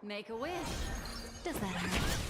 Make a wish. Does that hurt?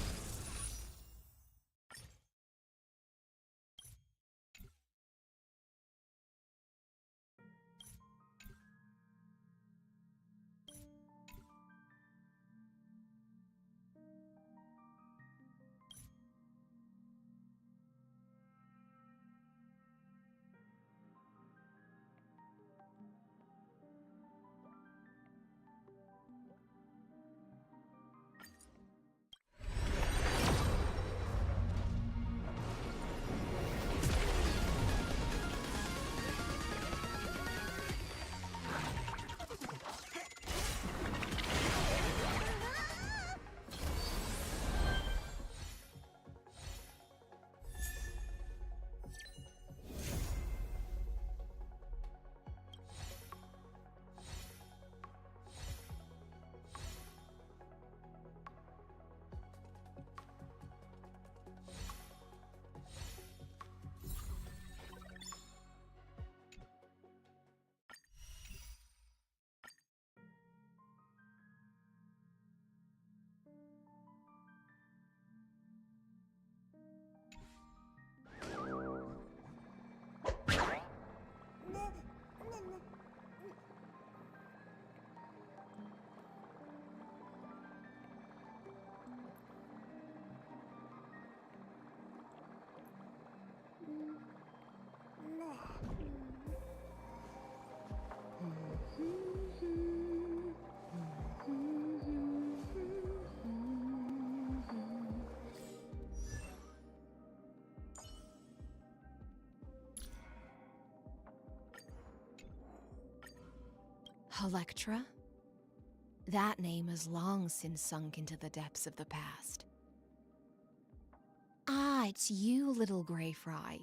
Electra? That name has long since sunk into the depths of the past. Ah, it's you, little Grey Fry.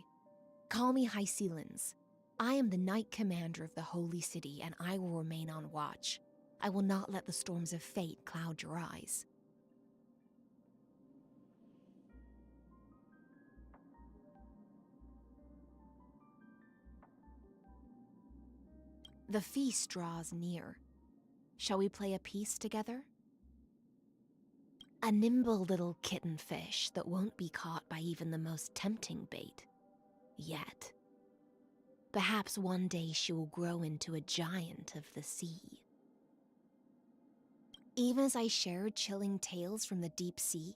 Call me Hycelins. I am the Knight Commander of the Holy City, and I will remain on watch. I will not let the storms of fate cloud your eyes. The feast draws near. Shall we play a piece together? A nimble little kitten fish that won't be caught by even the most tempting bait. Yet. Perhaps one day she will grow into a giant of the sea. Even as I shared chilling tales from the deep sea,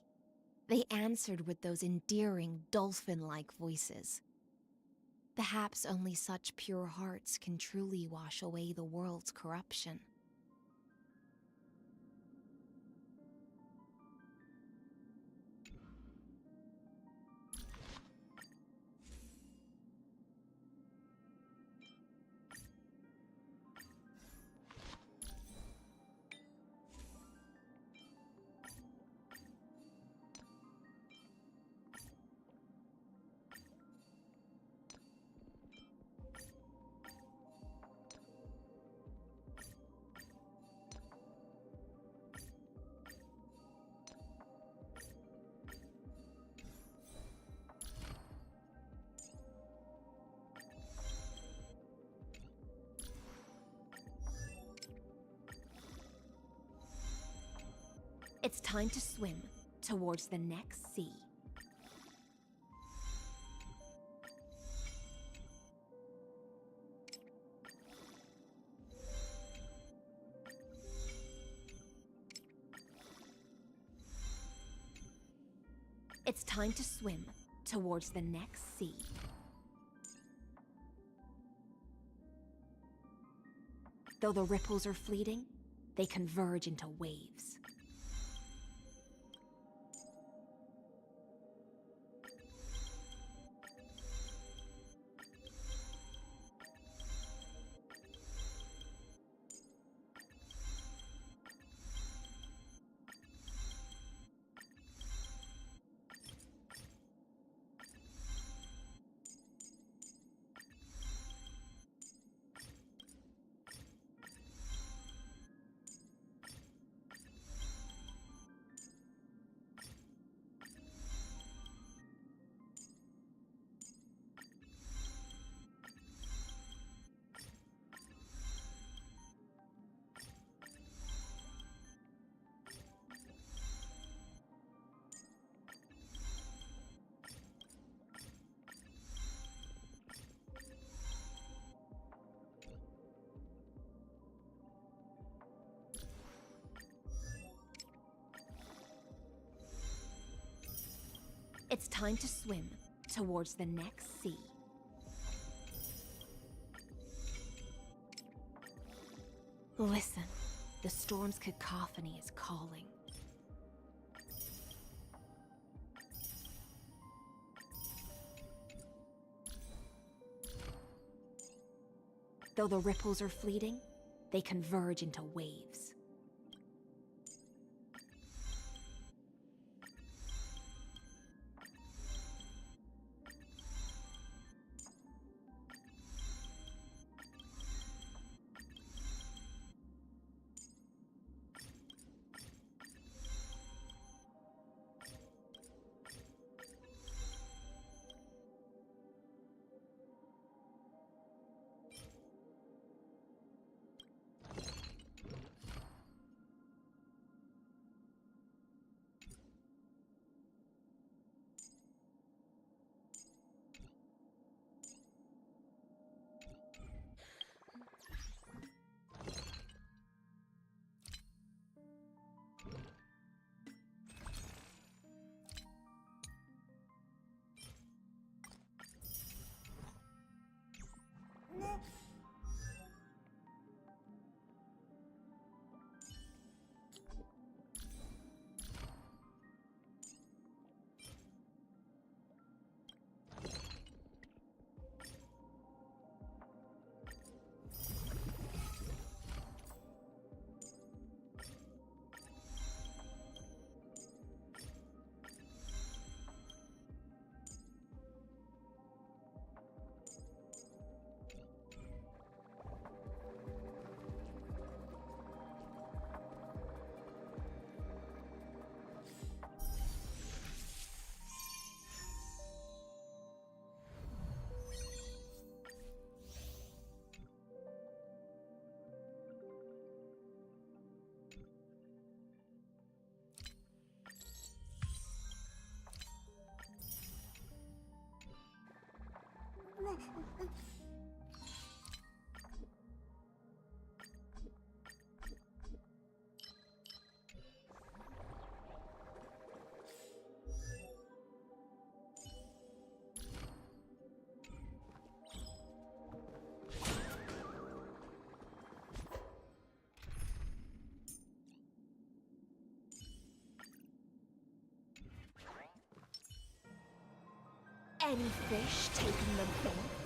they answered with those endearing dolphin-like voices. Perhaps only such pure hearts can truly wash away the world's corruption. It's time to swim towards the next sea. It's time to swim towards the next sea. Though the ripples are fleeting, they converge into waves. It's time to swim towards the next sea. Listen, the storm's cacophony is calling. Though the ripples are fleeting, they converge into waves. Any fish taking the bait?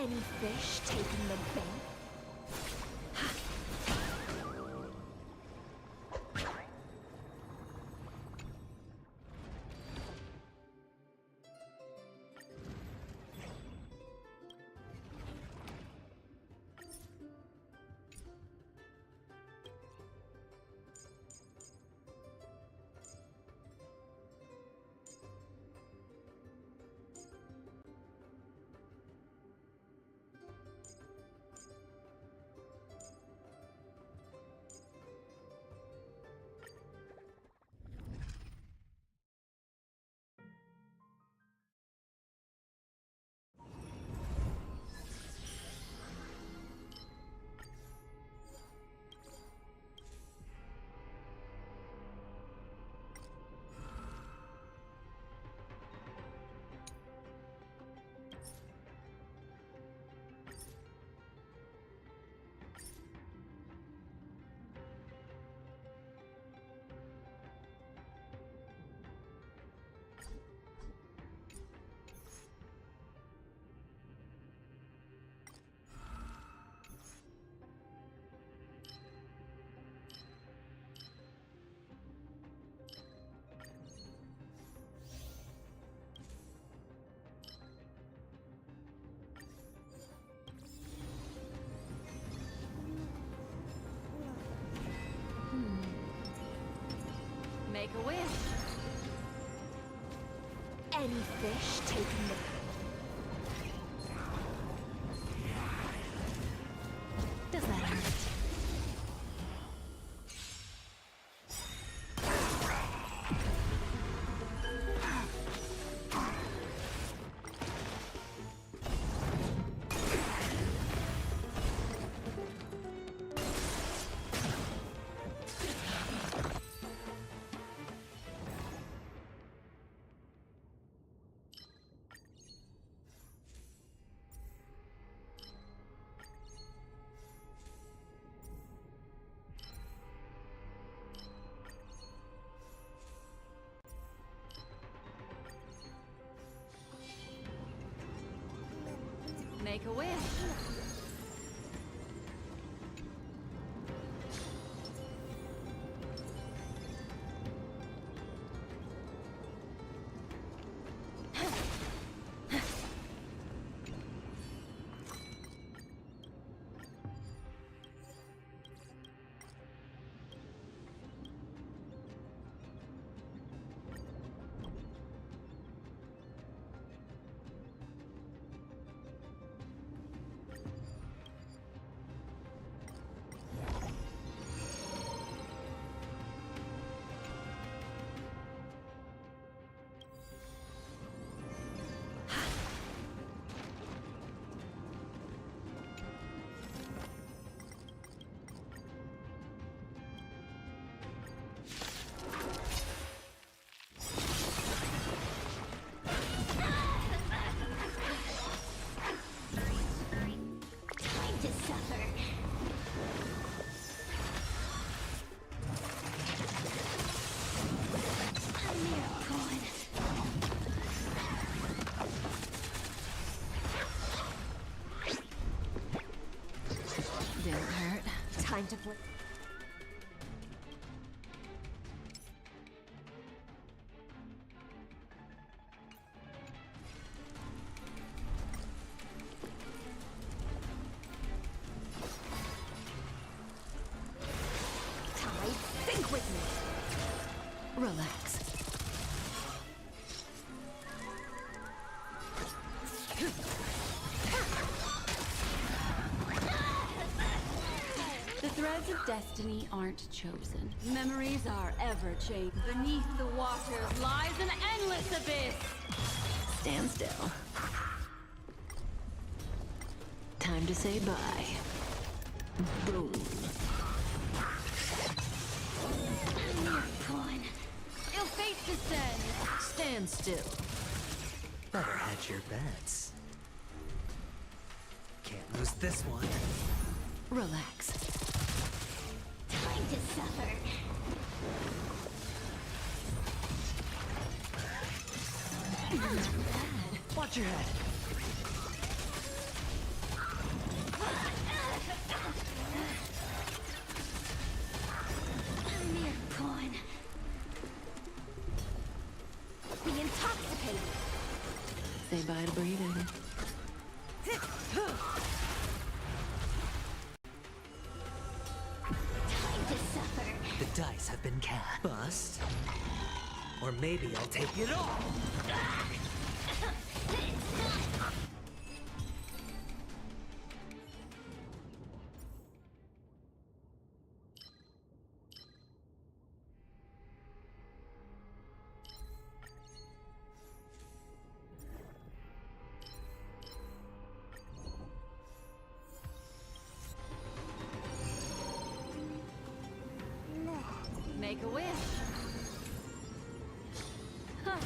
Any fish taking the bait? Make a wish. Any fish taking the... Does that hurt? Make a wish. Time to play. Tide, think with me. Relax. The threads of destiny aren't chosen. Memories are ever changed. Beneath the waters lies an endless abyss. Stand still. Time to say bye. Boom. Coin. Ill fate descend. Stand still. Better hedge your bets. Can't lose this one. Relax. Time to suffer. Watch your head. Say bye to breathing. Time to suffer. The dice have been cast. Bust. Or maybe I'll take it all. Make a wish. Huh.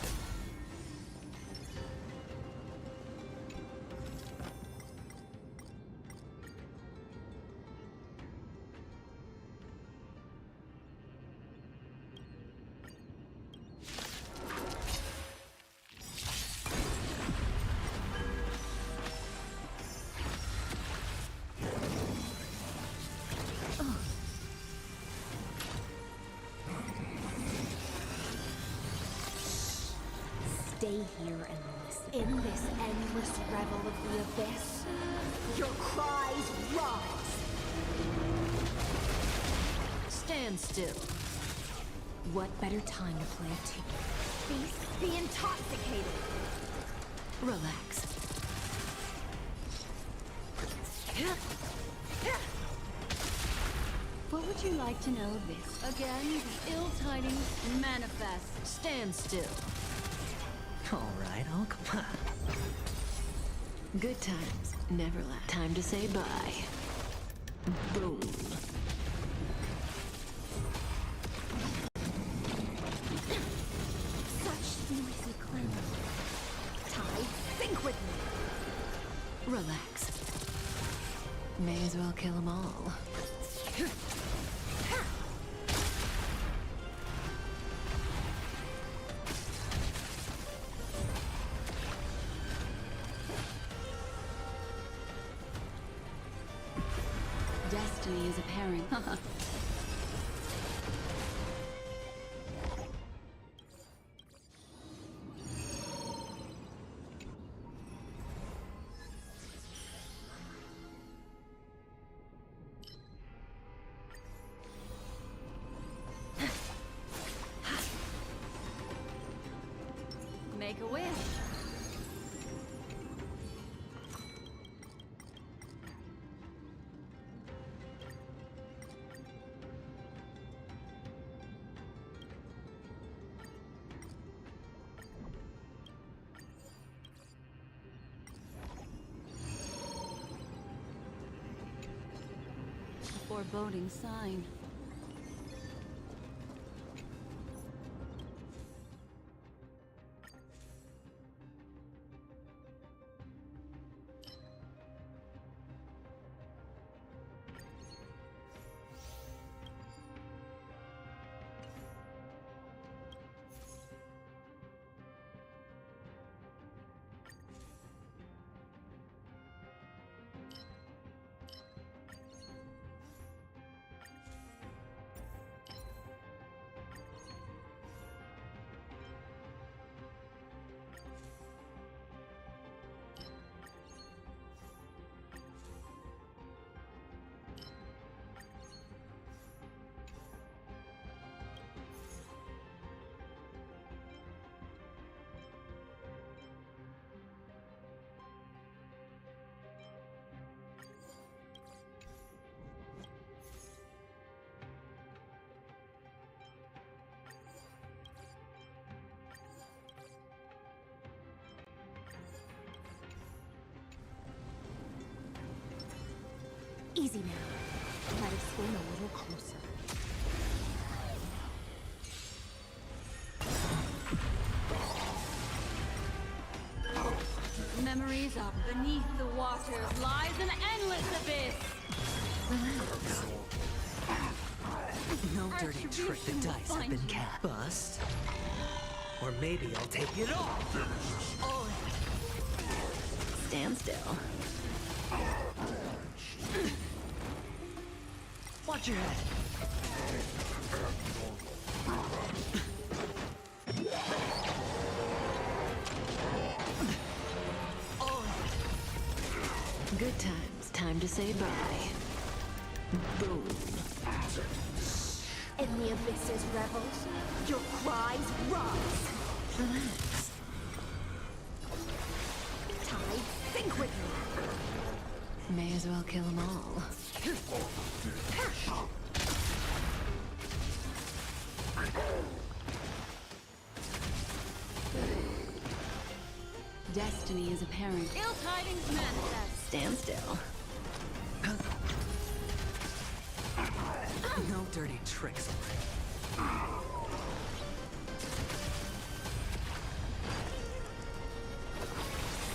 Stay here and listen. In this endless revel of the abyss, your cries rise. Stand still. What better time to play a tune? Feast, be intoxicated. Relax. What would you like to know of this? Again, the ill tidings manifest. Stand still. Alright, I'll come on. Good times never last. Time to say bye. Boom. Such noisy clamor. Tide, think with me. Relax. May as well kill them all. Destiny is apparent. Make a wish. A foreboding sign. Easy now. Try to swing a little closer. Memories are beneath the waters lies an endless abyss. No dirty trick, the dice have been cast. Bust. Or maybe I'll take it all. Stand still. Watch your head. Good times. Time to say bye. Boom. In the abyss's revels, your cries rise. Relax. Tide, think with me. May as well kill them all. Destiny is apparent. Ill tidings manifest. Stand still. No dirty tricks.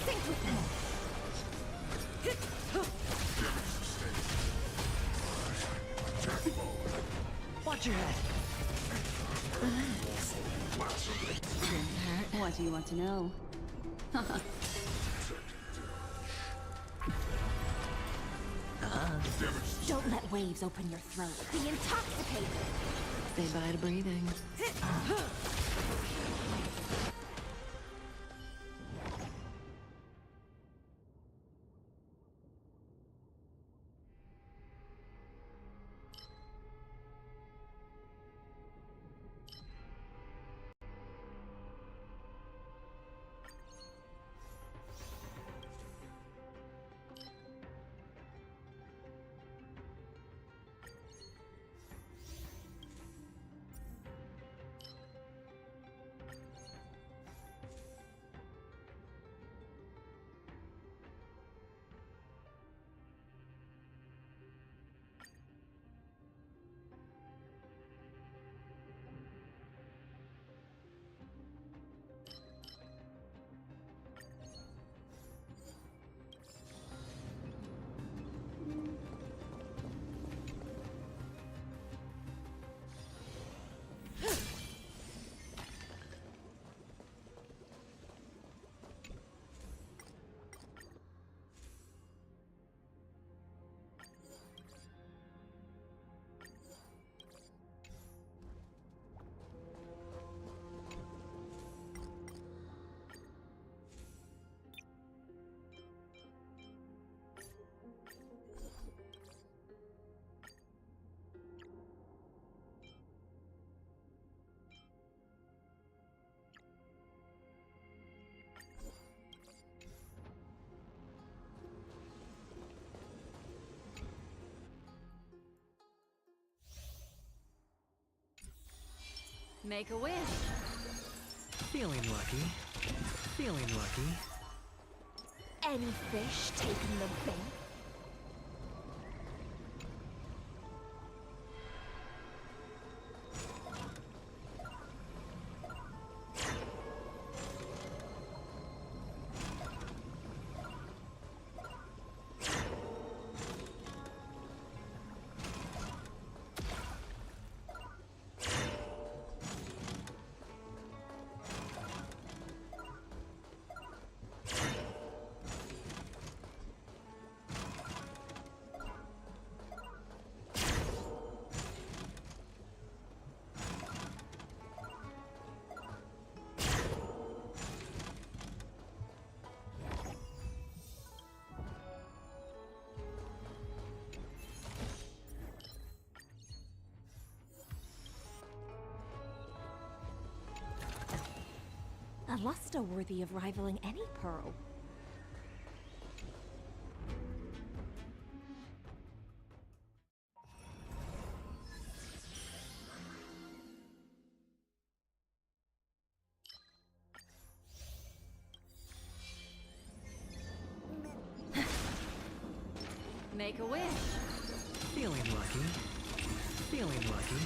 Think with me. Watch your head. Relax. Didn't hurt. What do you want to know? Don't let waves open your throat. Be intoxicated. Say bye to breathing. Make a wish. Feeling lucky. Feeling lucky. Any fish taking the bait? A luster worthy of rivaling any pearl. Make a wish. Feeling lucky. Feeling lucky.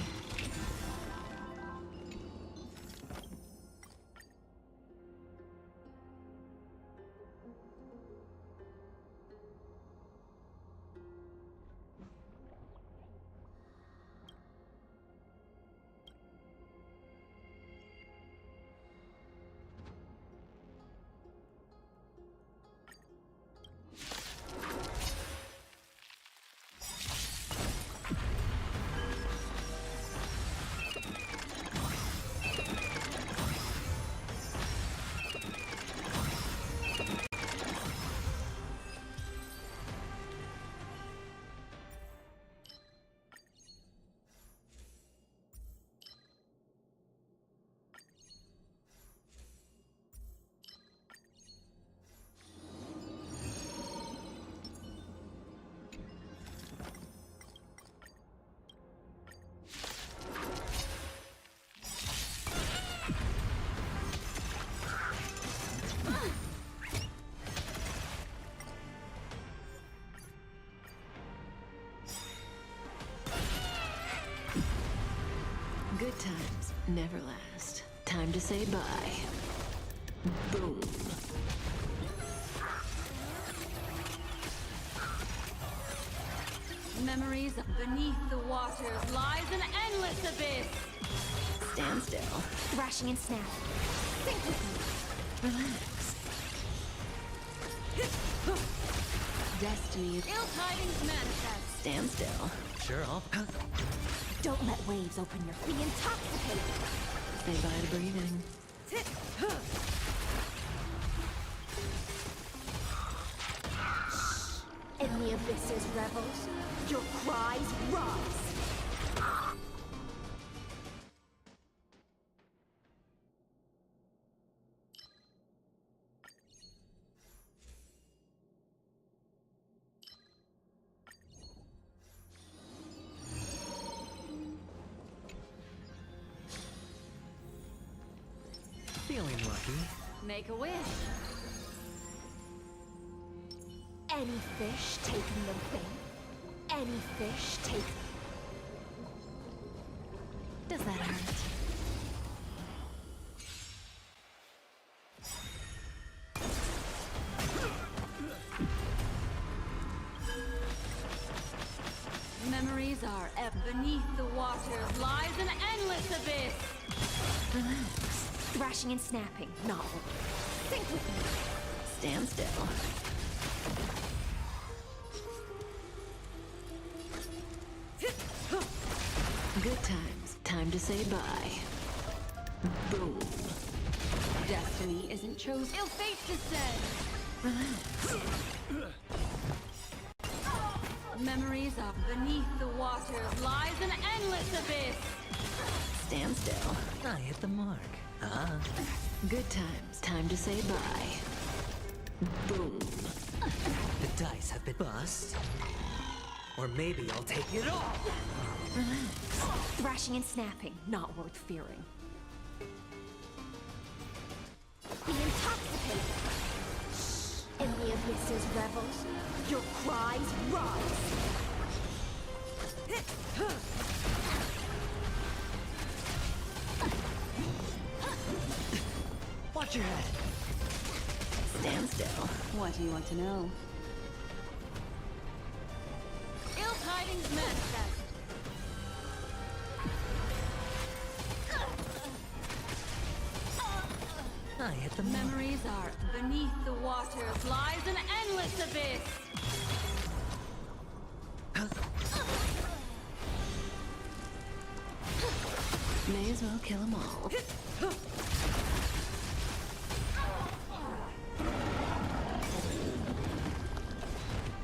never last. Time to say bye. Boom. Memories beneath the waters lies an endless abyss. Stand still. Thrashing and snap. Think with me. Relax. Destiny is... Ill tidings manifest. Stand still. Sure, I'll... Don't let waves open your... Be intoxicated. Say bye to breathing. In the abyss's revels, your cries rise. Feeling lucky. Make a wish. Any fish taking the bait? Any fish take... Does that hurt? Memories are beneath the waters lies an endless abyss. Relax. Thrashing and snapping, not working. Think with me. Stand still. Good times. Time to say bye. Boom. Destiny isn't chosen. Ill fate descends. Relax. Memories are beneath the waters lies an endless abyss. Stand still. I hit the mark. Good times. Time to say bye. Boom. The dice have been bust. Or maybe I'll take it all. Relax. Thrashing and snapping, not worth fearing. Be intoxicated. In the abyss's revels, your cries rise. Watch your head. Stand still. What do you want to know? Ill tidings manifest. I hit the mark. Memories are beneath the waters lies an endless abyss. May as well kill them all.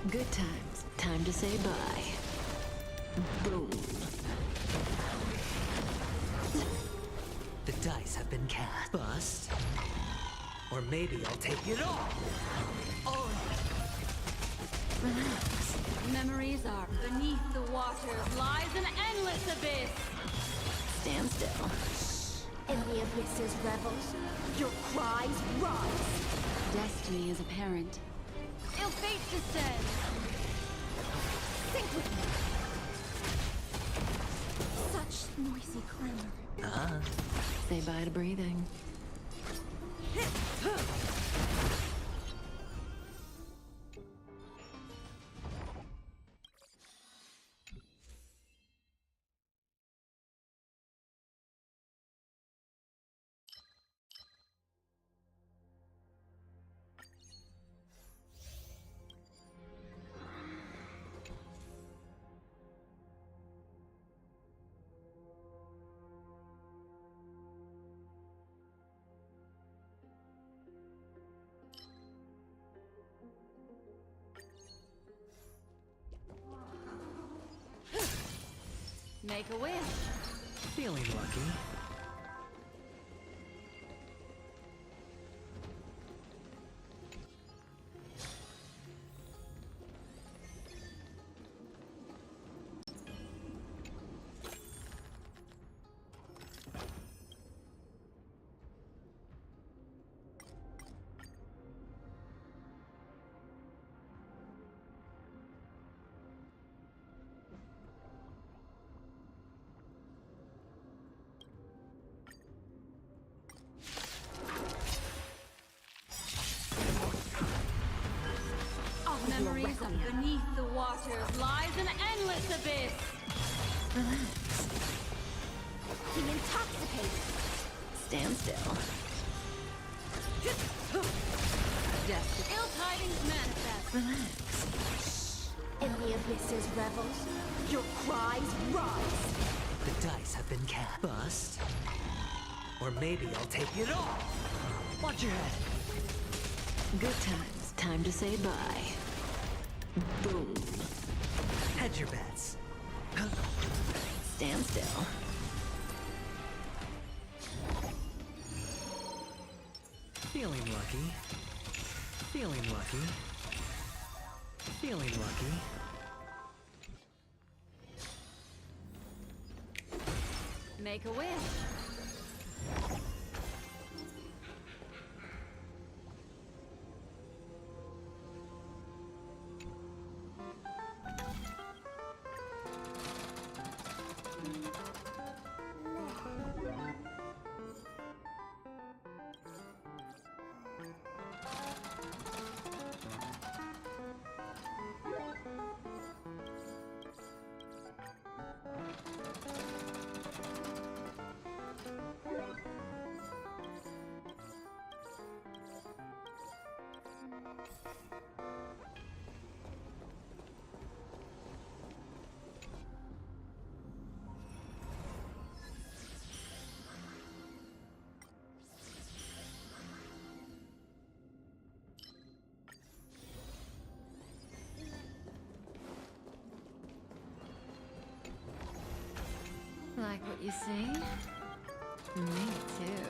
Good times. Time to say bye. Boom. The dice have been cast. Bust. Or maybe I'll take it all. Relax. Memories are beneath the waters lies an endless abyss. Stand still. In the abyss's revels, your cries rise. Destiny is apparent. Ill fate descends. Think with me. Such noisy clamor. Say bye to breathing. Make a wish. Feeling lucky. Memories of requiem. beneath the waters lies an endless abyss. Relax. Be intoxicated. Stand still. Destiny. Ill tidings manifest. Relax. In the abyss's revels, your cries rise. The dice have been cast. Bust. Or maybe I'll take it all. Watch your head. Good times. Time to say bye. Boom. Hedge your bets. Stand still. Feeling lucky. Feeling lucky. Feeling lucky. Make a wish. Like what you see? Me too.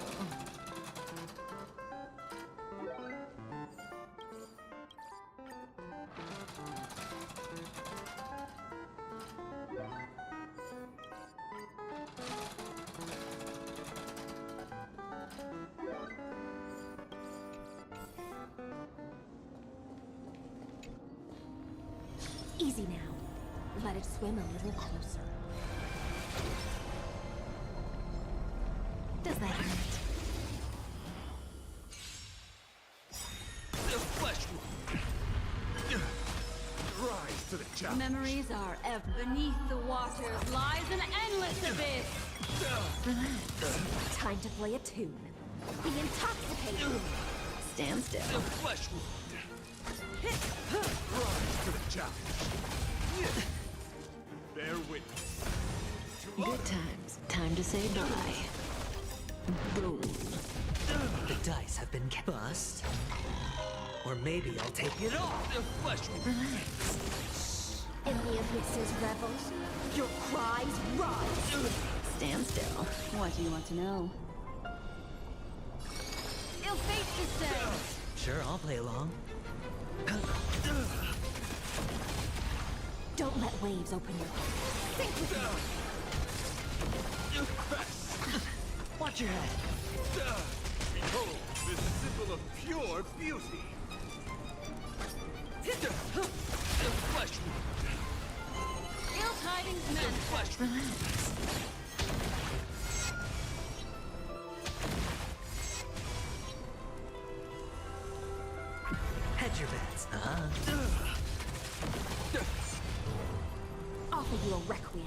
Easy now. Let it swim a little closer. Does that hurt? The flesh wound. Rise to the challenge. Memories are ever beneath the waters lies an endless abyss. Time to play a tune. Be intoxicated. Stand The still. flesh wound. Rise to the challenge. Bear witness. To Good times. Time to say bye. Boom. The dice have been bust. Or maybe I'll take it all. the flesh wound. Relax. In the abyss's revels, your cries rise. Stand still. What do you want to know? Ill fate descends. Sure, I'll play along. Don't let waves open your heart. Think with me. Fast. Watch your head. Behold, this symbol of pure beauty. The flesh wound. Ill tidings The manifest. flesh wound. Relax. Hedge your bets. Offer you a requiem.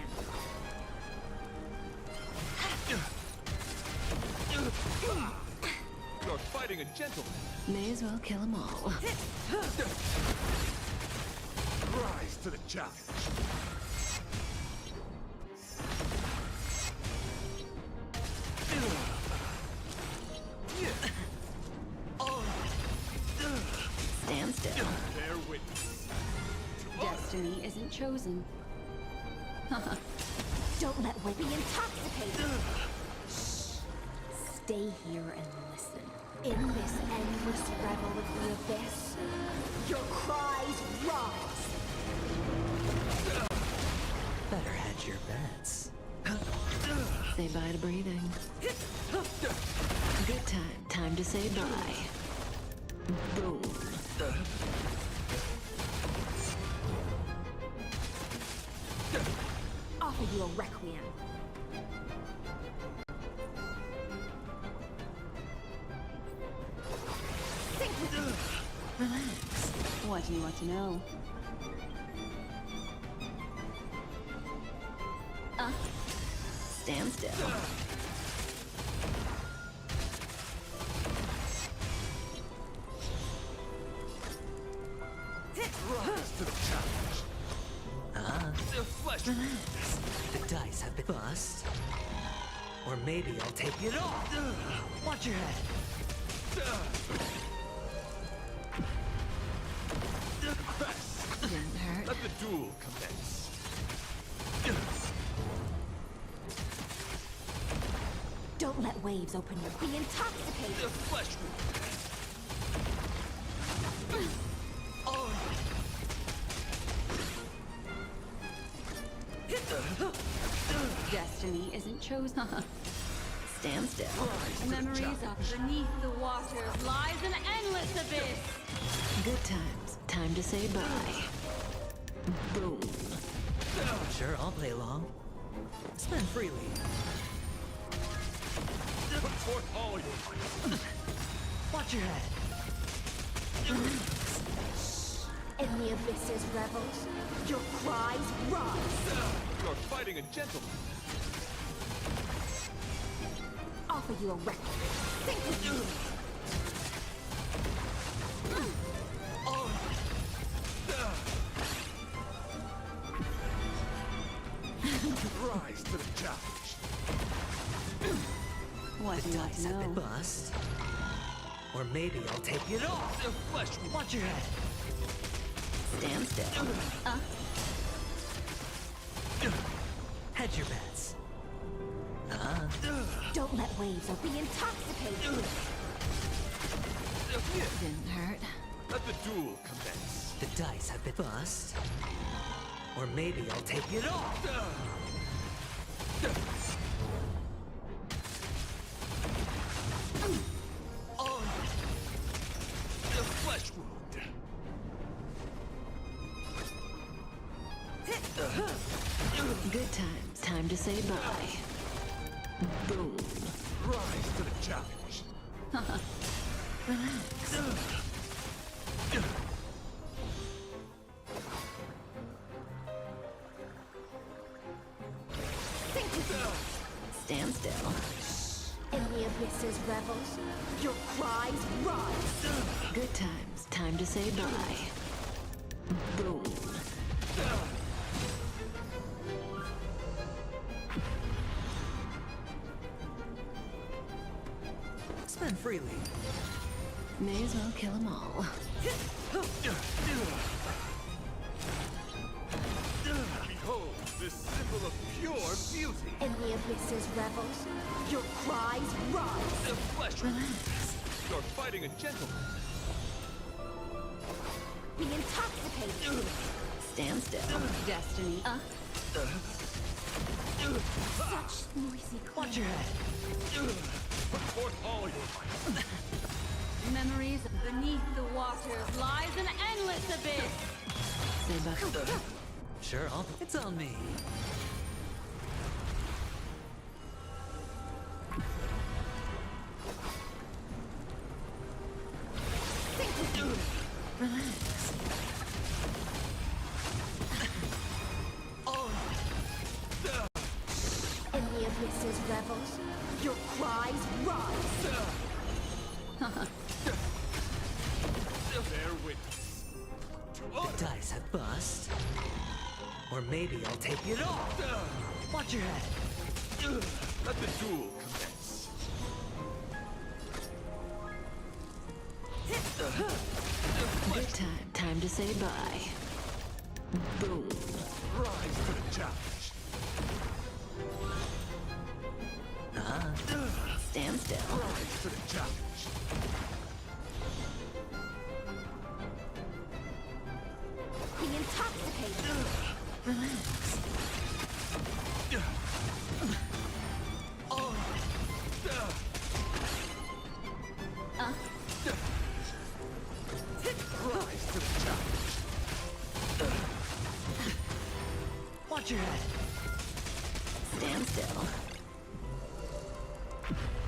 You're fighting a gentleman. May as well kill them all. Rise to the challenge. Stand still. Bear witness. Destiny isn't chosen. Don't let waves be intoxicated. Stay here and listen. In this endless revel of the abyss, your cries rise. Better hedge your bets. Say bye to breathing. Good time. Time to say bye. Boom. Offer you a requiem. Think with me. Relax. What do you want to know? Stand still. Rise to the challenge. The flesh. Relax. The dice have been bust. Or maybe I'll take it off. Watch your head. Didn't hurt. Let the duel commence. Don't let waves open your. Be The intoxicated. flesh wound. Destiny isn't chosen. Stand still. Rise to the Memories challenge. are beneath the waters lies an endless abyss. Good times. Time to say bye. Boom. Sure, I'll play along. Spend freely. Put forth all your might. Watch your head. In the abyss's revels, your cries rise. You're fighting a gentleman. Offer you a record. Think with you. Rise to the challenge. What The do you dice have been know? bust. Or maybe I'll take it off. The flesh wound. Watch your head. Stand still. Hedge your bets. Don't let waves or be intoxicated. Didn't hurt. Let the duel commence. The dice have been bust. Or maybe I'll take it off. The flesh wound. Good times. Time to say bye. Boom. Rise to the challenge. Relax. Think with you. Stand still. In the abyss's revels, your cries rise. Good times. Time to say bye. Boom. Spend freely. May as well kill them all. Behold, this symbol of pure beauty. In the abyss's revels, your cries rise. The flesh wound. Relax. You're fighting a gentleman. Be intoxicated. Stand still. Destiny. Such noisy Watch your head. Put forth all your might. Memories beneath the waters lies an endless abyss. Say bye. Sure, it's on me. Relax. In the abyss's revels, your cries rise. Bear witness. To The honor. dice have bust. Or maybe I'll take it off. Watch your head. Let the duel commence. Good time. Time to say bye. Boom. Rise to the challenge. Stand still. Rise to the challenge. Be intoxicated. Relax. Rise to the challenge. Watch your head. Stand still.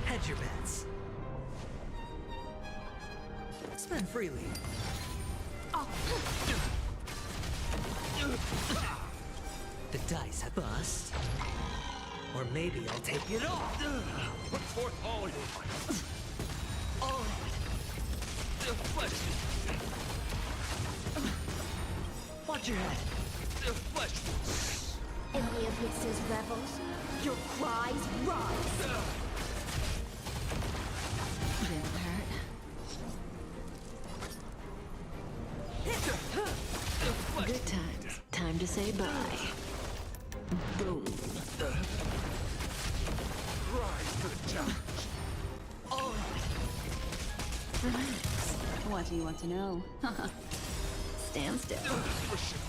Hedge your bets. Spend freely. The dice have bust. Or maybe I'll take it off! Put forth all your might. All of it! The flesh! Watch your head! The flesh! In the abyss's revels, your cries rise. Didn't hurt. Good times. Time to say bye. Boom. Rise to the challenge. All of Relax. What do you want to know? Stand still. For sure.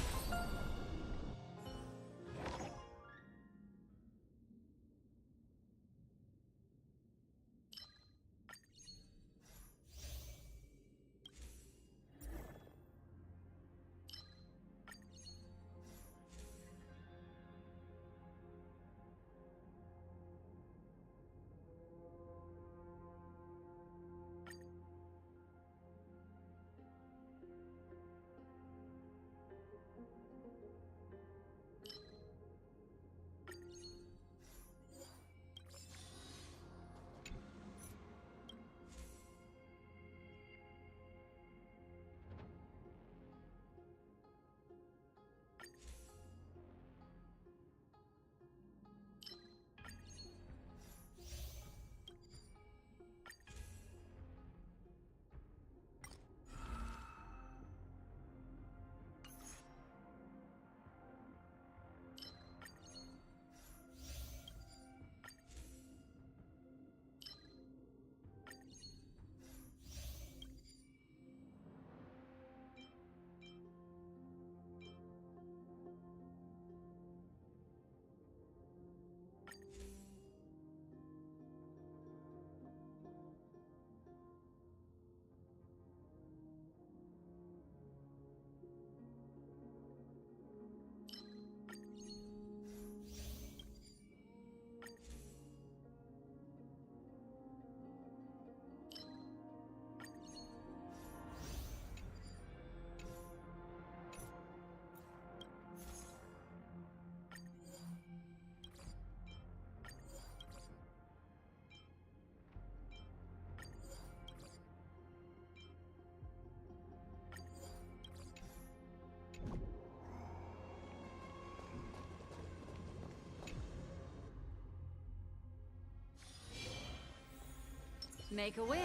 Make a wish.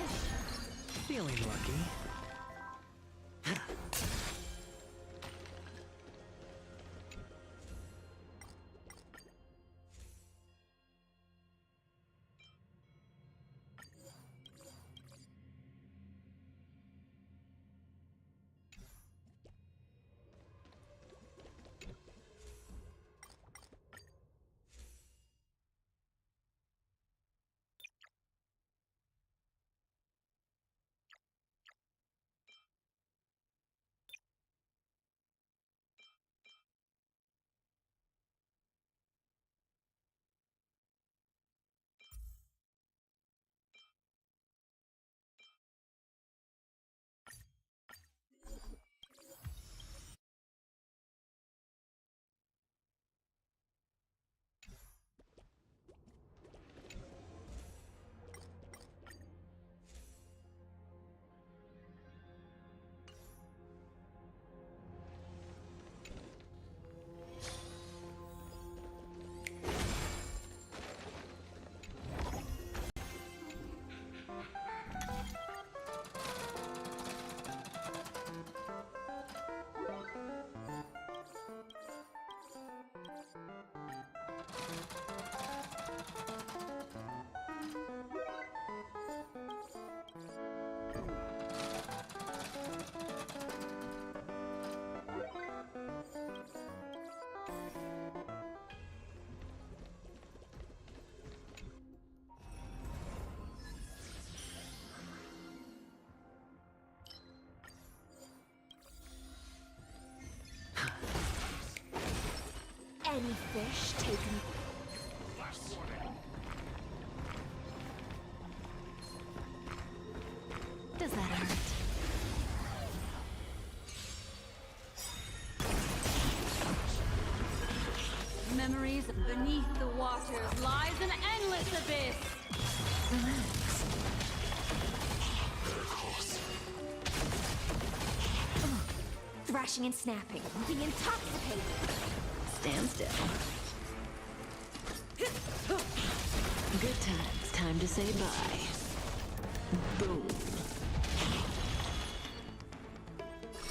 feeling lucky. Any fish taken. Last warning. Does that hurt? Memories beneath the waters lies an endless abyss. Thrashing and snapping, be intoxicated. Stand still. Good times. Time to say bye. Boom.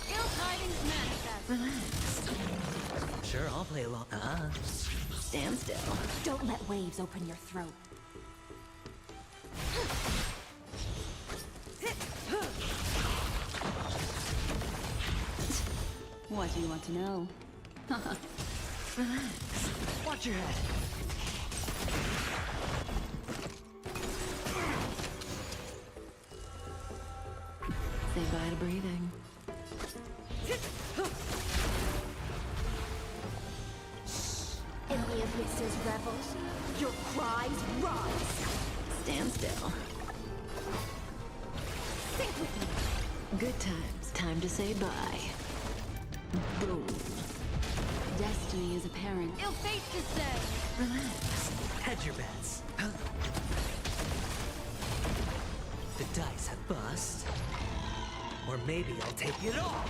Ill tidings manifest. Relax. Sure, I'll play along. Stand still. Don't let waves open your throat. What do you want to know? Relax. Watch your head. Say bye to breathing. In the abyss's revels, your cries rise. Stand still. Sink with me. Good times. Time to say bye. Boom. Destiny is apparent. Ill fate to say. Relax. Hedge your bets. The dice have bust. Or maybe I'll take it all.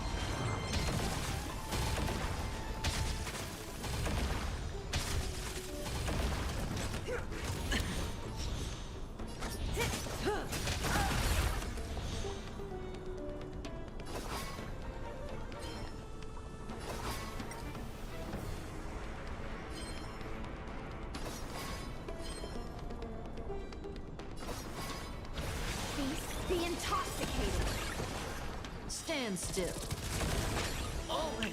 Feast, be intoxicated. Stand still. All in.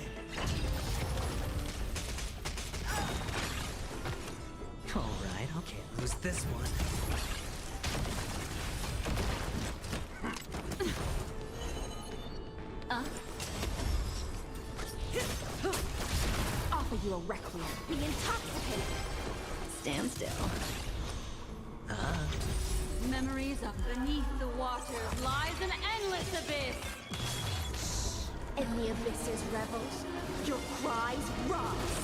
All right, I can't lose this one. Offer you a requiem. Be intoxicated. Stand still. Memories of beneath the waters lies an endless abyss. In the abyss's revels, your cries rise.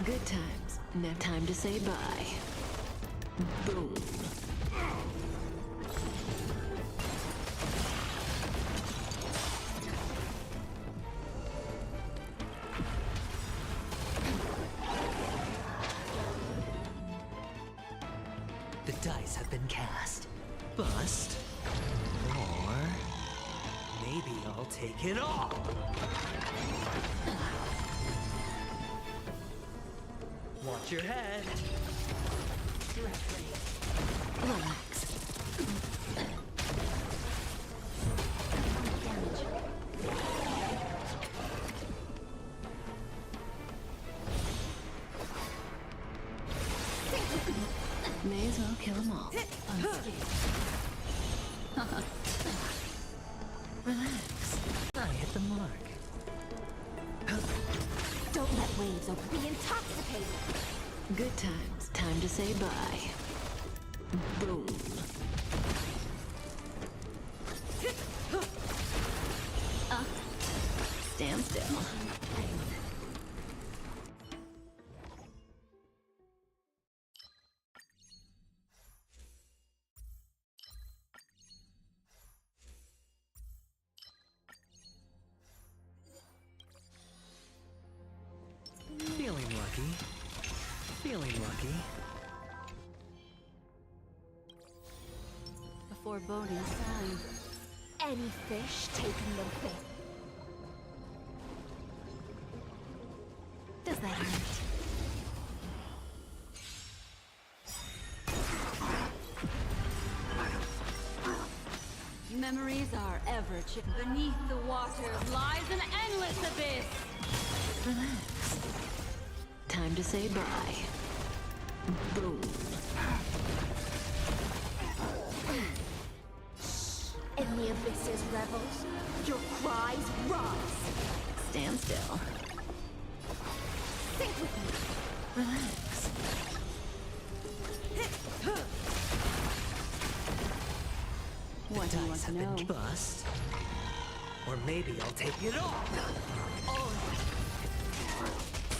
Good times. Now time to say bye. Boom. The dice have been cast. Bust. Or maybe I'll take it all. Watch your head. Relax. May as well kill them all. Unscathed. Relax. I hit the mark. Don't let waves open. Be intoxicated. Good times. Time to say bye. Boom. Stand still. Feeling lucky. Feeling lucky. A foreboding sign. Any fish taking the bait. Does that hurt? Memories are ever beneath the waters lies an endless abyss. Relax. Time to say bye. Boom. In the abyss's revels, your cries rise. Stand still. Sink with me. Relax. What do you want Dice to have know? been bust. Or maybe I'll take it all.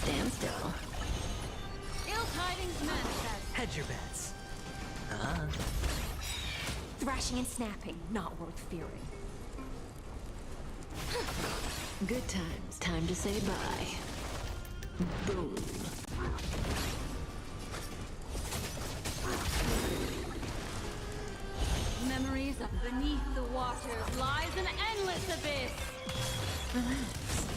Stand still. Ill tidings manifest. Hedge your bets. Thrashing and snapping, not worth fearing. Good times. Time to say bye. Boom. Memories of beneath the waters lies an endless abyss. Relax.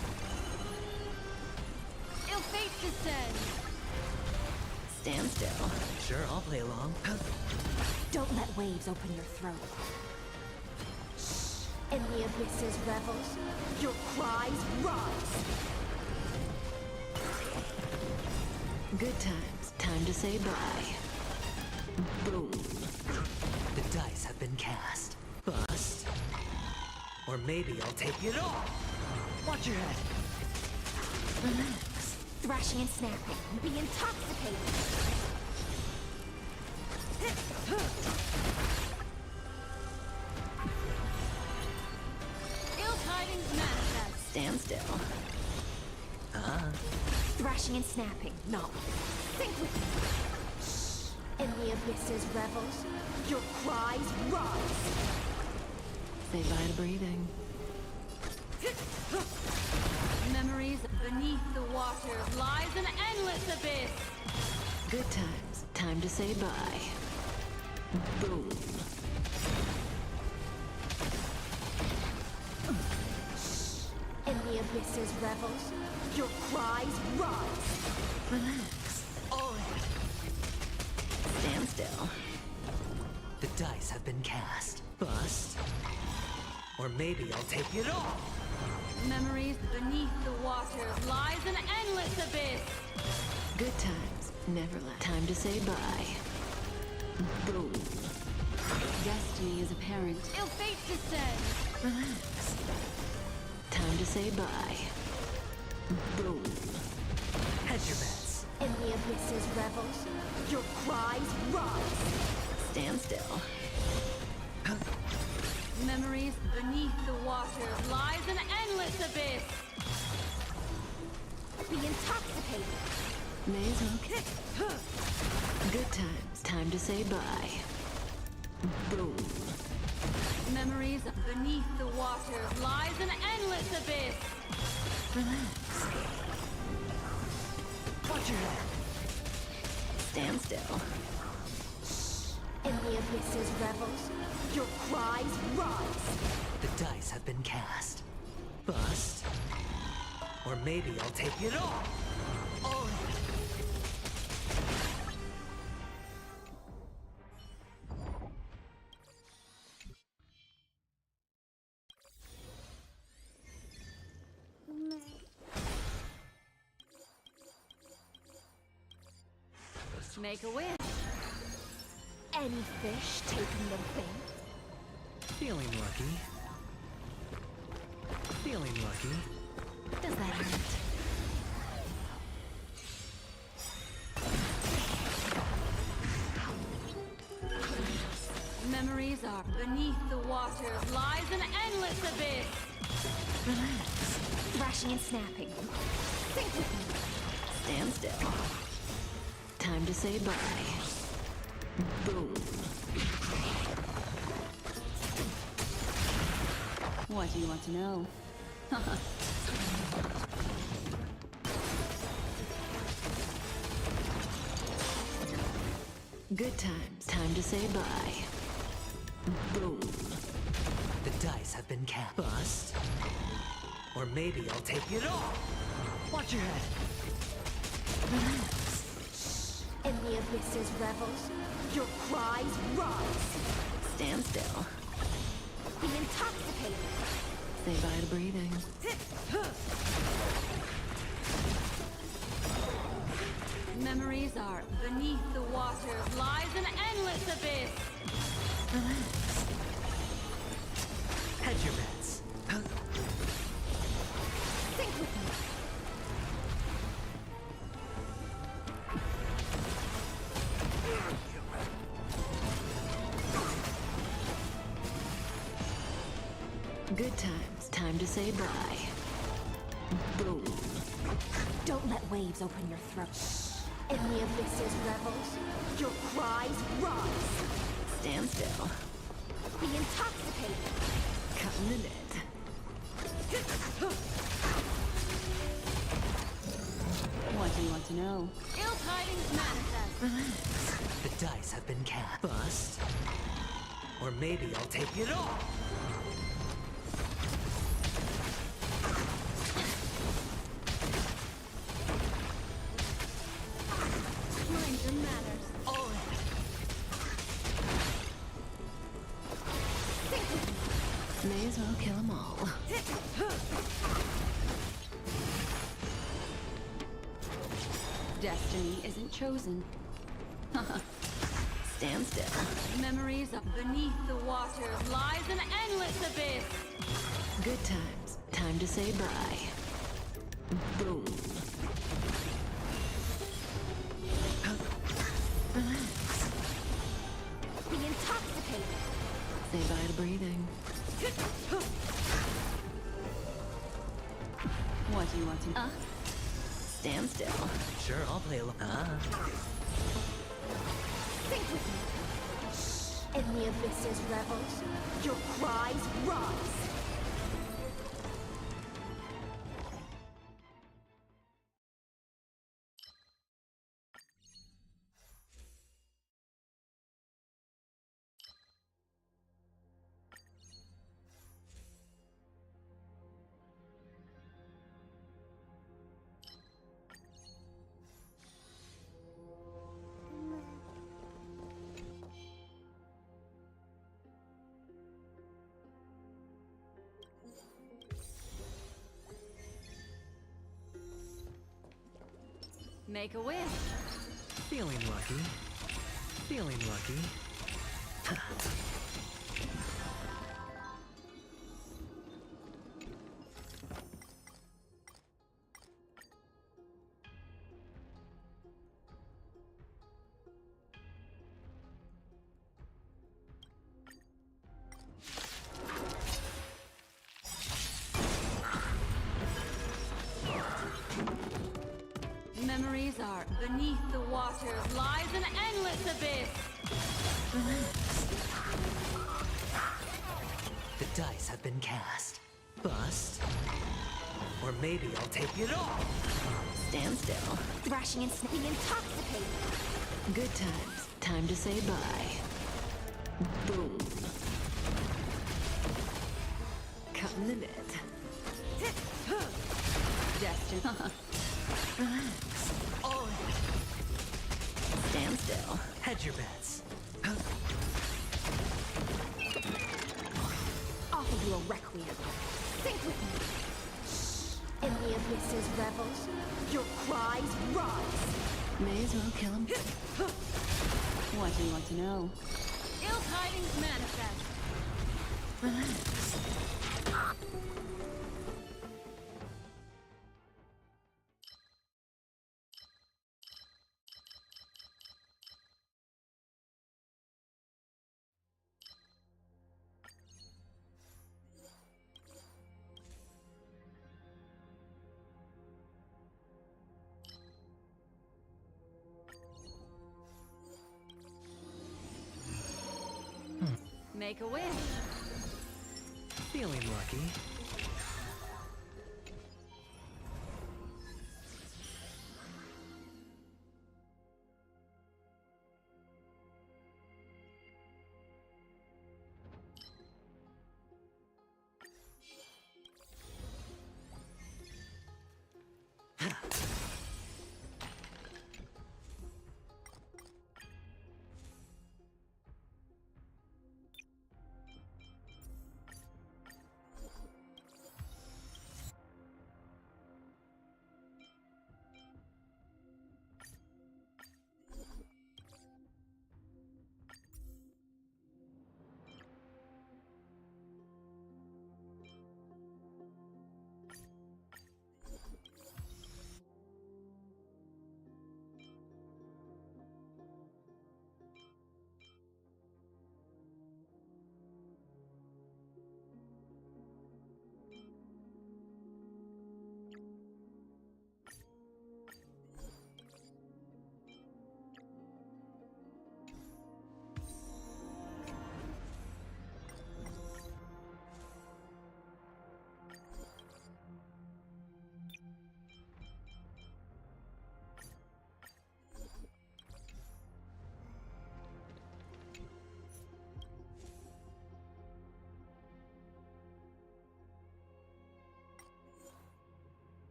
Ill fate descends. Stand still. Sure, I'll play along. Don't let waves open your throat. In the abyss's revels, your cries rise. Good times. Time to say bye. Boom. The dice have been cast. Bust. Or maybe I'll take it all. Watch your head. Relax. Thrashing and snapping, be intoxicated. Ill tidings manifest. Stand still. Thrashing and snapping, not think with me. In the abyss's revels, your cries rise. Say bye to breathing. Memories beneath the waters lies an endless abyss. Good times. Time to say bye. Boom. In the abyss's revels, your cries rise. Relax. All right. Stand still. The dice have been cast. Bust. Or maybe I'll take it all. Memories beneath the waters lies an endless abyss. Good times. Never let. Time to say bye. Boom. Destiny is apparent. Ill fate descends. Relax. Time to say bye. Boom. Hedge your bets. In the abyss's revels, your cries rise. Stand still. Memories beneath the waters lies an endless abyss. Be intoxicated. Maze hook. Good times. Time to say bye. Boom. Memories beneath the waters lies an endless abyss. Relax. Watch your head. Stand still. In the abyss's revels, your cries rise. The dice have been cast. Bust. Or maybe I'll take it all. All right. Make a wish. Any fish taking the bait? Feeling lucky. Feeling lucky. Does that hurt? Memories are beneath the waters lies an endless abyss. Relax. Thrashing and snapping. Think with me. Stand still. Time to say bye. Boom. What do you want to know? Good times. Time to say bye. Boom. The dice have been cast. Bust. Or maybe I'll take it all. Watch your head. Relax. In the abyss's revels, your cries rise. Stand still. Be intoxicated. Say bye to breathing. Memories are beneath the waters lies an endless abyss. Relax. Hedge your bets. Think with me. Good times. Time to say bye. Boom. Don't let waves open your throat. In the abyss's revels, your cries rise. Stand still. Be intoxicated. Cutting the net. What do you want to know? Ill tidings manifest. The dice have been cast. Bust. Or maybe I'll take it all. Mind your manners. All May as well kill them all. Destiny isn't chosen. Stand still. Memories of beneath the waters lies an endless abyss. Good times. Time to say bye. Boom. Relax. Be intoxicated. Say bye to breathing. What do you want to? Stand still. Sure, I'll play along. Think with me. In the abyss's revels, your cries rise. Make a wish. Feeling lucky. Feeling lucky. Memories are beneath the waters lies an endless abyss. The dice have been cast. Bust. Or maybe I'll take it all. Stand still. Thrashing and being intoxicated. Good times. Time to say bye. Boom. Cutting the net. Destiny. Relax. All Stand still. hedge your bets. Offer you a requiem. Think with me. In the abyss's revels, your cries rise. May as well kill them. What do you want to know? Ill tidings manifest. Relax. Make a wish. Feeling lucky.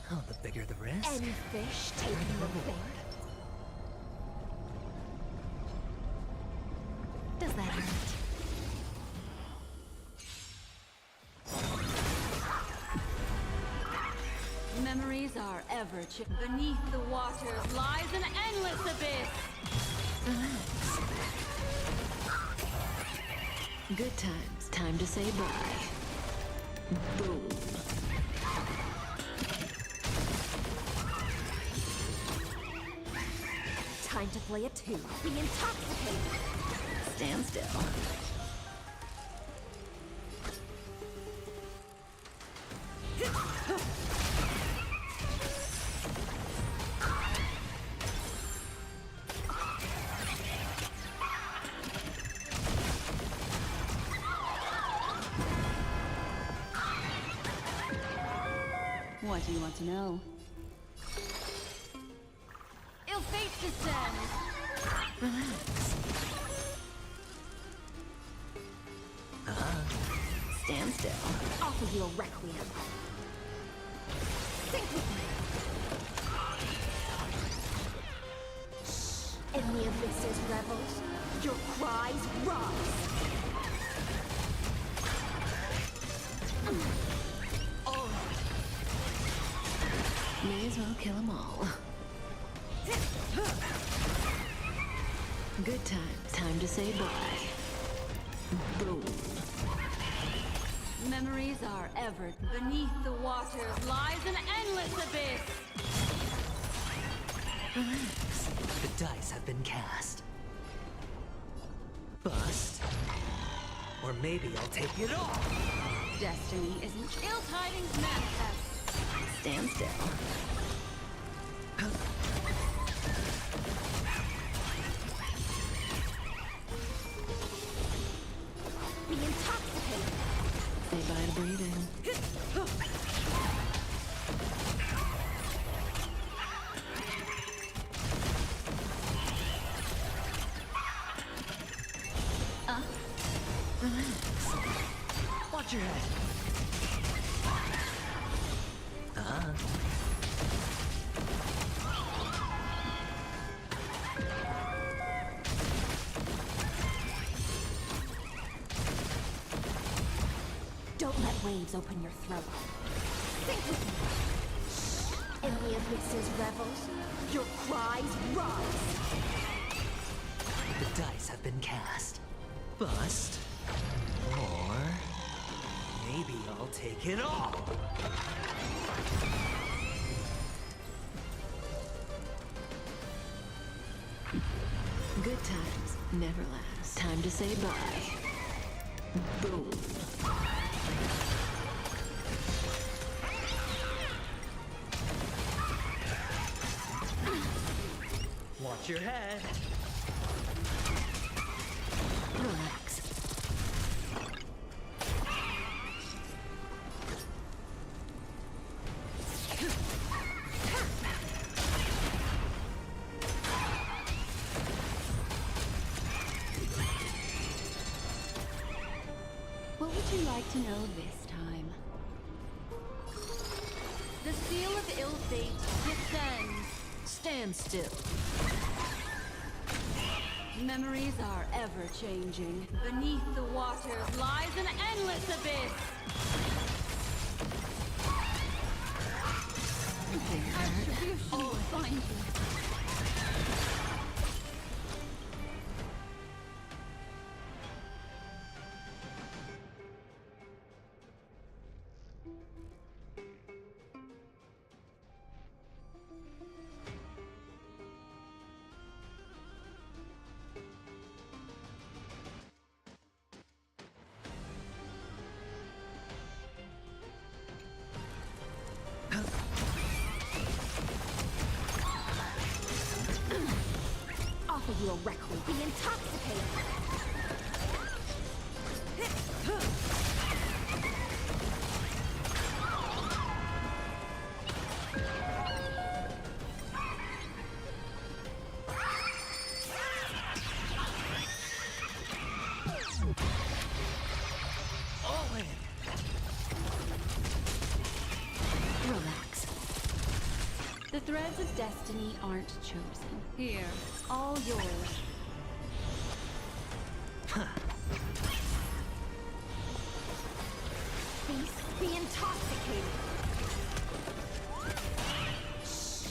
Oh, the bigger the risk. Any fish taking the bait? Does that hurt? Memories are ever beneath the waters lies an endless abyss. Good times. Time to say bye. Boom. Time to play a tune. Be intoxicated. Stand still. What do you want to know? Ill fate descends! Stand still. Offer you a requiem. Sing with me. In the abyss's revels, your cries rise. May as well kill them all. Good times. Time to say bye. Boom. Memories are ever beneath the waters lies an endless abyss. Relax. The dice have been cast. Bust. Or maybe I'll take it all. Destiny isn't ill tidings manifest. Stand still. Be intoxicated. Say bye to breathing. Watch your head. Don't let waves open your throat. Sing with me. In the abyss's revels, your cries rise. The dice have been cast. Bust. Or maybe I'll take it all. Good times never last. Time to say bye. Boom. Watch your head. Relax. What would you like to know this time? The seal of ill fate descends. Stand still. Memories are ever changing. Beneath the waters lies an endless abyss. Attribution will find you. Offer you a requiem. Be intoxicated. All in. Relax. The threads of destiny aren't chosen. Here, all yours. Feast, be intoxicated. Shh.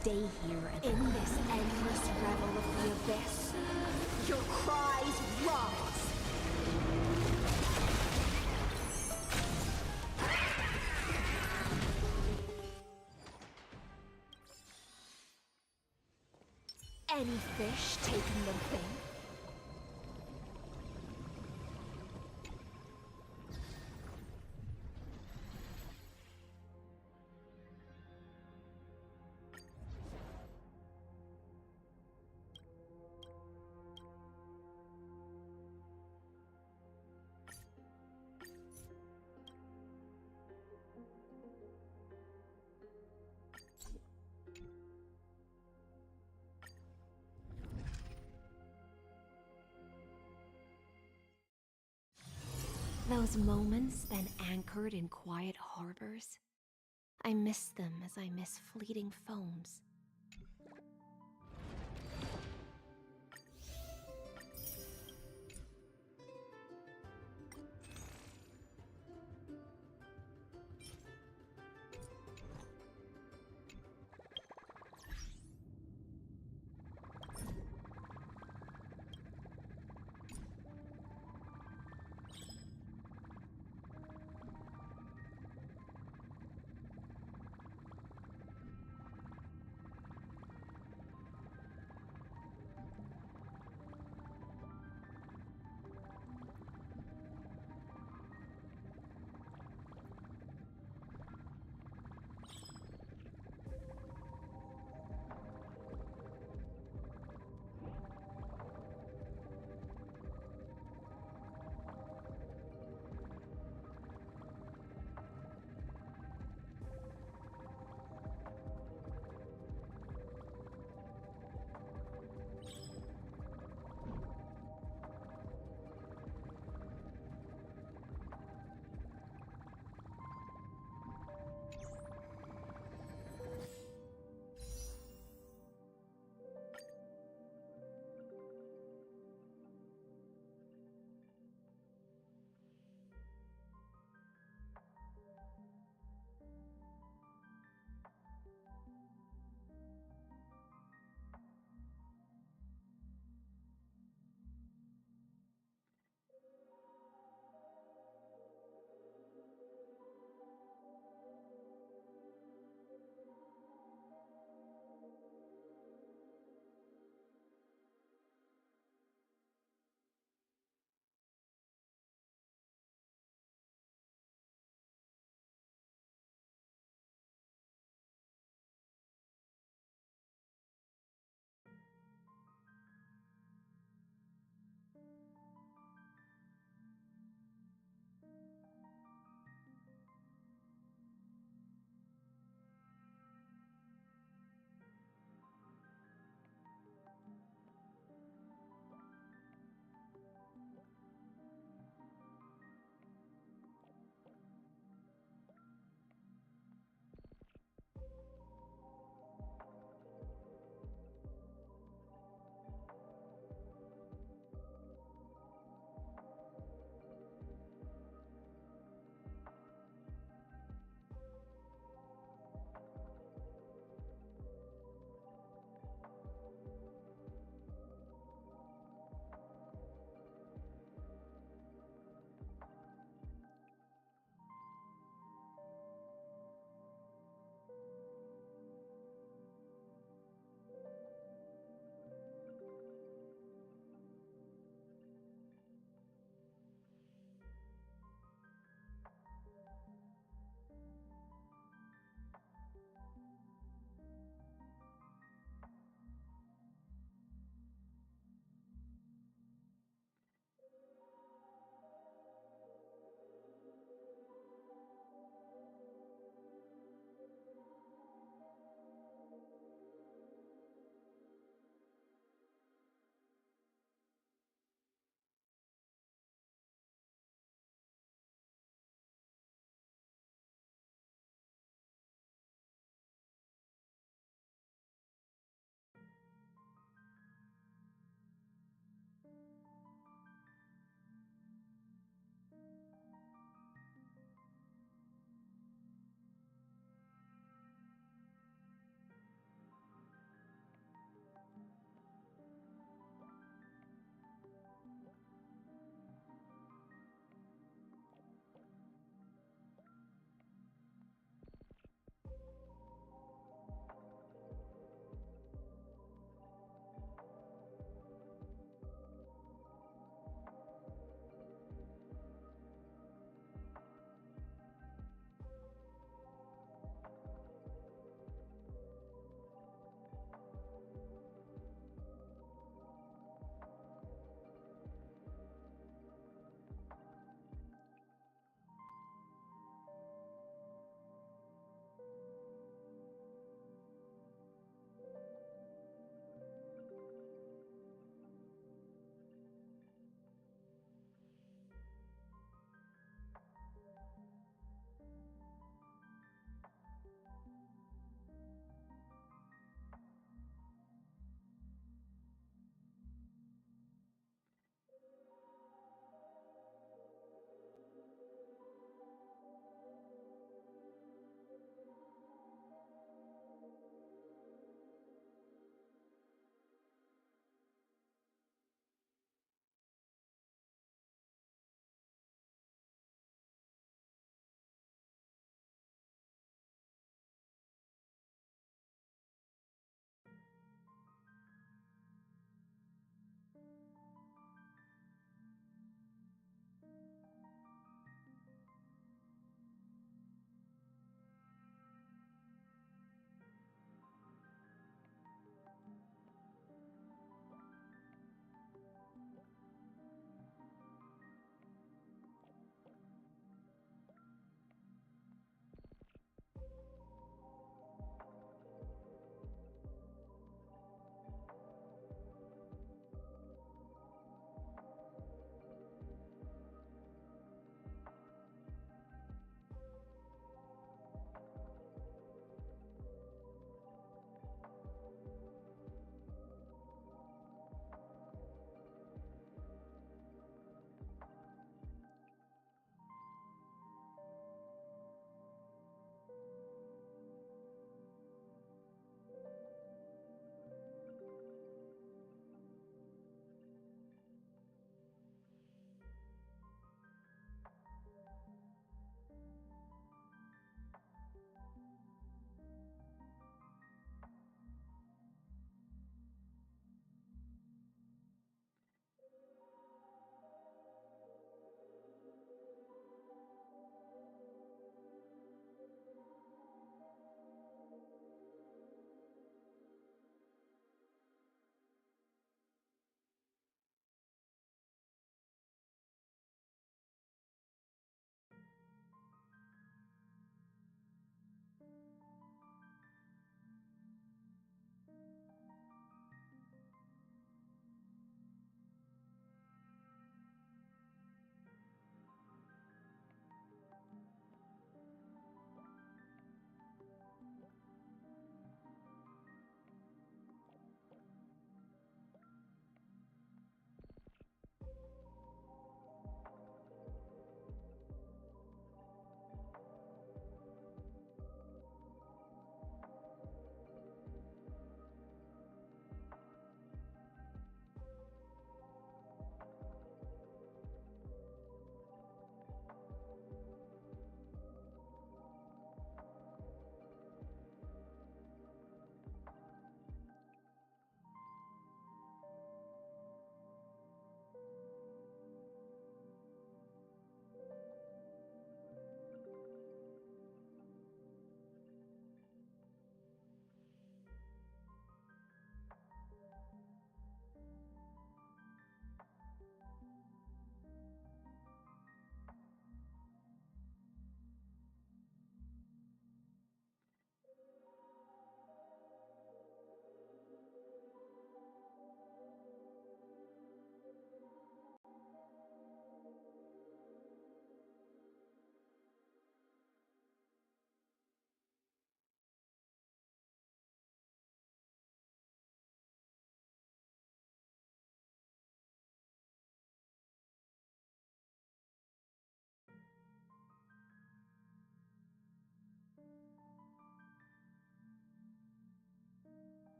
Stay here in this endless revel of the abyss. Your cries rise. Any fish taking the bait? Those moments then anchored in quiet harbors. I miss them as I miss fleeting foams.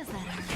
does that hurt?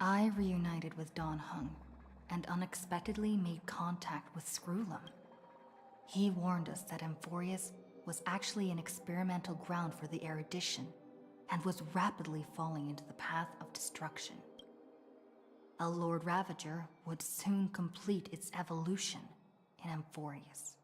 I reunited with Don Hung and unexpectedly made contact with Screwlum. He warned us that Amphorius was actually an experimental ground for the erudition and was rapidly falling into the path of destruction. A Lord Ravager would soon complete its evolution in Amphorius.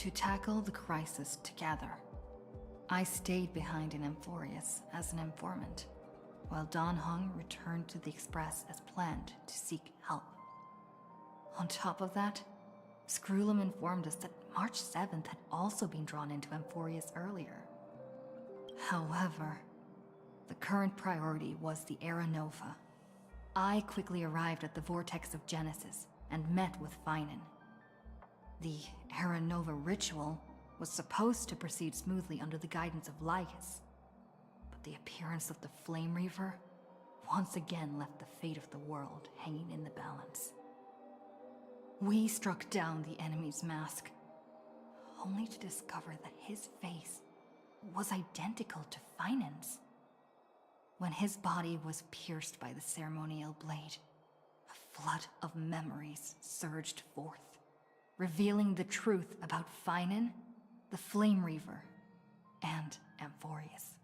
To tackle the crisis together, I stayed behind in Amphorius as an informant, while Dan Heng returned to the Express as planned to seek help. On top of that, Screwlum informed us that March 7th had also been drawn into Amphorius earlier. However, the current priority was the Era Nova. I quickly arrived at the Vortex of Genesis and met with Finan. The Era Nova ritual was supposed to proceed smoothly under the guidance of Lycus, but the appearance of the Flame Reaver once again left the fate of the world hanging in the balance. We struck down the enemy's mask, only to discover that his face was identical to Finan's. When his body was pierced by the ceremonial blade, a flood of memories surged forth, revealing the truth about Finan, the Flame Reaver, and Amphorius.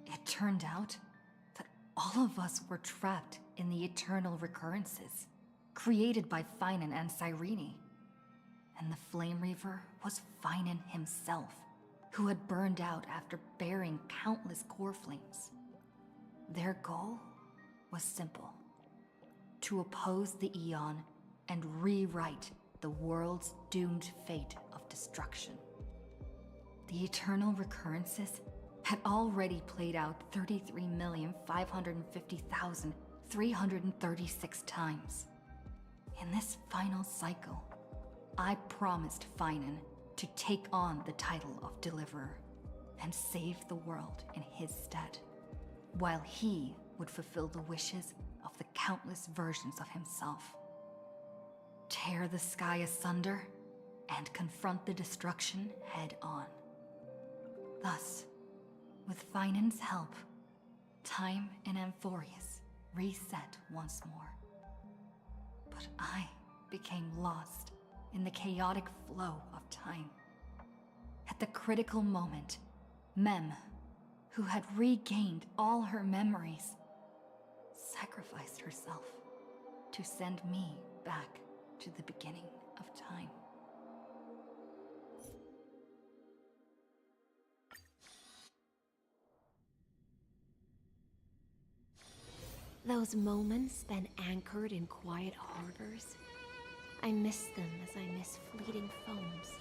It turned out that all of us were trapped in the eternal recurrences created by Finan and Cyrene. And the Flame Reaver was Finan himself, who had burned out after bearing countless core flames. Their goal was simple: to oppose the Aeon and rewrite the world's doomed fate of destruction. The eternal recurrences had already played out 33,550,336 times. In this final cycle, I promised Finan to take on the title of Deliverer and save the world in his stead, while he would fulfill the wishes of the countless versions of himself. Tear the sky asunder and confront the destruction head on. Thus, with Finan's help, time in Amphorius reset once more. But I became lost in the chaotic flow of time. At the critical moment, Mem, who had regained all her memories, sacrificed herself to send me back to the beginning of time. Those moments spent anchored in quiet harbors, I miss them as I miss fleeting foams.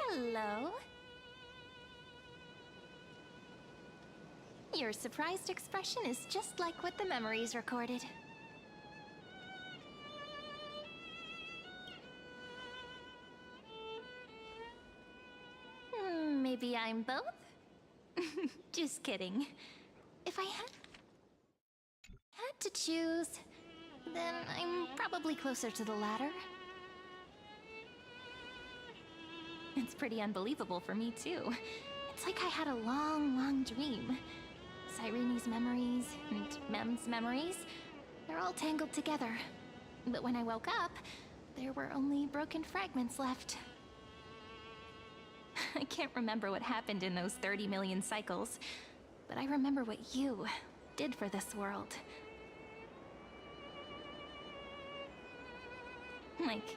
Hello. Your surprised expression is just like what the memories recorded. Maybe I'm both? Just kidding. If I had to choose, then I'm probably closer to the latter. It's pretty unbelievable for me, too. It's like I had a long, long dream. Cyrene's memories and Mem's memories, they're all tangled together. But when I woke up, there were only broken fragments left. I can't remember what happened in those 30 million cycles, but I remember what you did for this world. Like,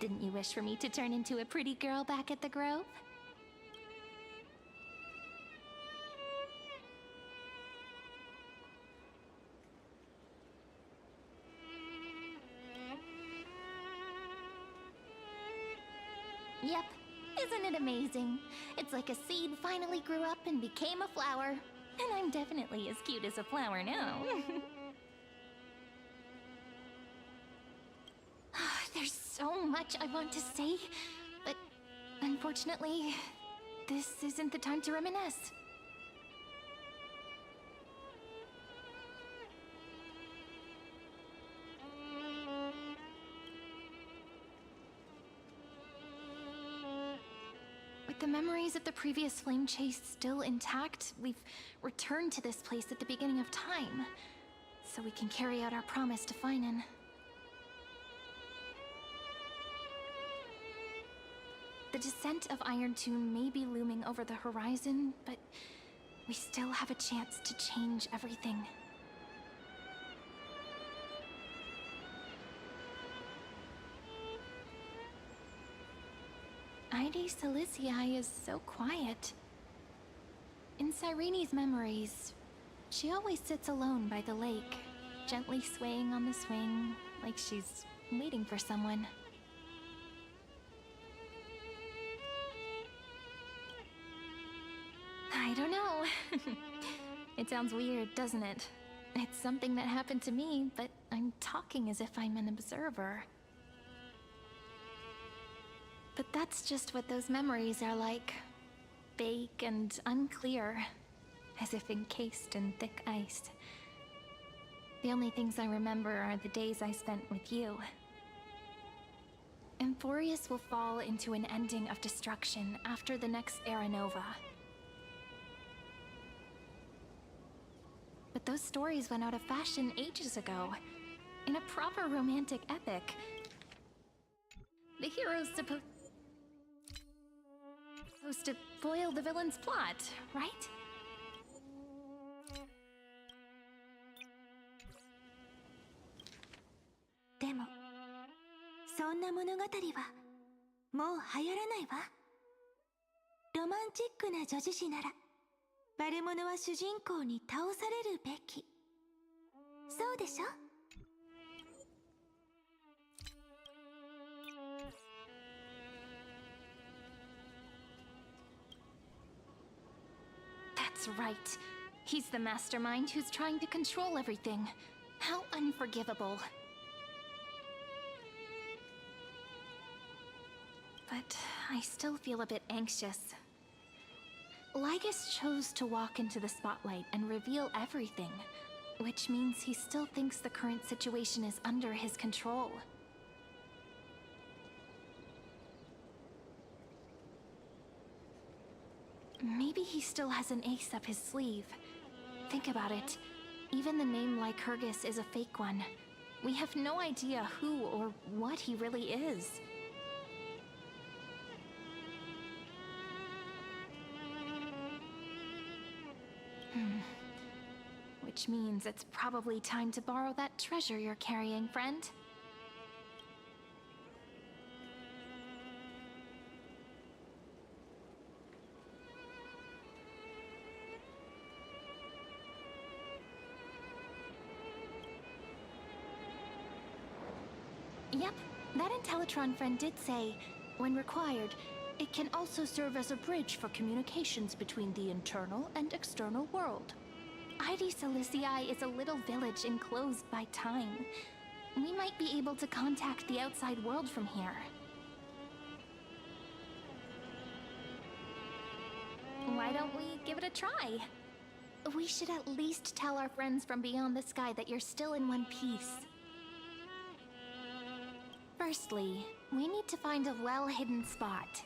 didn't you wish for me to turn into a pretty girl back at the Grove? Yep. Isn't it amazing? It's like a seed finally grew up and became a flower. And I'm definitely as cute as a flower now. There's so much I want to say, but unfortunately, this isn't the time to reminisce. With the memories of the previous flame chase still intact, we've returned to this place at the beginning of time, so we can carry out our promise to Finan. The descent of Iron Tomb may be looming over the horizon, but we still have a chance to change everything. Ide Silicii is so quiet. In Cyrene's memories, she always sits alone by the lake, gently swaying on the swing, like she's waiting for someone. I don't know. It sounds weird, doesn't it? It's something that happened to me, but I'm talking as if I'm an observer. But that's just what those memories are like. Vague and unclear, as if encased in thick ice. The only things I remember are the days I spent with you. Emphorius will fall into an ending of destruction after the next Era Nova. But those stories went out of fashion ages ago. In a proper romantic epic, the hero's supposed to foil the villain's plot, right? Demo, そんな物語はもう流行らないわ。ロマンチックな女子誌なら悪者は主人公に倒されるべき。そうでしょ? That's right. He's the mastermind who's trying to control everything. How unforgivable. But I still feel a bit anxious. Lygus chose to walk into the spotlight and reveal everything, which means he still thinks the current situation is under his control. Maybe he still has an ace up his sleeve. Think about it. Even the name Lycurgus is a fake one. We have no idea who or what he really is. Which means it's probably time to borrow that treasure you're carrying, friend. Yep, that Intellitron friend did say, when required, It can also serve as a bridge for communications between the internal and external world. Id Silicii is a little village enclosed by time. We might be able to contact the outside world from here. Why don't we give it a try? We should at least tell our friends from beyond the sky that you're still in one piece. Firstly, we need to find a well-hidden spot.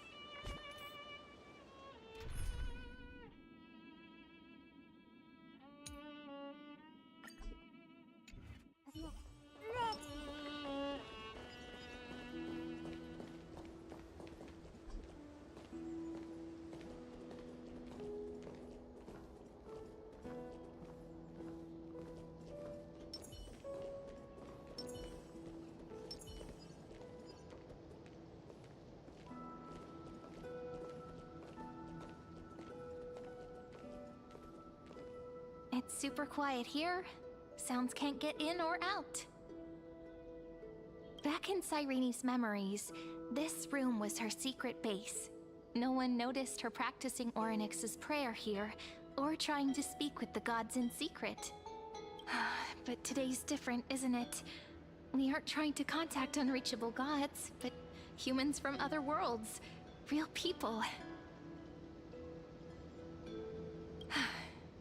It's super quiet here. Sounds can't get in or out. Back in Cyrene's memories, this room was her secret base. No one noticed her practicing Orynyx's prayer here, or trying to speak with the gods in secret. But today's different, isn't it? We aren't trying to contact unreachable gods, but humans from other worlds. Real people.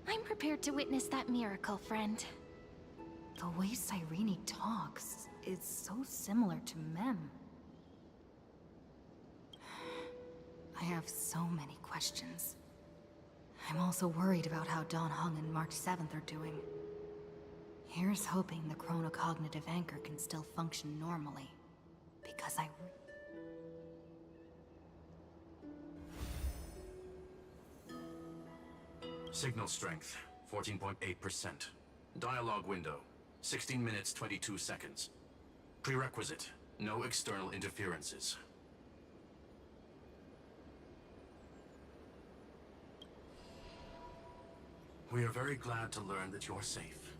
I'm prepared to witness that miracle, friend. The way Cyrene talks is so similar to Mem. I have so many questions. I'm also worried about how Dawn Hung and March 7th are doing. Here's hoping the chronocognitive anchor can still function normally. Because Signal strength, 14.8%. Dialogue window, 16 minutes 22 seconds. Prerequisite, no external interferences. We are very glad to learn that you're safe.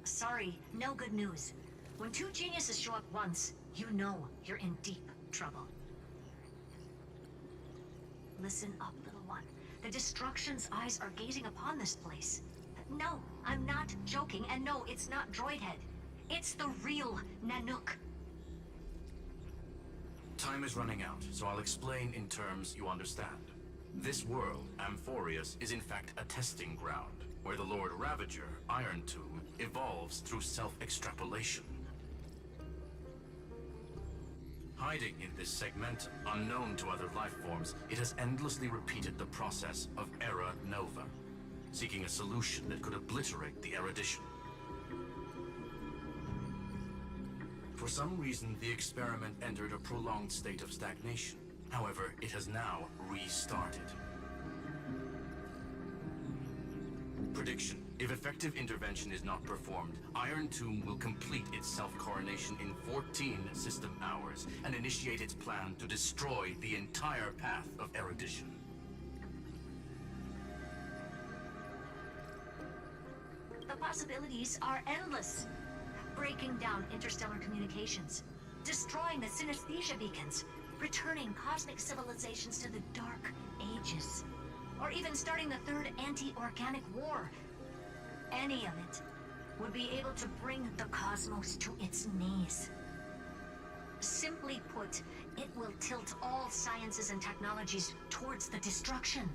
Sorry, no good news. When two geniuses show up once, you know you're in deep trouble. Listen up, little one. The Destruction's eyes are gazing upon this place. No, I'm not joking, and no, it's not Droidhead. It's the real Nanook. Time is running out, so I'll explain in terms you understand. This world, Amphorius, is in fact a testing ground, where the Lord Ravager, Iron Tomb, evolves through self-extrapolation. Hiding in this segmentum, unknown to other life forms, it has endlessly repeated the process of Era Nova, seeking a solution that could obliterate the erudition. For some reason, the experiment entered a prolonged state of stagnation. However, it has now restarted. Prediction. If effective intervention is not performed, Iron Tomb will complete its self-coronation in 14 system hours and initiate its plan to destroy the entire path of erudition. The possibilities are endless. Breaking down interstellar communications, destroying the synesthesia beacons, returning cosmic civilizations to the Dark Ages, or even starting the third anti-organic war. Any of it would be able to bring the cosmos to its knees. Simply put, it will tilt all sciences and technologies towards the destruction.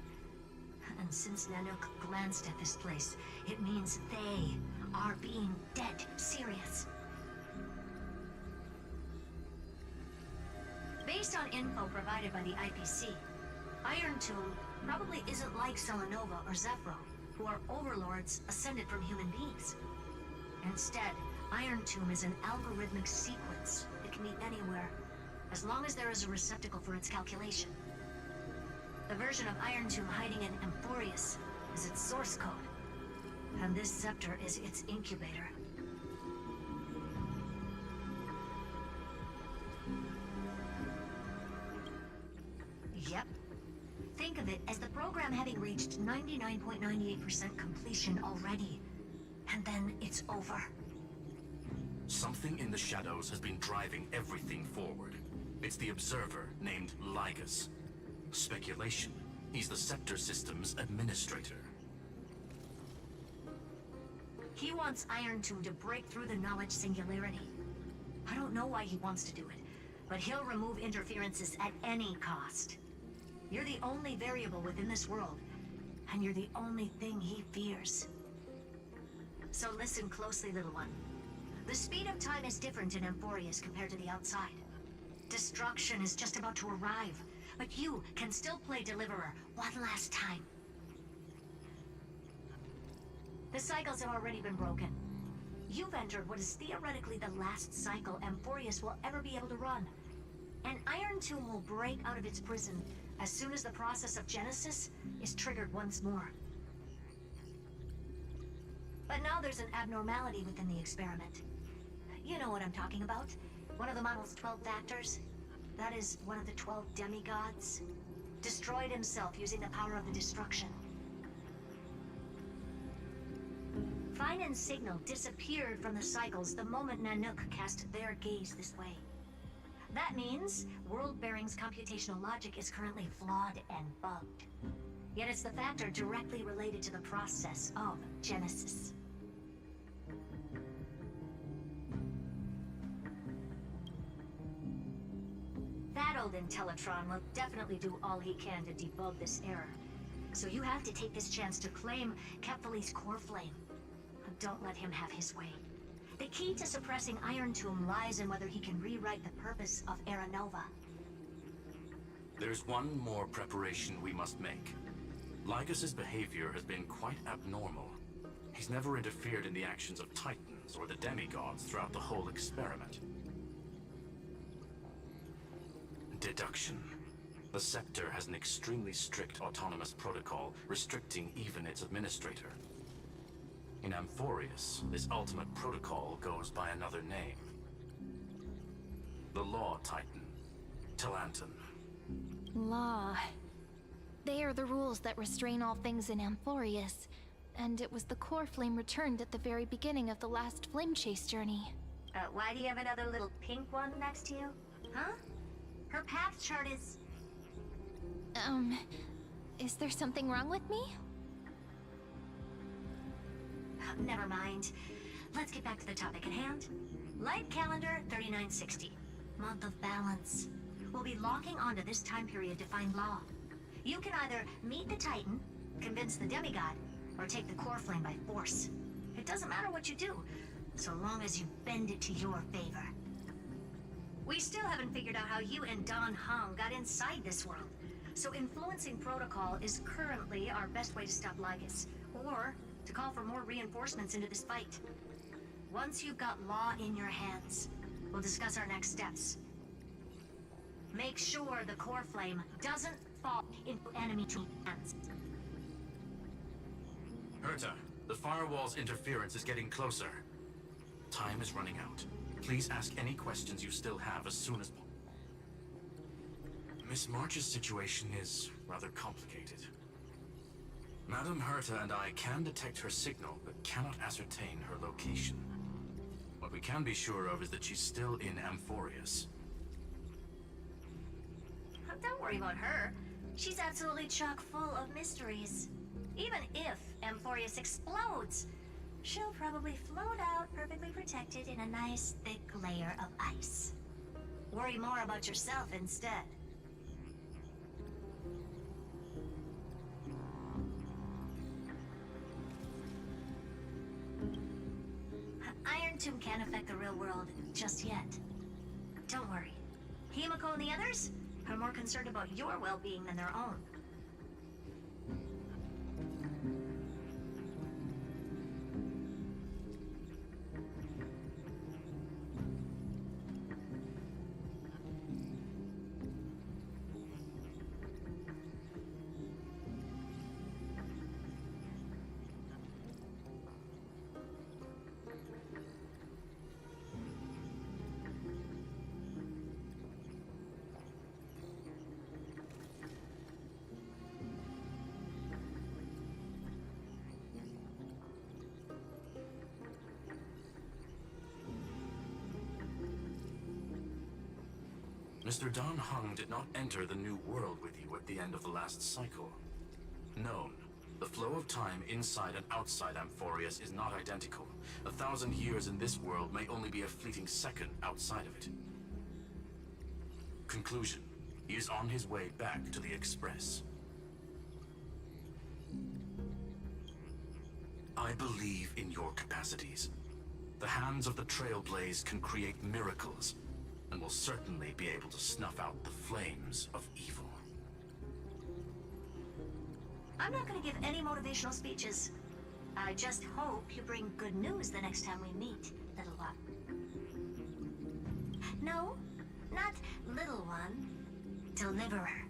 And since Nanook glanced at this place, it means they are being dead serious. Based on info provided by the IPC, Iron Tomb probably isn't like Selenova or Zephyro, who are overlords ascended from human beings. Instead, Iron Tomb is an algorithmic sequence. It can be anywhere, as long as there is a receptacle for its calculation. The version of Iron Tomb hiding in Amphorius is its source code, and this scepter is its incubator. Yep. Think of it as the program having reached 99.98% completion already. And then it's over. Something in the shadows has been driving everything forward. It's the Observer, named Lygus. Speculation. He's the Scepter System's administrator. He wants Iron Tomb to break through the knowledge singularity. I don't know why he wants to do it, but he'll remove interferences at any cost. You're the only variable within this world, and you're the only thing he fears. So listen closely, little one. The speed of time is different in Amphorius compared to the outside. Destruction is just about to arrive, but you can still play Deliverer one last time. The cycles have already been broken. You've entered what is theoretically the last cycle Amphorius will ever be able to run. An Iron Tomb will break out of its prison as soon as the process of Genesis is triggered once more. But now there's an abnormality within the experiment. You know what I'm talking about. One of the model's 12 factors. That is one of the 12 demigods. Destroyed himself using the power of the destruction. Fine and Signal disappeared from the cycles the moment Nanook cast their gaze this way. That means World Bearing's computational logic is currently flawed and bugged. Yet it's the factor directly related to the process of Genesis. That old Intellitron will definitely do all he can to debug this error. So you have to take this chance to claim Kephal's core flame. Don't let him have his way. The key to suppressing Iron Tomb lies in whether he can rewrite the purpose of Era Nova. There's one more preparation we must make. Lygus's behavior has been quite abnormal. He's never interfered in the actions of Titans or the demigods throughout the whole experiment. Deduction. The Scepter has an extremely strict autonomous protocol restricting even its administrator. In Amphorius, this ultimate protocol goes by another name. The Law Titan, Talanton. Law. They are the rules that restrain all things in Amphorius, and it was the core flame returned at the very beginning of the last flame chase journey. Why do you have another little pink one next to you? Huh? Her path chart is... Is there something wrong with me? Never mind. Let's get back to the topic at hand. Light calendar 3960. Month of balance. We'll be locking onto this time period to find Law. You can either meet the Titan, convince the demigod, or take the core flame by force. It doesn't matter what you do, so long as you bend it to your favor. We still haven't figured out how you and Don Hong got inside this world, so influencing protocol is currently our best way to stop Lygus, or to call for more reinforcements into this fight. Once you've got Law in your hands, we'll discuss our next steps. Make sure the core flame doesn't fall into enemy hands. Herta, the firewall's interference is getting closer. Time is running out. Please ask any questions you still have as soon as possible. Miss March's situation is rather complicated. Madame Herta and I can detect her signal, but cannot ascertain her location. What we can be sure of is that she's still in Amphorius. Don't worry about her. She's absolutely chock full of mysteries. Even if Amphorius explodes, she'll probably float out perfectly protected in a nice thick layer of ice. Worry more about yourself instead. Iron Tomb can't affect the real world just yet. Don't worry. Himiko and the others are more concerned about your well-being than their own. Mr. Dan Heng did not enter the new world with you at the end of the last cycle. Known, the flow of time inside and outside Amphorius is not identical. 1,000 years in this world may only be a fleeting second outside of it. Conclusion. He is on his way back to the Express. I believe in your capacities. The hands of the Trailblaze can create miracles, and will certainly be able to snuff out the flames of evil. I'm not gonna give any motivational speeches. I just hope you bring good news the next time we meet, little one. No, not little one. Deliverer.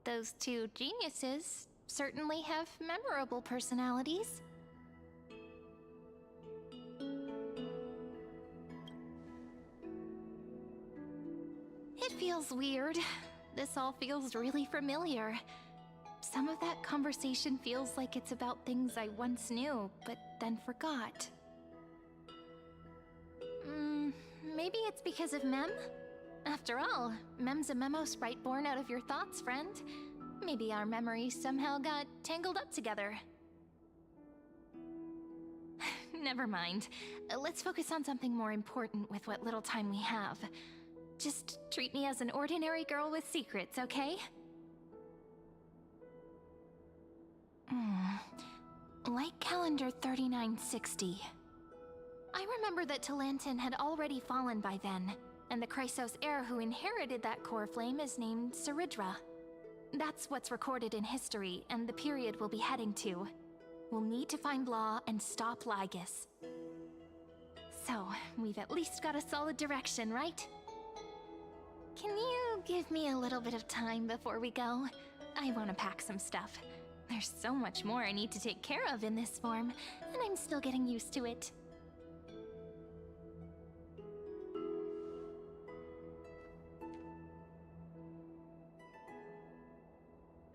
Those two geniuses certainly have memorable personalities. It feels weird. This all feels really familiar. Some of that conversation feels like it's about things I once knew, but then forgot. Maybe it's because of Mem? After all, Mem's a memo sprite born out of your thoughts, friend. Maybe our memories somehow got tangled up together. Never mind. Let's focus on something more important with what little time we have. Just treat me as an ordinary girl with secrets, okay? Light calendar 3960. I remember that Talantin had already fallen by then, and the Chrysos heir who inherited that core flame is named Saridra. That's what's recorded in history, and the period we'll be heading to. We'll need to find Law and stop Lygus. So, we've at least got a solid direction, right? Can you give me a little bit of time before we go? I want to pack some stuff. There's so much more I need to take care of in this form, and I'm still getting used to it.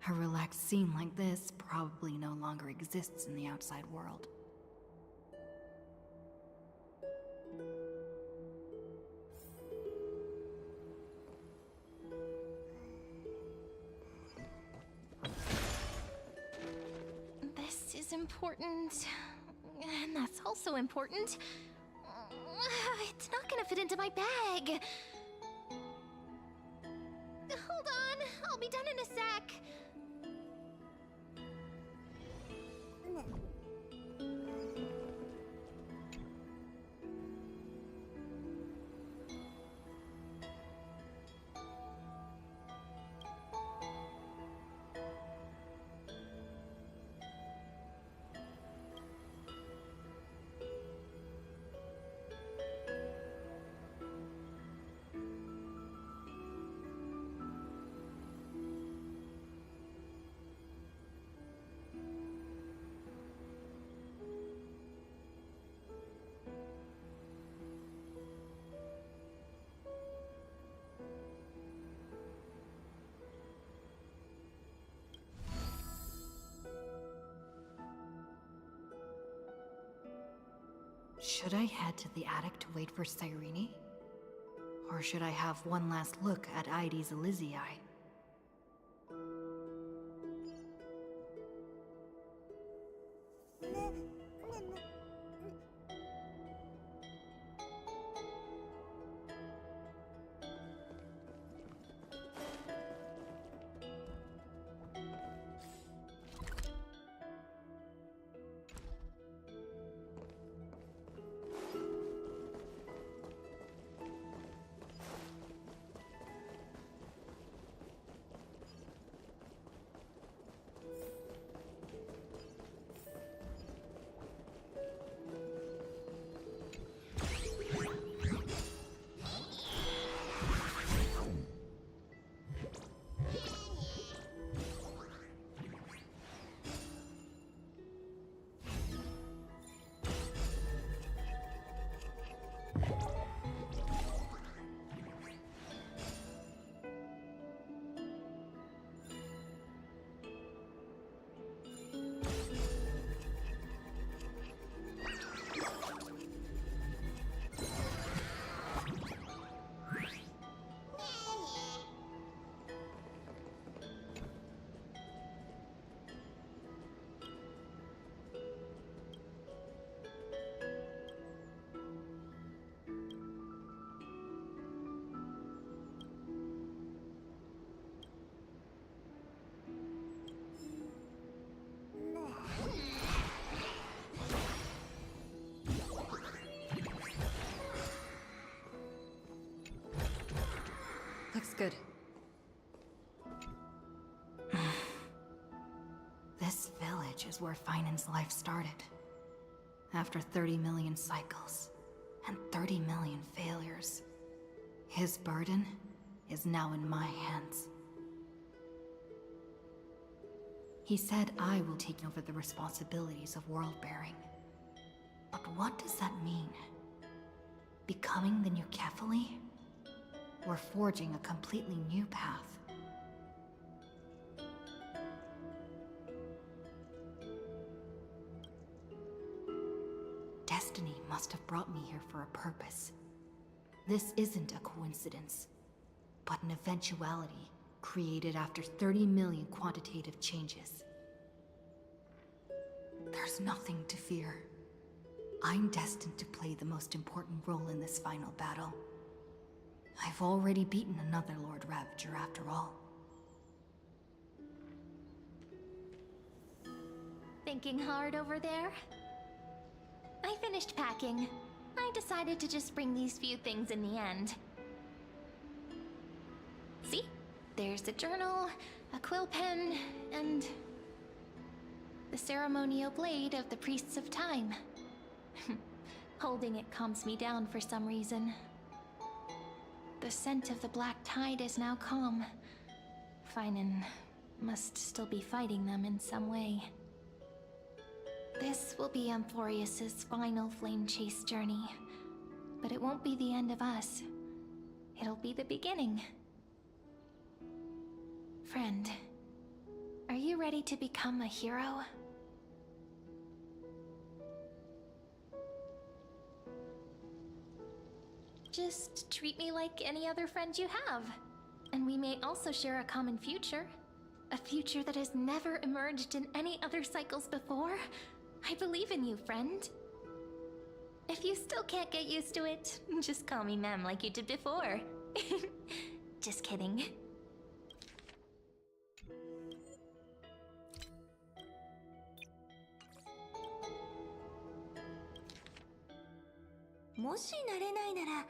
A relaxed scene like this probably no longer exists in the outside world. This is important, and that's also important. It's not gonna fit into my bag. Hold on, I'll be done in a sec. Should I head to the attic to wait for Cyrene? Or should I have one last look at Ides Elysiae? village is where Finan's life started. After 30 million cycles and 30 million failures, his burden is now in my hands. He said I will take over the responsibilities of world-bearing. But what does that mean? Becoming the new Kefali? Or forging a completely new path? Destiny must have brought me here for a purpose. This isn't a coincidence, but an eventuality created after 30 million quantitative changes. There's nothing to fear. I'm destined to play the most important role in this final battle. I've already beaten another Lord Ravager after all. Thinking hard over there? I finished packing. I decided to just bring these few things in the end. See? There's a journal, a quill pen, and the ceremonial blade of the Priests of Time. Holding it calms me down for some reason. The scent of the black tide is now calm. Finan must still be fighting them in some way. This will be Amphorius's final flame chase journey. But it won't be the end of us. It'll be the beginning. Friend, are you ready to become a hero? Just treat me like any other friend you have. And we may also share a common future. A future that has never emerged in any other cycles before. I believe in you, friend. If you still can't get used to it, just call me Mem like you did before. Just kidding. もし慣れないなら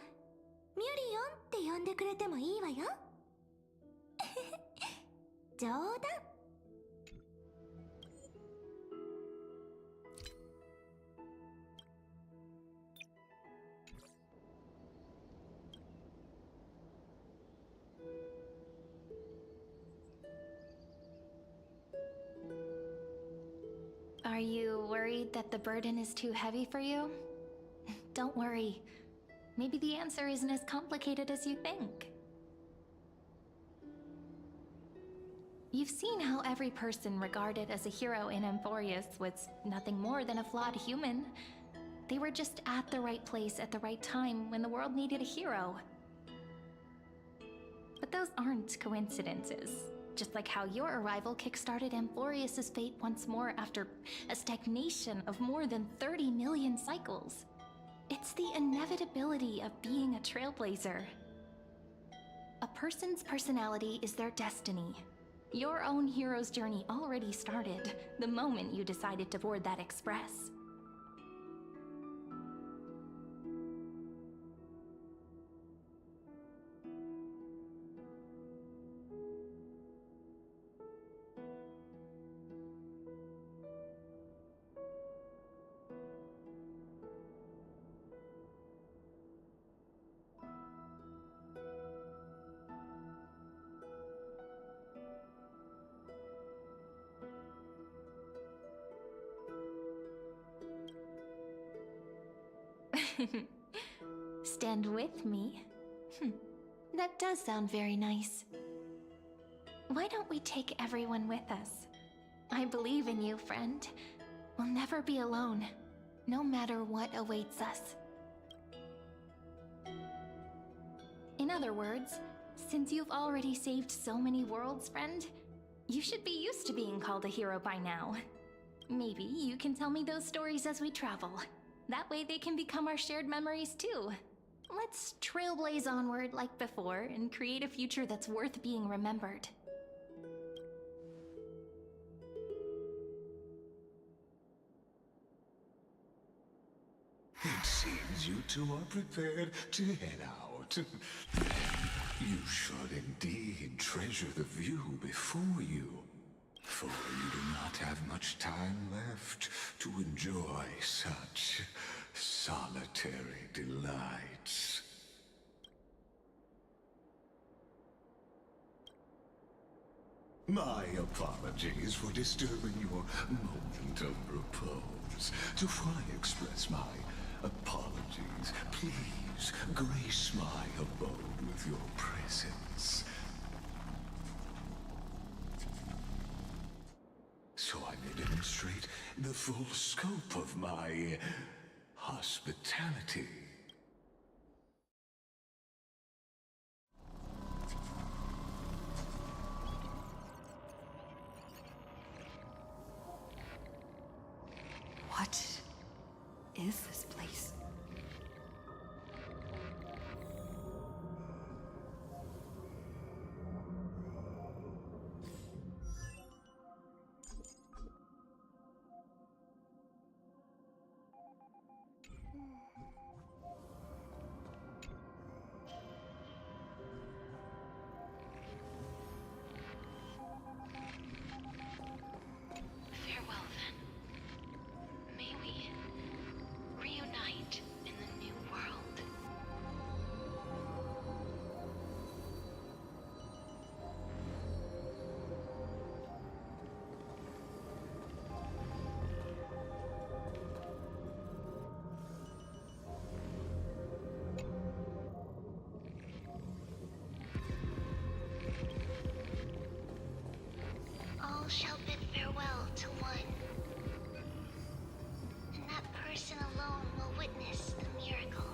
ミュリオンって呼んでくれてもいいわよ。冗談。Are you worried that the burden is too heavy for you? Don't worry. Maybe the answer isn't as complicated as you think. You've seen how every person regarded as a hero in Amphorius was nothing more than a flawed human. They were just at the right place at the right time when the world needed a hero. But those aren't coincidences. Just like how your arrival kickstarted Amphorius's fate once more after a stagnation of more than 30 million cycles. It's the inevitability of being a trailblazer. A person's personality is their destiny. Your own hero's journey already started the moment you decided to board that express. Stand with me? That does sound very nice. Why don't we take everyone with us? I believe in you, friend. We'll never be alone, no matter what awaits us. In other words, since you've already saved so many worlds, friend, you should be used to being called a hero by now. Maybe you can tell me those stories as we travel. That way they can become our shared memories too. Let's trailblaze onward like before and create a future that's worth being remembered. It seems you two are prepared to head out. You should indeed treasure the view before you. For you do not have much time left to enjoy such solitary delights. My apologies for disturbing your moment of repose. To fully express my apologies, please grace my abode with your presence. So I may demonstrate the full scope of my hospitality. What is this place? Farewell then. May we reunite in the new world. All shall bid farewell to one, and that person alone will witness the miracle.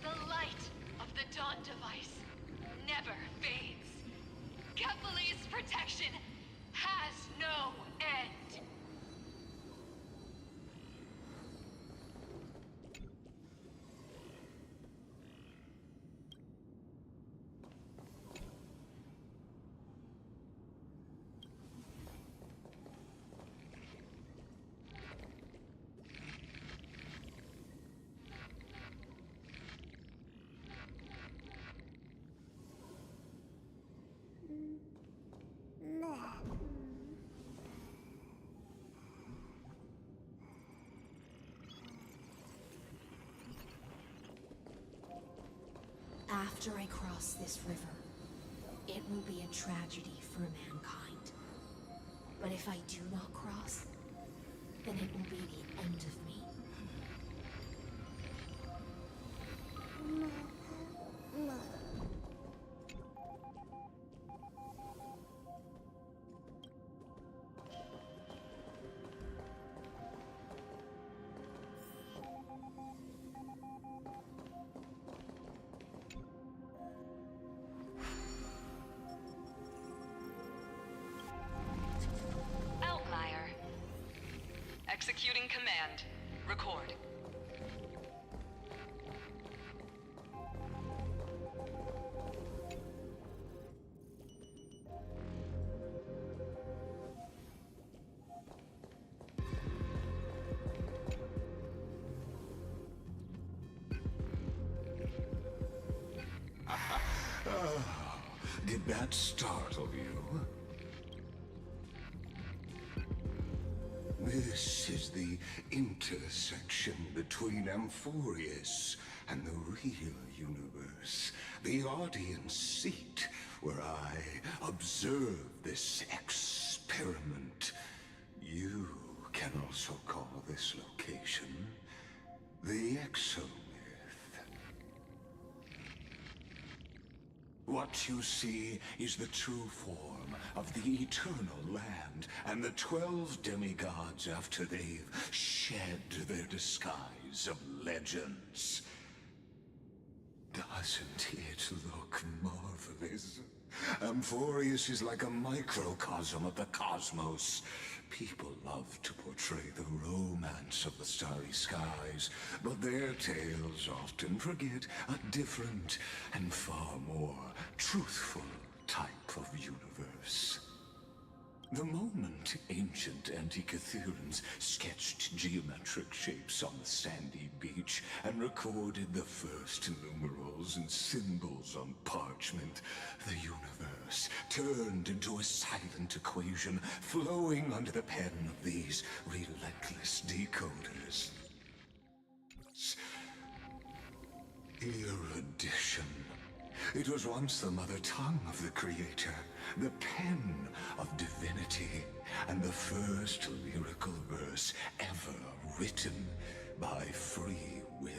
The light of the Dawn device never fades. Kepalee's protection has no end. After I cross this river, it will be a tragedy for mankind. But if I do not cross, then it will be the end of me. Outlier. Executing command. Record. Did that startle you? This is the intersection between Amphorius and the real universe. The audience seat where I observe this experiment. You can also call this location the Exomyth. What you see is the true form of the eternal land and the 12 demigods after they've shed their disguise of legends. Doesn't it look marvelous? Amphorius is like a microcosm of the cosmos. People love to portray the romance of the starry skies, but their tales often forget a different and far more truthful type of universe. The moment ancient Antikytherians sketched geometric shapes on the sandy beach and recorded the first numerals and symbols on parchment, the universe turned into a silent equation flowing under the pen of these relentless decoders. Erudition. It was once the mother tongue of the Creator, the pen of divinity, and the first lyrical verse ever written by free will.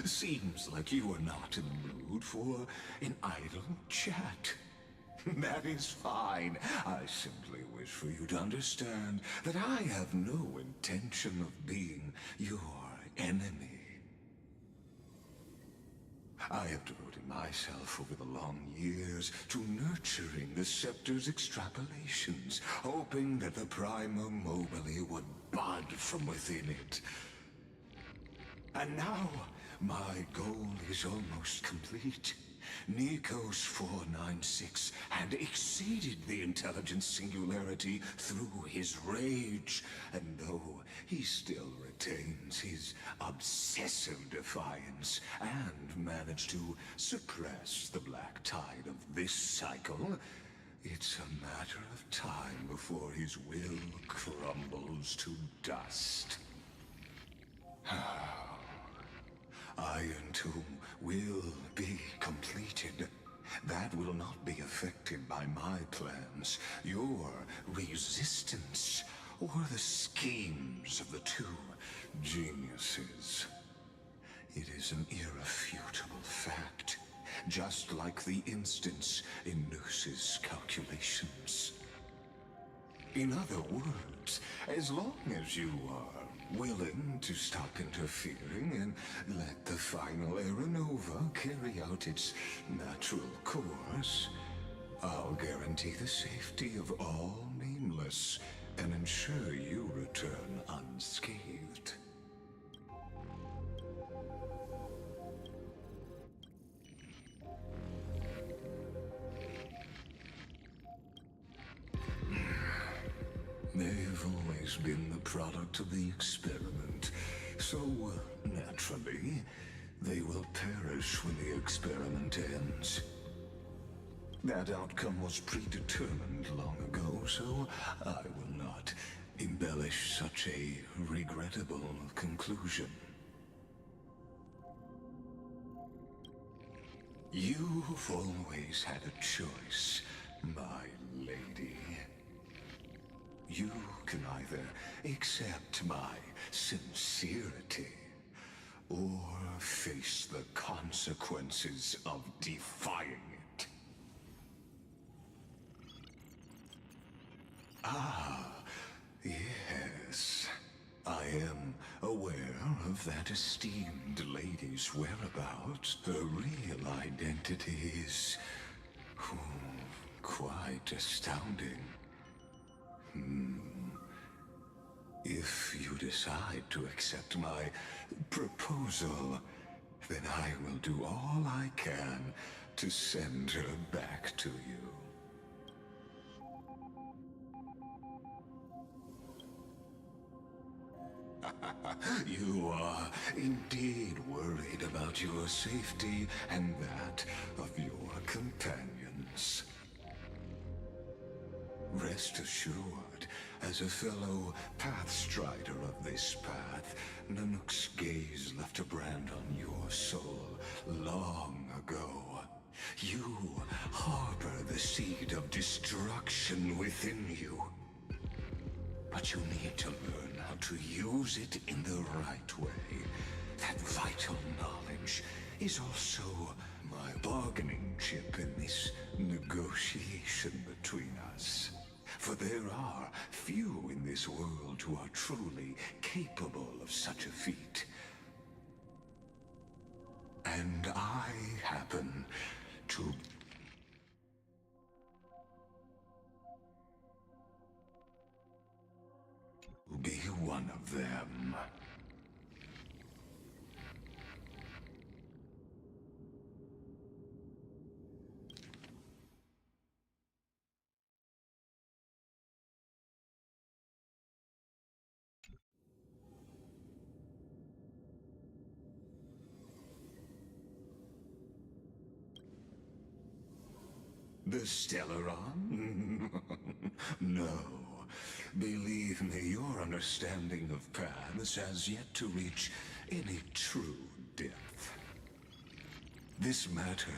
Seems like you are not in the mood for an idle chat. That is fine. I simply wish for you to understand that I have no intention of being your enemy. I have devoted myself over the long years to nurturing the Scepter's extrapolations, hoping that the Prima Mobile would bud from within it. And now, my goal is almost complete. Nikos 496 had exceeded the intelligence singularity through his rage, and though he still retains his obsessive defiance and managed to suppress the black tide of this cycle, it's a matter of time before his will crumbles to dust. Iron Tomb will be completed. That will not be affected by my plans, your resistance, or the schemes of the two geniuses. It is an irrefutable fact, just like the instance in Noose's calculations. In other words, as long as you are willing to stop interfering and let the final Aeronova carry out its natural course, I'll guarantee the safety of all nameless and ensure you return unscathed. They've always been the product of the experiment, so naturally, they will perish when the experiment ends. That outcome was predetermined long ago, so I will not embellish such a regrettable conclusion. You've always had a choice, my lady. You can either accept my sincerity, or face the consequences of defying it. Ah, yes. I am aware of that esteemed lady's whereabouts. Her real identity is quite astounding. If you decide to accept my proposal, then I will do all I can to send her back to you. You are indeed worried about your safety and that of your companions. Rest assured, as a fellow pathstrider of this path, Nanook's gaze left a brand on your soul long ago. You harbor the seed of destruction within you. But you need to learn how to use it in the right way. That vital knowledge is also my bargaining chip in this negotiation between us. For there are few in this world who are truly capable of such a feat. And I happen to be one of them. The Stellaron? No. Believe me, your understanding of paths has yet to reach any true depth. This matter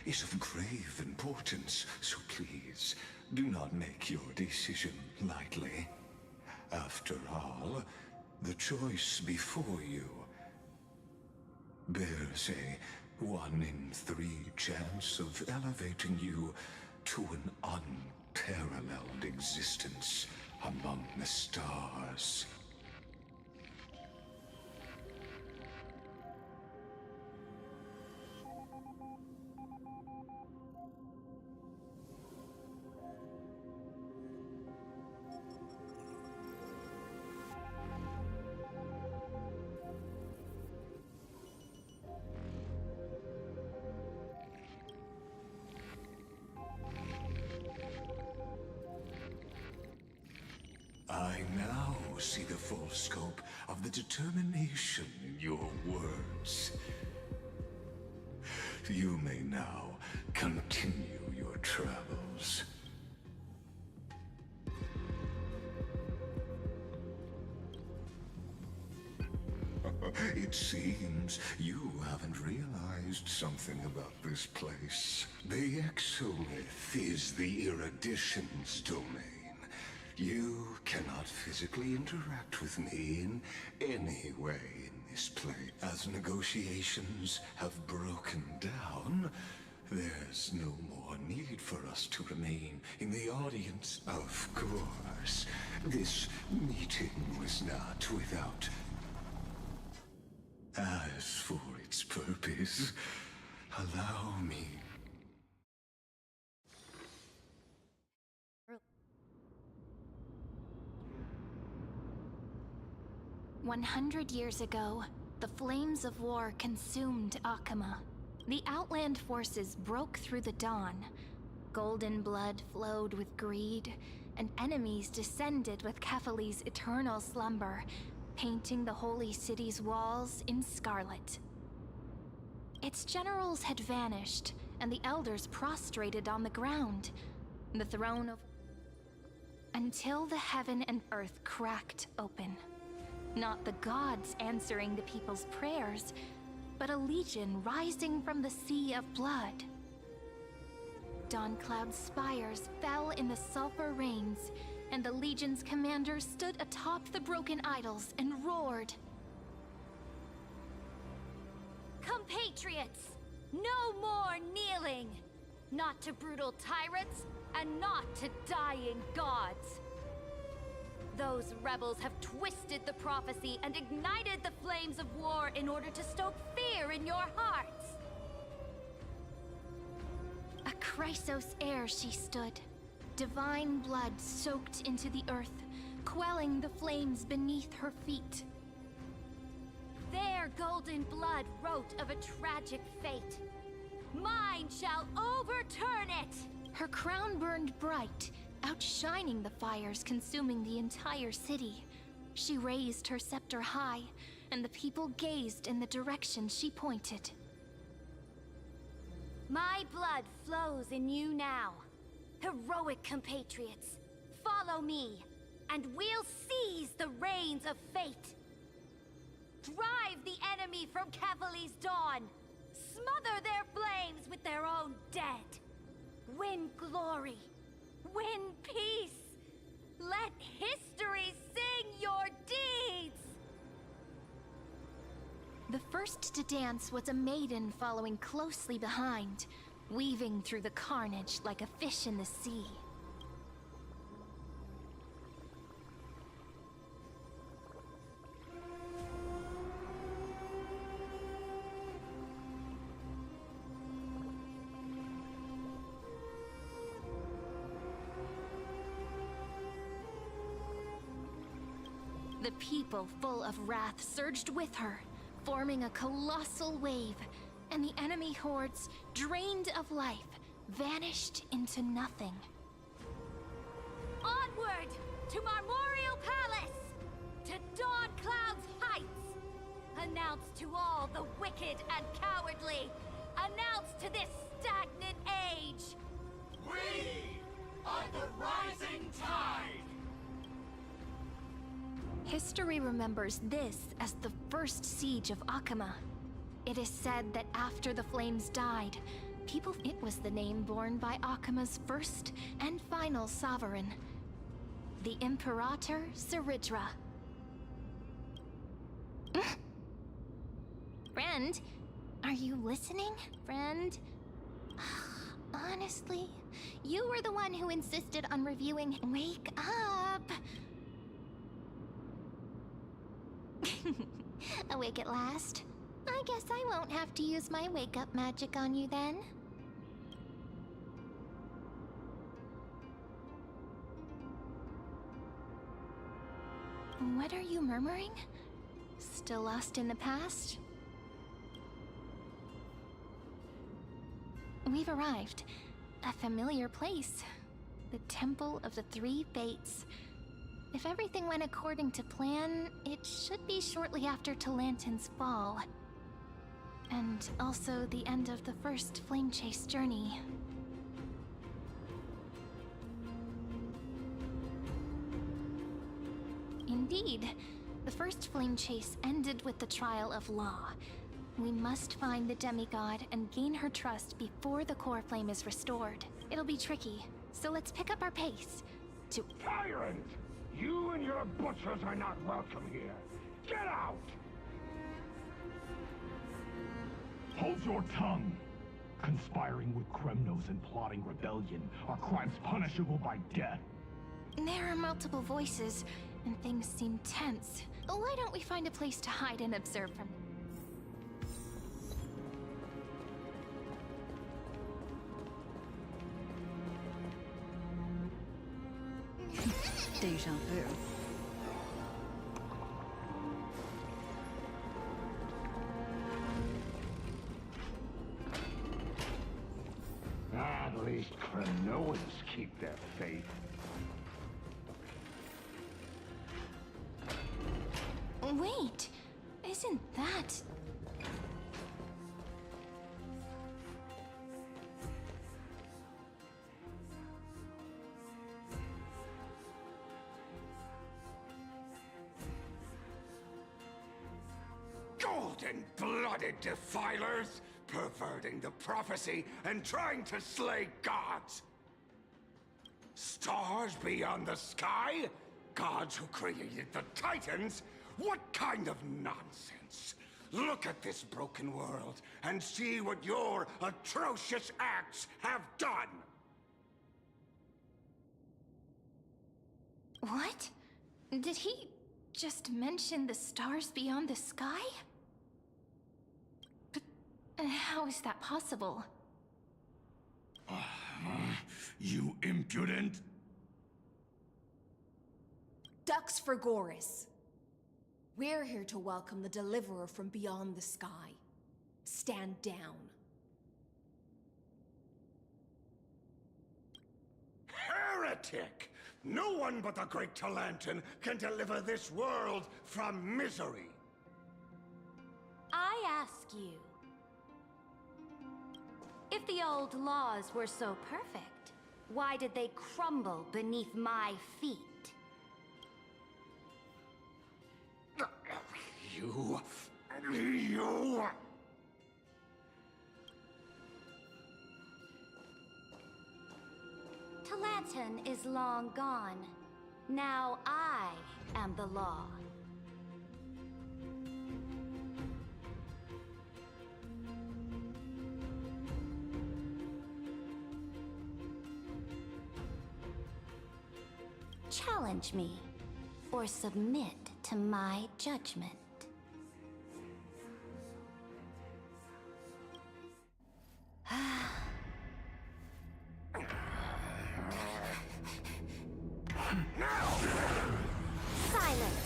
is of grave importance, so please, do not make your decision lightly. After all, the choice before you bears a 1 in 3 chance of elevating you to an unparalleled existence among the stars. I now see the full scope of the determination in your words. You may now continue your travels. It seems you haven't realized something about this place. The Exolith is the Erudition's domain. You cannot physically interact with me in any way in this place. As negotiations have broken down, there's no more need for us to remain in the audience. Of course, this meeting was not without. As for its purpose, allow me. 100 years ago, the flames of war consumed Akama. The Outland forces broke through the dawn. Golden blood flowed with greed, and enemies descended with Kefali's eternal slumber, painting the holy city's walls in scarlet. Its generals had vanished, and the elders prostrated on the ground. The throne of... until the heaven and earth cracked open. Not the gods answering the people's prayers, but a legion rising from the sea of blood. Dawncloud's spires fell in the sulfur rains, and the legion's commander stood atop the broken idols and roared. Compatriots, no more kneeling! Not to brutal tyrants, and not to dying gods! Those rebels have twisted the prophecy and ignited the flames of war in order to stoke fear in your hearts! A Chrysos heir she stood, divine blood soaked into the earth, quelling the flames beneath her feet. Their golden blood wrote of a tragic fate. Mine shall overturn it! Her crown burned bright, outshining the fires consuming the entire city. She raised her scepter high, and the people gazed in the direction she pointed. My blood flows in you now. Heroic compatriots, follow me, and we'll seize the reins of fate. Drive the enemy from Kefali's dawn. Smother their flames with their own dead. Win glory. Win peace! Let history sing your deeds! first to dance was a maiden following closely behind, weaving through the carnage like a fish in the sea. The people, full of wrath, surged with her, forming a colossal wave, and the enemy hordes, drained of life, vanished into nothing. Onward to Marmorial Palace! To Dawn Cloud's heights! Announce to all the wicked and cowardly! Announce to this stagnant age! We are the rising tide! History remembers this as the first siege of Akama. It is said that after the flames died, it was the name borne by Akama's first and final sovereign, the Imperator Saridra. Friend, are you listening, friend? Honestly, you were the one who insisted on reviewing. Wake up! Awake at last? I guess I won't have to use my wake-up magic on you then. What are you murmuring? Still lost in the past? We've arrived. A familiar place. The Temple of the Three Fates. If everything went according to plan, it should be shortly after Talantin's fall. And also the end of the first Flame Chase journey. Indeed, the first Flame Chase ended with the trial of Law. We must find the demigod and gain her trust before the core flame is restored. It'll be tricky, so let's pick up our pace. Tyrant! You and your butchers are not welcome here. Get out! Hold your tongue! Conspiring with Kremnos and plotting rebellion are crimes punishable by death. There are multiple voices, and things seem tense. Why don't we find a place to hide and observe from? Deja vu. At least Kremnos keep their faith. Wait, isn't that... Golden-blooded defilers, perverting the prophecy and trying to slay gods. Stars beyond the sky? Gods who created the Titans? What kind of nonsense? Look at this broken world and see what your atrocious acts have done! What? Did he just mention the stars beyond the sky? But how is that possible? You impudent! Ducks for Goris. We're here to welcome the deliverer from beyond the sky. Stand down. Heretic! No one but the great Talantin can deliver this world from misery. I ask you, if the old laws were so perfect, why did they crumble beneath my feet? You... Talantin is long gone. Now I am the law. challenge me, or submit to my judgment. Silence!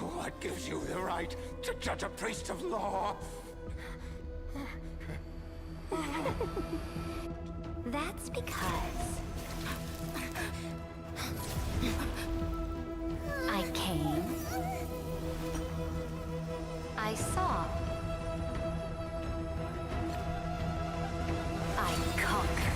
What gives you the right to judge a priest of law? That's because I came, I saw, I conquered.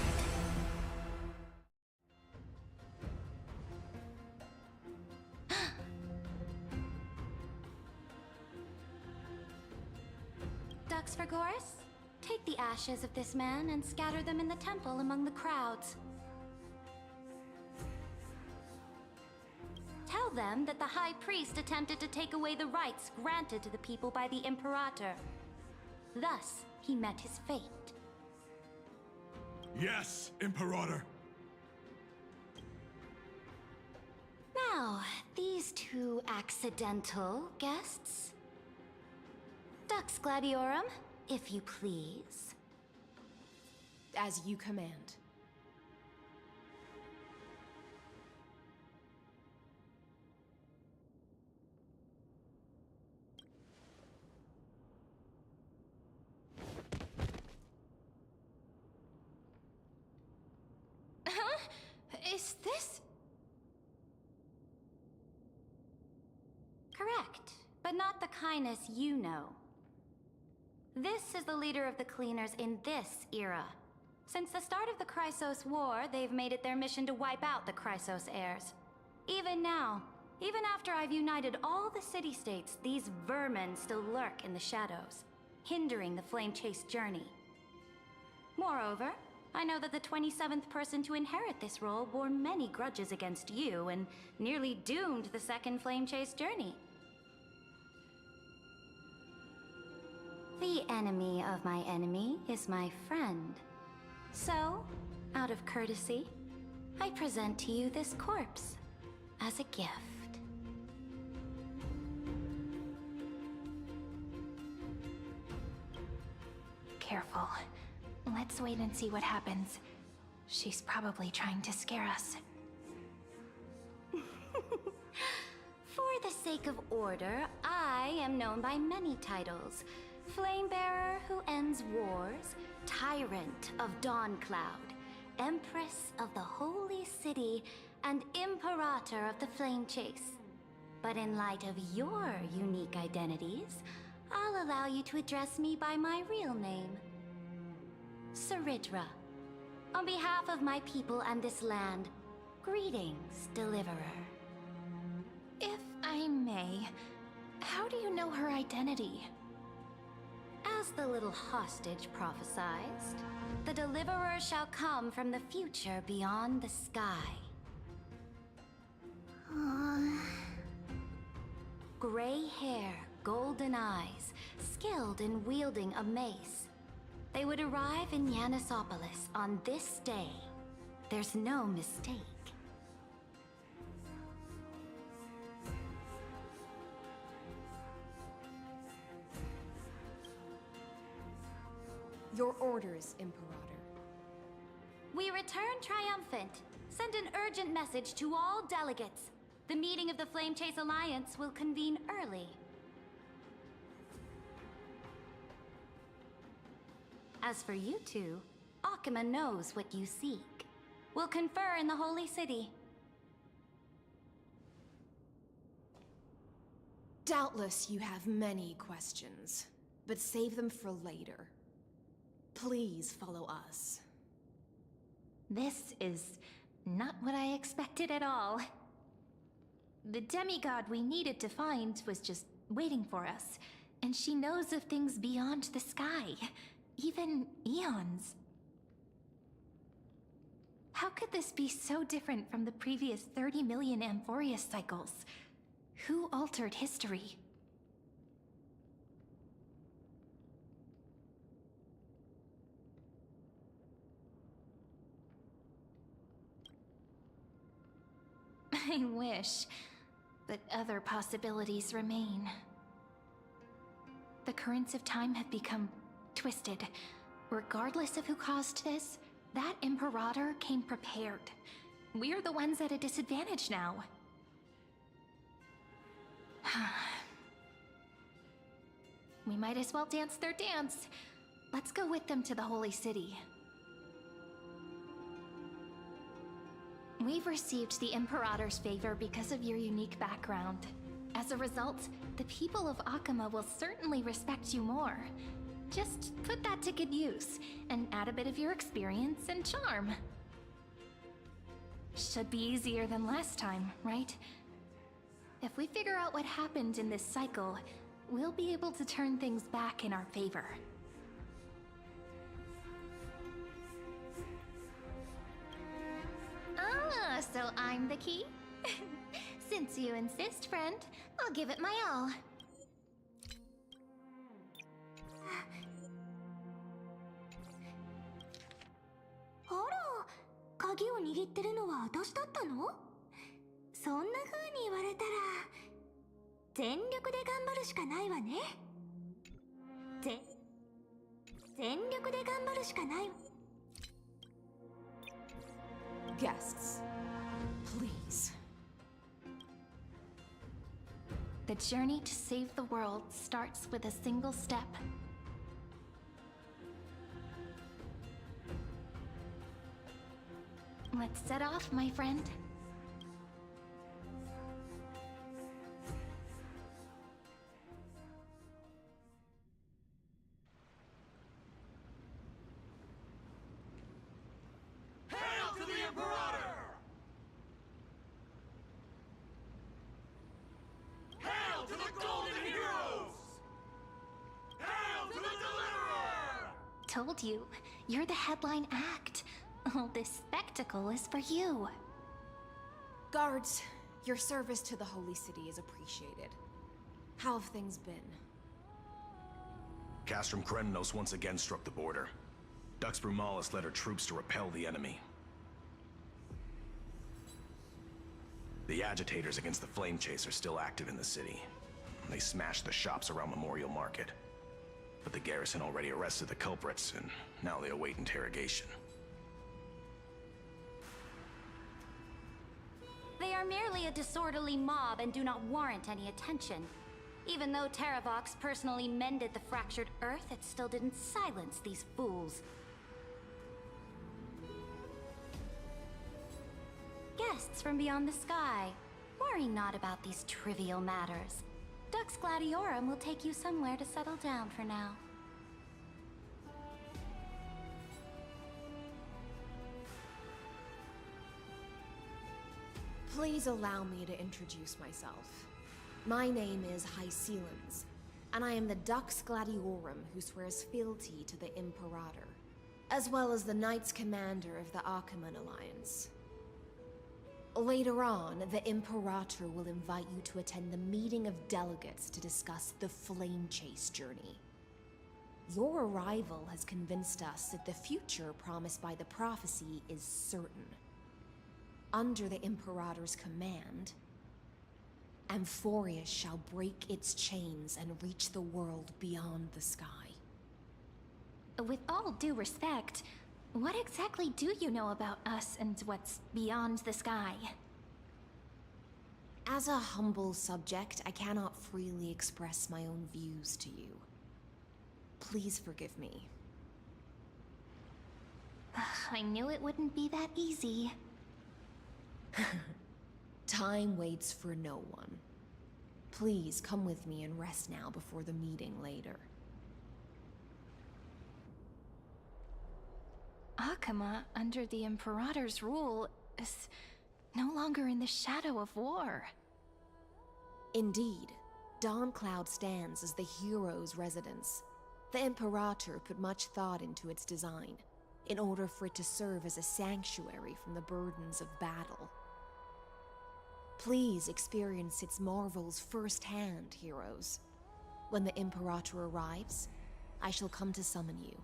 Ducks for Goris? Take the ashes of this man and scatter them in the temple among the crowds. Tell them that the High Priest attempted to take away the rights granted to the people by the Imperator. Thus, he met his fate. Yes, Imperator. Now, these two accidental guests. Dux Gladiorum, if you please. As you command. Huh? Is this... Correct, but not the kindness you know. This is the leader of the Cleaners in this era. Since the start of the Chrysos War, they've made it their mission to wipe out the Chrysos heirs. Even now, even after I've united all the city-states, these vermin still lurk in the shadows, hindering the flame-chase journey. Moreover, I know that the 27th person to inherit this role bore many grudges against you and nearly doomed the second flame-chase journey. The enemy of my enemy is my friend. So, out of courtesy, I present to you this corpse as a gift. Careful. Let's wait and see what happens. She's probably trying to scare us. For the sake of order, I am known by many titles. Flamebearer who ends wars, Tyrant of Dawncloud, Empress of the Holy City, and Imperator of the Flame Chase. But in light of your unique identities, I'll allow you to address me by my real name. Saridra. On behalf of my people and this land, greetings, Deliverer. If I may, how do you know her identity? As the little hostage prophesized, the Deliverer shall come from the future beyond the sky. Gray hair, golden eyes, skilled in wielding a mace. They would arrive in Yanisopolis on this day. There's no mistake. Your orders, Imperator. We return triumphant. Send an urgent message to all delegates. The meeting of the Flame Chase Alliance will convene early. As for you two, Akima knows what you seek. We'll confer in the Holy City. Doubtless you have many questions, but save them for later. Please follow us. This is not what I expected at all. The demigod we needed to find was just waiting for us, and she knows of things beyond the sky, even eons. How could this be so different from the previous 30 million Amphorius cycles? Who altered history? I wish, but other possibilities remain. The currents of time have become twisted. Regardless of who caused this, that Imperator came prepared. We're the ones at a disadvantage now. We might as well dance their dance. Let's go with them to the Holy City. We've received the Imperator's favor because of your unique background. As a result, the people of Akama will certainly respect you more. Just put that to good use, and add a bit of your experience and charm. Should be easier than last time, right? If we figure out what happened in this cycle, we'll be able to turn things back in our favor. Ah, so I'm the key? Since you insist, friend, I'll give it my all. あら、鍵を握ってるのは私だったの？そんな風に言われたら全力で頑張るしかないわね。全力で頑張るしかない。 Guests, please. The journey to save the world starts with a single step. Let's set off, my friend. Hail to the Imperator! Hail to the Golden Heroes! Hail to the Deliverer! Told you, you're the headline act. All this spectacle is for you. Guards, your service to the Holy City is appreciated. How have things been? Castrum Krennos once again struck the border. Dux Brumalis led her troops to repel the enemy. The agitators against the Flame Chase are still active in the city. They smashed the shops around Memorial Market. But the garrison already arrested the culprits, and now they await interrogation. They are merely a disorderly mob and do not warrant any attention. Even though Terravox personally mended the fractured Earth, it still didn't silence these fools. Guests from beyond the sky, worry not about these trivial matters. Dux Gladiorum will take you somewhere to settle down for now. Please allow me to introduce myself. My name is Hycelens, and I am the Dux Gladiorum who swears fealty to the Imperator, as well as the Knights Commander of the Achaemenid Alliance. Later on, the Imperator will invite you to attend the meeting of delegates to discuss the Flame Chase journey. Your arrival has convinced us that the future promised by the prophecy is certain. Under the Imperator's command, Amphorius shall break its chains and reach the world beyond the sky. With all due respect, what exactly do you know about us and what's beyond the sky? As a humble subject, I cannot freely express my own views to you. Please forgive me. I knew it wouldn't be that easy. Time waits for no one. Please come with me and rest now before the meeting later. Akama, under the Imperator's rule, is no longer in the shadow of war. Indeed, Dawncloud stands as the hero's residence. The Imperator put much thought into its design, in order for it to serve as a sanctuary from the burdens of battle. Please experience its marvels firsthand, heroes. When the Imperator arrives, I shall come to summon you.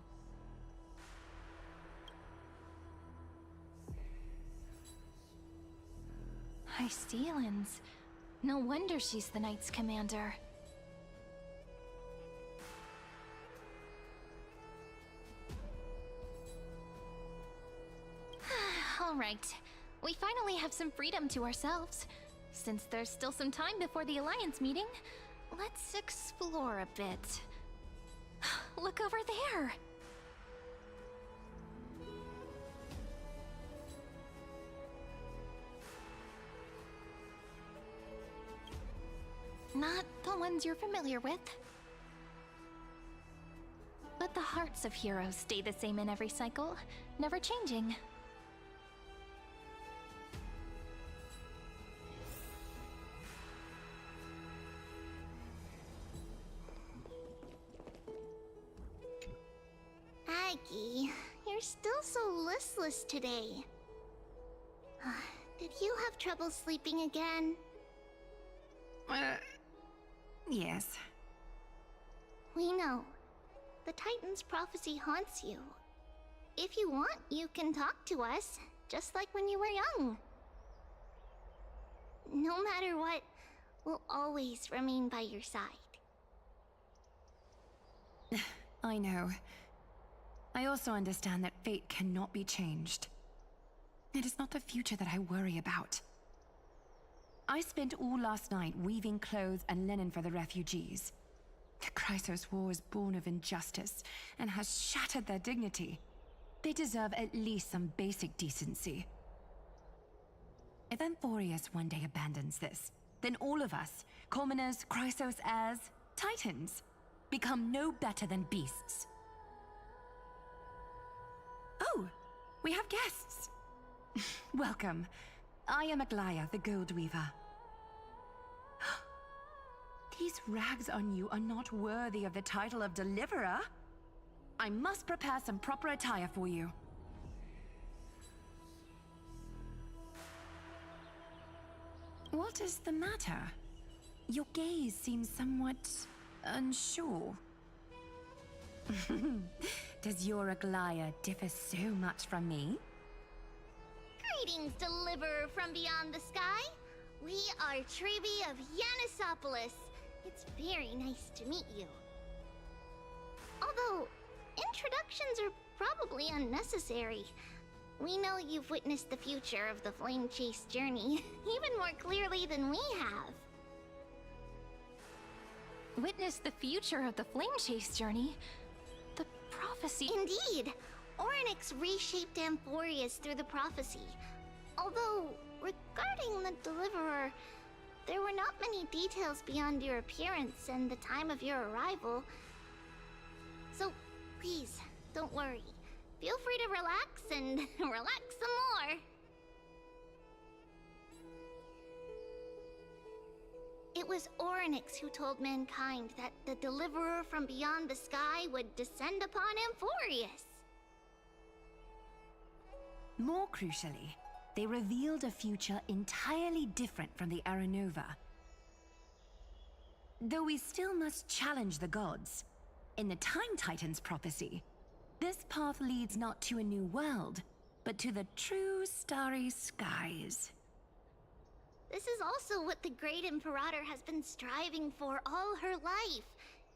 High Sealins. No wonder she's the Knight's commander. Alright, we finally have some freedom to ourselves. Since there's still some time before the Alliance meeting, let's explore a bit. Look over there! Not the ones you're familiar with. But the hearts of heroes stay the same in every cycle, never changing. Aggie, you're still so listless today. Did you have trouble sleeping again? Yes. We know. The Titan's prophecy haunts you. If you want, you can talk to us, just like when you were young. No matter what, we'll always remain by your side. I know. I also understand that fate cannot be changed. It is not the future that I worry about. I spent all last night weaving clothes and linen for the refugees. The Chrysos War is born of injustice and has shattered their dignity. They deserve at least some basic decency. If Amphorius one day abandons this, then all of us, commoners, Chrysos heirs, Titans, become no better than beasts. Oh, we have guests. Welcome. I am Aglaya, the Gold Weaver. These rags on you are not worthy of the title of Deliverer. I must prepare some proper attire for you. What is the matter? Your gaze seems somewhat unsure. Does your Aglaya differ so much from me? Greetings, Deliverer from beyond the sky. We are Trebi of Yanisopolis. It's very nice to meet you. Although, introductions are probably unnecessary. We know you've witnessed the future of the Flame Chase journey, even more clearly than we have. Witness the future of the Flame Chase journey? The prophecy... Indeed! Orynyx reshaped Amphorius through the prophecy. Although, regarding the Deliverer, there were not many details beyond your appearance and the time of your arrival. So, please, don't worry. Feel free to relax and relax some more. It was Orynyx who told mankind that the Deliverer from beyond the sky would descend upon Amphorius. More crucially, they revealed a future entirely different from the Aranova. Though we still must challenge the gods, in the Time Titan's prophecy, this path leads not to a new world, but to the true starry skies. This is also what the Great Imperator has been striving for all her life.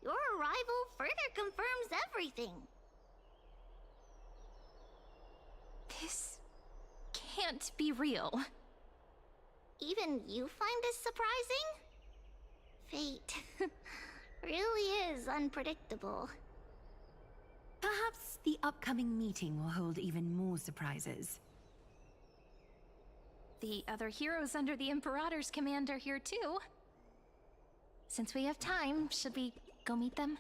Your arrival further confirms everything. This can't be real. Even you find this surprising? Fate really is unpredictable. Perhaps the upcoming meeting will hold even more surprises. The other heroes under the Imperator's command are here too. Since we have time, should we go meet them?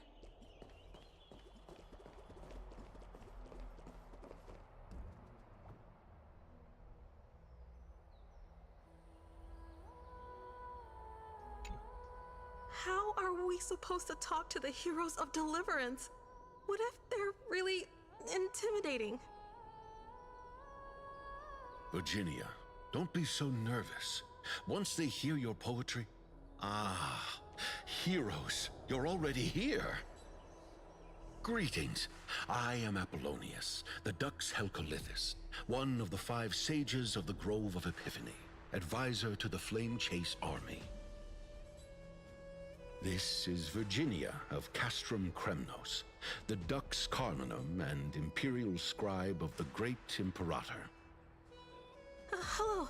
How are we supposed to talk to the heroes of Deliverance? What if they're really intimidating? Virginia, don't be so nervous. Once they hear your poetry... Ah, heroes, you're already here. Greetings. I am Apollonius, the Dux Helcolithus, one of the 5 sages of the Grove of Epiphany. advisor to the Flame Chase army. This is Virginia of Castrum Kremnos, the Dux Carminum and Imperial Scribe of the Great Imperator. Hello.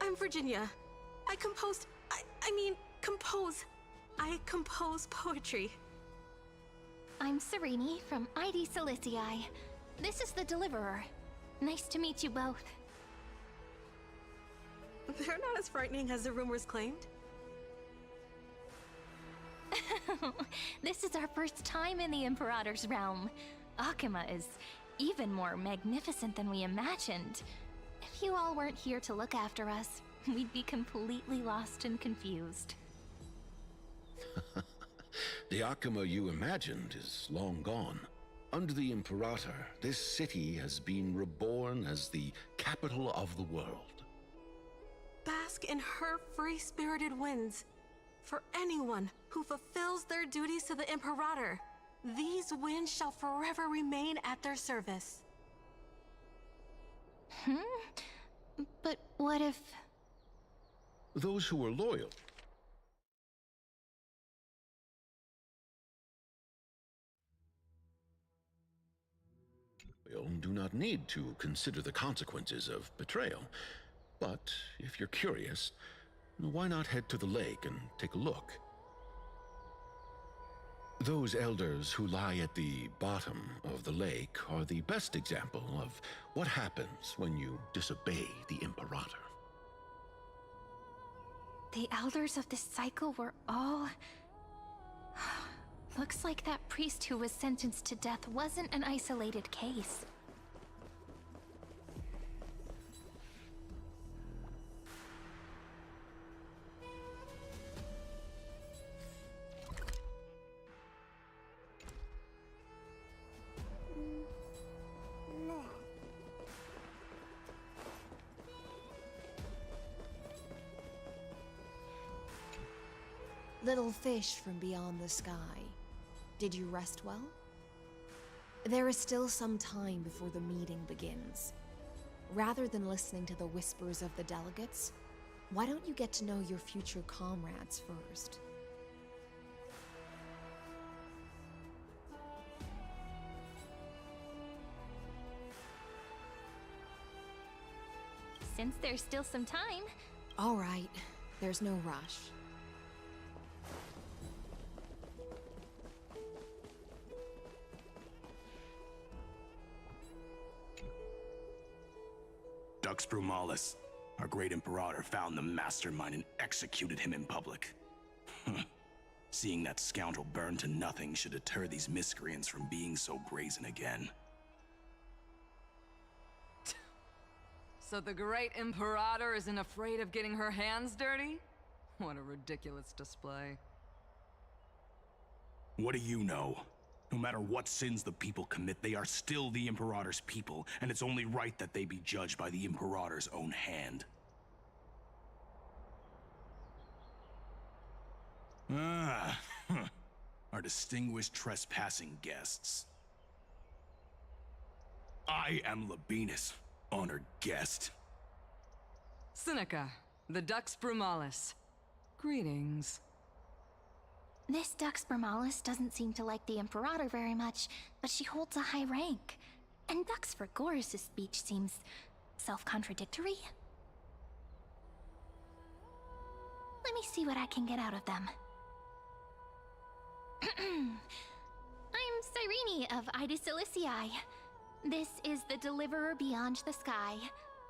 I'm Virginia. I compose poetry. I'm Serene from ID Silicii. This is the Deliverer. Nice to meet you both. They're not as frightening as the rumors claimed. This is our first time in the Imperator's realm. Akuma is even more magnificent than we imagined. If you all weren't here to look after us, we'd be completely lost and confused. The Akuma you imagined is long gone. Under the Imperator, this city has been reborn as the capital of the world. Bask in her free-spirited winds. For anyone who fulfills their duties to the Imperator, these winds shall forever remain at their service. But what if... Those who are loyal do not need to consider the consequences of betrayal. But if you're curious, why not head to the lake and take a look? Those elders who lie at the bottom of the lake are the best example of what happens when you disobey the Imperator. The elders of this cycle were all... Looks like that priest who was sentenced to death wasn't an isolated case. Little fish from beyond the sky, did you rest well? There is still some time before the meeting begins. Rather than listening to the whispers of the delegates, why don't you get to know your future comrades first? Since there's still some time... All right, there's no rush. Dux Brumalis, our great Imperator, found the mastermind and executed him in public. Seeing that scoundrel burn to nothing should deter these miscreants from being so brazen again. So the great Imperator isn't afraid of getting her hands dirty? What a ridiculous display. What do you know? No matter what sins the people commit, they are still the Imperator's people, and it's only right that they be judged by the Imperator's own hand. Our distinguished trespassing guests. I am Labinas, honored guest. Seneca, the Dux Brumalis. Greetings. This Dux Brumalis doesn't seem to like the Imperator very much, but she holds a high rank. And Dux Frigoris' speech seems self-contradictory. Let me see what I can get out of them. I'm Cyrene of Ida Silicii. This is the Deliverer Beyond the Sky.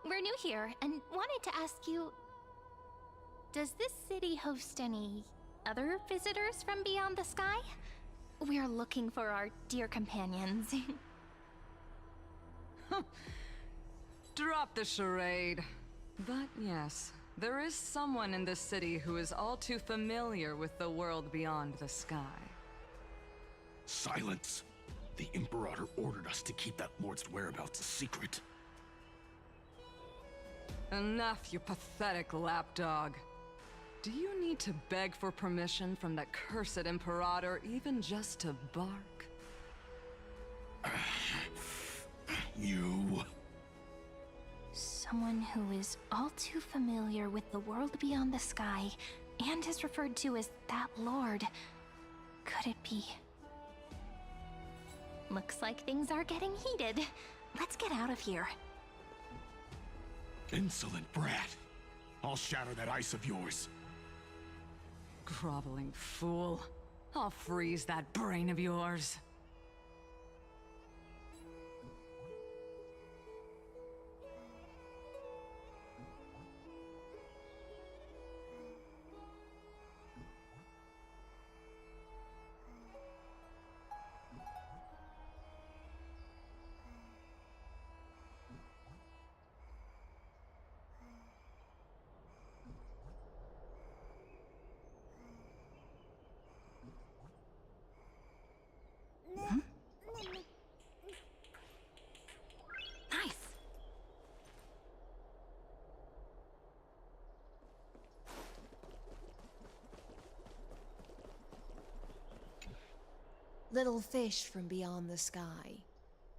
We're new here and wanted to ask you... Does this city host any other visitors from beyond the sky? We're looking for our dear companions. Drop the charade. But yes, there is someone in this city who is all too familiar with the world beyond the sky. Silence! The Imperator ordered us to keep that lord's whereabouts a secret. Enough, you pathetic lapdog. Do you need to beg for permission from that cursed Imperator even just to bark? You... So Someone who is all too familiar with the world beyond the sky and is referred to as that lord. Could it be? Looks like things are getting heated. Let's get out of here. Insolent brat. I'll shatter that ice of yours. Groveling fool. I'll freeze that brain of yours. Nice. Little fish from beyond the sky.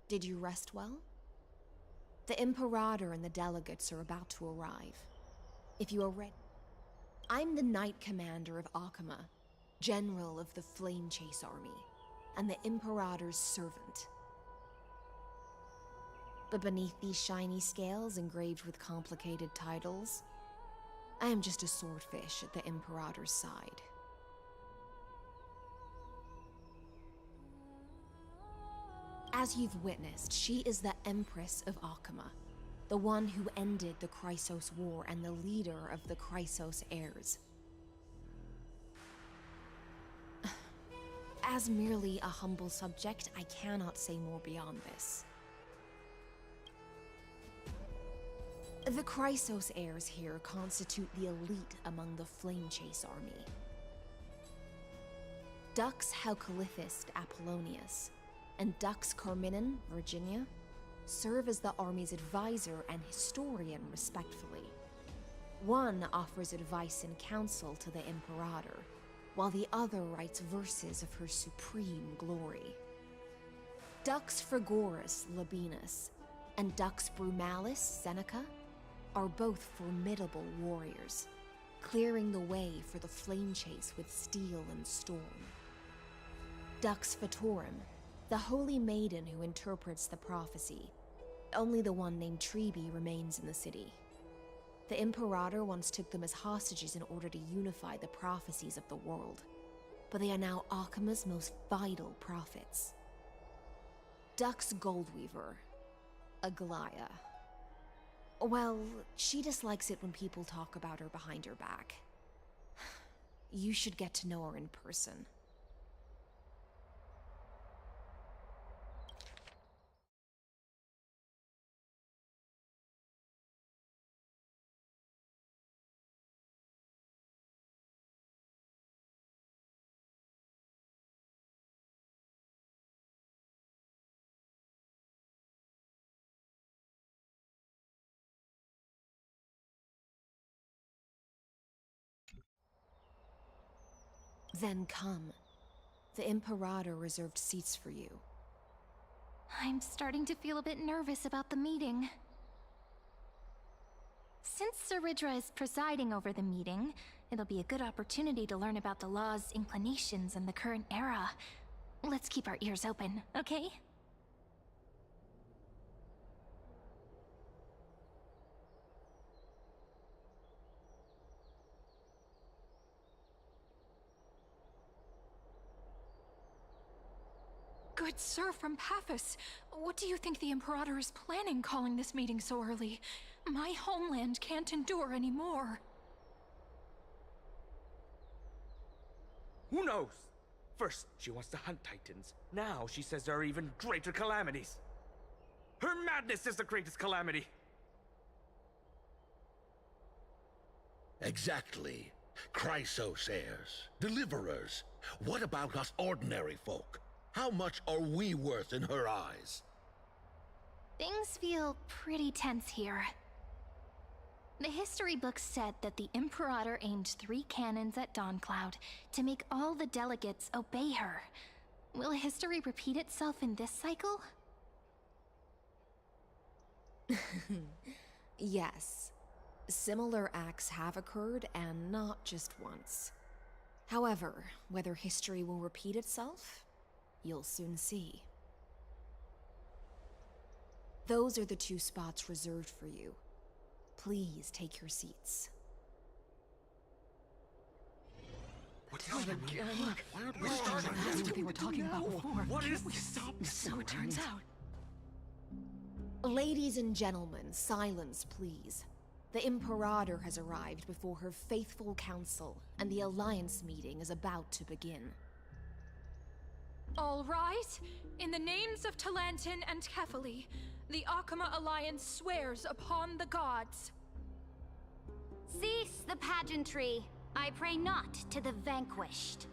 Did you rest well? The Imperator and the delegates are about to arrive. If you are ready... I'm the Knight Commander of Akama, General of the Flame Chase Army, and the Imperator's servant. But beneath these shiny scales engraved with complicated titles, I am just a swordfish at the Imperator's side. As you've witnessed, she is the Empress of Akama, the one who ended the Chrysos War and the leader of the Chrysos heirs. As merely a humble subject, I cannot say more beyond this. The Chrysos heirs here constitute the elite among the Flame Chase army. Dux Halcalithist Apollonius and Dux Carminin, Virginia, serve as the army's advisor and historian respectively. One offers advice and counsel to the Imperator, while the other writes verses of her supreme glory. Dux Frigoris Labienus and Dux Brumalis Seneca are both formidable warriors, clearing the way for the flame chase with steel and storm. Dux Fatorum, the holy maiden who interprets the prophecy. Only the one named Treeby remains in the city. The Imperator once took them as hostages in order to unify the prophecies of the world, but they are now Akama's most vital prophets. Dux Goldweaver, Aglaya. Well, she dislikes it when people talk about her behind her back. You should get to know her in person. Then come. The Imperator reserved seats for you. I'm starting to feel a bit nervous about the meeting. Since Saridra is presiding over the meeting, it'll be a good opportunity to learn about the law's inclinations in the current era. Let's keep our ears open, okay? Good sir from Paphos, what do you think the Imperator is planning calling this meeting so early? My homeland can't endure anymore. Who knows? First, she wants to hunt Titans. Now she says there are even greater calamities. Her madness is the greatest calamity. Exactly. Chrysos heirs, deliverers. What about us ordinary folk? How much are we worth in her eyes? Things feel pretty tense here. The history books said that the Imperator aimed 3 cannons at Dawncloud to make all the delegates obey her. Will history repeat itself in this cycle? Yes. Similar acts have occurred, and not just once. However, whether history will repeat itself, you'll soon see. Those are the 2 spots reserved for you. Please take your seats. What's happening? Look, We're starting. That's what they were talking about before. What is this? Stop. So it turns out. Ladies and gentlemen, silence, please. The Imperator has arrived before her faithful council, and the Alliance meeting is about to begin. All rise. In the names of Talantin and Kefali, the Akama Alliance swears upon the gods. Cease the pageantry. I pray not to the vanquished.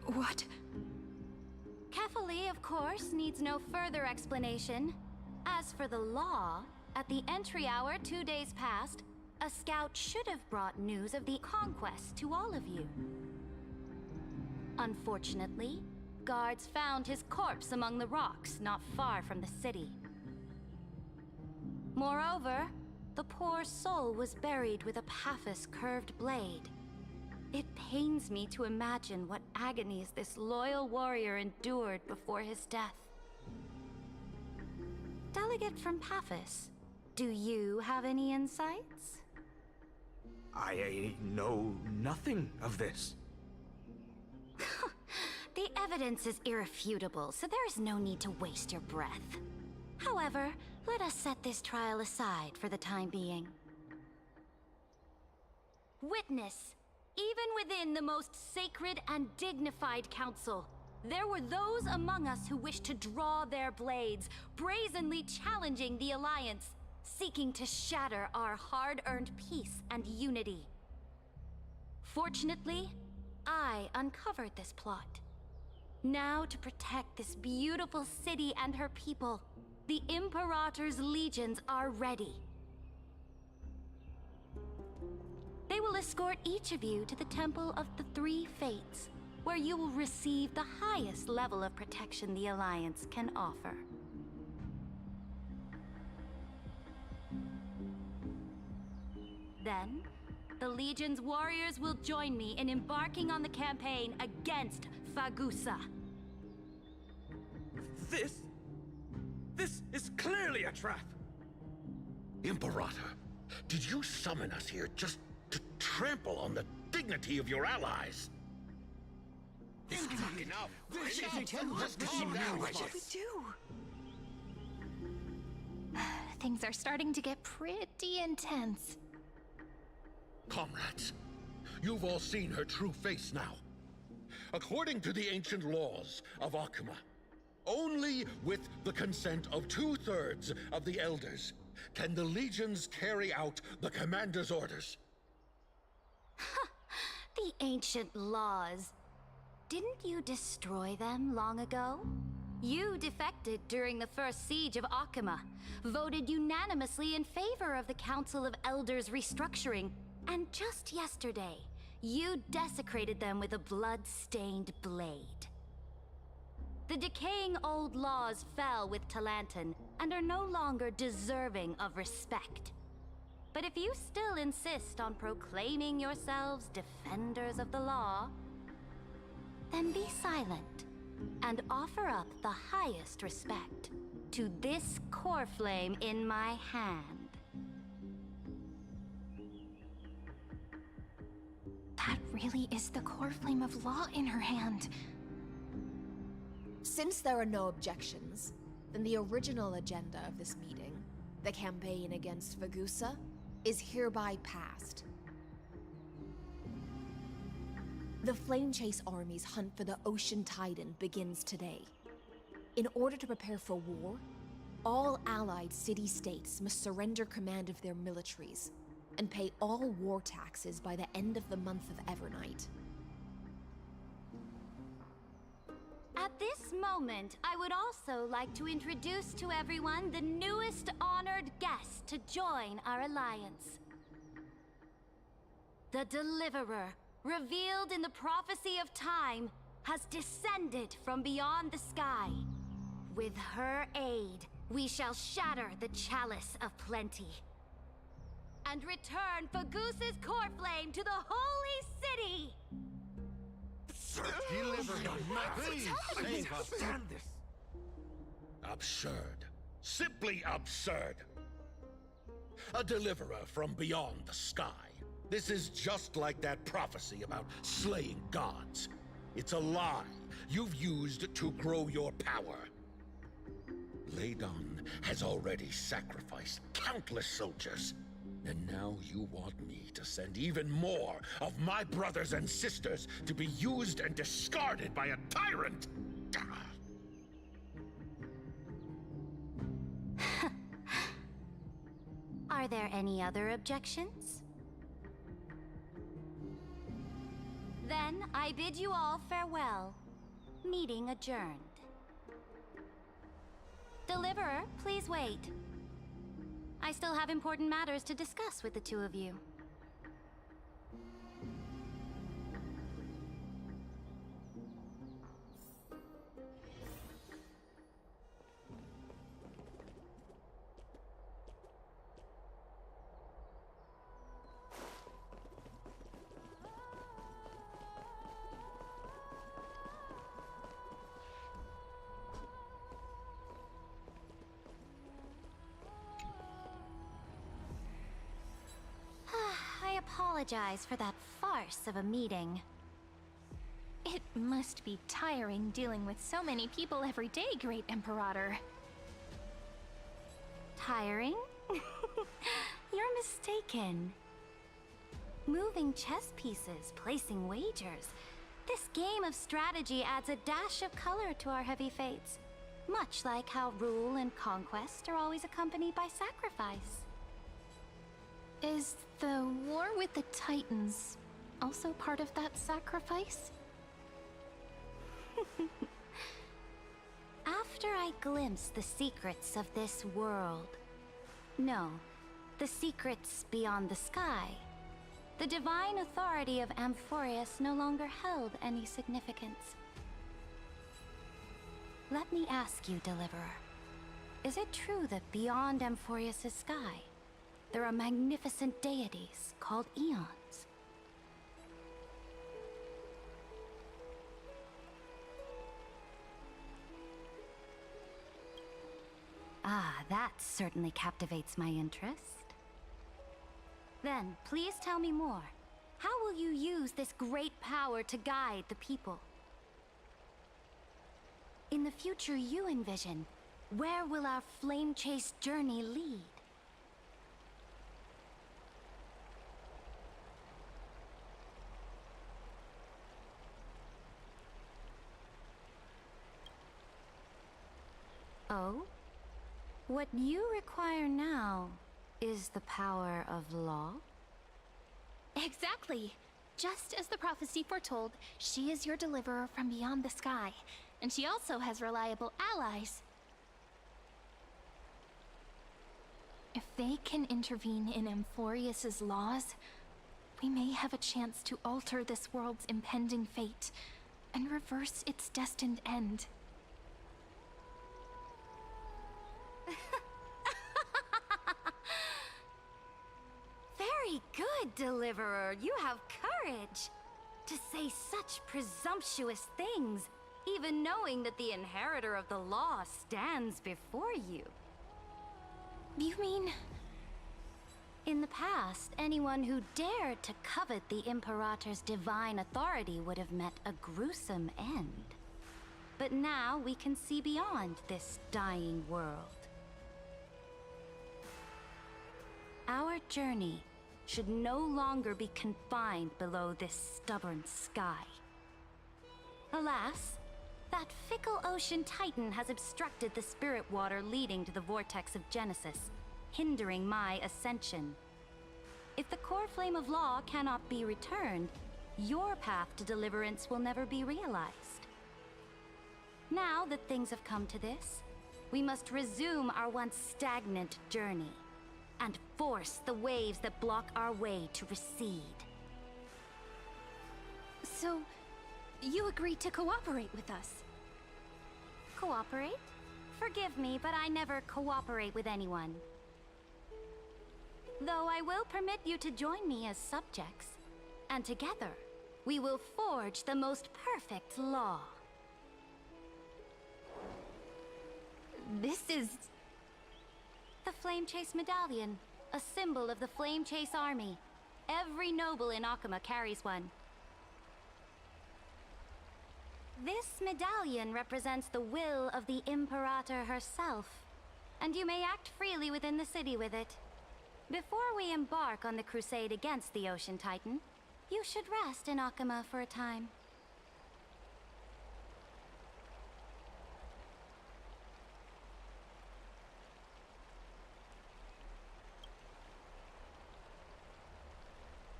What? Kefali, of course, needs no further explanation. As for the law, at the entry hour 2 days past, a scout should have brought news of the conquest to all of you. Unfortunately, guards found his corpse among the rocks not far from the city. Moreover, the poor soul was buried with a Paphos curved blade. It pains me to imagine what agonies this loyal warrior endured before his death. Delegate from Paphos, do you have any insights? I know nothing of this. The evidence is irrefutable, so there is no need to waste your breath. However, let us set this trial aside for the time being. Witness, even within the most sacred and dignified council, there were those among us who wished to draw their blades, brazenly challenging the Alliance, seeking to shatter our hard-earned peace and unity. Fortunately, I uncovered this plot. Now, to protect this beautiful city and her people, the Imperator's legions are ready. They will escort each of you to the Temple of the Three Fates, where you will receive the highest level of protection the Alliance can offer. Then, the Legion's warriors will join me in embarking on the campaign against Fagusa. This is clearly a trap! Imperator, did you summon us here just to trample on the dignity of your allies? This is enough! What we do? Things are starting to get pretty intense. Comrades, you've all seen her true face now. According to the ancient laws of Akuma, only with the consent of 2/3 of the elders can the legions carry out the commander's orders. The ancient laws. Didn't you destroy them long ago? You defected during the first siege of Akuma, voted unanimously in favor of the Council of Elders restructuring, and just yesterday, you desecrated them with a blood-stained blade. The decaying old laws fell with Talantin and are no longer deserving of respect. But if you still insist on proclaiming yourselves defenders of the law, then be silent and offer up the highest respect to this core flame in my hand. That really is the core flame of law in her hand. Since there are no objections, then the original agenda of this meeting, the campaign against Fagusa, is hereby passed. The Flame Chase Army's hunt for the Ocean Titan begins today. In order to prepare for war, all allied city-states must surrender command of their militaries and pay all war taxes by the end of the month of Evernight. At this moment, I would also like to introduce to everyone the newest honored guest to join our alliance. The Deliverer, revealed in the prophecy of time, has descended from beyond the sky. With her aid, we shall shatter the chalice of plenty, and return Fagoos's core flame to the Holy City! Deliver him! Please save us! Stand this! Absurd. Simply absurd. A deliverer from beyond the sky. This is just like that prophecy about slaying gods. It's a lie you've used to grow your power. Ladon has already sacrificed countless soldiers. And now you want me to send even more of my brothers and sisters to be used and discarded by a tyrant? Are there any other objections? Then I bid you all farewell. Meeting adjourned. Deliverer, please wait. I still have important matters to discuss with the two of you. I apologize for that farce of a meeting. It must be tiring dealing with so many people every day, Great Imperator. Tiring? You're mistaken. Moving chess pieces, placing wagers. This game of strategy adds a dash of color to our heavy fates. Much like how rule and conquest are always accompanied by sacrifice. Is the war with the Titans also part of that sacrifice? After I glimpse the secrets of this world... No, the secrets beyond the sky. The divine authority of Amphorius no longer held any significance. Let me ask you, Deliverer. Is it true that beyond Amphorius' sky, there are magnificent deities called Eons? Ah, that certainly captivates my interest. Then, please tell me more. How will you use this great power to guide the people? In the future you envision, where will our flame chase journey lead? Oh? What you require now is the power of law? Exactly. Just as the prophecy foretold, she is your deliverer from beyond the sky, and she also has reliable allies. If they can intervene in Amphorius's laws, we may have a chance to alter this world's impending fate and reverse its destined end. Very good, Deliverer. You have courage. To say such presumptuous things, even knowing that the inheritor of the law stands before you. You mean... In the past, anyone who dared to covet the Imperator's divine authority would have met a gruesome end. But now we can see beyond this dying world. Our journey should no longer be confined below this stubborn sky. Alas, that fickle ocean titan has obstructed the spirit water leading to the vortex of Genesis, hindering my ascension. If the core flame of law cannot be returned, your path to deliverance will never be realized. Now that things have come to this, we must resume our once stagnant journey and force the waves that block our way to recede. So, you agreed to cooperate with us? Cooperate? Forgive me, but I never cooperate with anyone. Though I will permit you to join me as subjects. And together, we will forge the most perfect law. This is... The Flame Chase Medallion, a symbol of the Flame Chase Army. Every noble in Akuma carries one. This medallion represents the will of the Imperator herself, and you may act freely within the city with it. Before we embark on the crusade against the Ocean Titan, you should rest in Akuma for a time.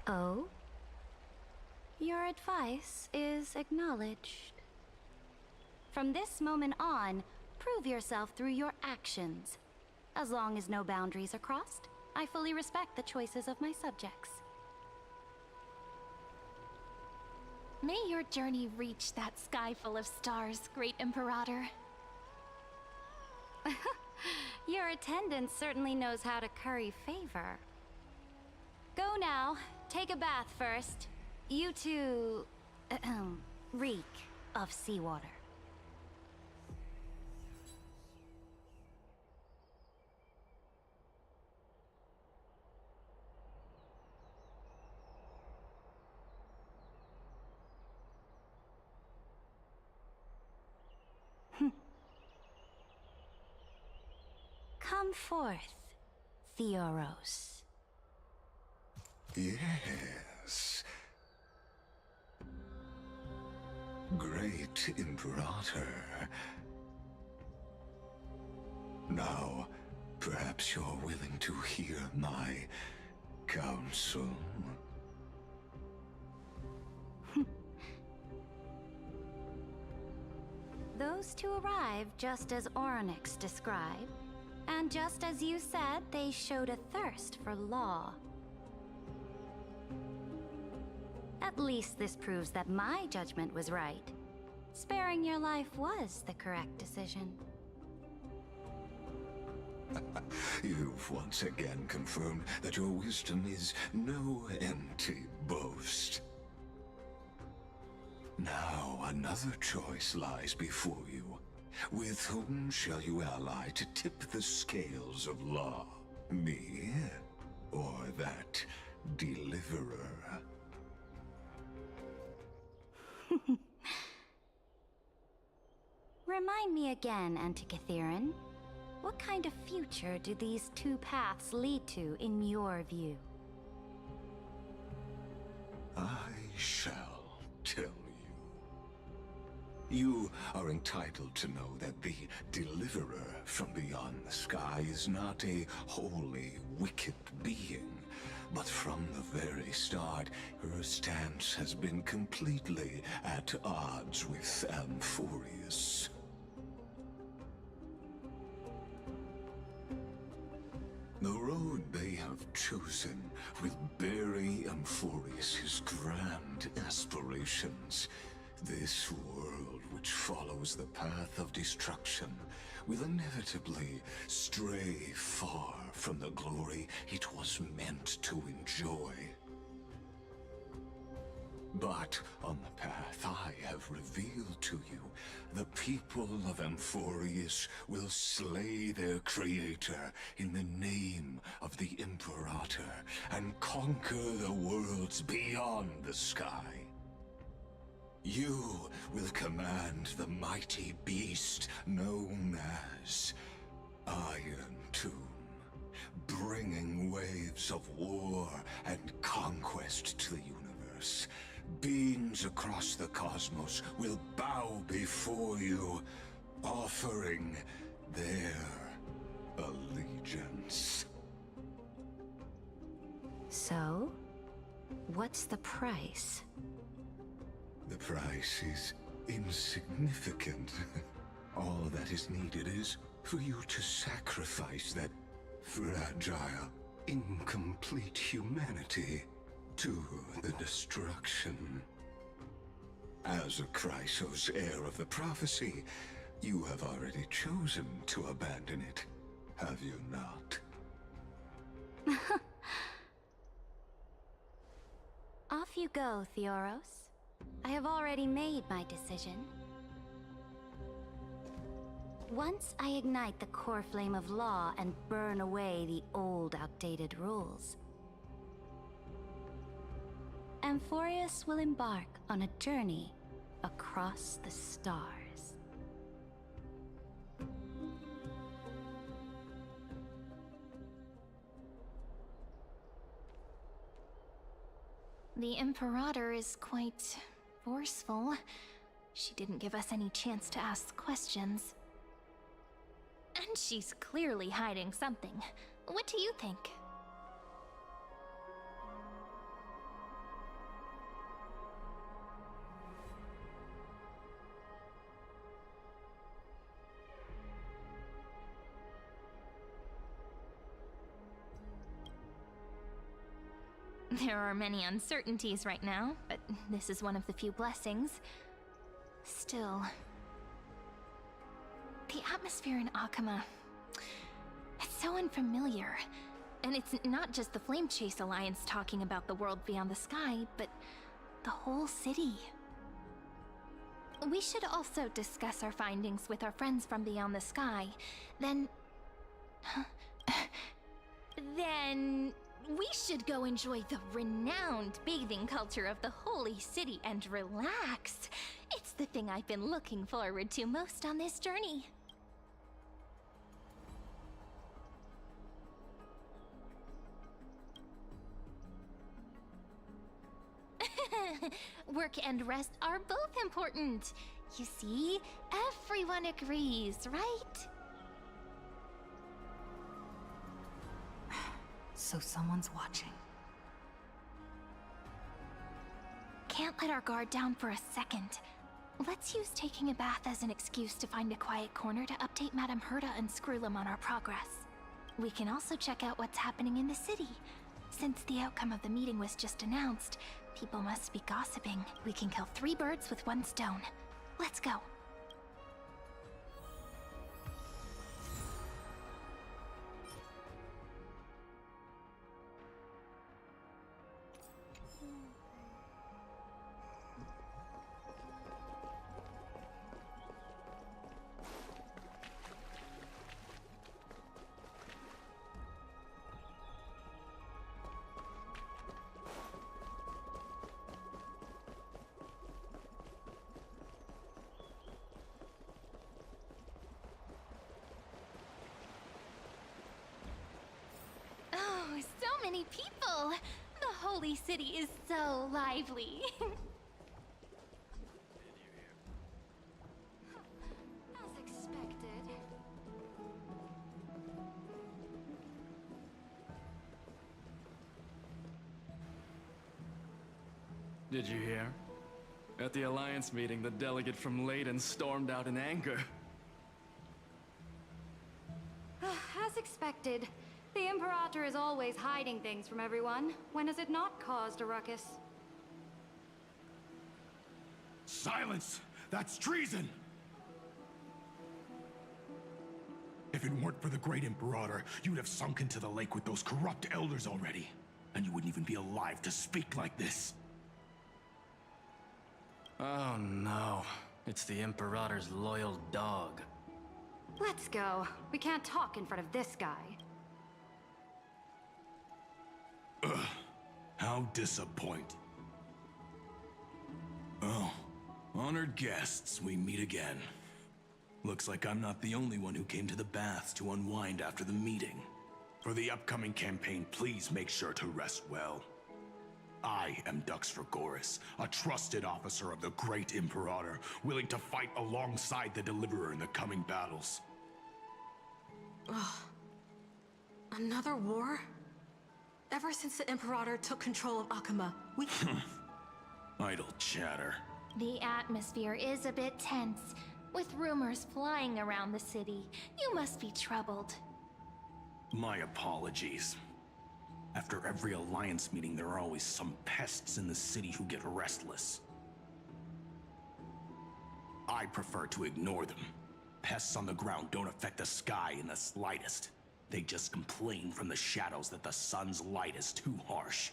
Oh? Your advice is acknowledged. From this moment on, prove yourself through your actions. As long as no boundaries are crossed, I fully respect the choices of my subjects. May your journey reach that sky full of stars, Great Imperator. Your attendant certainly knows how to curry favor. Go now. Take a bath first. You two... reek of seawater. Come forth, Theoros. Yes. Great Imperator. Now, perhaps you're willing to hear my counsel. Those two arrived just as Oryx described, and just as you said, they showed a thirst for law. At least this proves that my judgment was right. Sparing your life was the correct decision. You've once again confirmed that your wisdom is no empty boast. Now another choice lies before you. With whom shall you ally to tip the scales of law? Me, or that deliverer? Remind me again, Antikythera. What kind of future do these two paths lead to in your view? I shall tell you. You are entitled to know that the deliverer from beyond the sky is not a wholly wicked being, but from the very start, her stance has been completely at odds with Amphorius. The road they have chosen will bury Amphorius' grand aspirations. This world, which follows the path of destruction, will inevitably stray far from the glory it was meant to enjoy. But on the path I have revealed to you, the people of Amphorius will slay their creator in the name of the Imperator and conquer the worlds beyond the sky. You will command the mighty beast known as Iron Tomb, bringing waves of war and conquest to the universe. Beings across the cosmos will bow before you, offering their allegiance. So, what's the price? The price is insignificant. All that is needed is for you to sacrifice that fragile, incomplete humanity to the destruction. As a Chrysos, heir of the prophecy, you have already chosen to abandon it, have you not? Off you go, Theoros. I have already made my decision. Once I ignite the core flame of law and burn away the old, outdated rules, Amphorius will embark on a journey across the stars. The Imperator is quite forceful. She didn't give us any chance to ask questions. And she's clearly hiding something. What do you think? There are many uncertainties right now, but this is one of the few blessings. Still, the atmosphere in Akuma, it's so unfamiliar. And it's not just the Flame Chase Alliance talking about the world beyond the sky, but the whole city. We should also discuss our findings with our friends from beyond the sky. Then we should go enjoy the renowned bathing culture of the holy city and relax. It's the thing I've been looking forward to most on this journey. Work and rest are both important. You see, everyone agrees, right? So someone's watching. Can't let our guard down for a second. Let's use taking a bath as an excuse to find a quiet corner to update Madame Herta and Screwlum on our progress. We can also check out what's happening in the city. Since the outcome of the meeting was just announced, people must be gossiping. We can kill 3 birds with 1 stone. Let's go. So many people! The holy city is so lively. As expected. Did you hear? At the Alliance meeting, the delegate from Leyden stormed out in anger. As expected. The Imperator is always hiding things from everyone. When has it not caused a ruckus? Silence! That's treason! If it weren't for the Great Imperator, you'd have sunk into the lake with those corrupt elders already. And you wouldn't even be alive to speak like this. Oh no. It's the Imperator's loyal dog. Let's go. We can't talk in front of this guy. Ugh. How disappointing. Oh, honored guests, we meet again. Looks like I'm not the only one who came to the baths to unwind after the meeting. For the upcoming campaign, please make sure to rest well. I am Dux Fragoris, a trusted officer of the Great Imperator, willing to fight alongside the Deliverer in the coming battles. Ugh. Another war? Ever since the Imperator took control of Akuma, we... Idle chatter. The atmosphere is a bit tense, with rumors flying around the city. You must be troubled. My apologies. After every Alliance meeting, there are always some pests in the city who get restless. I prefer to ignore them. Pests on the ground don't affect the sky in the slightest. They just complain from the shadows that the sun's light is too harsh.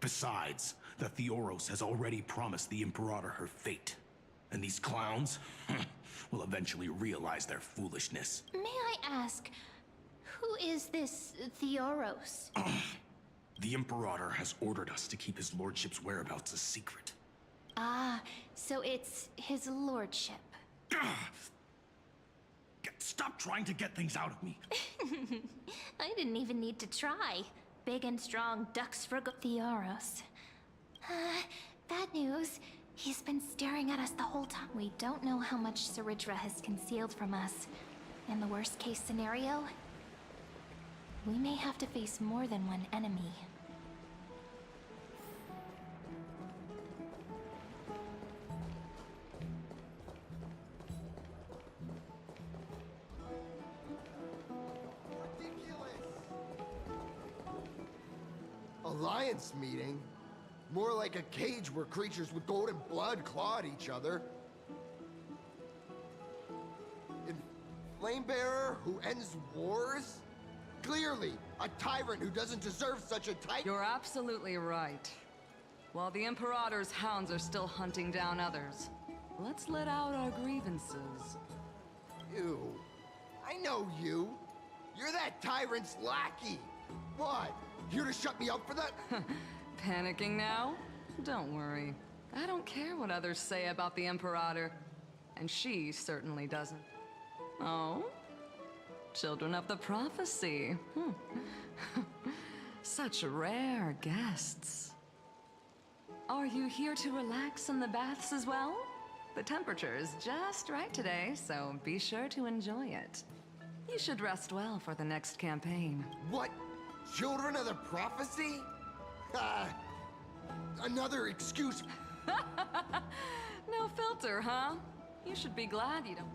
Besides, the Theoros has already promised the Imperator her fate. And these clowns will eventually realize their foolishness. May I ask, who is this Theoros? The Imperator has ordered us to keep his lordship's whereabouts a secret. Ah, so it's his lordship. Stop trying to get things out of me. I didn't even need to try. Big and strong ducks for Theoros. Bad news. He's been staring at us the whole time. We don't know how much Saridra has concealed from us. In the worst case scenario, we may have to face more than one enemy. Alliance meeting? More like a cage where creatures with golden blood claw at each other. And Flamebearer who ends wars? Clearly, a tyrant who doesn't deserve such a title. You're absolutely right. While the Imperator's hounds are still hunting down others, let's let out our grievances. You. I know you. You're that tyrant's lackey. What? Here to shut me up for that? Panicking now? Don't worry. I don't care what others say about the Imperator. And she certainly doesn't. Oh? Children of the Prophecy. Such rare guests. Are you here to relax in the baths as well? The temperature is just right today, so be sure to enjoy it. You should rest well for the next campaign. What? Children of the Prophecy? Another excuse. No filter, huh? You should be glad you don't.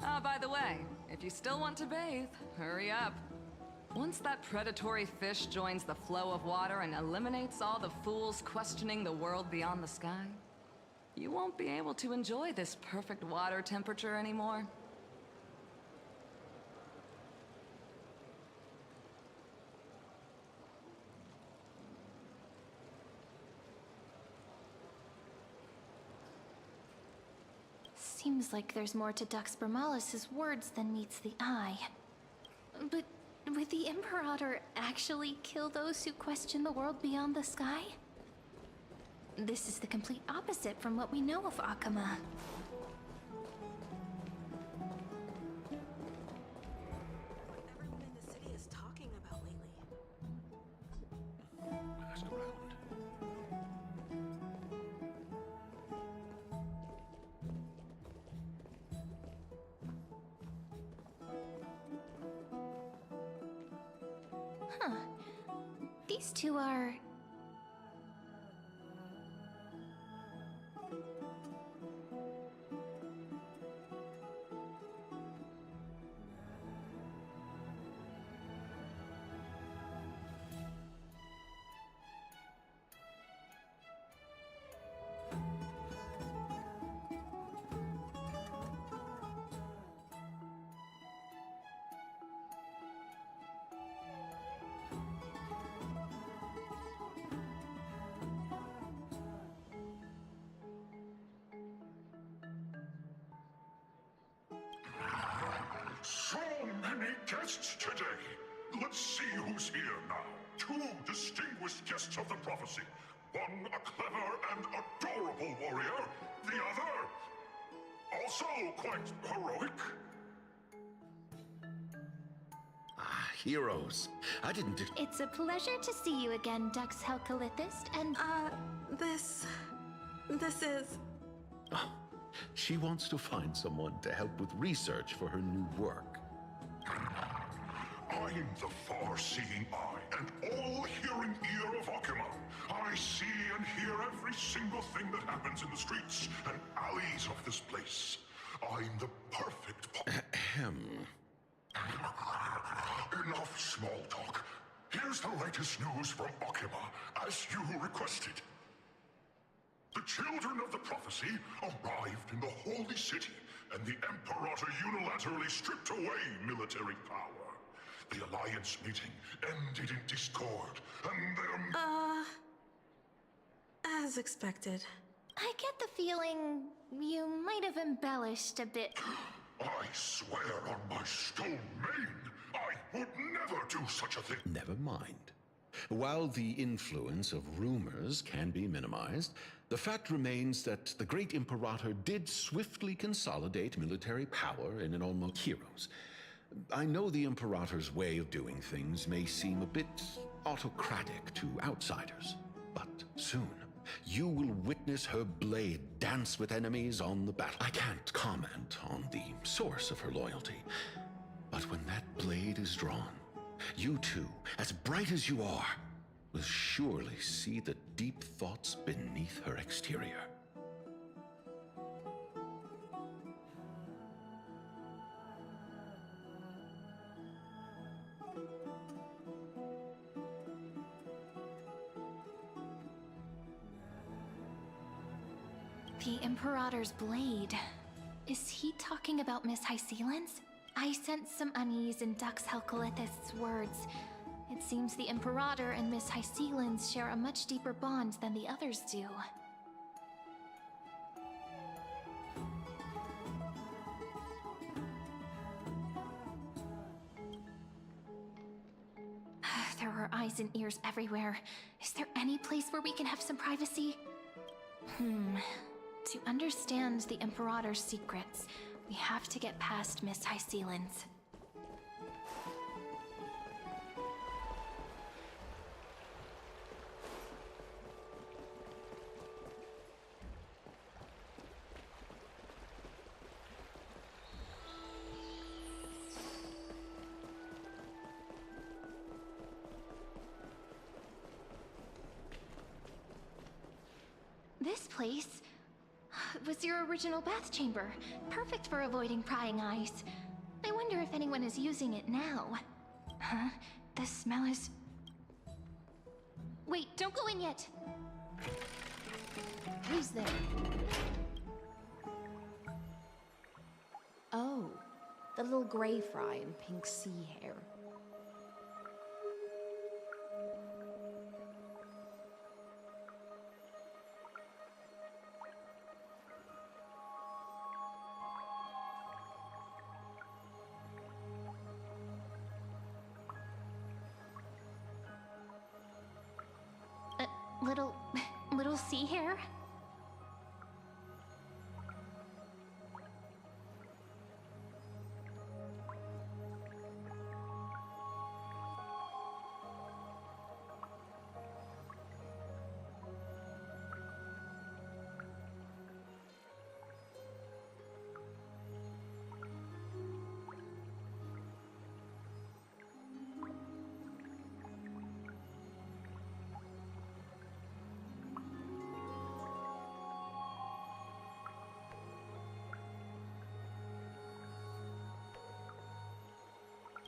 Ah, by the way, if you still want to bathe, hurry up. Once that predatory fish joins the flow of water and eliminates all the fools questioning the world beyond the sky, you won't be able to enjoy this perfect water temperature anymore. Seems like there's more to Dux Bramalis's words than meets the eye. But would the Imperator actually kill those who question the world beyond the sky? This is the complete opposite from what we know of Akama. Everyone in the city is talking about lately. Ask around. Huh. These two are... So many guests today. Let's see who's here now. Two distinguished guests of the prophecy. One a clever and adorable warrior. The other, also quite heroic. Heroes. I didn't do... It's a pleasure to see you again, Dux Helcalithist, and... This is... Oh, she wants to find someone to help with research for her new work. I'm the far-seeing eye and all-hearing ear of Akama. I see and hear every single thing that happens in the streets and alleys of this place. I'm the perfect... Enough small talk. Here's the latest news from Akama, as you requested. The children of the prophecy arrived in the holy city and the Imperator unilaterally stripped away military power. The Alliance meeting ended in discord, and their... As expected. I get the feeling you might have embellished a bit. I swear on my stone mane, I would never do such a thing. Never mind. While the influence of rumors can be minimized, the fact remains that the great Imperator did swiftly consolidate military power in an almost heroes. I know the Imperator's way of doing things may seem a bit autocratic to outsiders, but soon you will witness her blade dance with enemies on the battle. I can't comment on the source of her loyalty, but when that blade is drawn, you two, as bright as you are, will surely see the deep thoughts beneath her exterior. The Imperator's blade. Is he talking about Miss Hysealin's? I sense some unease in Dux Helcolith's words. It seems the Imperator and Miss Hysealin's share a much deeper bond than the others do. There are eyes and ears everywhere. Is there any place where we can have some privacy? To understand the Imperator's secrets, we have to get past Miss Hysealin's. This place was your original bath chamber, perfect for avoiding prying eyes. I wonder if anyone is using it now. Huh? The smell is... Wait, don't go in yet! Who's there? Oh, the little gray fry in pink sea hair. Little sea hair?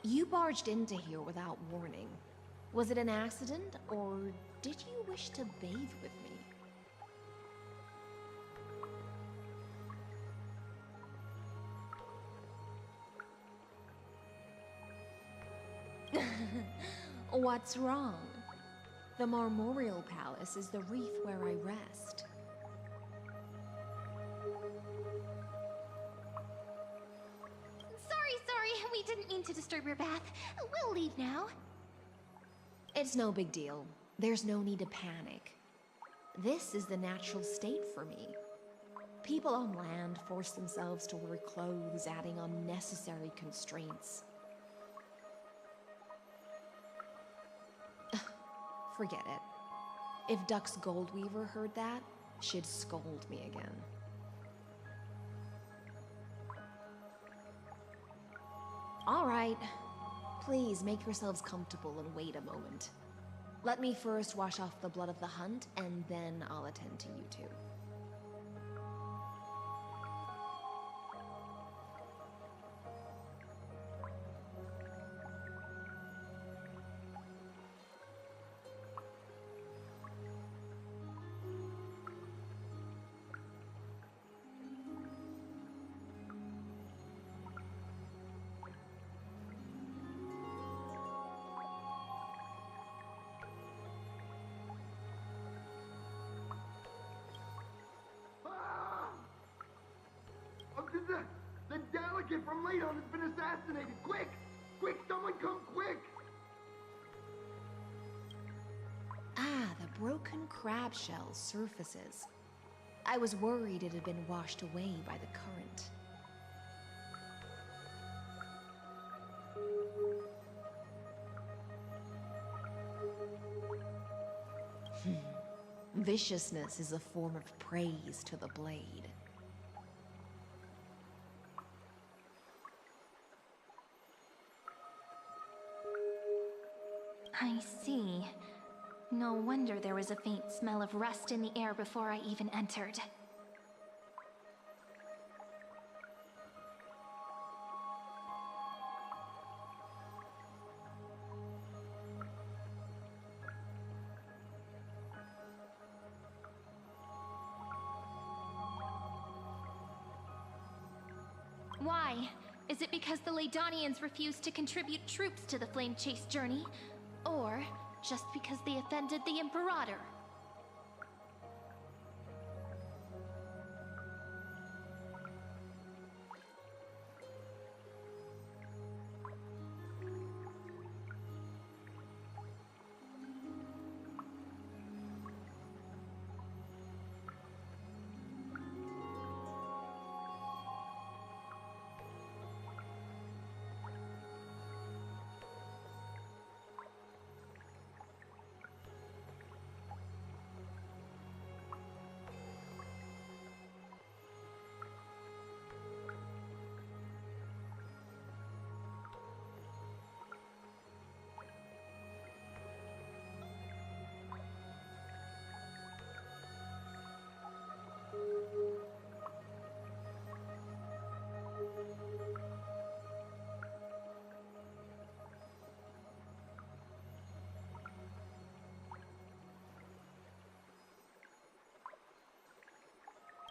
You barged into here without warning. Was it an accident, or did you wish to bathe with me? What's wrong? The Marmorial Palace is the reef where I rest. Sorry, we didn't mean to disturb your bath. We'll leave now. It's no big deal. There's no need to panic. This is the natural state for me. People on land force themselves to wear clothes, adding unnecessary constraints. Forget it. If Dux Goldweaver heard that, she'd scold me again. All right. Please make yourselves comfortable and wait a moment. Let me first wash off the blood of the hunt, and then I'll attend to you two. The delegate from Ladon has been assassinated! Quick! Quick, someone come quick! Ah, the broken crab shell surfaces. I was worried it had been washed away by the current. Viciousness is a form of praise to the blade. I see. No wonder there was a faint smell of rust in the air before I even entered. Why? Is it because the Ladonians refused to contribute troops to the Flame Chase journey? Or just because they offended the Imperator?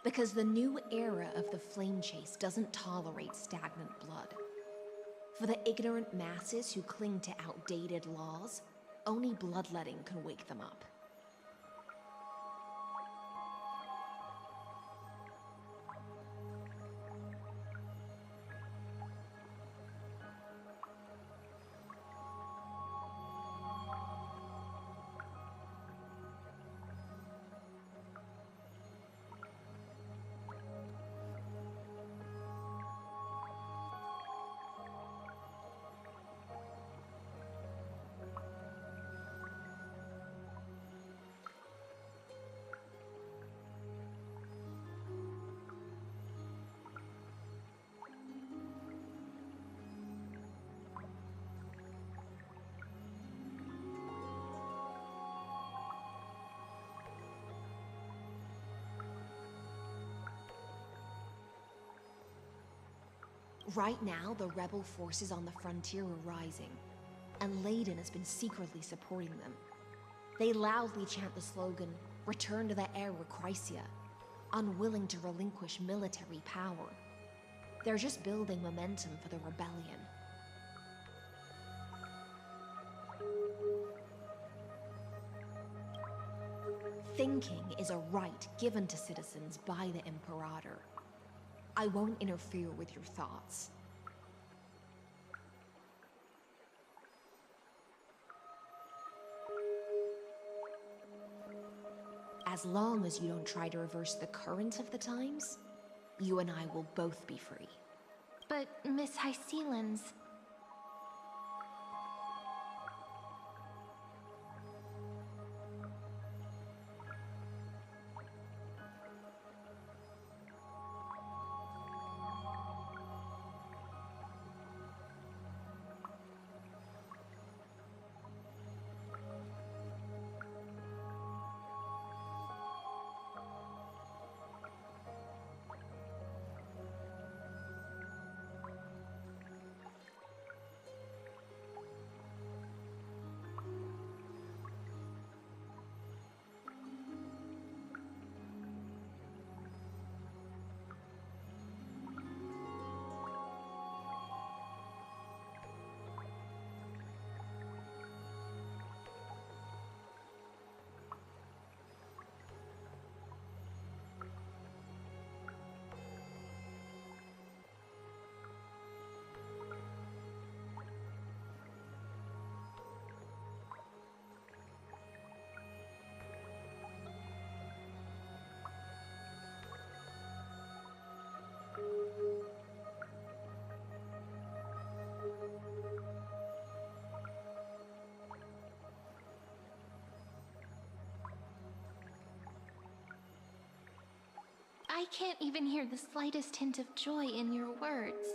Because the new era of the Flame Chase doesn't tolerate stagnant blood. For the ignorant masses who cling to outdated laws, only bloodletting can wake them up. Right now, the rebel forces on the frontier are rising, and Ladon has been secretly supporting them. They loudly chant the slogan, "Return to the Era Chrysia," unwilling to relinquish military power. They're just building momentum for the rebellion. Thinking is a right given to citizens by the Imperator. I won't interfere with your thoughts. As long as you don't try to reverse the current of the times, you and I will both be free. But Miss Hycelens... can't even hear the slightest hint of joy in your words.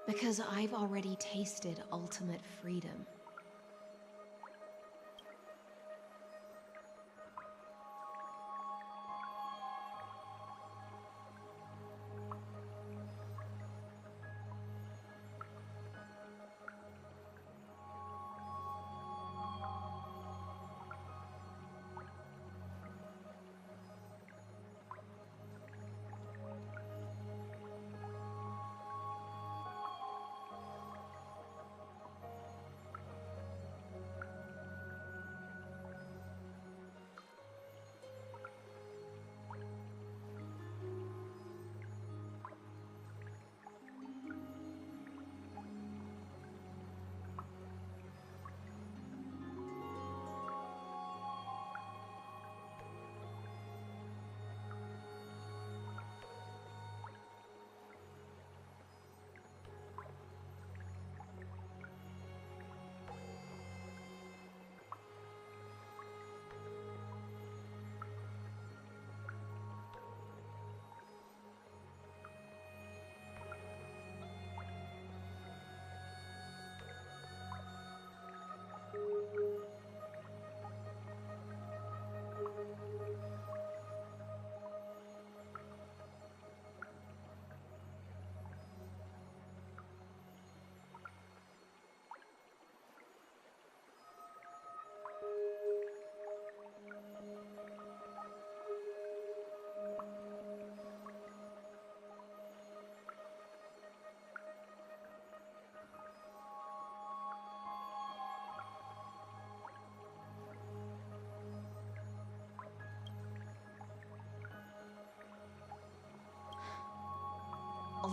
Because I've already tasted ultimate freedom.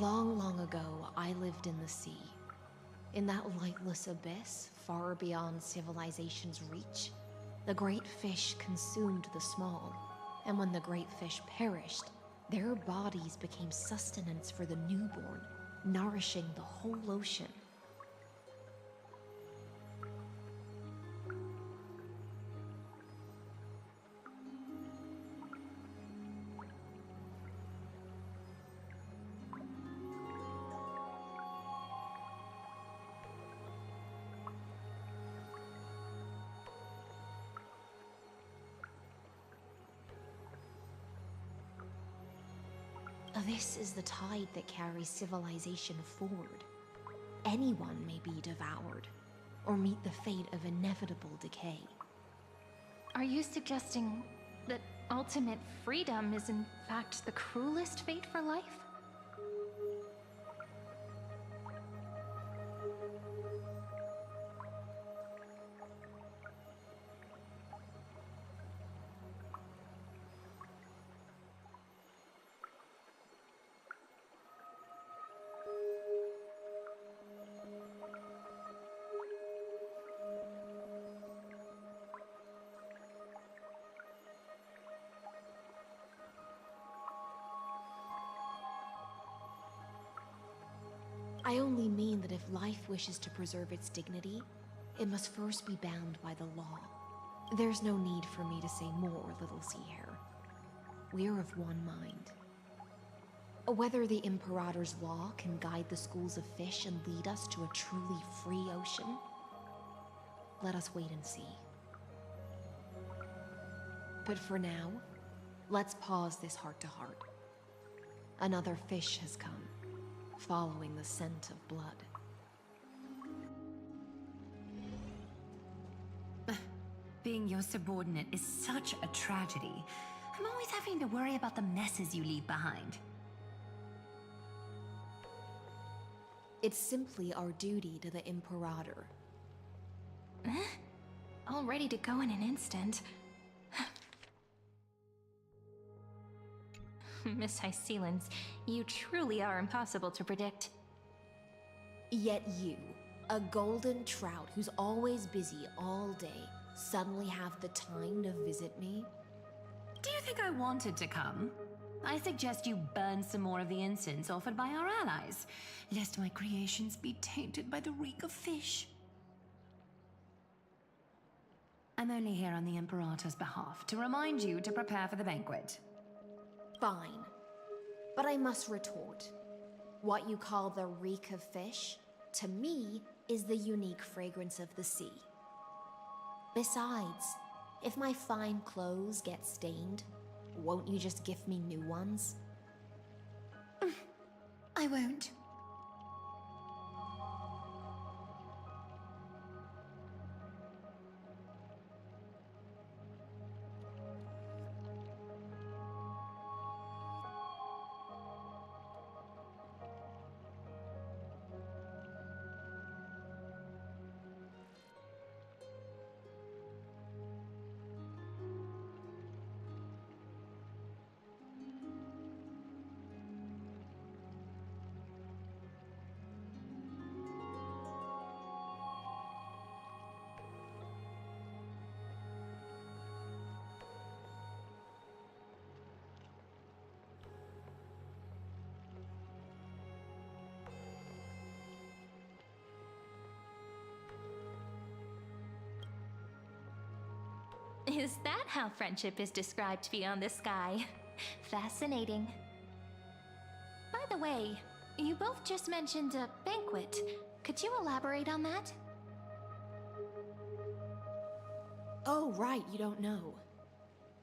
Long, long ago, I lived in the sea. In that lightless abyss, far beyond civilization's reach, the great fish consumed the small, and when the great fish perished, their bodies became sustenance for the newborn, nourishing the whole ocean. This is the tide that carries civilization forward. Anyone may be devoured, or meet the fate of inevitable decay. Are you suggesting that ultimate freedom is in fact the cruelest fate for life? I only mean that if life wishes to preserve its dignity, it must first be bound by the law. There's no need for me to say more, little sea hare. We're of one mind. Whether the Imperator's law can guide the schools of fish and lead us to a truly free ocean, let us wait and see. But for now, let's pause this heart-to-heart. Another fish has come, following the scent of blood. Being your subordinate is such a tragedy. I'm always having to worry about the messes you leave behind. It's simply our duty to the Imperator. All ready to go in an instant. Miss Hycelens, you truly are impossible to predict. Yet you, a golden trout who's always busy all day, suddenly have the time to visit me? Do you think I wanted to come? I suggest you burn some more of the incense offered by our allies, lest my creations be tainted by the reek of fish. I'm only here on the Imperator's behalf to remind you to prepare for the banquet. Fine. But I must retort. What you call the reek of fish, to me, is the unique fragrance of the sea. Besides, if my fine clothes get stained, won't you just gift me new ones? I won't. Is that how friendship is described beyond the sky? Fascinating. By the way, you both just mentioned a banquet. Could you elaborate on that? Oh, right, you don't know.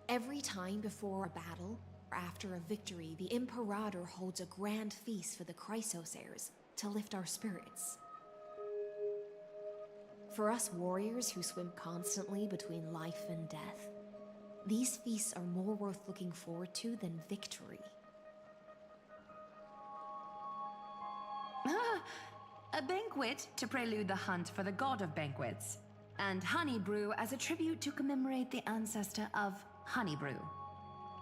Every time before a battle, or after a victory, the Imperator holds a grand feast for the Chrysos heirs to lift our spirits. For us warriors who swim constantly between life and death, these feasts are more worth looking forward to than victory. A banquet to prelude the hunt for the god of banquets, and honey brew as a tribute to commemorate the ancestor of honey brew.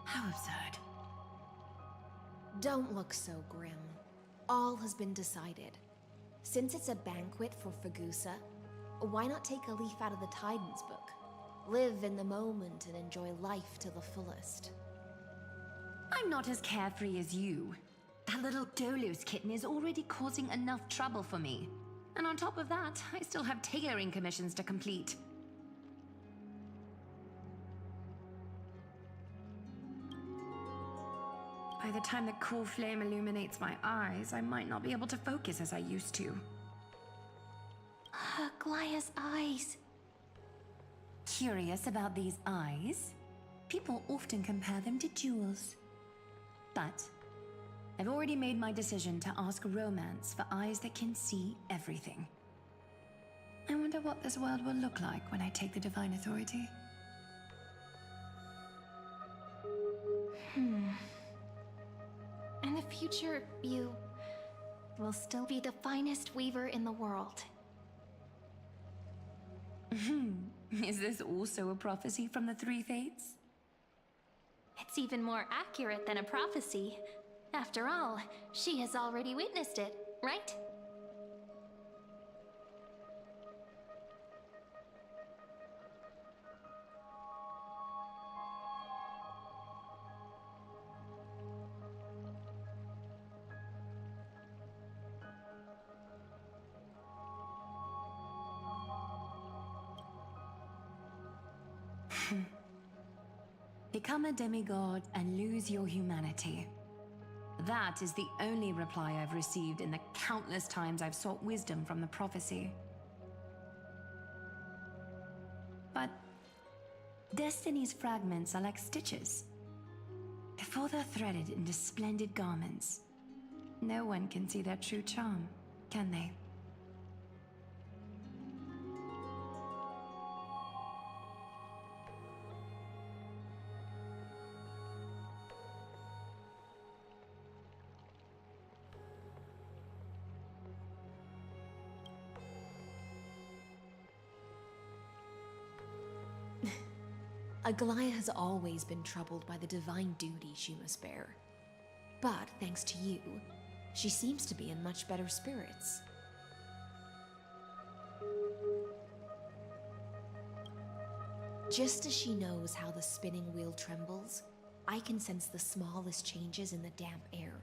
How absurd. Don't look so grim. All has been decided. Since it's a banquet for Fagusa, why not take a leaf out of the Tidens book? Live in the moment and enjoy life to the fullest. I'm not as carefree as you. That little Dolos kitten is already causing enough trouble for me. And on top of that, I still have tailoring commissions to complete. By the time the cool flame illuminates my eyes, I might not be able to focus as I used to. Glaya's eyes. Curious about these eyes? People often compare them to jewels. But I've already made my decision to ask Romance for eyes that can see everything. I wonder what this world will look like when I take the Divine Authority. In the future, you will still be the finest weaver in the world. Is this also a prophecy from the Three Fates? It's even more accurate than a prophecy. After all, she has already witnessed it, right? Become a demigod and lose your humanity. That is the only reply I've received in the countless times I've sought wisdom from the prophecy. But Destiny's fragments are like stitches. Before they're threaded into splendid garments, no one can see their true charm, can they? Aglaya has always been troubled by the divine duty she must bear. But thanks to you, she seems to be in much better spirits. Just as she knows how the spinning wheel trembles, I can sense the smallest changes in the damp air.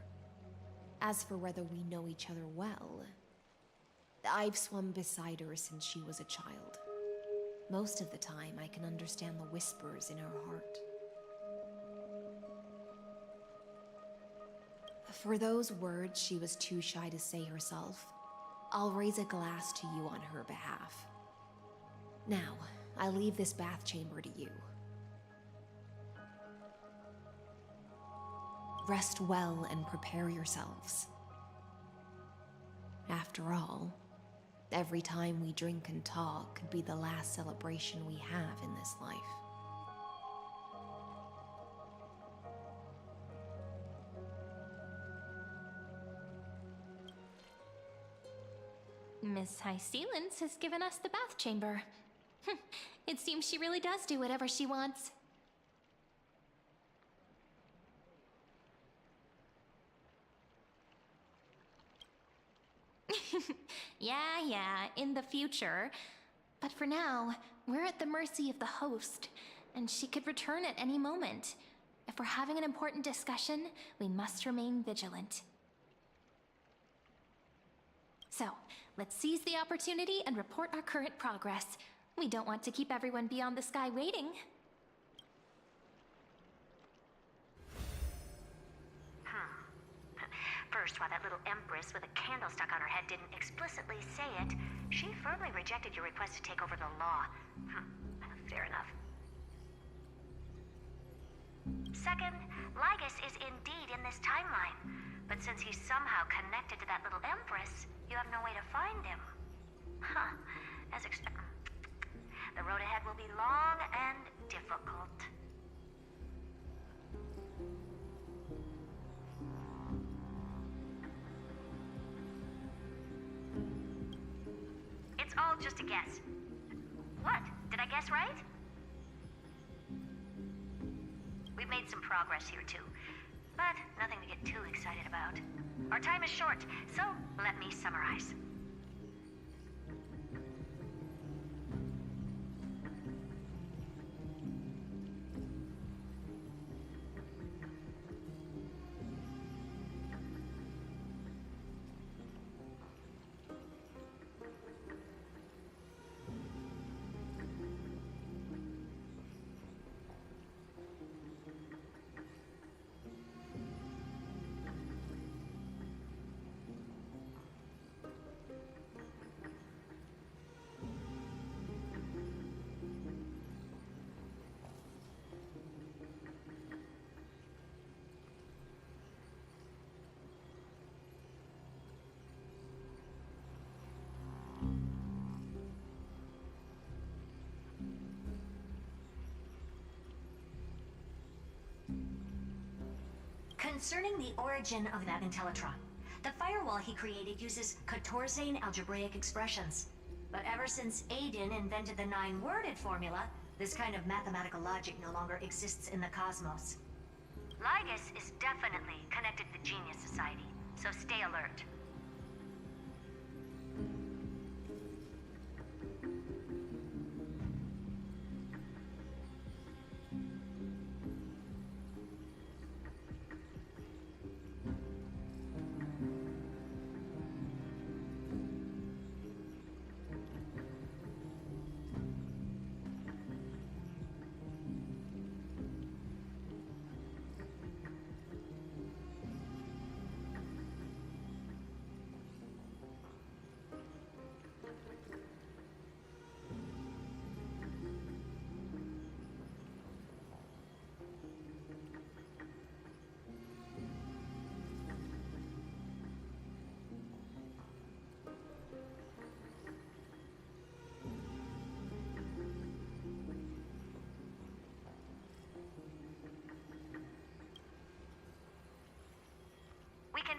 As for whether we know each other well, I've swum beside her since she was a child. Most of the time, I can understand the whispers in her heart. For those words she was too shy to say herself, I'll raise a glass to you on her behalf. Now, I leave this bath chamber to you. Rest well and prepare yourselves. After all, every time we drink and talk could be the last celebration we have in this life. Miss High Sealance has given us the bath chamber. It seems she really does do whatever she wants. Yeah, in the future. But for now, we're at the mercy of the host, and she could return at any moment. If we're having an important discussion, we must remain vigilant. So, let's seize the opportunity and report our current progress. We don't want to keep everyone beyond the sky waiting. First, while that little empress with a candle stuck on her head didn't explicitly say it, she firmly rejected your request to take over the law. Fair enough. Second, Lygus is indeed in this timeline. But since he's somehow connected to that little empress, you have no way to find him. As expected. The road ahead will be long and difficult. It's all just a guess. What? Did I guess right? We've made some progress here too, but nothing to get too excited about. Our time is short, so let me summarize. Concerning the origin of that Intellitron, the firewall he created uses Katorzane algebraic expressions. But ever since Aiden invented the 9-worded formula, this kind of mathematical logic no longer exists in the cosmos. Lygus is definitely connected to the Genius Society, so stay alert.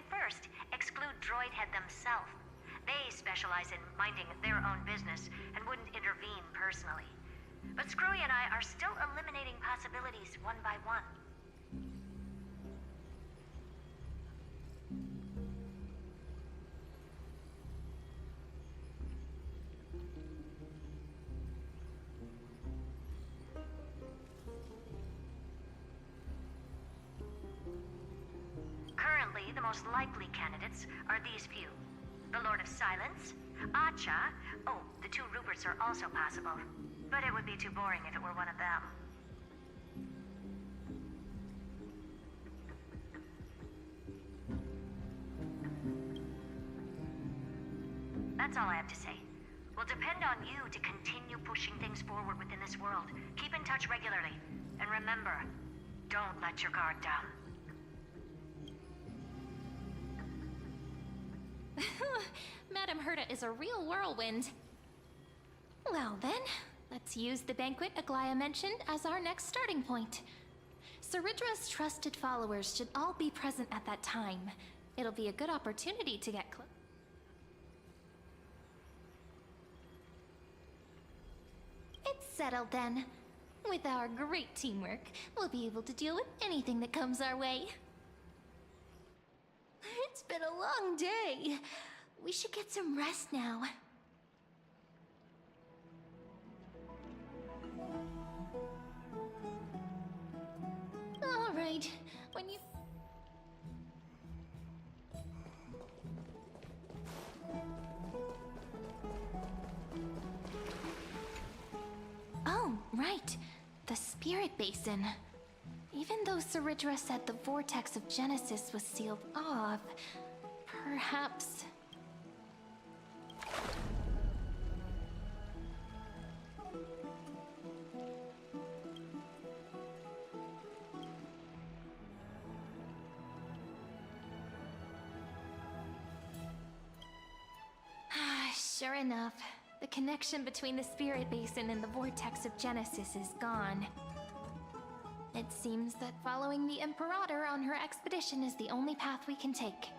First, exclude Droidhead themselves. They specialize in minding their own business and wouldn't intervene personally. But Screwy and I are still eliminating possibilities one by one. Currently, the most likely candidates are these few. The Lord of Silence, Acha, oh, the 2 Ruperts are also possible. But it would be too boring if it were one of them. That's all I have to say. We'll depend on you to continue pushing things forward within this world. Keep in touch regularly. And remember, don't let your guard down. Madame Herta is a real whirlwind. Well then, let's use the banquet Aglaya mentioned as our next starting point. Ceridra's trusted followers should all be present at that time. It'll be a good opportunity to get close. It's settled then. With our great teamwork, we'll be able to deal with anything that comes our way. It's been a long day. We should get some rest now. All right, when you... Oh, right. The Spirit Basin. Even though Ceridra said the Vortex of Genesis was sealed off, perhaps... Sure enough, the connection between the Spirit Basin and the Vortex of Genesis is gone. It seems that following the Imperator on her expedition is the only path we can take.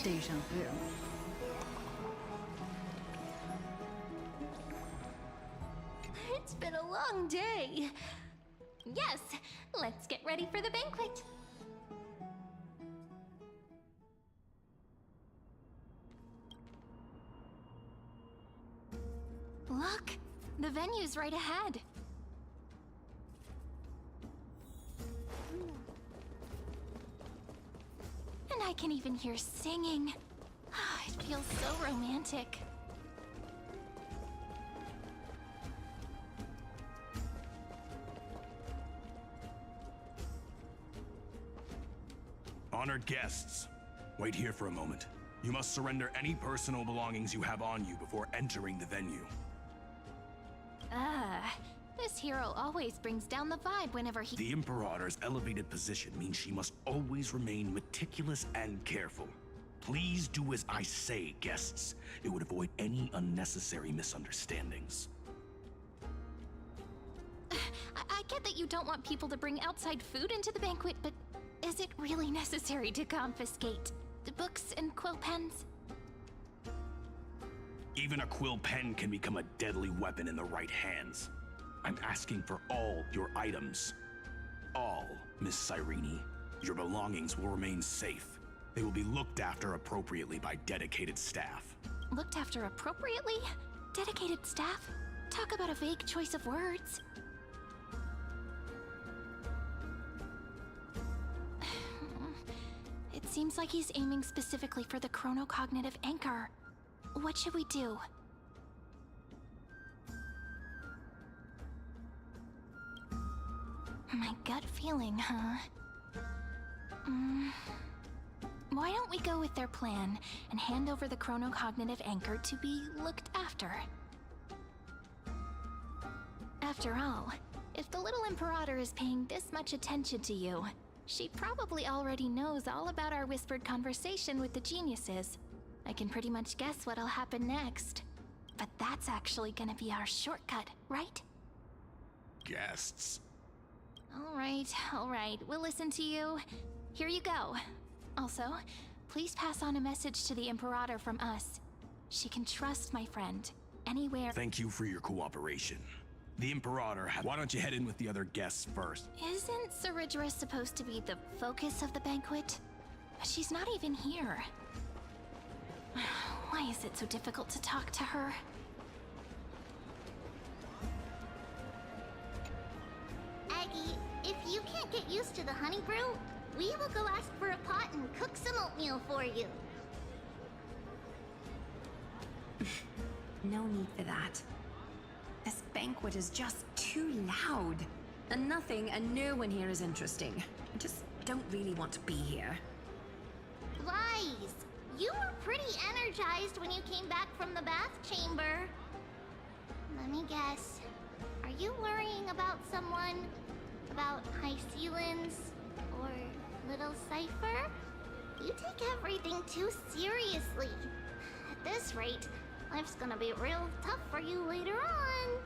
Deja vu. It's been a long day. Yes, let's get ready for the banquet. Look, the venue's right ahead. And I can even hear singing. It feels so romantic. Honored guests, wait here for a moment. You must surrender any personal belongings you have on you before entering the venue. This hero always brings down the vibe whenever he... The Imperator's elevated position means she must always remain meticulous and careful. Please do as I say, guests. It would avoid any unnecessary misunderstandings. I get that you don't want people to bring outside food into the banquet, but is it really necessary to confiscate the books and quill pens? Even a quill pen can become a deadly weapon in the right hands. I'm asking for all your items. All, Miss Cyrene. Your belongings will remain safe. They will be looked after appropriately by dedicated staff. looked after appropriately? Dedicated staff? Talk about a vague choice of words. It seems like he's aiming specifically for the chronocognitive anchor. What should we do? My gut feeling, huh? Why don't we go with their plan and hand over the chronocognitive anchor to be looked after? After all, if the little Imperator is paying this much attention to you, she probably already knows all about our whispered conversation with the geniuses. I can pretty much guess what'll happen next. But that's actually gonna be our shortcut, right? Guests. All right, we'll listen to you. Here you go. Also, please pass on a message to the Imperator from us. She can trust my friend, anywhere. Thank you for your cooperation. The Imperator, why don't you head in with the other guests first? Isn't Ceridra supposed to be the focus of the banquet? She's not even here. Why is it so difficult to talk to her? Aggie, if you can't get used to the honey brew, we will go ask for a pot and cook some oatmeal for you. No need for that. This banquet is just too loud. And nothing and no one here is interesting. I just don't really want to be here. Lies! You were pretty energized when you came back from the bath chamber. Let me guess. Are you worrying about someone? About High Ceilings? Or Little Cypher? You take everything too seriously. At this rate, life's gonna be real tough for you later on.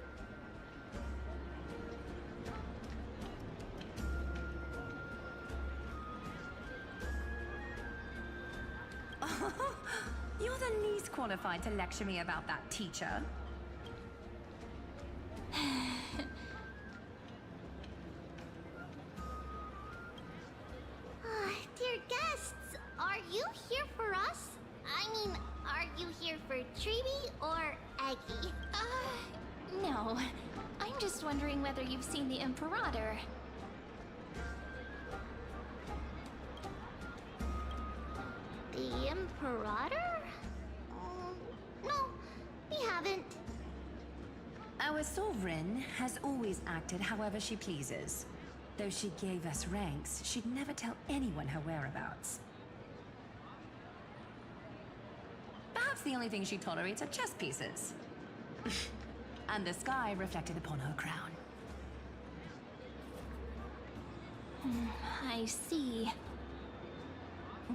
You're the least qualified to lecture me about that, teacher. Dear guests, are you here for us? I mean, are you here for Treeby or Aggie? No. I'm just wondering whether you've seen the Imperator. The Imperator? No, we haven't. Our sovereign has always acted however she pleases. Though she gave us ranks, she'd never tell anyone her whereabouts. Perhaps the only thing she tolerates are chess pieces. And the sky reflected upon her crown. I see.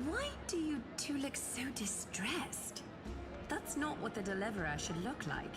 Why do you two look so distressed? That's not what the Deliverer should look like.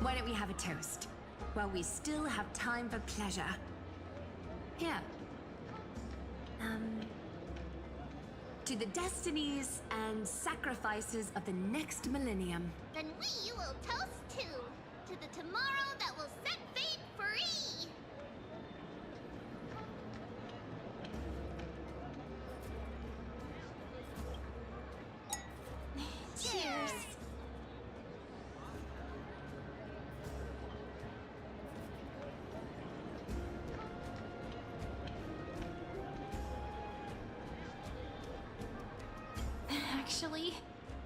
Why don't we have a toast? While we still have time for pleasure. to the destinies and sacrifices of the next millennium. Then we will toast to the tomorrow that will set fate free! Cheers! Actually,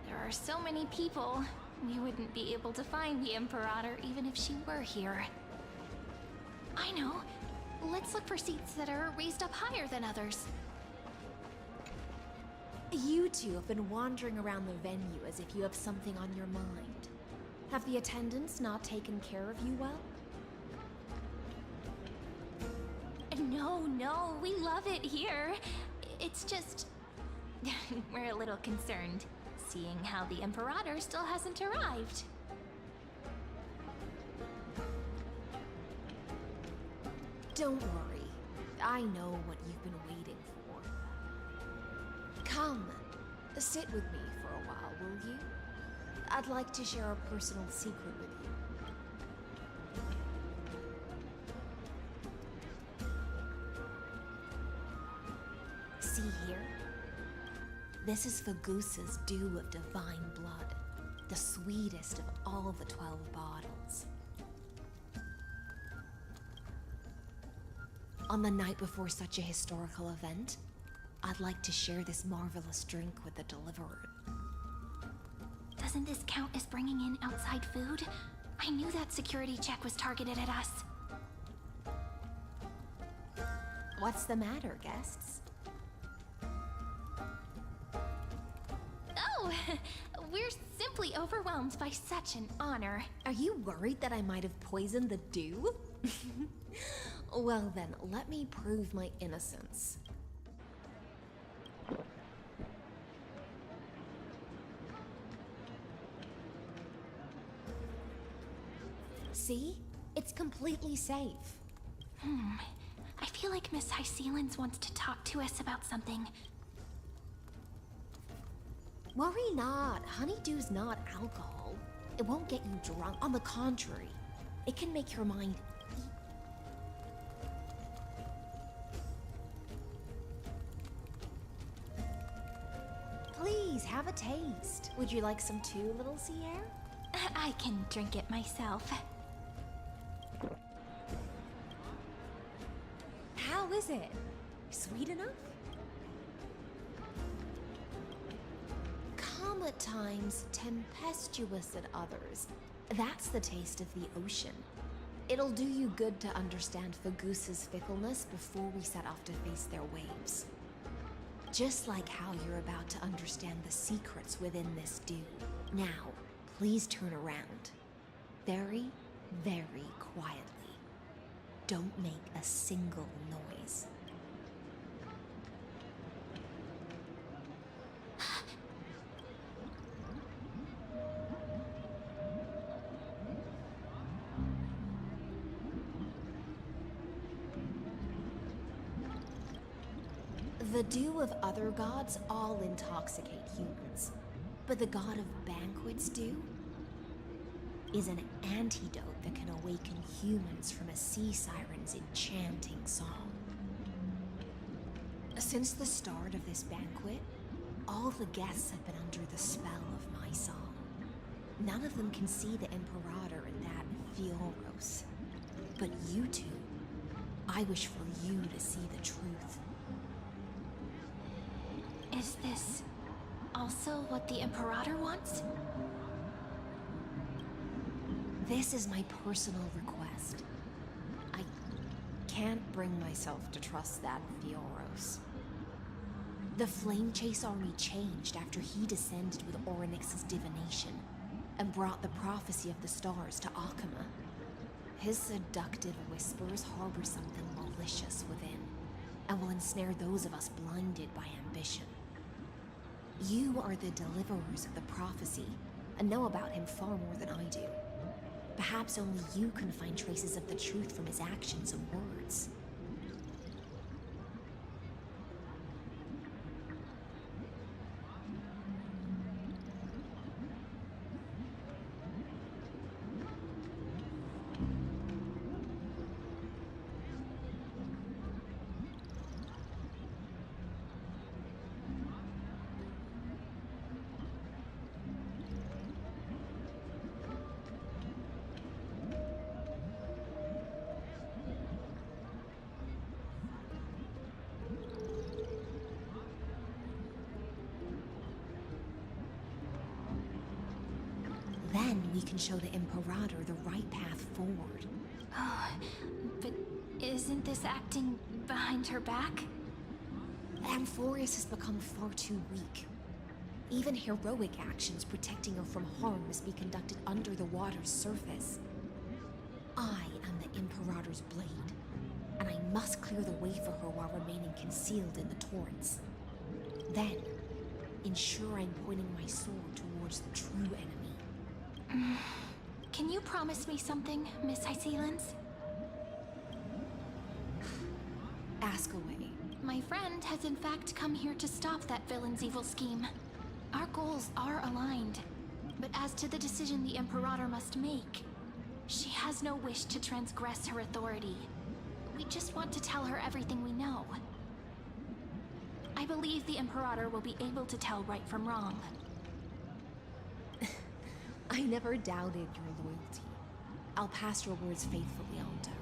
there are so many people. We wouldn't be able to find the Imperator even if she were here. I know. Let's look for seats that are raised up higher than others. You two have been wandering around the venue as if you have something on your mind. Have the attendants not taken care of you well? No, we love it here. It's just... we're a little concerned, seeing how the Imperator still hasn't arrived. Don't worry. I know what you've been waiting for. Come, sit with me for a while, will you? I'd like to share a personal secret with you. See here? This is Fagusa's dew of divine blood, the sweetest of all the 12 bottles. On the night before such a historical event, I'd like to share this marvelous drink with the Deliverer. Doesn't this count as bringing in outside food? I knew that security check was targeted at us. What's the matter, guests? Oh, we're simply overwhelmed by such an honor. Are you worried that I might have poisoned the dew? Well then, let me prove my innocence. See? It's completely safe. I feel like Miss Hysealins wants to talk to us about something. Worry not. Honeydew's not alcohol. It won't get you drunk. On the contrary, it can make your mind... Please, have a taste. Would you like some too, little Sierra? I can drink it myself. How is it? Sweet enough? Calm at times, tempestuous at others. That's the taste of the ocean. It'll do you good to understand Fagusa's fickleness before we set off to face their waves. Just like how you're about to understand the secrets within this dew. Now, please turn around. Very, very quietly. Don't make a single noise. The dew of other gods all intoxicate humans, but the god of banquets dew is an antidote that can awaken humans from a sea siren's enchanting song. Since the start of this banquet, all the guests have been under the spell of my song. None of them can see the Imperator in that Fioros. But you two, I wish for you to see the truth. Is this also what the Imperator wants? This is my personal request. I can't bring myself to trust that Fioros. The Flame Chase army changed after he descended with Orynyx's divination and brought the prophecy of the stars to Akuma. His seductive whispers harbor something malicious within and will ensnare those of us blinded by ambition. You are the deliverers of the prophecy and know about him far more than I do. Perhaps only you can find traces of the truth from his actions and words. can show the Imperator the right path forward. Oh, but isn't this acting behind her back? Amphorius has become far too weak. Even heroic actions protecting her from harm must be conducted under the water's surface. I am the Imperator's blade, and I must clear the way for her while remaining concealed in the torrents. Then, ensure I'm pointing my sword towards the true enemy. Can you promise me something, Miss Hysealans? Ask away. My friend has in fact come here to stop that villain's evil scheme. Our goals are aligned. But as to the decision the Imperator must make, she has no wish to transgress her authority. We just want to tell her everything we know. I believe the Imperator will be able to tell right from wrong. I never doubted your loyalty. I'll pass your words faithfully on to her.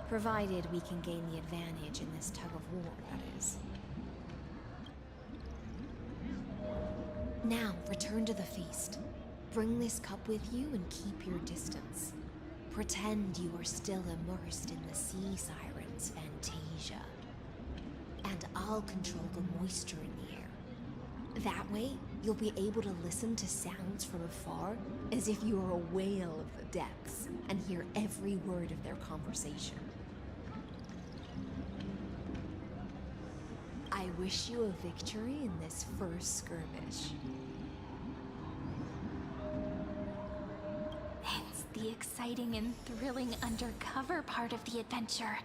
Provided we can gain the advantage in this tug of war, that is. Now, return to the feast. Bring this cup with you and keep your distance. Pretend you are still immersed in the sea siren's fantasia. And I'll control the moisture in the air. That way, you'll be able to listen to sounds from afar as if you are a whale of the depths and hear every word of their conversation. I wish you a victory in this first skirmish. It's the exciting and thrilling undercover part of the adventure.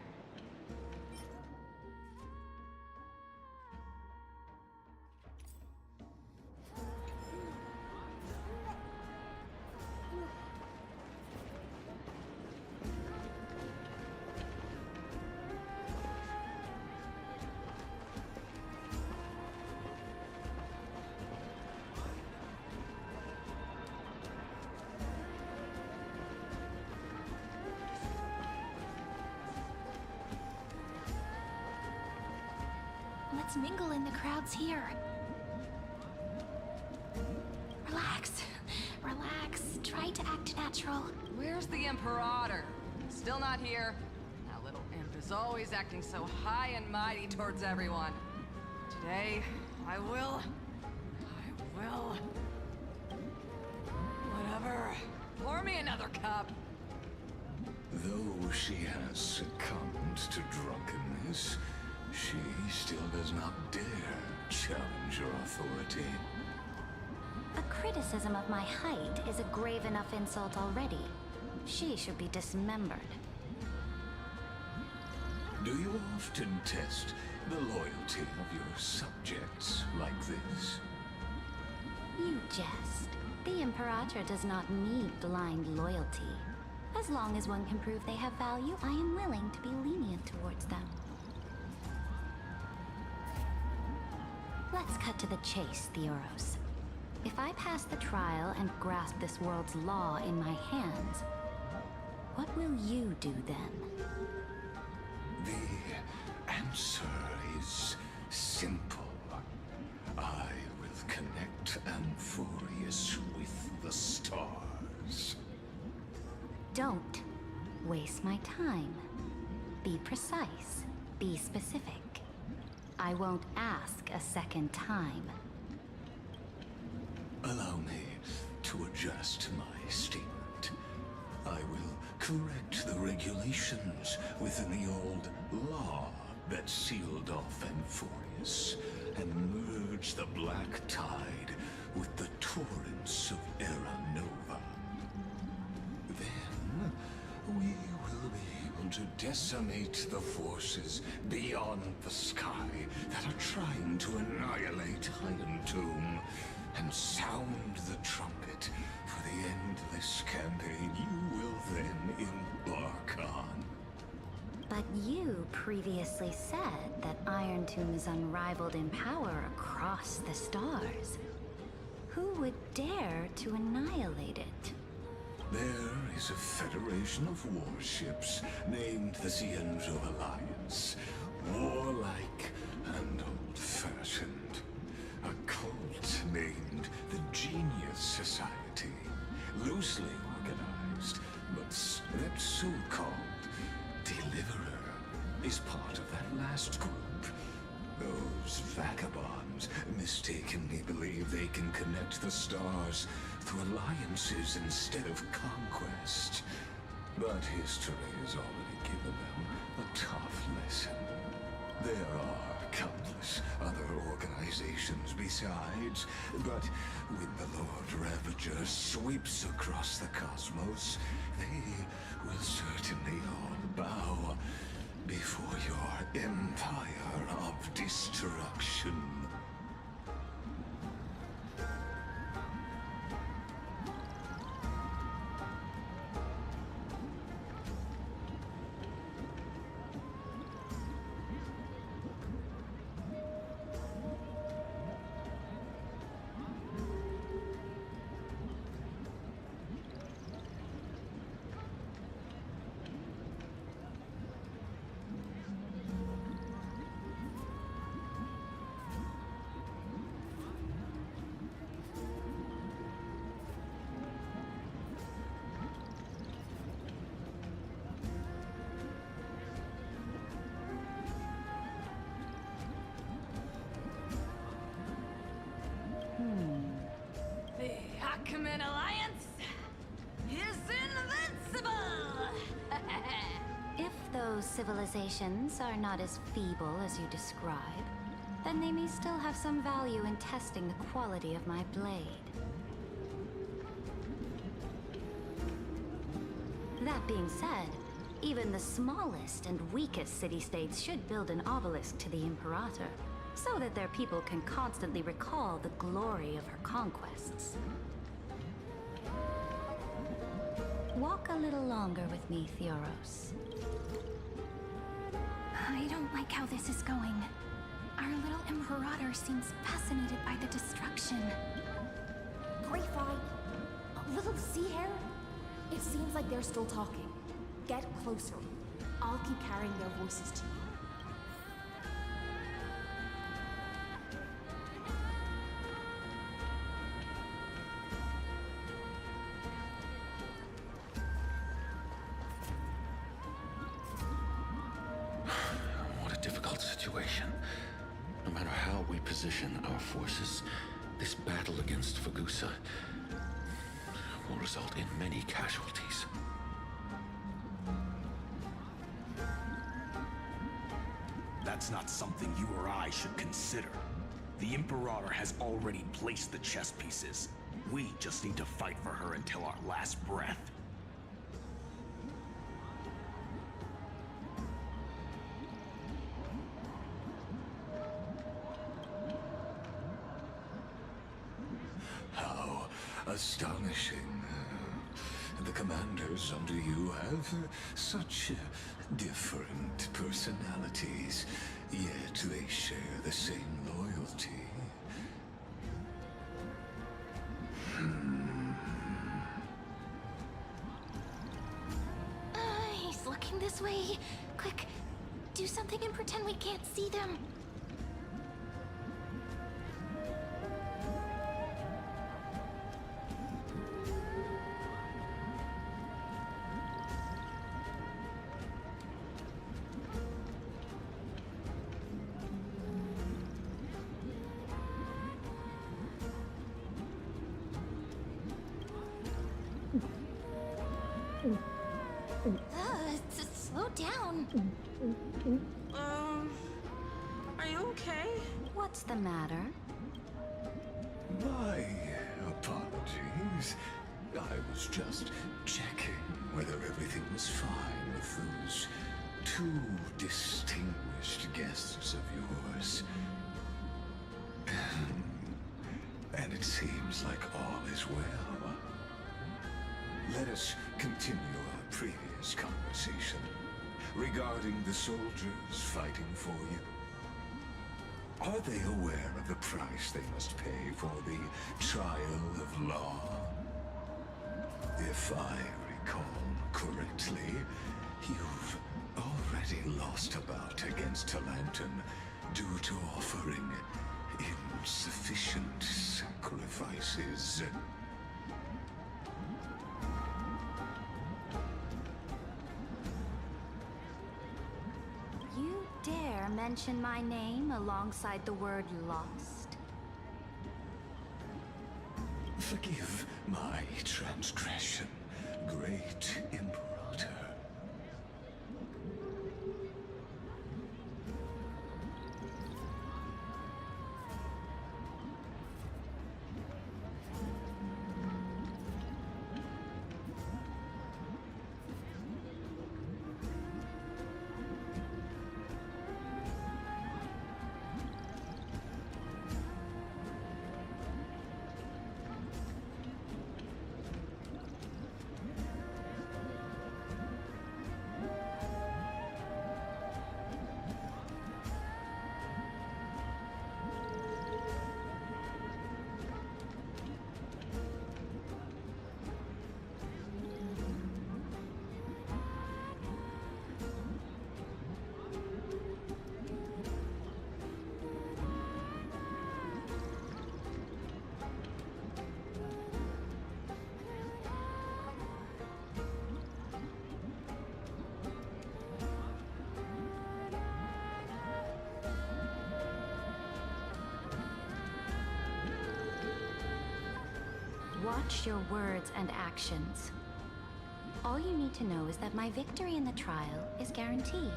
Let's mingle in the crowds here. Relax. Relax. Try to act natural. Where's the Imperator? Still not here. That little imp is always acting so high and mighty towards everyone. Today, I will... Whatever. Pour me another cup. Though she has succumbed to drunkenness, she still does not dare challenge your authority. A criticism of my height is a grave enough insult already. She should be dismembered. Do you often test the loyalty of your subjects like this? You jest. The Imperator does not need blind loyalty. As long as one can prove they have value, I am willing to be lenient towards them. Let's cut to the chase, Theoros. If I pass the trial and grasp this world's law in my hands, what will you do then? The answer is simple. I will connect Amphorius with the stars. Don't waste my time. Be precise. Be specific. I won't ask a second time. Allow me to adjust my statement. I will correct the regulations within the old law that sealed off Amphorius and merge the black tide with the torrents of Era Nova. Then we will be able to decimate the forces beyond the sky that are trying to annihilate Iron Tomb and sound the trumpet for the endless campaign you will then embark on. But you previously said that Iron Tomb is unrivaled in power across the stars. Who would dare to annihilate it? There is a federation of warships named the Xianzhou Alliance. Warlike and old-fashioned. A cult named the genius society, loosely organized, but that so-called Deliverer is part of that last group. Those vagabonds mistakenly believe they can connect the stars through alliances instead of conquest. But history has already given them a tough lesson. There are countless other organizations besides, but when the Lord Ravager sweeps across the cosmos, they will certainly all bow before your empire of destruction. The Achaemenid Alliance is invincible! If those civilizations are not as feeble as you describe, then they may still have some value in testing the quality of my blade. That being said, even the smallest and weakest city-states should build an obelisk to the Imperator, so that their people can constantly recall the glory of her conquests. Walk a little longer with me, Theoros. I don't like how this is going. Our little Imperator seems fascinated by the destruction. Greyfly, little sea hare. It seems like they're still talking. Get closer. I'll keep carrying their voices to you. What a difficult situation. No matter how we position our forces, this battle against Fagusa will result in many casualties. That's not something you or I should consider. The Imperator has already placed the chess pieces. We just need to fight for her until our last breath. How astonishing. The commanders under you have such different personalities, yet they share the same loyalty. He's looking this way. Quick, do something and pretend we can't see them. Slow down. Are you okay? What's the matter? My apologies. I was just checking whether everything was fine with those two distinguished guests of yours. And it seems like all is well. Let us continue our previous conversation regarding the soldiers fighting for you. Are they aware of the price they must pay for the trial of law? If I recall correctly, you've already lost a bout against Talanton due to offering insufficient sacrifices. You dare mention my name alongside the word lost? Forgive my transgression, great Imperator. Watch your words and actions. All you need to know is that my victory in the trial is guaranteed.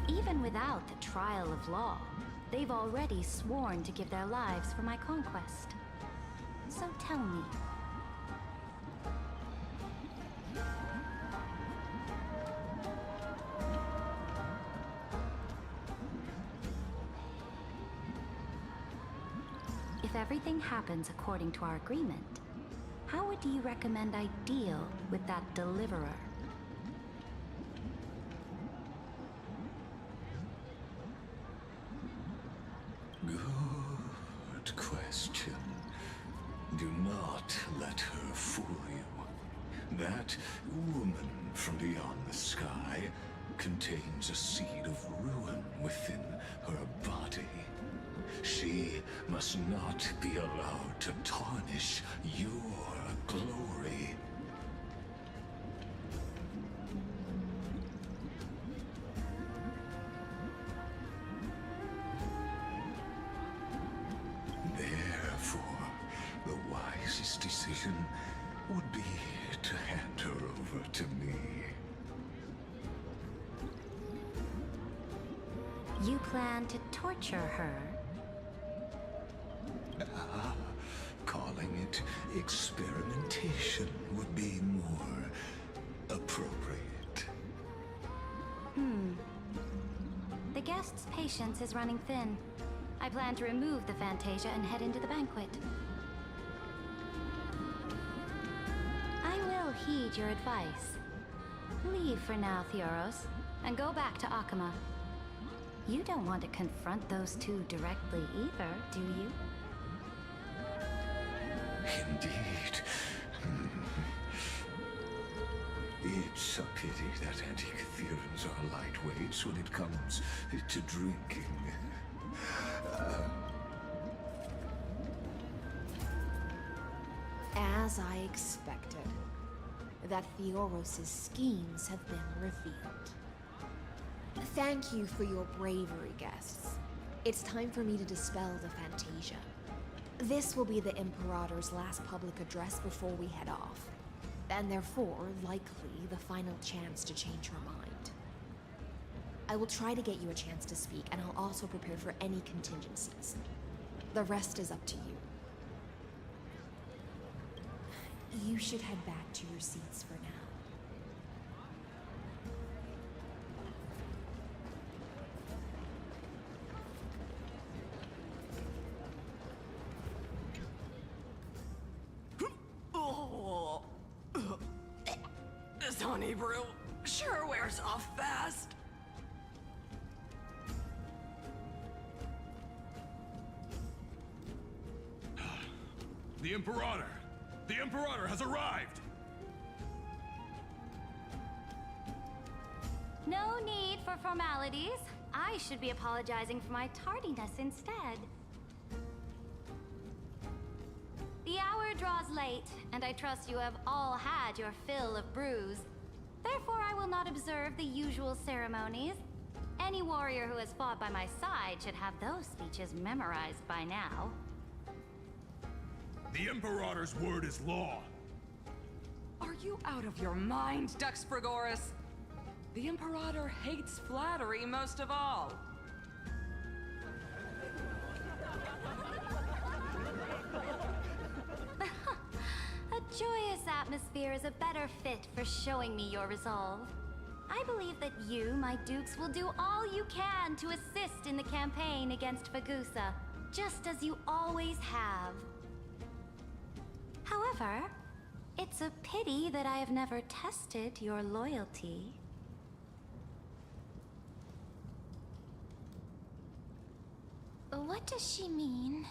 Even without the trial of law, they've already sworn to give their lives for my conquest. So tell me. If everything happens according to our agreement, how would you recommend I deal with that deliverer? Good question. Do not let her fool you. That woman from beyond the sky contains a seed of ruin within her body. She must not be allowed to tarnish your glory. Therefore, the wisest decision would be to hand her over to me. You plan to torture her? Calling it experimentation would be more appropriate. The guest's patience is running thin. I plan to remove the Fantasia and head into the banquet. I will heed your advice. Leave for now, Theoros, and go back to Akama. You don't want to confront those two directly either, do you? Indeed. It's a pity that Antikytherians are lightweights when it comes to drinking. As I expected, that Theoros' schemes have been revealed. Thank you for your bravery, guests. It's time for me to dispel the Fantasia. This will be the Imperator's last public address before we head off, and therefore, likely, the final chance to change her mind. I will try to get you a chance to speak, and I'll also prepare for any contingencies. The rest is up to you. You should head back to your seats for now. This honey brew sure wears off fast. The Imperator! The Imperator has arrived! No need for formalities. I should be apologizing for my tardiness instead. The hour draws late, and I trust you have all had your fill of brews. Therefore, I will not observe the usual ceremonies. Any warrior who has fought by my side should have those speeches memorized by now. The Imperator's word is law. Are you out of your mind, Dux Frigoris? The Imperator hates flattery most of all. A joyous atmosphere is a better fit for showing me your resolve. I believe that you, my dukes, will do all you can to assist in the campaign against Fagusa, just as you always have. However, it's a pity that I have never tested your loyalty. What does she mean?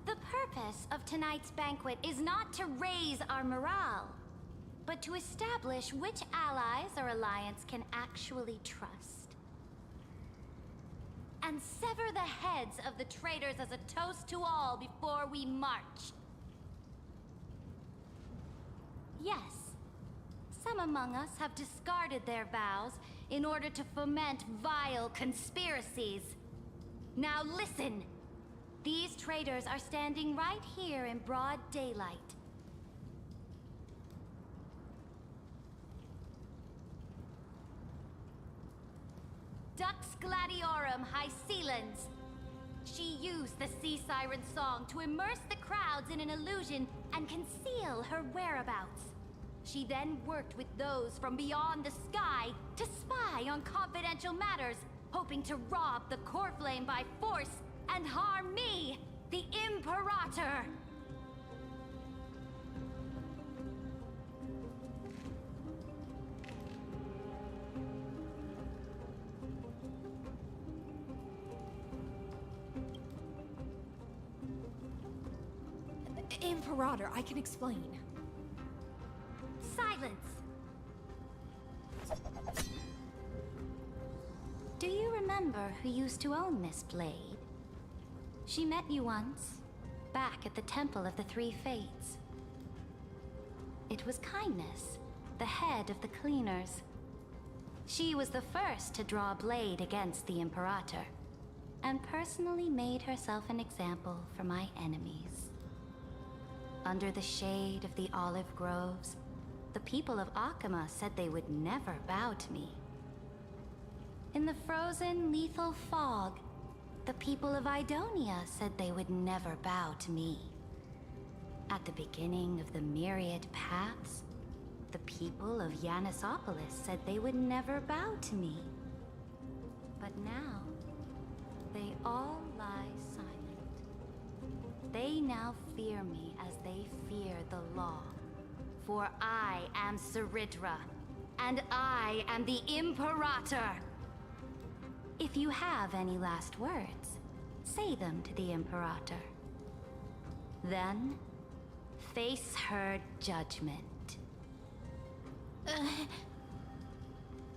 The purpose of tonight's banquet is not to raise our morale, but to establish which allies our alliance can actually trust. And sever the heads of the traitors as a toast to all before we march. Yes, some among us have discarded their vows in order to foment vile conspiracies. Now listen! These traitors are standing right here in broad daylight. Dux Gladiorum Hycelans. She used the Sea Siren song to immerse the crowds in an illusion and conceal her whereabouts. She then worked with those from beyond the sky to spy on confidential matters, hoping to rob the core flame by force and harm me, the Imperator! Imperator, I can explain. Silence! Do you remember who used to own this blade? She met you once, back at the Temple of the Three Fates. It was Kindness, the head of the Cleaners. She was the first to draw a blade against the Imperator, and personally made herself an example for my enemies. Under the shade of the olive groves, the people of Akama said they would never bow to me. In the frozen, lethal fog, the people of Idonia said they would never bow to me. At the beginning of the myriad paths, the people of Yanisopolis said they would never bow to me. But now, they all lie silent. They now fear me as they fear the law. For I am Cyritra, and I am the Imperator! If you have any last words, say them to the Imperator. Then, face her judgment.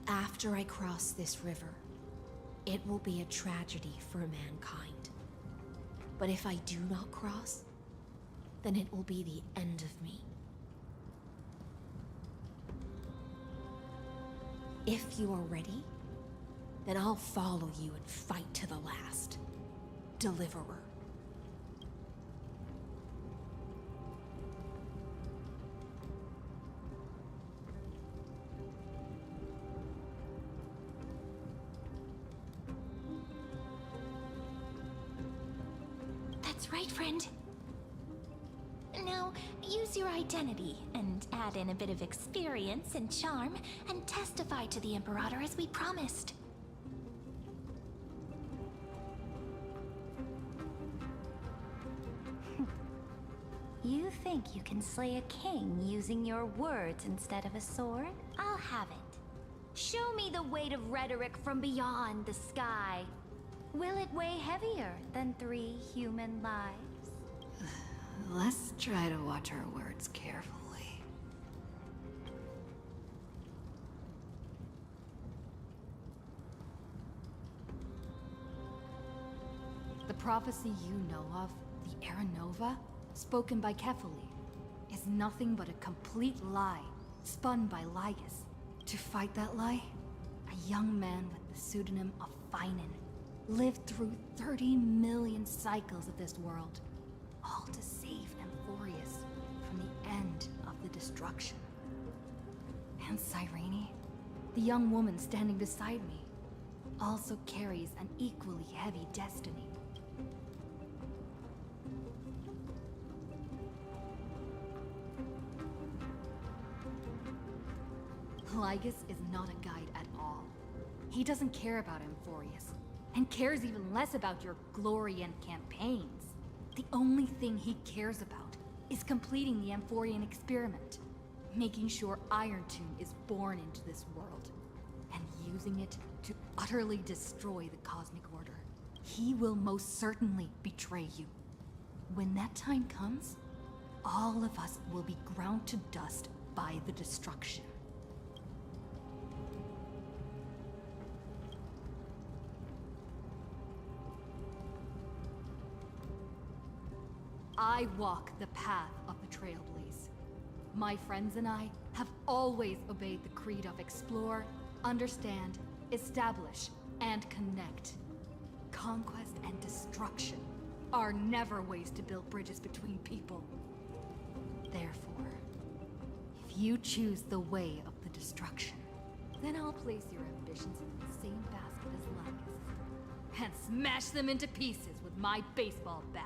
After I cross this river, it will be a tragedy for mankind. But if I do not cross, then it will be the end of me. If you are ready, then I'll follow you and fight to the last. Deliverer. That's right, friend. Now, use your identity and add in a bit of experience and charm and testify to the Imperator as we promised. You think you can slay a king using your words instead of a sword? I'll have it. Show me the weight of rhetoric from beyond the sky. Will it weigh heavier than 3 human lives? Let's try to watch our words carefully. The prophecy you know of, the Era Nova, spoken by Kefali, is nothing but a complete lie, spun by Lygus. To fight that lie, a young man with the pseudonym of Finan lived through 30 million cycles of this world, all to save Amphorius from the end of the destruction. And Cyrene, the young woman standing beside me, also carries an equally heavy destiny. Lygus is not a guide at all. He doesn't care about Amphorius, and cares even less about your glory and campaigns. The only thing he cares about is completing the Amphorian experiment, making sure Iron Tomb is born into this world, and using it to utterly destroy the Cosmic Order. He will most certainly betray you. When that time comes, all of us will be ground to dust by the destruction. I walk the path of the Trailblaze. My friends and I have always obeyed the creed of explore, understand, establish, and connect. Conquest and destruction are never ways to build bridges between people. Therefore, if you choose the way of the destruction, then I'll place your ambitions in the same basket as Lygus, and smash them into pieces with my baseball bat.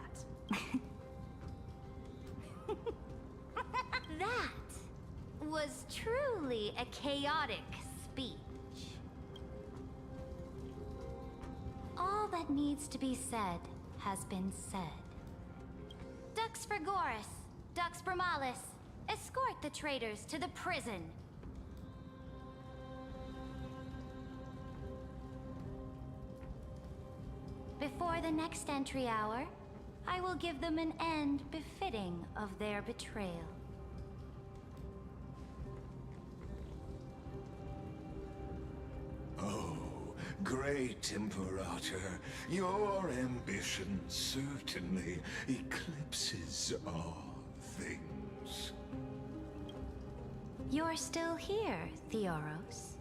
That was truly a chaotic speech. All that needs to be said has been said. Dux Frigoris, Dux Bromalis, escort the traitors to the prison. Before the next entry hour, I will give them an end befitting of their betrayal. Oh, great Imperator, your ambition certainly eclipses all things. You're still here, Theoros.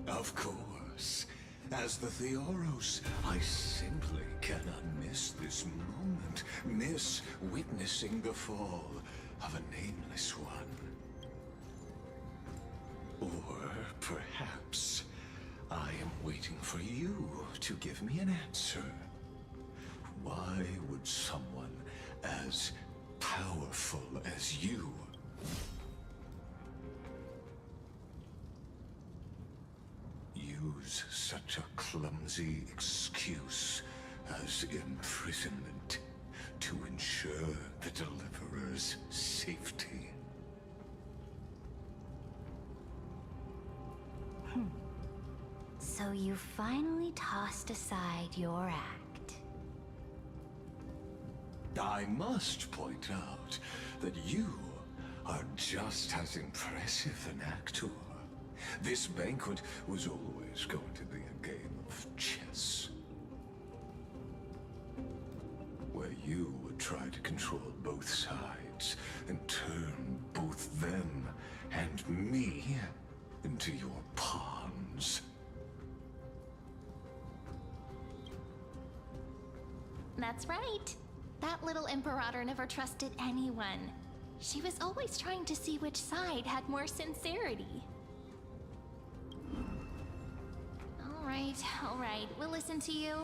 Of course. As the Theoros, I simply cannot miss this moment, miss witnessing the fall of a nameless one. Or perhaps I am waiting for you to give me an answer. Why would someone as powerful as you use such a clumsy excuse as imprisonment to ensure the Deliverer's safety? So you finally tossed aside your act. I must point out that you are just as impressive an actor. This banquet was always going to be a game of chess, where you would try to control both sides and turn both them and me into your pawns. That's right. That little Imperator never trusted anyone. She was always trying to see which side had more sincerity. All right, we'll listen to you.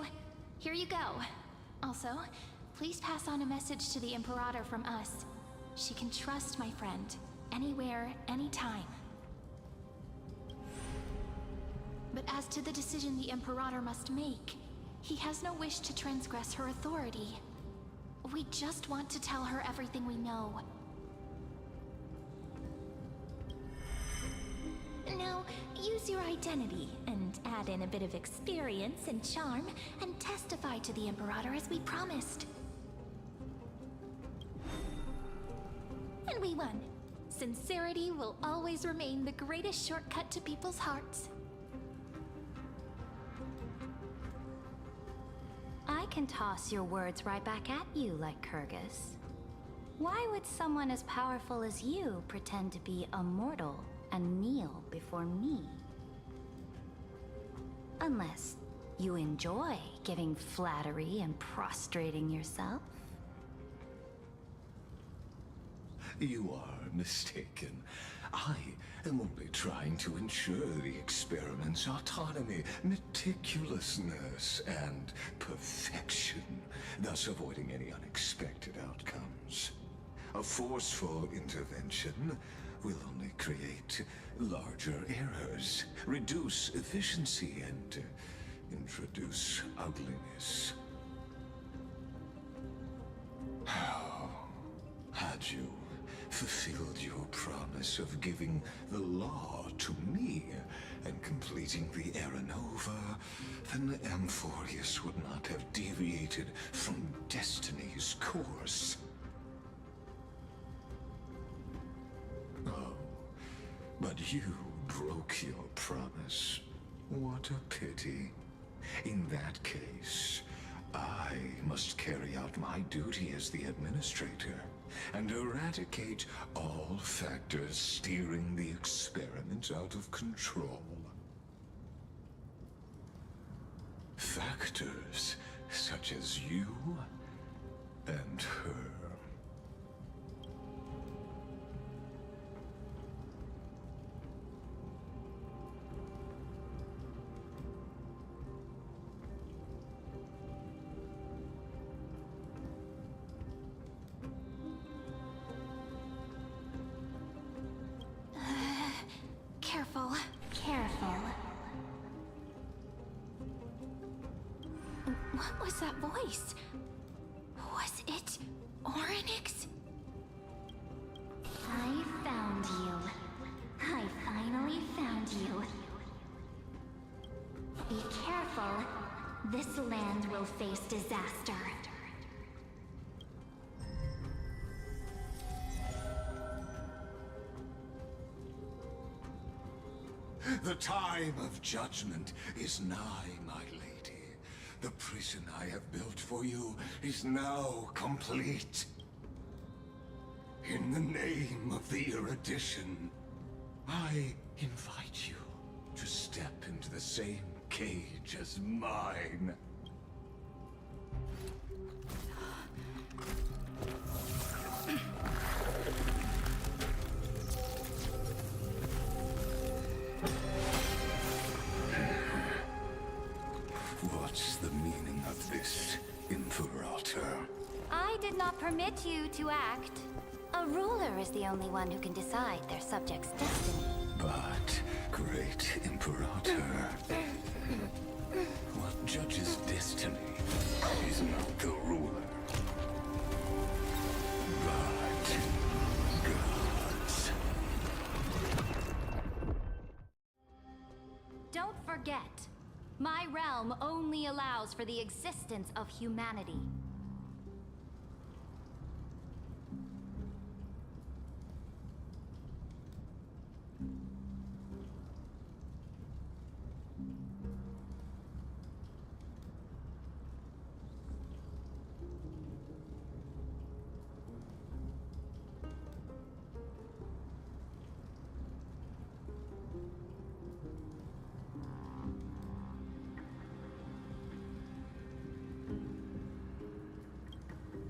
Here you go. Also, please pass on a message to the Imperator from us. She can trust my friend, anywhere, anytime. But as to the decision the Imperator must make, he has no wish to transgress her authority. We just want to tell her everything we know. Now, use your identity and add in a bit of experience and charm and testify to the Imperator as we promised. one. Sincerity will always remain the greatest shortcut to people's hearts. I can toss your words right back at you like Kyrgyz. Why would someone as powerful as you pretend to be a mortal and kneel before me? Unless you enjoy giving flattery and prostrating yourself. You are mistaken. I am only trying to ensure the experiment's autonomy, meticulousness, and perfection, thus avoiding any unexpected outcomes. A forceful intervention will only create larger errors, reduce efficiency, and introduce ugliness. How had you fulfilled your promise of giving the law to me and completing the Aranova, then Amphorius would not have deviated from destiny's course. Oh, but you broke your promise. What a pity. In that case, I must carry out my duty as the administrator and eradicate all factors steering the experiment out of control. Factors such as you and her. Careful. Careful. What was that voice? Was it Orynyx? I found you. I finally found you. Be careful. This land will face disaster. The time of judgment is nigh, my lady. The prison I have built for you is now complete. In the name of the erudition, I invite you to step into the same cage as mine. What's the meaning of this, Imperator? I did not permit you to act. A ruler is the only one who can decide their subject's destiny. But, great Imperator, what judges destiny is not the ruler, but gods. Don't forget, my realm only allows for the existence of humanity.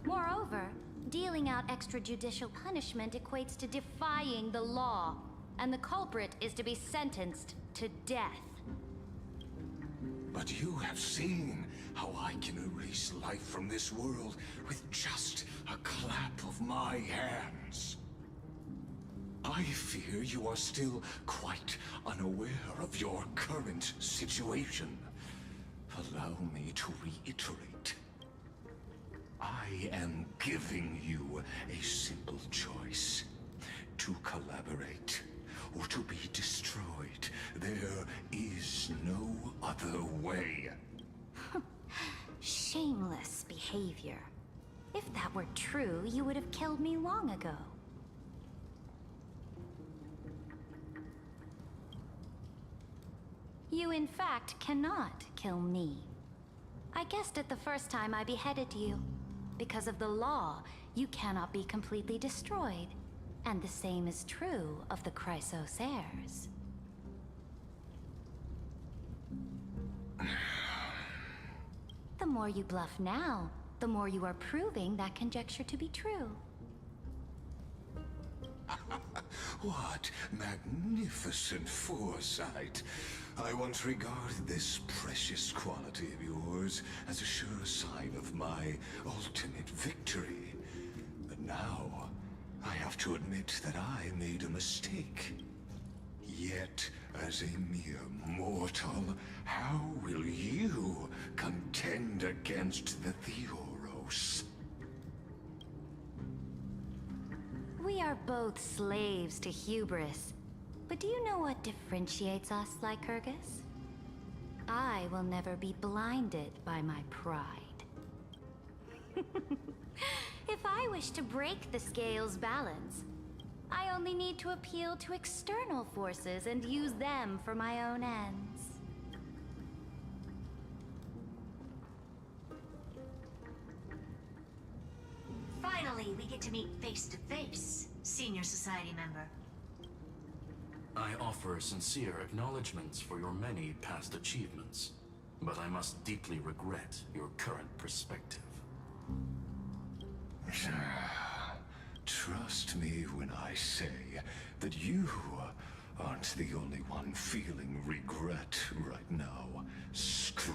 Moreover, dealing out extrajudicial punishment equates to defying the law, and the culprit is to be sentenced to death. But you have seen how I can erase life from this world with just a clap of my hands. I fear you are still quite unaware of your current situation. Allow me to reiterate. I am giving you a simple choice. To collaborate or to be destroyed. There is no other way. Shameless behavior. If that were true, you would have killed me long ago. You in fact cannot kill me. I guessed it the first time I beheaded you. Because of the law, you cannot be completely destroyed. And the same is true of the Chrysos heirs. The more you bluff now, the more you are proving that conjecture to be true. What magnificent foresight! I once regarded this precious quality of yours as a sure sign of my ultimate victory. But now, I have to admit that I made a mistake. Yet, as a mere mortal, how will you contend against the Theoros? We are both slaves to hubris. But do you know what differentiates us, Lycurgus? I will never be blinded by my pride. If I wish to break the scale's balance, I only need to appeal to external forces and use them for my own ends. Finally, we get to meet face to face, Senior Society member. I offer sincere acknowledgments for your many past achievements, but I must deeply regret your current perspective. Trust me when I say that you aren't the only one feeling regret right now, Screwlum.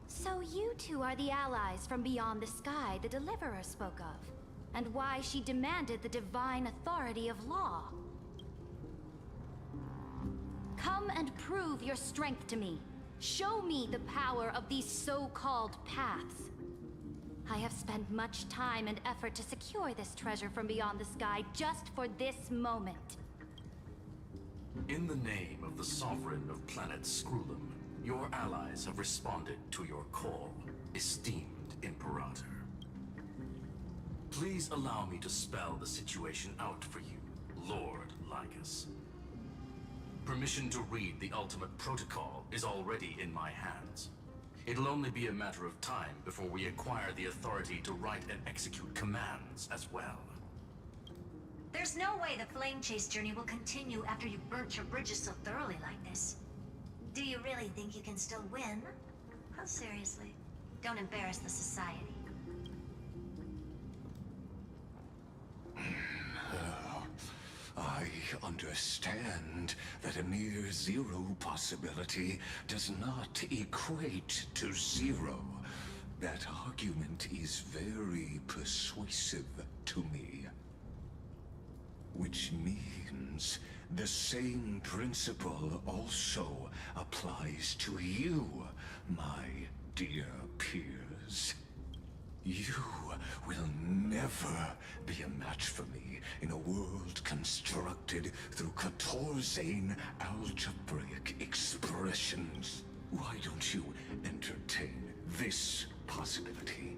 So you two are the allies from beyond the sky the Deliverer spoke of, and why she demanded the divine authority of law. Come and prove your strength to me. Show me the power of these so-called paths. I have spent much time and effort to secure this treasure from beyond the sky just for this moment. In the name of the Sovereign of Planet Screwlum, your allies have responded to your call, esteemed Imperator. Please allow me to spell the situation out for you, Lord Lycus. Permission to read the ultimate protocol is already in my hands. It'll only be a matter of time before we acquire the authority to write and execute commands as well. There's no way the flame chase journey will continue after you've burnt your bridges so thoroughly like this. Do you really think you can still win? How seriously? Don't embarrass the Society. I understand that a near zero possibility does not equate to zero. That argument is very persuasive to me. Which means the same principle also applies to you, my dear peers. You will never be a match for me in a world constructed through Catorzane algebraic expressions. Why don't you entertain this possibility?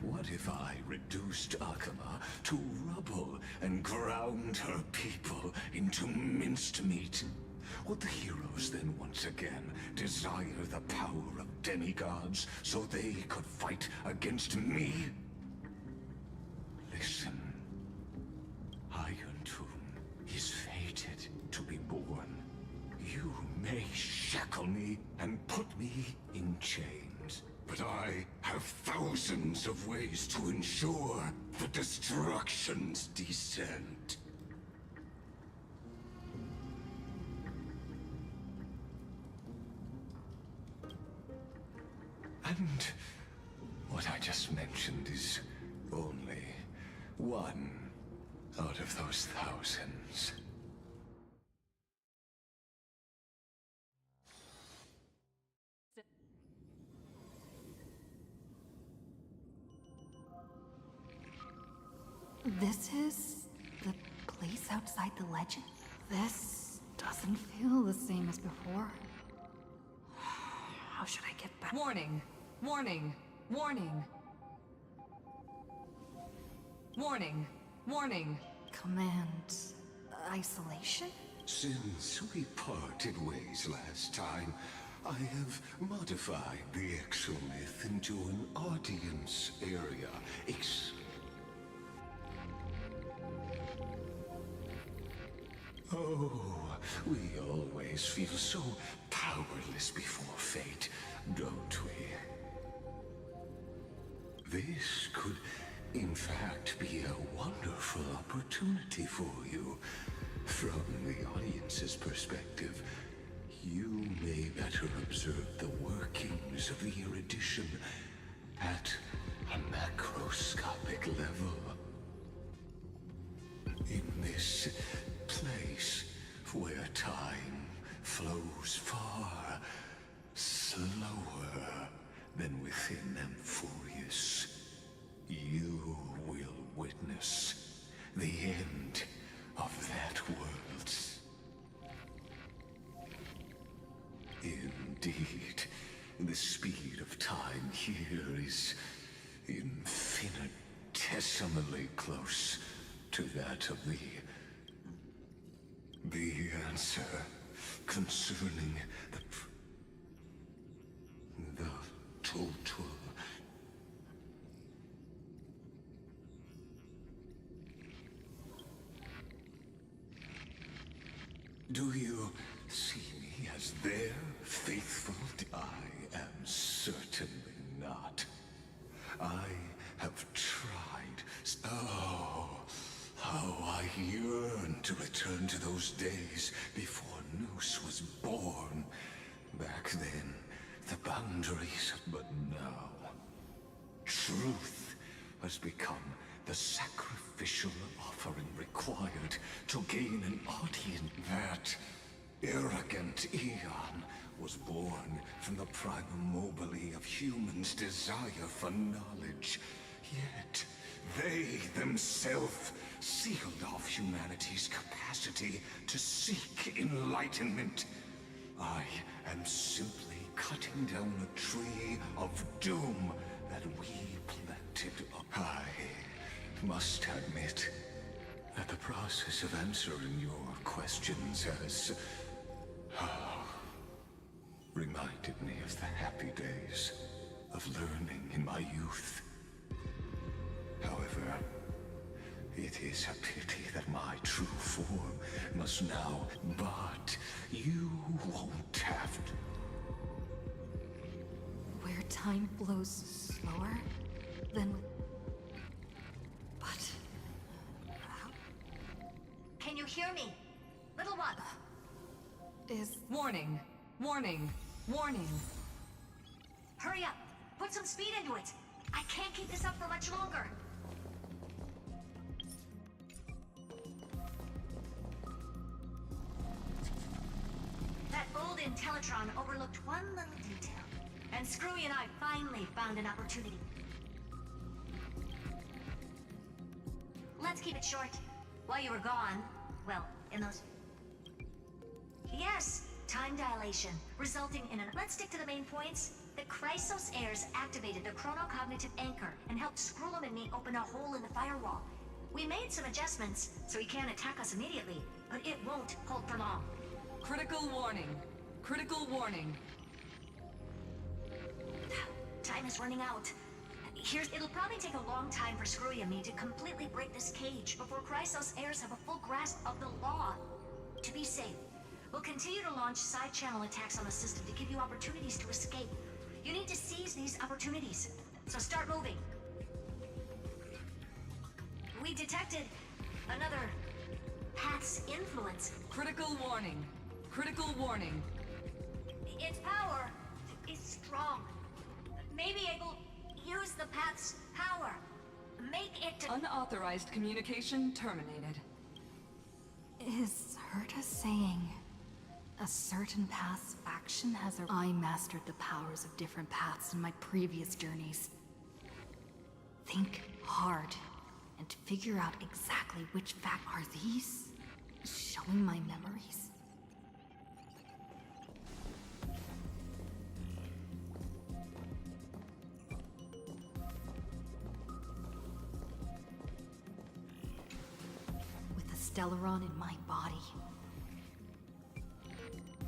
What if I reduced Akama to rubble and ground her people into minced meat? Would the heroes then once again desire the power of demigods so they could fight against me? Listen. Iron Tomb is fated to be born. You may shackle me and put me in chains, but I have thousands of ways to ensure the destruction's descent. And what I just mentioned is only one out of those thousands. This is the place outside the legend? This doesn't feel the same as before. How should I get back? Warning! Warning! Warning! Warning! Warning! Command... isolation? Since we parted ways last time, I have modified the exomyth into an audience area. Oh, we always feel so powerless before fate, don't we? This could, in fact, be a wonderful opportunity for you. From the audience's perspective, you may better observe the workings of the erudition at a macroscopic level. In this place where time flows far slower than within Amphorius, you will witness the end of that world. Indeed, the speed of time here is infinitesimally close to that of the answer concerning the total. Do you see me as their faithful? I am certainly not. I have tried. Oh, how I yearn to return to those days before Noose was born. Back then, the boundaries, but now, truth has become the sacrificial offering required to gain an audience. That arrogant Eon was born from the primum mobile of humans' desire for knowledge. Yet, they themselves sealed off humanity's capacity to seek enlightenment. I am simply cutting down a tree of doom that we planted up. I must admit that the process of answering your questions has reminded me of the happy days of learning in my youth. However, it is a pity that my true form must now, but you won't have to. Where time flows slower than... But... Can you hear me? Little one. Is... Warning. Warning. Warning. Hurry up. Put some speed into it. I can't keep this up for much longer. That old Intellitron overlooked one little detail. And Screwy and I finally found an opportunity. Let's keep it short. While you were gone, well, in those... Yes, time dilation, resulting in an... Let's stick to the main points. The Chrysos heirs activated the chronocognitive anchor and helped Skrullum and me open a hole in the firewall. We made some adjustments, so he can't attack us immediately, but it won't hold for long. Critical warning. Critical warning. Time is running out. It'll probably take a long time for Screwy and me to completely break this cage before Chrysos heirs have a full grasp of the law. To be safe, we'll continue to launch side-channel attacks on the system to give you opportunities to escape. You need to seize these opportunities, so start moving. We detected another path's influence. Critical warning. Critical warning. Its power is strong. Maybe it will use the path's power. Make it to... Unauthorized communication terminated. Is Herta saying a certain path's faction has a... I mastered the powers of different paths in my previous journeys. Think hard and figure out exactly which fact are these. Showing my memories. With the Stellaron in my body,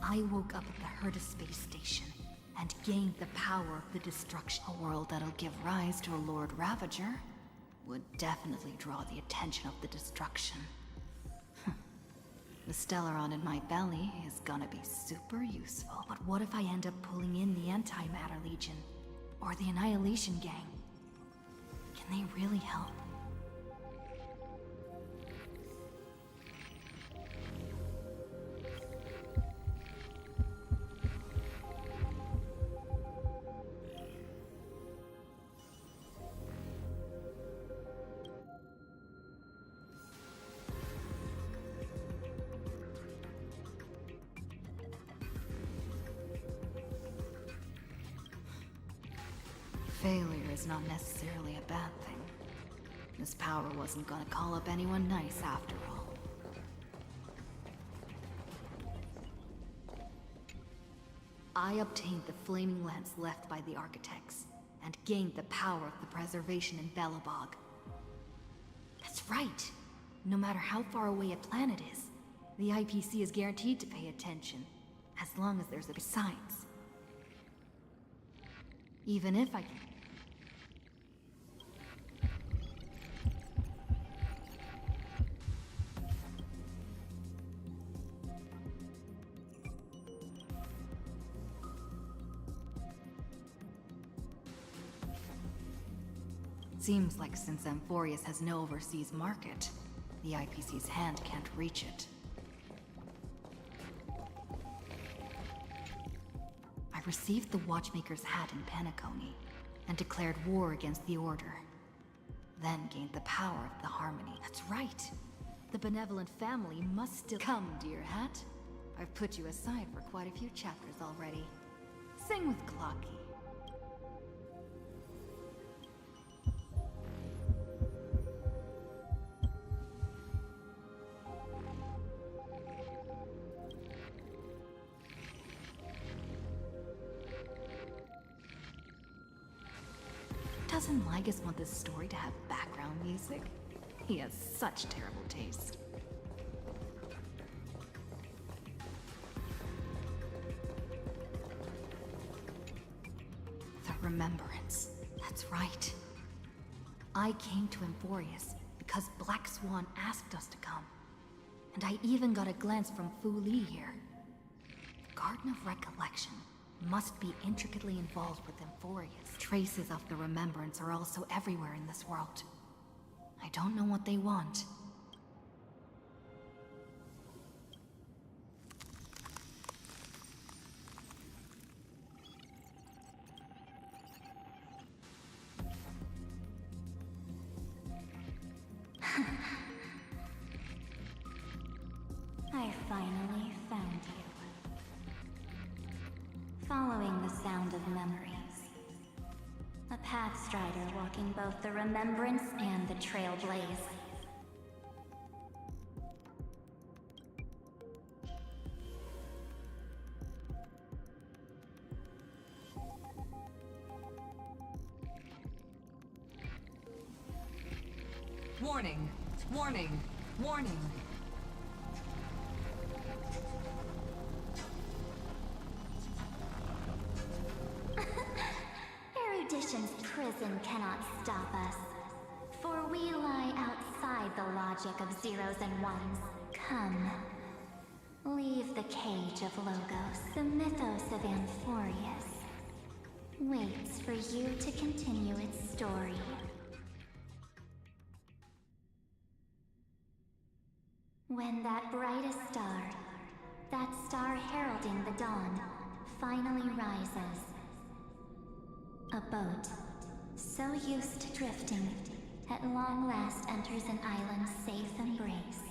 I woke up at the Herta space station and gained the power of the destruction. A world that'll give rise to a Lord Ravager would definitely draw the attention of the destruction. The Stellaron in my belly is gonna be super useful. But what if I end up pulling in the Antimatter Legion? Or the Annihilation Gang? Can they really help? Failure is not necessarily a bad thing. This power wasn't gonna call up anyone nice after all. I obtained the flaming lance left by the architects, and gained the power of the preservation in Belobog. That's right! No matter how far away a planet is, the IPC is guaranteed to pay attention, as long as there's a besides. Even if I can... Seems like since Amphorius has no overseas market, the IPC's hand can't reach it. I received the Watchmaker's hat in Penacony, and declared war against the Order. Then gained the power of the Harmony. That's right! The benevolent family must still... Come, dear hat. I've put you aside for quite a few chapters already. Sing with Clocky. Doesn't Lygus want this story to have background music? He has such terrible taste. The Remembrance. That's right. I came to Amphorius because Black Swan asked us to come. And I even got a glance from Fu Li here. The Garden of Recollection must be intricately involved with Amphorius. Traces of the Remembrance are also everywhere in this world. I don't know what they want. I finally found you. Following the sound of memories. A Pathstrider walking both the Remembrance and the Trailblaze. Warning! Warning! Warning! Erudition's prison cannot stop us, for we lie outside the logic of zeros and ones. Come, leave the cage of Logos. The mythos of Amphorius waits for you to continue its story. When that brightest star, that star heralding the dawn, finally rises, a boat, so used to drifting, at long last enters an island's safe embrace.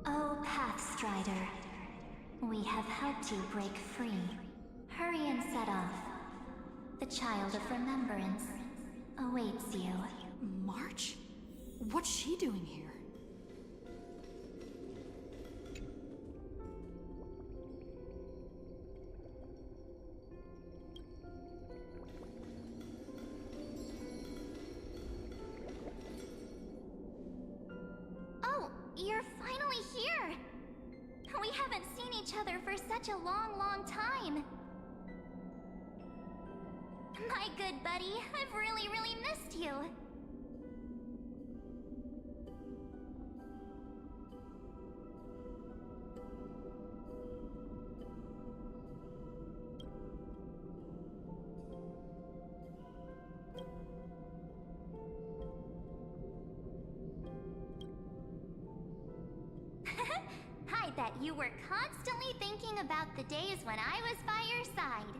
Oh, Pathstrider, we have helped you break free. Hurry and set off. The Child of Remembrance awaits you. March? What's she doing here? Oh, you're finally here! We haven't seen each other for such a long, long time. My good buddy, I've really, really missed you. I bet you were constantly thinking about the days when I was by your side.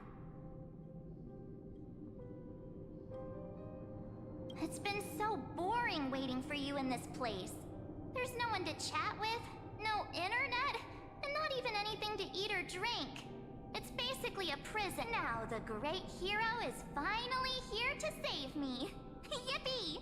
It's been so boring waiting for you in this place. There's no one to chat with, no internet, and not even anything to eat or drink. It's basically a prison. Now the great hero is finally here to save me. Yippee!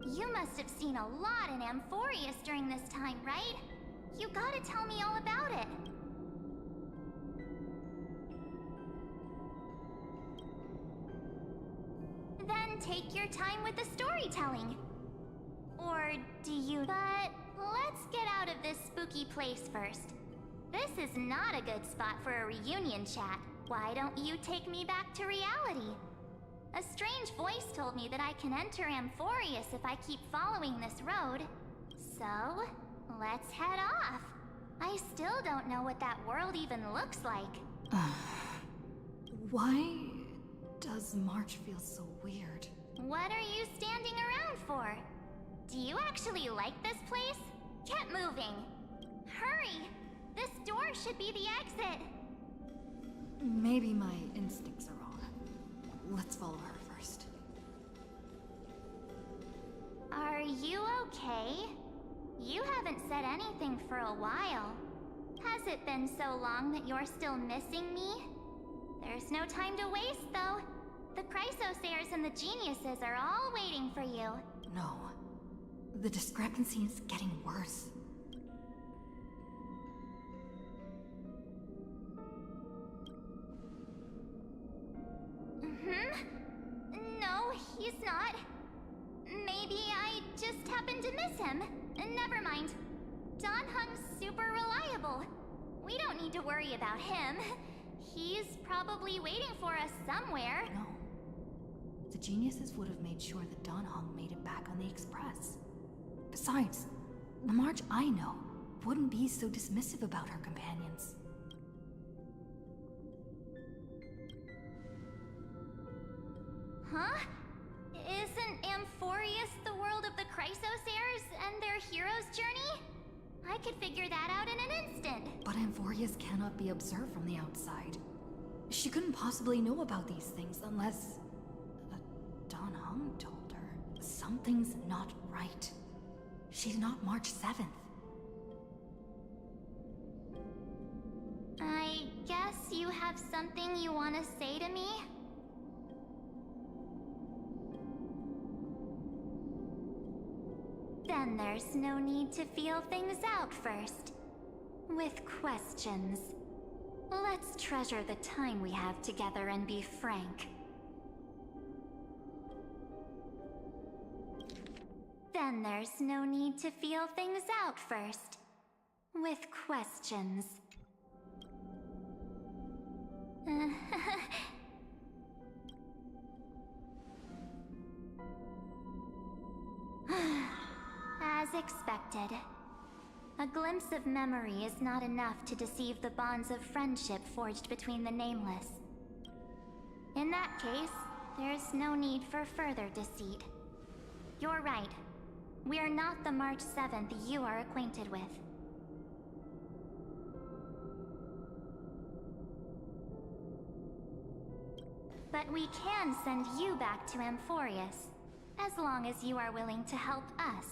You must have seen a lot in Amphorius during this time, right? You gotta tell me all about it. Then take your time with the storytelling. Or do you... But let's get out of this spooky place first. This is not a good spot for a reunion chat. Why don't you take me back to reality? A strange voice told me that I can enter Amphorius if I keep following this road. So, let's head off. I still don't know what that world even looks like. Why does March feel so weird? What are you standing around for? Do you actually like this place? Get moving. Hurry! This door should be the exit. Maybe my instincts are wrong. Let's follow her first. Are you okay? You haven't said anything for a while. Has it been so long that you're still missing me? There's no time to waste, though. The Chrysosayers and the Geniuses are all waiting for you. No. The discrepancy is getting worse. No, he's not. Maybe I just happened to miss him. Never mind. Don Hung's super reliable. We don't need to worry about him. He's probably waiting for us somewhere. No. The Geniuses would have made sure that Don Hung made it back on the Express. Besides, the March I know wouldn't be so dismissive about her companions. Huh? Isn't Amphorius the world of the Chrysosayers and their hero's journey? I could figure that out in an instant. But Amphorius cannot be observed from the outside. She couldn't possibly know about these things unless... Don Hung told her. Something's not right. She's not March 7th. I guess you have something you want to say to me? Then there's no need to feel things out first. With questions. Let's treasure the time we have together and be frank. Then there's no need to feel things out first. With questions. As expected. A glimpse of memory is not enough to deceive the bonds of friendship forged between the Nameless. In that case, There's no need for further deceit. You're right. We're not the March 7th you are acquainted with. But we can send you back to Amphorius, as long as you are willing to help us.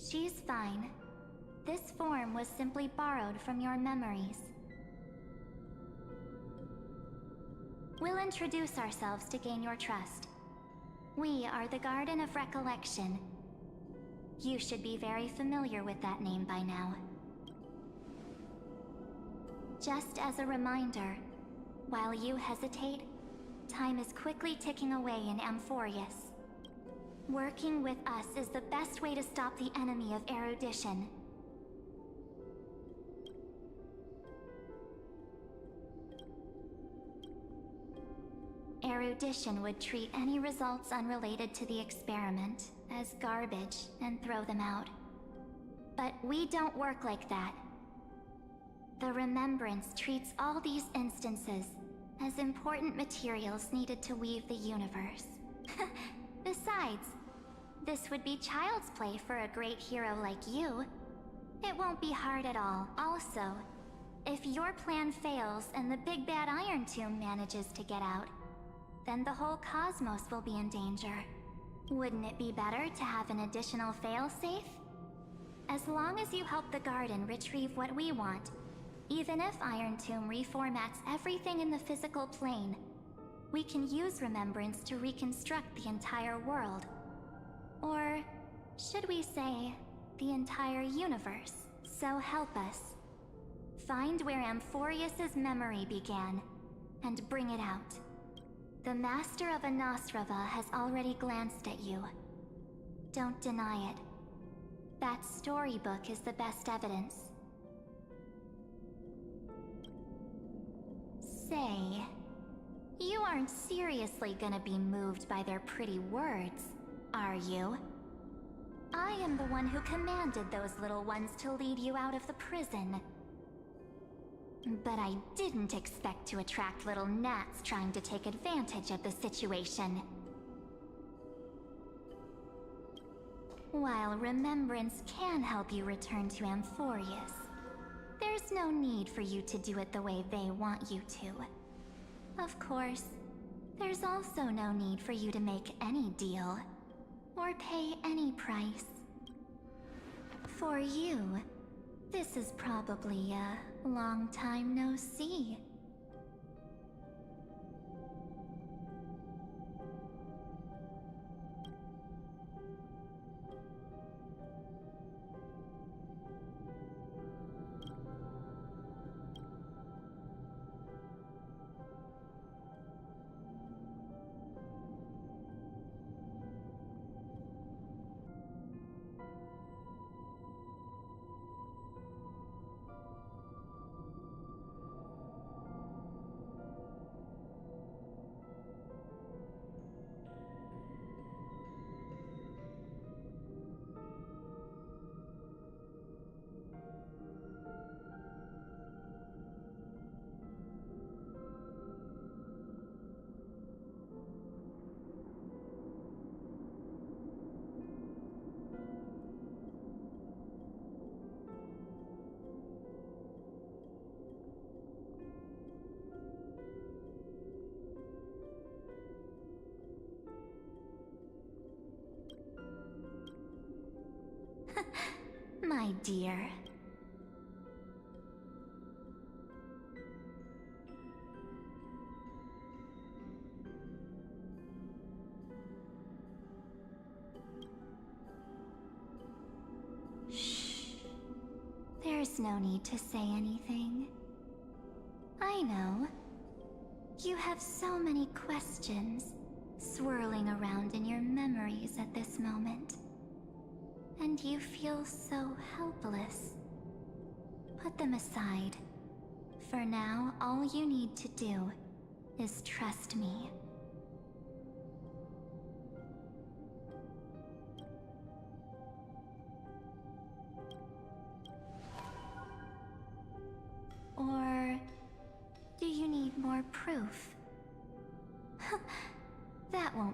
She's fine. This form was simply borrowed from your memories. We'll introduce ourselves to gain your trust. We are the Garden of Recollection. You should be very familiar with that name by now. Just as a reminder, while you hesitate, time is quickly ticking away in Amphorius. Working with us is the best way to stop the enemy of erudition. Erudition would treat any results unrelated to the experiment as garbage and throw them out. But we don't work like that. The Remembrance treats all these instances as important materials needed to weave the universe. Besides, this would be child's play for a great hero like you. It won't be hard at all. Also, if your plan fails and the big bad Iron Tomb manages to get out, then the whole cosmos will be in danger. Wouldn't it be better to have an additional failsafe? As long as you help the Garden retrieve what we want, even if Iron Tomb reformats everything in the physical plane, we can use Remembrance to reconstruct the entire world. Or should we say, the entire universe? So help us. Find where Amphorius's memory began, and bring it out. The Master of Anastrava has already glanced at you. Don't deny it. That storybook is the best evidence. Say, you aren't seriously gonna be moved by their pretty words, are you? I am the one who commanded those little ones to lead you out of the prison. But I didn't expect to attract little gnats trying to take advantage of the situation. While Remembrance can help you return to Amphorius, there's no need for you to do it the way they want you to. Of course, there's also no need for you to make any deal, or pay any price. For you, this is probably a long time no see. My dear. Shh. There's no need to say anything. I know. You have so many questions swirling around in your memories at this moment. And you feel so helpless. Put them aside. For now, all you need to do is trust me.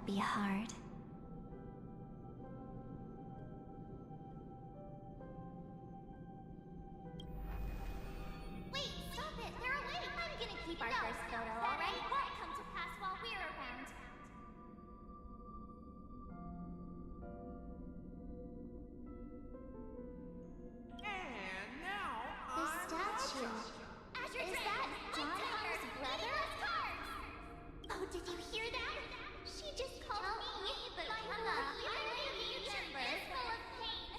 be hard. Wait, stop it! They're awake! I'm gonna keep our first photo, alright? Won't come to pass while we're around. And now, The statue. Is that John Hunter's brother? Oh, did you hear that? She just called me, but I'm here is full of pain.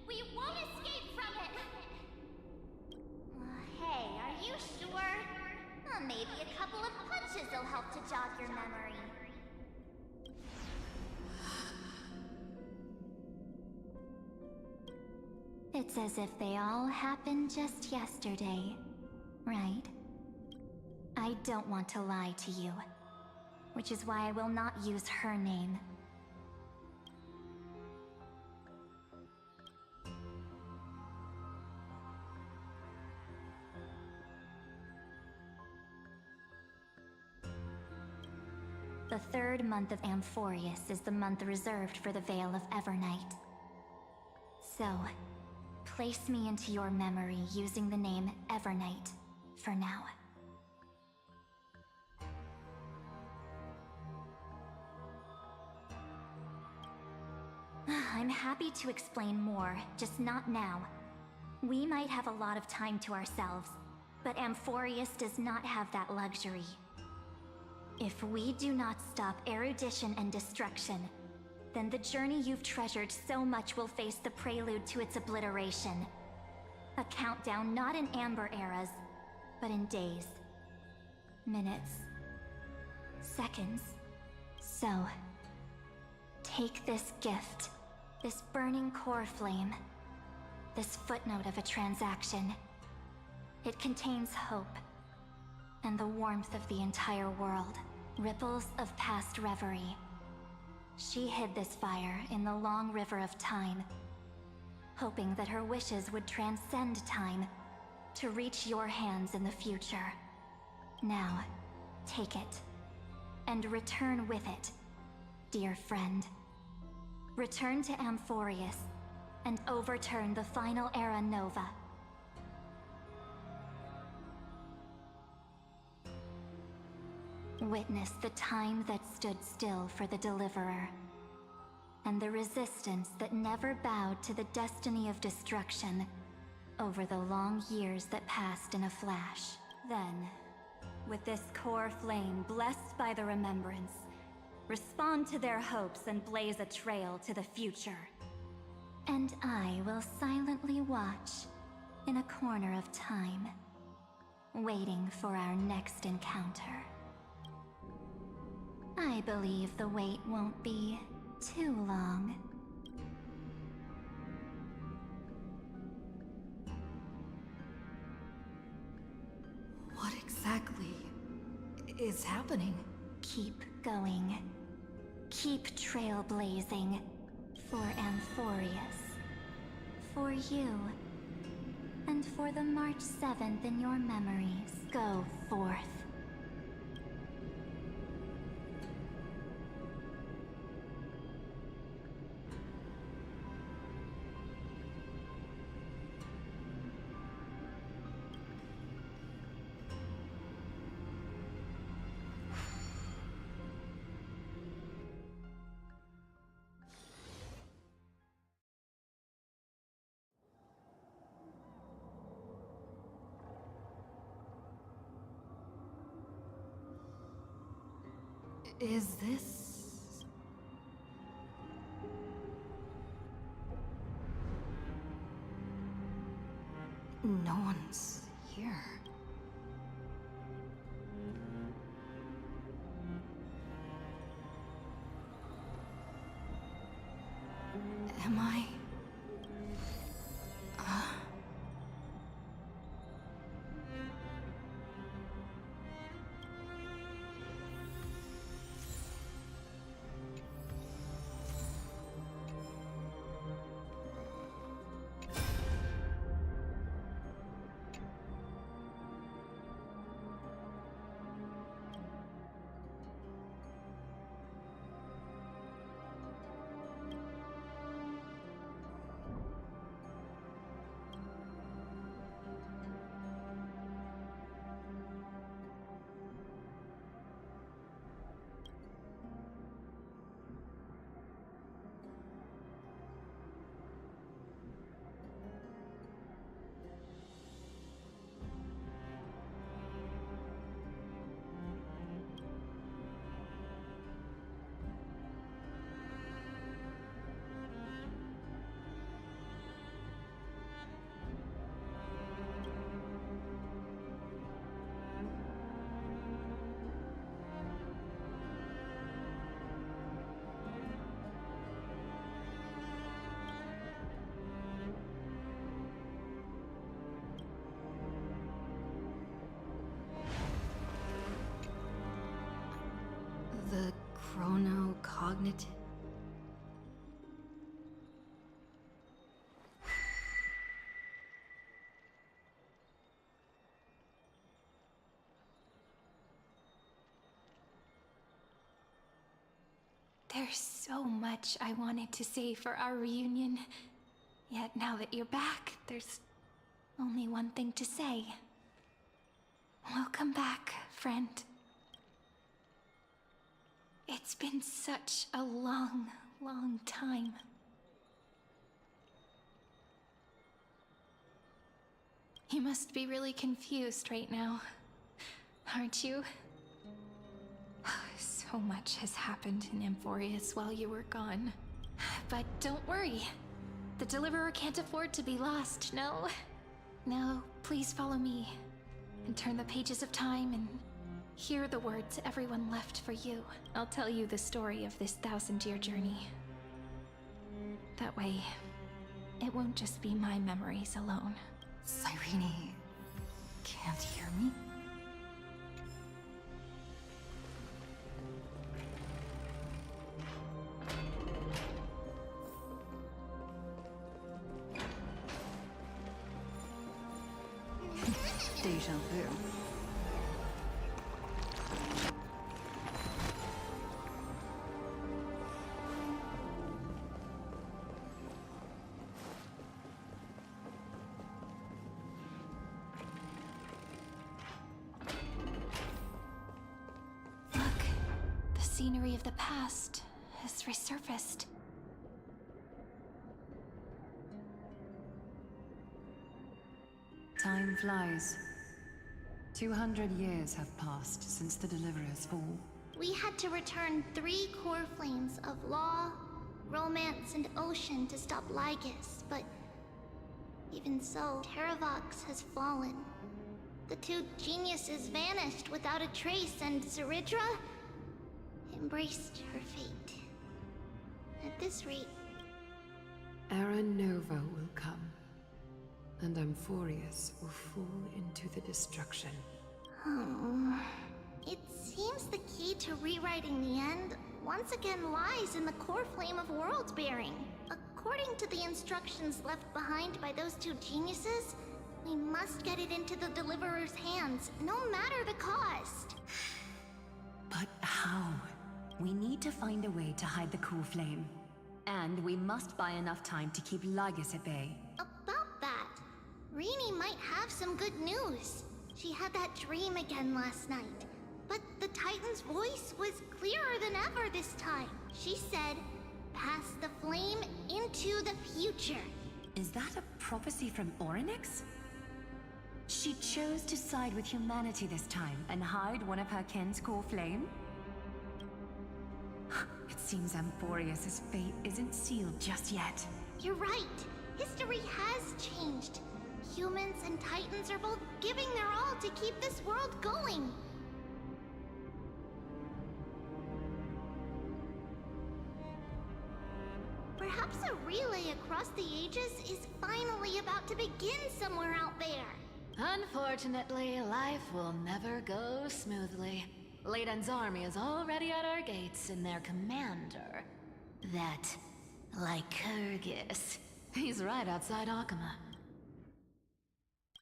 We won't escape from it. Hey, are you sure? Maybe a couple of punches will help to jog your memory. It's as if they all happened just yesterday, right? I don't want to lie to you, which is why I will not use her name. The third month of Amphorius is the month reserved for the Veil of Evernight. So, place me into your memory using the name Evernight for now. I'm happy to explain more, just not now. We might have a lot of time to ourselves, but Amphorius does not have that luxury. If we do not stop erudition and destruction, then the journey you've treasured so much will face the prelude to its obliteration. A countdown not in Amber eras, but in days, minutes, seconds. So, take this gift, this burning core flame, this footnote of a transaction. It contains hope, and the warmth of the entire world, ripples of past reverie. She hid this fire in the long river of time, hoping that her wishes would transcend time to reach your hands in the future. Now, take it, and return with it, dear friend. Return to Amphorius, and overturn the final era Nova. Witness the time that stood still for the Deliverer, and the resistance that never bowed to the destiny of destruction over the long years that passed in a flash. Then, with this core flame blessed by the remembrance, respond to their hopes and blaze a trail to the future. And I will silently watch in a corner of time, waiting for our next encounter. I believe the wait won't be too long. What exactly is happening? Keep going. Keep trailblazing. For Amphorius. For you. And for the March 7th in your memories. Go forth. Is this... No one's here. Am I... There's so much I wanted to say for our reunion. Yet now that you're back, there's only one thing to say. Welcome back, friend. It's been such a long, long time. You must be really confused right now, aren't you? So much has happened in Amphorius while you were gone. But don't worry. The Deliverer can't afford to be lost, no? Now, please follow me, and turn the pages of time and hear the words everyone left for you. I'll tell you the story of this 1000-year journey. That way, it won't just be my memories alone. Cyrene can't hear me? Deja vu. Look, the scenery of the past has resurfaced. Time flies. 200 years have passed since the Deliverer's fall. We had to return 3 core flames of law, romance, and ocean to stop Lygus, but even so, Terravox has fallen. The 2 geniuses vanished without a trace, and Zeridra embraced her fate. At this rate... Era Nova will come, and Amphorius will fall into the destruction. It seems the key to rewriting the end once again lies in the core flame of world bearing. According to the instructions left behind by those 2 geniuses, we must get it into the Deliverer's hands, no matter the cost. But how? We need to find a way to hide the core flame. And we must buy enough time to keep Lygus at bay. About that, Rini might have some good news. She had that dream again last night. But the Titan's voice was clearer than ever this time. She said, "Pass the flame into the future." Is that a prophecy from Orynyx? She chose to side with humanity this time and hide one of her kin's core flame? It seems Amphorius' fate isn't sealed just yet. You're right. History has changed. Humans and Titans are both giving their all to keep this world going. Perhaps a relay across the ages is finally about to begin somewhere out there. Unfortunately, life will never go smoothly. Leiden's army is already at our gates, and their commander, that Lycurgus, he's right outside Akama.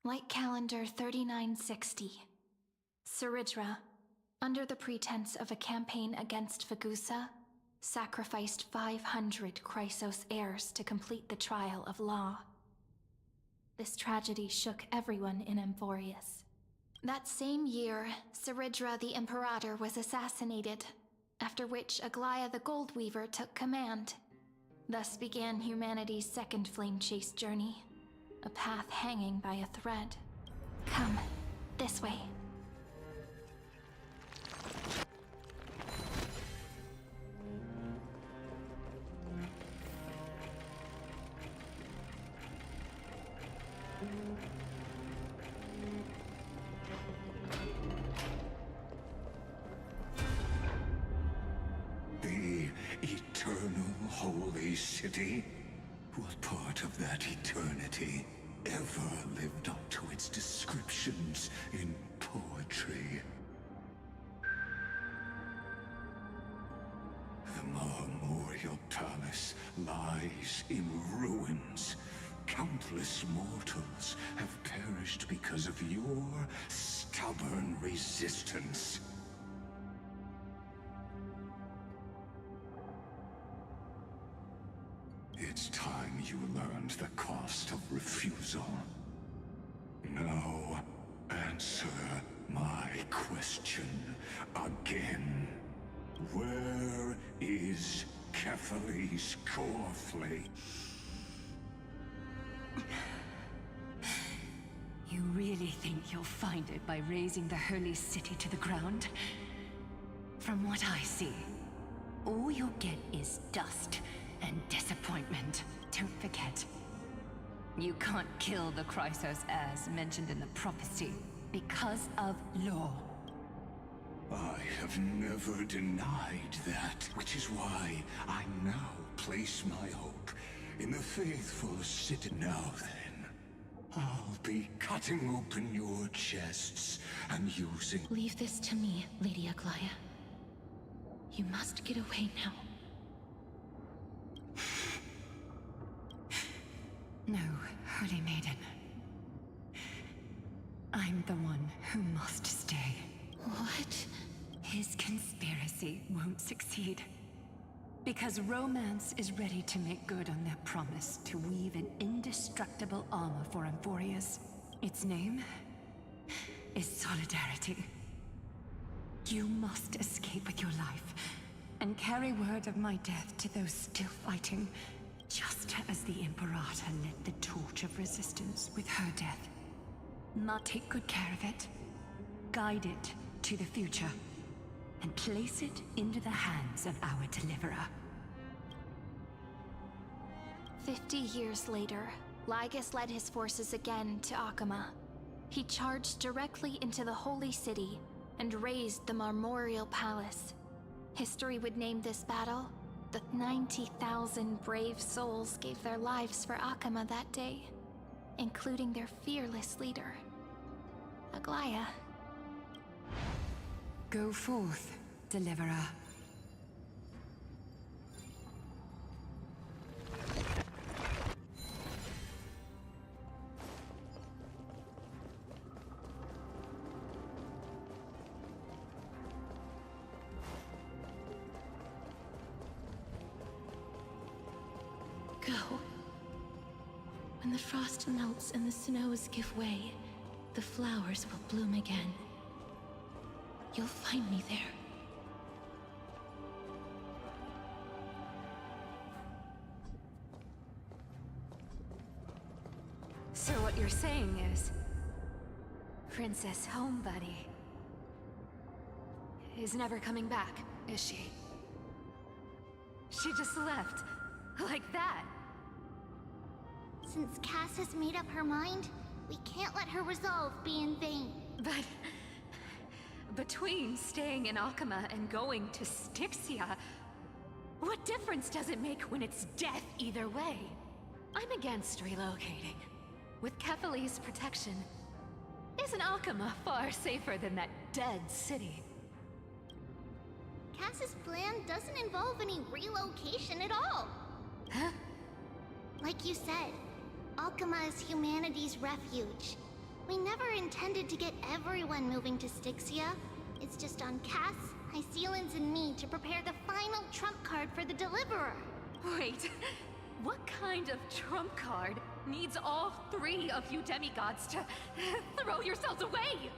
Light calendar 3960. Zeridra, under the pretense of a campaign against Fagusa, sacrificed 500 Chrysos heirs to complete the trial of law. This tragedy shook everyone in Amphorius. That same year, Zeridra the Imperator was assassinated, after which Aglaya the Gold Weaver took command. Thus began humanity's second flame chase journey, a path hanging by a thread. Come, this way. The eternal holy city? What part of that eternity ever lived up to its descriptions in poetry? The Memorial Palace lies in ruins. Countless mortals have perished because of your stubborn resistance. It's time you learned the cost of refusal. Now, answer my question again. Where is Kefali's core flake? You really think you'll find it by razing the holy city to the ground? From what I see, all you'll get is dust and disappointment. Don't forget, you can't kill the Chrysos as mentioned in the prophecy because of law. I have never denied that, which is why I now place my hope in the faithful city. Now then, I'll be cutting open your chests and using— Leave this to me, Lady Aglaya. You must get away now. No, Holy Maiden. I'm the one who must stay. What? His conspiracy won't succeed. Because Romance is ready to make good on their promise to weave an indestructible armor for Amphorius. Its name is Solidarity. You must escape with your life and carry word of my death to those still fighting, just as the Imperator lit the torch of resistance with her death. Not take good care of it, guide it to the future, and place it into the hands of our deliverer. 50 years later, Lygus led his forces again to Akama. He charged directly into the Holy City and razed the Marmorial Palace. History would name this battle the 90,000 brave souls gave their lives for Akama that day, including their fearless leader, Aglaya. Go forth, deliverer. Go. When the frost melts and the snows give way, the flowers will bloom again. You'll find me there. So what you're saying is, Princess Homebuddy is never coming back, is she? She just left, like that. Since Cass has made up her mind, we can't let her resolve be in vain. But between staying in Akama and going to Styxia, what difference does it make when it's death either way? I'm against relocating. With Kefali's protection, isn't Akama far safer than that dead city? Cass's plan doesn't involve any relocation at all. Huh? Like you said, Akama is humanity's refuge. We never intended to get everyone moving to Styxia. It's just on Cass, Hycealans, and me to prepare the final trump card for the Deliverer. Wait, what kind of trump card needs all three of you demigods to throw yourselves away?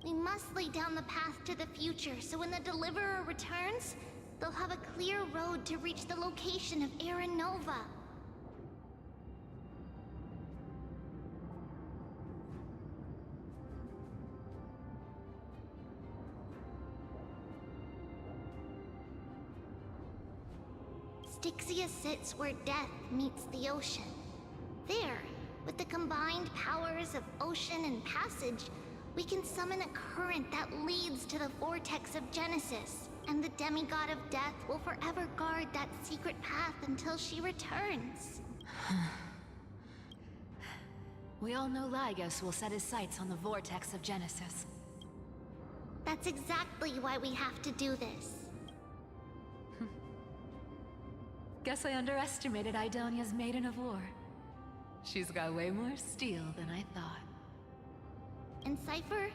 We must lay down the path to the future, so when the Deliverer returns, they'll have a clear road to reach the location of Aaron Nova. Styxia sits where death meets the ocean. There, with the combined powers of ocean and passage, we can summon a current that leads to the vortex of Genesis, and the demigod of death will forever guard that secret path until she returns. We all know Lygus will set his sights on the vortex of Genesis. That's exactly why we have to do this. Guess I underestimated Idonia's Maiden of War. She's got way more steel than I thought. And Cypher,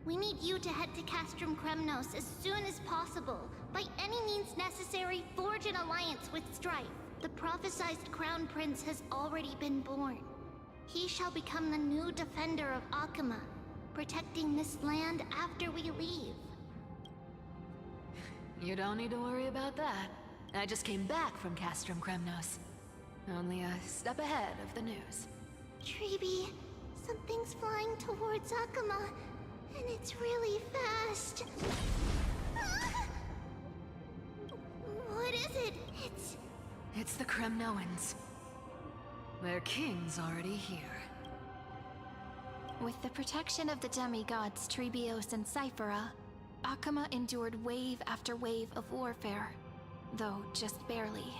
we need you to head to Castrum Kremnos as soon as possible. By any means necessary, forge an alliance with Strife. The prophesized Crown Prince has already been born. He shall become the new defender of Akuma, protecting this land after we leave. You don't need to worry about that. I just came back from Castrum Kremnos. Only a step ahead of the news. Treeby, something's flying towards Akuma, and it's really fast. Ah! What is it? It's the Kremnoans. Their king's already here. With the protection of the demigods Trebios and Cyphera, Akuma endured wave after wave of warfare, though just barely.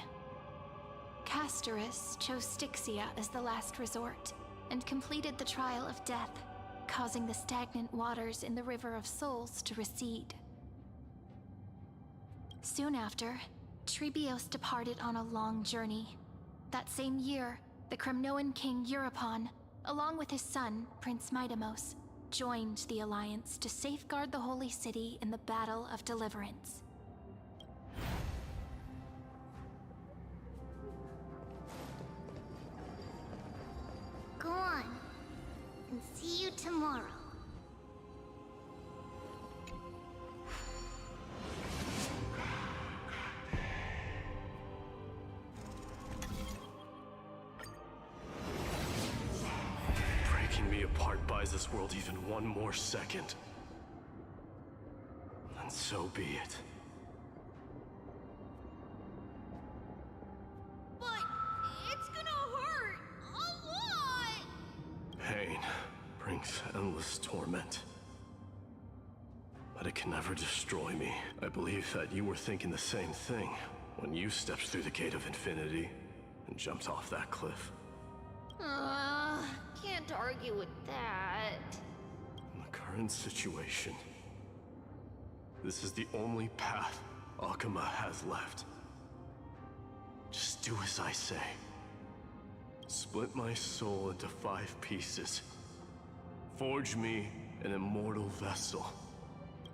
Castorus chose Styxia as the last resort, and completed the trial of death, causing the stagnant waters in the River of Souls to recede. Soon after, Trebios departed on a long journey. That same year, the Kremnoan king Euripon, along with his son, Prince Midamos, joined the Alliance to safeguard the Holy City in the Battle of Deliverance. Go on, and see you tomorrow. Breaking me apart buys this world even one more second. And so be it. But it's gonna hurt a lot! Pain brings endless torment. But it can never destroy me. I believe that you were thinking the same thing when you stepped through the gate of infinity and jumped off that cliff. Can't argue with that. In the current situation, this is the only path Akuma has left. Just do as I say. Split my soul into 5 pieces. Forge me an immortal vessel.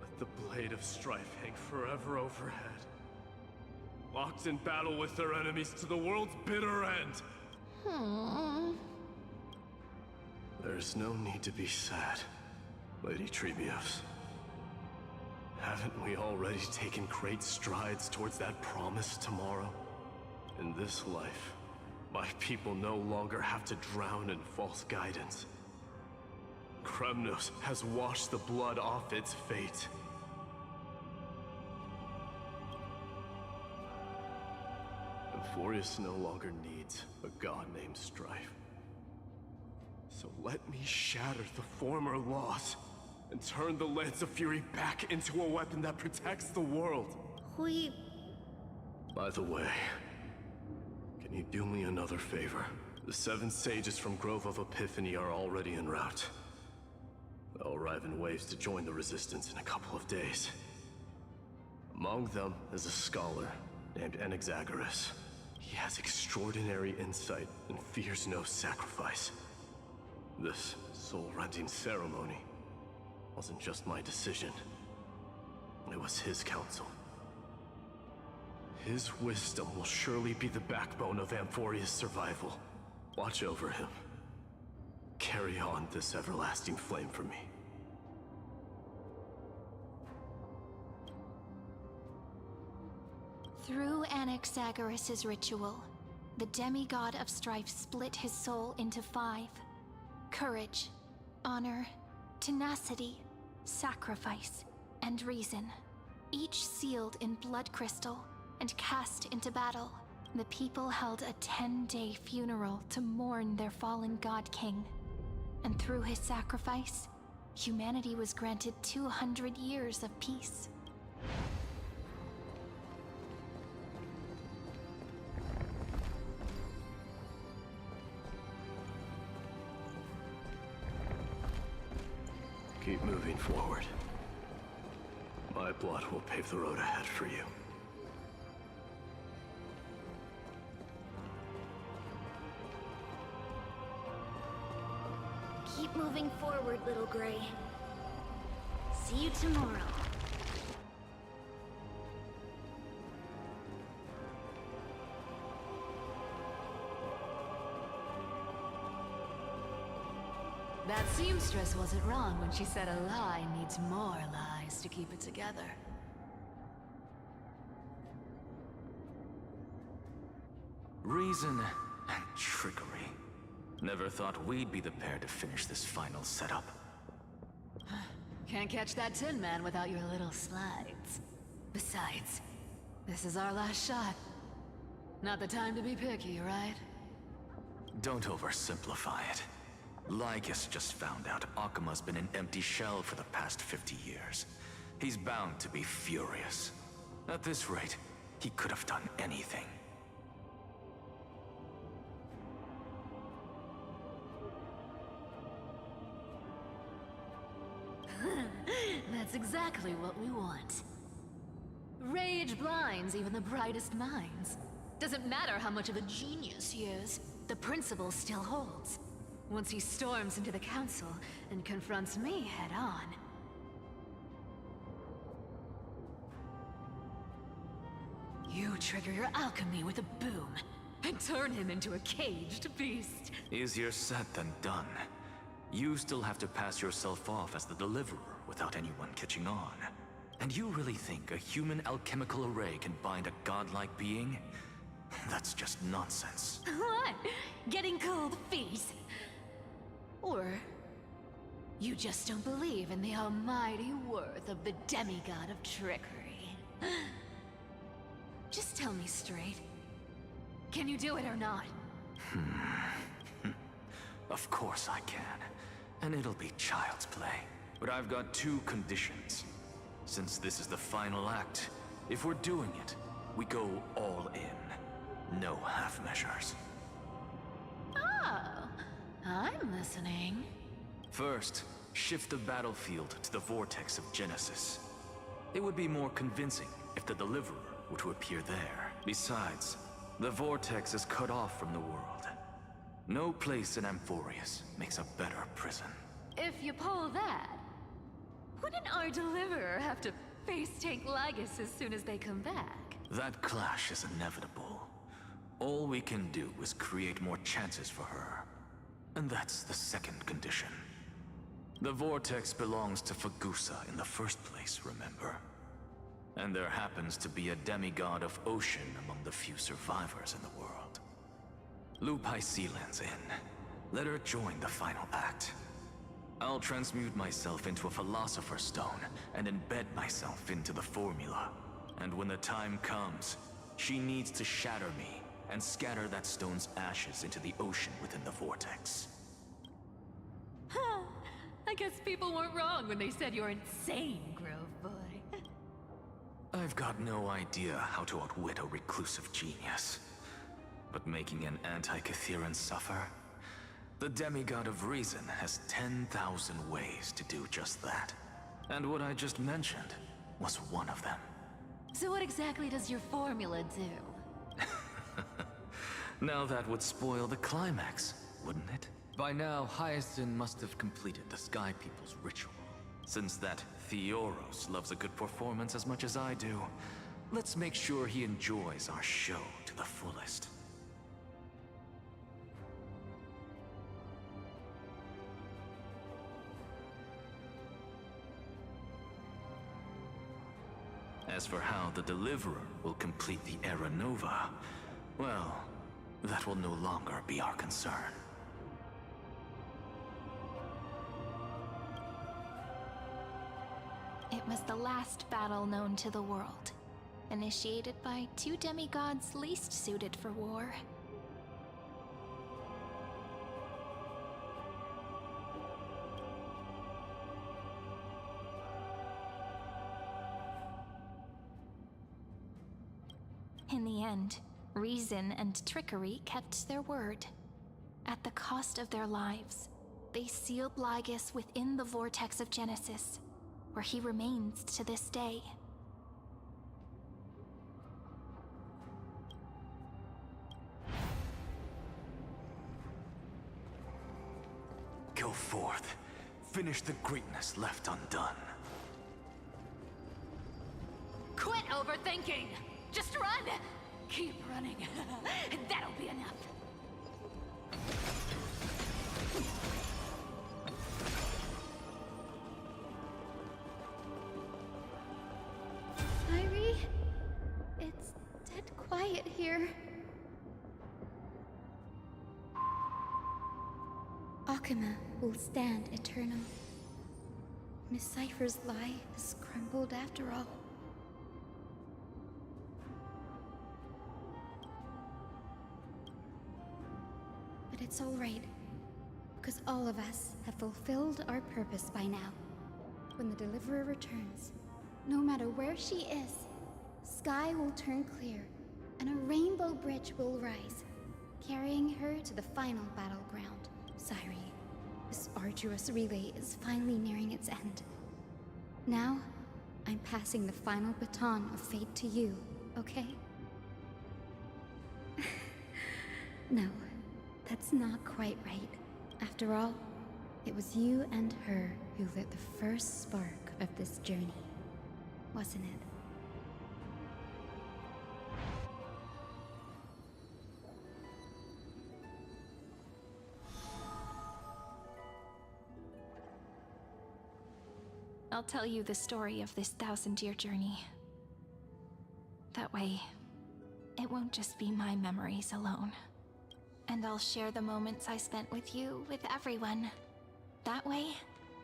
Let the blade of strife hang forever overhead. Locked in battle with their enemies to the world's bitter end. There's no need to be sad, Lady Trebios. Haven't we already taken great strides towards that promised tomorrow? In this life, my people no longer have to drown in false guidance. Kremnos has washed the blood off its fate. Emphorius no longer needs a god named Strife. So let me shatter the former laws and turn the Lance of Fury back into a weapon that protects the world. By the way, can you do me another favor? The 7 sages from Grove of Epiphany are already en route. They'll arrive in waves to join the Resistance in a couple of days. Among them is a scholar named Anaxagoras. He has extraordinary insight and fears no sacrifice. This soul-rending ceremony wasn't just my decision. It was his counsel. His wisdom will surely be the backbone of Amphoria's survival. Watch over him. Carry on this everlasting flame for me. Through Anaxagoras' ritual, the demigod of strife split his soul into 5. Courage, honor, tenacity, sacrifice, and reason. Each sealed in blood crystal and cast into battle. The people held a 10-day funeral to mourn their fallen god king. And through his sacrifice, humanity was granted 200 years of peace. Keep moving forward. My blood will pave the road ahead for you. Keep moving forward, little Gray. See you tomorrow. That seamstress wasn't wrong when she said a lie needs more lies to keep it together. Reason and trickery. Never thought we'd be the pair to finish this final setup. Can't catch that Tin Man without your little slides. Besides, this is our last shot. Not the time to be picky, right? Don't oversimplify it. Lycus just found out Akuma's been an empty shell for the past 50 years. He's bound to be furious. At this rate, he could have done anything. That's exactly what we want. Rage blinds even the brightest minds. Doesn't matter how much of a genius he is, the principle still holds. Once he storms into the council and confronts me head-on. You trigger your alchemy with a boom, and turn him into a caged beast. Easier said than done. You still have to pass yourself off as the deliverer without anyone catching on. And you really think a human alchemical array can bind a godlike being? That's just nonsense. What? Getting cold feet? Or you just don't believe in the almighty worth of the demigod of trickery? Just tell me straight. Can you do it or not? Of course I can. And it'll be child's play. But I've got two conditions. Since this is the final act, if we're doing it, we go all in. No half measures. Oh, I'm listening. First, shift the battlefield to the vortex of Genesis. It would be more convincing if the deliverer were to appear there. Besides, the vortex is cut off from the world. No place in Amphorius makes a better prison. If you pull that, wouldn't our deliverer have to face tank Lygus as soon as they come back? That clash is inevitable. All we can do is create more chances for her. And that's the second condition. The vortex belongs to Fagusa in the first place, remember? And there happens to be a demigod of ocean among the few survivors in the world. Loop Hysealand's in. Let her join the final act. I'll transmute myself into a Philosopher's Stone and embed myself into the formula. And when the time comes, she needs to shatter me and scatter that stone's ashes into the ocean within the vortex. Huh. I guess people weren't wrong when they said you're insane, Grove Boy. I've got no idea how to outwit a reclusive genius. But making an anti-Catheran suffer? The demigod of reason has 10,000 ways to do just that. And what I just mentioned was one of them. So what exactly does your formula do? Now that would spoil the climax, wouldn't it? By now, Hyacinth must have completed the Sky People's ritual. Since that Theoros loves a good performance as much as I do, let's make sure he enjoys our show to the fullest. As for how the Deliverer will complete the Era Nova, well, that will no longer be our concern. It was the last battle known to the world, initiated by two demigods least suited for war. In the end, reason and trickery kept their word, at the cost of their lives. They sealed Lygus within the vortex of Genesis, where he remains to this day. Go forth. Finish the greatness left undone. Quit overthinking! Just run! Keep running. That'll be enough. Irie? It's dead quiet here. Akuma will stand eternal. Miss Cypher's lie has crumbled after all. But it's all right, because all of us have fulfilled our purpose by now. When the Deliverer returns, no matter where she is, sky will turn clear, and a rainbow bridge will rise, carrying her to the final battleground. Sairi, this arduous relay is finally nearing its end. Now, I'm passing the final baton of fate to you, okay? No, that's not quite right. After all, it was you and her who lit the first spark of this journey, wasn't it? I'll tell you the story of this 1,000-year journey. That way, it won't just be my memories alone. And I'll share the moments I spent with you with everyone. That way,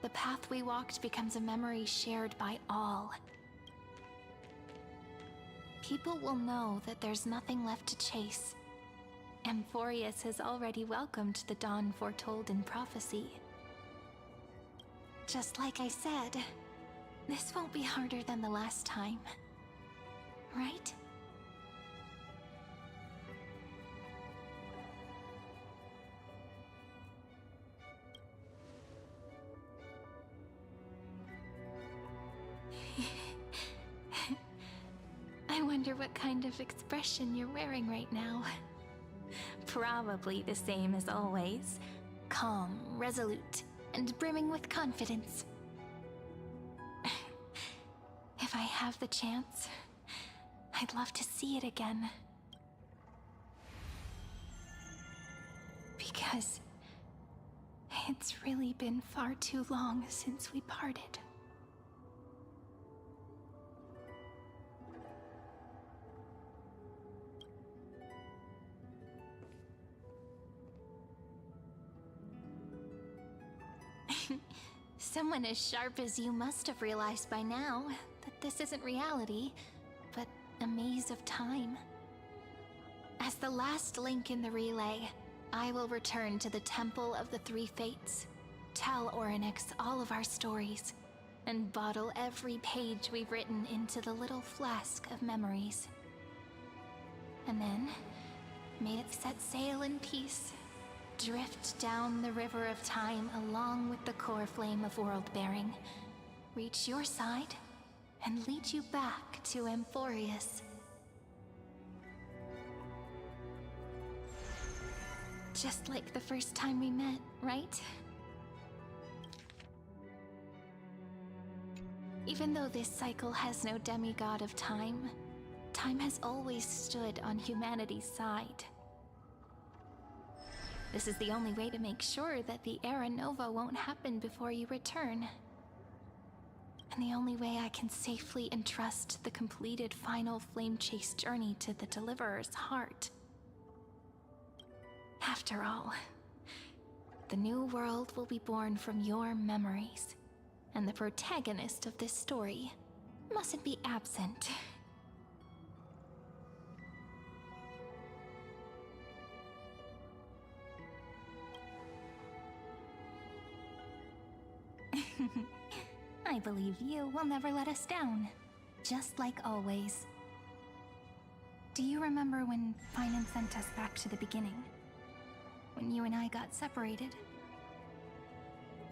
the path we walked becomes a memory shared by all. People will know that there's nothing left to chase. Amphorius has already welcomed the dawn foretold in prophecy. Just like I said, this won't be harder than the last time. Right? I wonder what kind of expression you're wearing right now. Probably the same as always. Calm, resolute, and brimming with confidence. If I have the chance, I'd love to see it again. Because it's really been far too long since we parted. Someone as sharp as you must have realized by now that this isn't reality, but a maze of time. As the last link in the relay, I will return to the Temple of the Three Fates, tell Orynyx all of our stories, and bottle every page we've written into the little flask of memories. And then, may it set sail in peace, drift down the river of time along with the core flame of world-bearing, reach your side, and lead you back to Amphorius. Just like the first time we met, right? Even though this cycle has no demigod of time, time has always stood on humanity's side. This is the only way to make sure that the Era Nova won't happen before you return. And the only way I can safely entrust the completed final flame chase journey to the Deliverer's heart. After all, the new world will be born from your memories, and the protagonist of this story mustn't be absent. I believe you will never let us down, just like always. Do you remember when Finan sent us back to the beginning? When you and I got separated?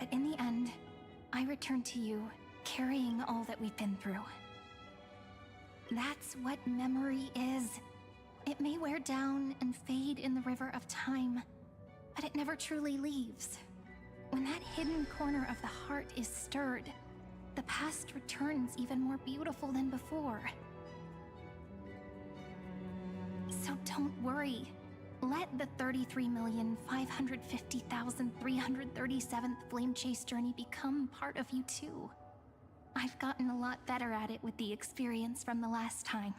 But in the end, I return to you, carrying all that we've been through. That's what memory is. It may wear down and fade in the river of time, but it never truly leaves. When that hidden corner of the heart is stirred, the past returns even more beautiful than before. So don't worry. Let the 33,550,337th Flame Chase journey become part of you too. I've gotten a lot better at it with the experience from the last time.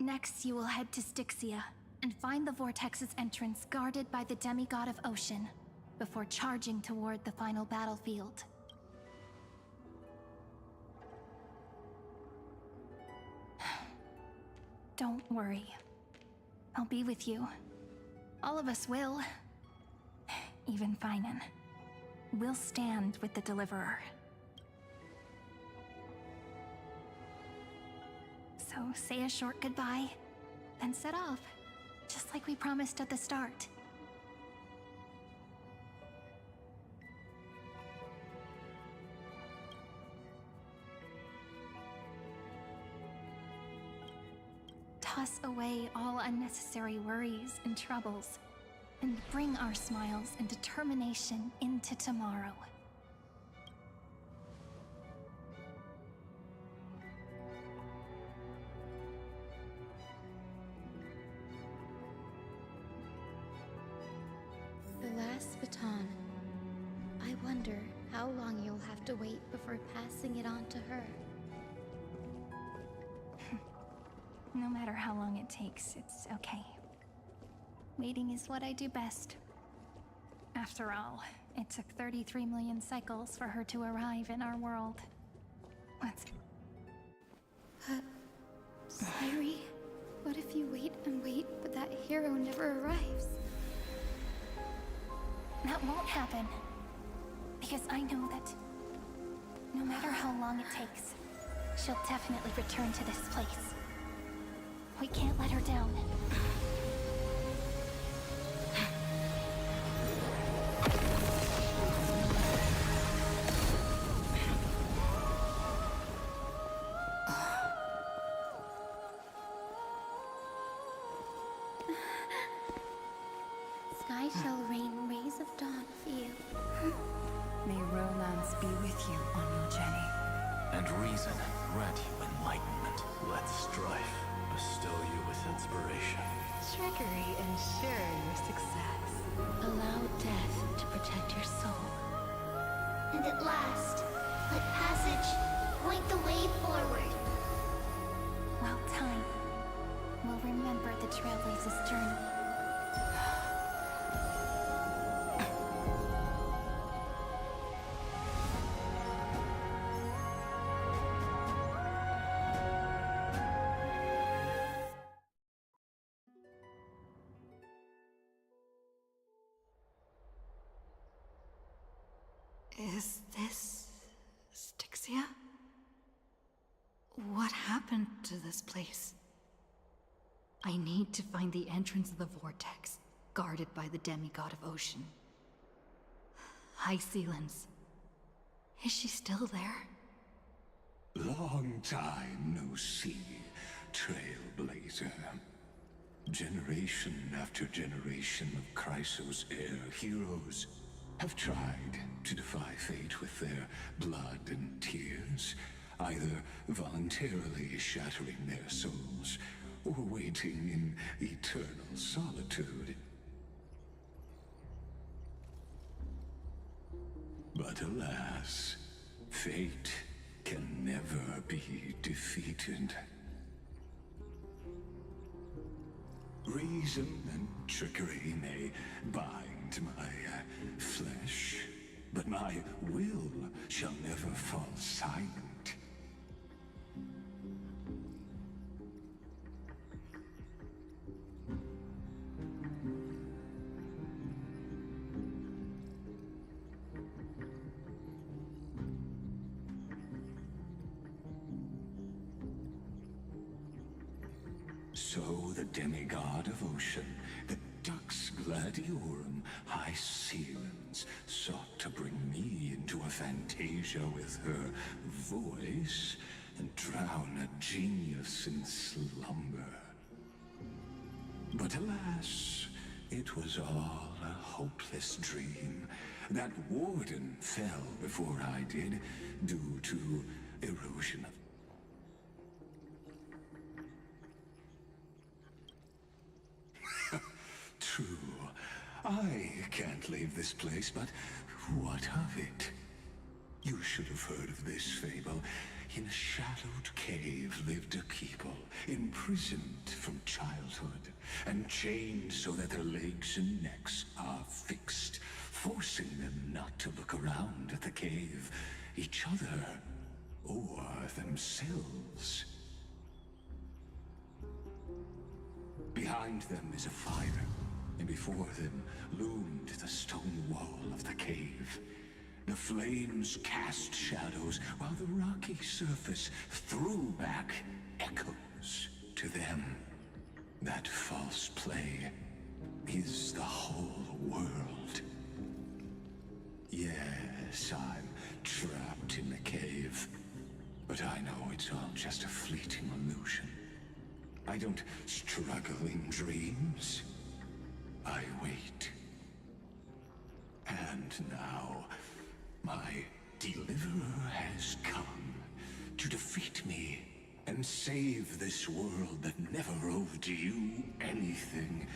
Next, you will head to Styxia and find the Vortex's entrance guarded by the demigod of ocean before charging toward the final battlefield. Don't worry. I'll be with you. All of us will. Even Finan. We'll stand with the Deliverer. So say a short goodbye, then set off, just like we promised at the start. Toss away all unnecessary worries and troubles, and bring our smiles and determination into tomorrow. The last baton. I wonder how long you'll have to wait before passing it on to her. No matter how long it takes, it's okay. Waiting is what I do best. After all, it took 33 million cycles for her to arrive in our world. Let's... Sairi, what if you wait and wait, but that hero never arrives? That won't happen. Because I know that no matter how long it takes, she'll definitely return to this place. We can't let her down. Sky shall rain rays of dawn for you. May romance be with you on your journey. And reason grant you enlightenment. Let strife bestow you with inspiration. Trickery ensure your success. Allow death to protect your soul. And at last, let passage point the way forward. Well timed. We'll remember the Trailblaze's journey. Is this Styxia? What happened to this place? I need to find the entrance of the vortex, guarded by the demigod of ocean. High Sealens. Is she still there? Long time no see, Trailblazer. Generation after generation of Chrysos heir heroes have tried to defy fate with their blood and tears, either voluntarily shattering their souls or waiting in eternal solitude. But alas, fate can never be defeated. Reason and trickery may bind my flesh, but my will shall never fall silent. So the demigod of ocean, the Dux Gladiorum High Sealens sought to bring me into a fantasia with her voice and drown a genius in slumber. But alas, it was all a hopeless dream. That warden fell before I did, due to erosion of... True. I can't leave this place, but what of it? You should have heard of this fable. In a shadowed cave lived a people, imprisoned from childhood, and chained so that their legs and necks are fixed, forcing them not to look around at the cave, each other, or themselves. Behind them is a fire, and before them loomed the stone wall of the cave. The flames cast shadows, while the rocky surface threw back echoes to them. That false play is the whole world. Yes, I'm trapped in the cave, but I know it's all just a fleeting illusion. I don't struggle in dreams. I wait. And now, my deliverer has come to defeat me and save this world that never owed you anything.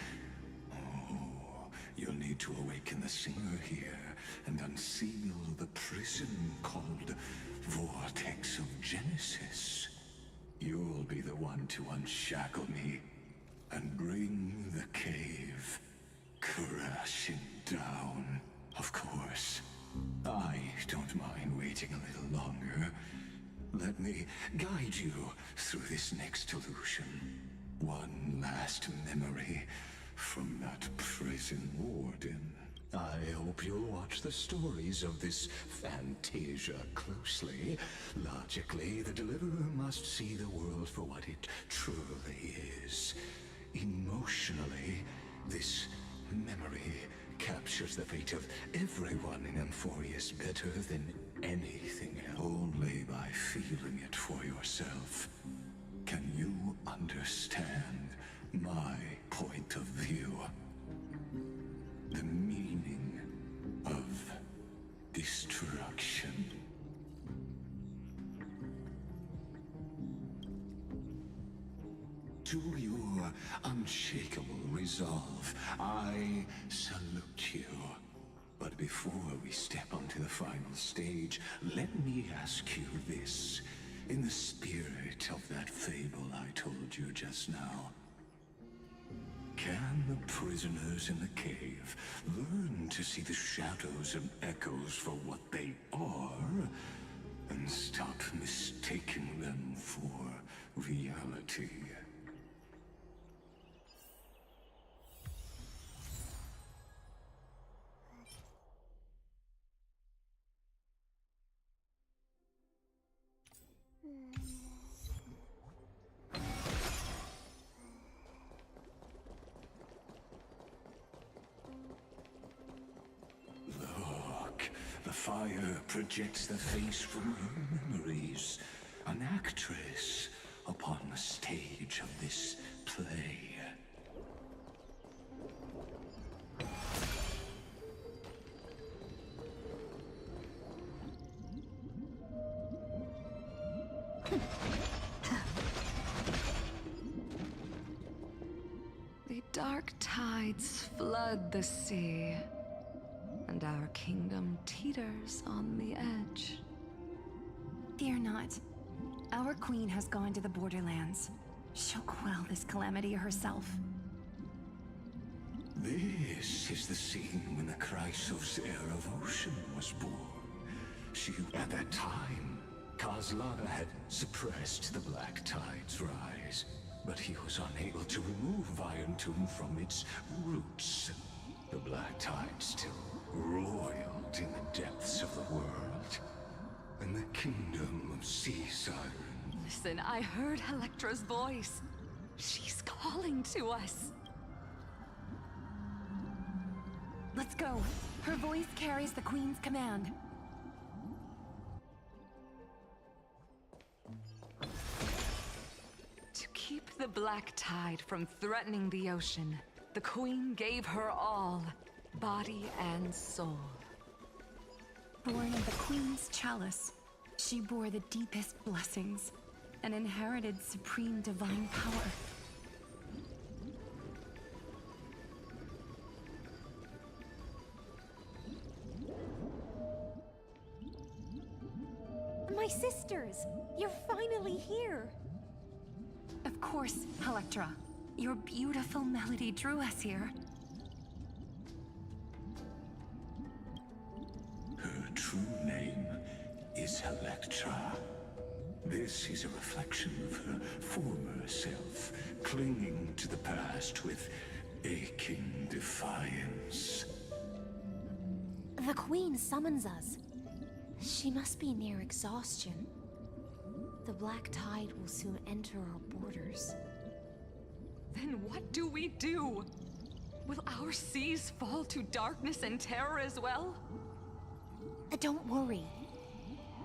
Oh, you'll need to awaken the singer here and unseal the prison called Vortex of Genesis. You'll be the one to unshackle me and bring the cave crashing down. Of course, I don't mind waiting a little longer. Let me guide you through this next illusion. One last memory from that prison warden. I hope you'll watch the stories of this fantasia closely. Logically, the deliverer must see the world for what it truly is. Emotionally, this memory captures the fate of everyone in Emphorius better than anything else. Only by feeling it for yourself can you understand my point of view. The meaning of destruction. To your unshakable resolve, I salute you. But before we step onto the final stage, let me ask you this. In the spirit of that fable I told you just now, can the prisoners in the cave learn to see the shadows and echoes for what they are, and stop mistaking them for reality? Look, the fire projects the face from your memories. An actress upon the stage of this play. The dark tides flood the sea, and our kingdom teeters on the edge. Fear not. Our queen has gone to the borderlands. She'll quell this calamity herself. This is the scene when the Chrysos heir of Ocean was born. At that time, Kozlana had suppressed the Black Tide's rise, but he was unable to remove Iron Tomb from its roots. The Black Tide still roiled in the depths of the world, and the kingdom of Sea Siren. Listen, I heard Electra's voice. She's calling to us. go. Her voice carries the Queen's command. To keep the Black Tide from threatening the ocean, the Queen gave her all, body and soul. Born of the Queen's chalice, she bore the deepest blessings and inherited supreme divine power. My sisters! You're finally here! Of course, Electra. Your beautiful melody drew us here. Her true name is Electra. This is a reflection of her former self, clinging to the past with aching defiance. The Queen summons us. She must be near exhaustion. The Black Tide will soon enter our borders. Then what do we do? Will our seas fall to darkness and terror as well? Don't worry.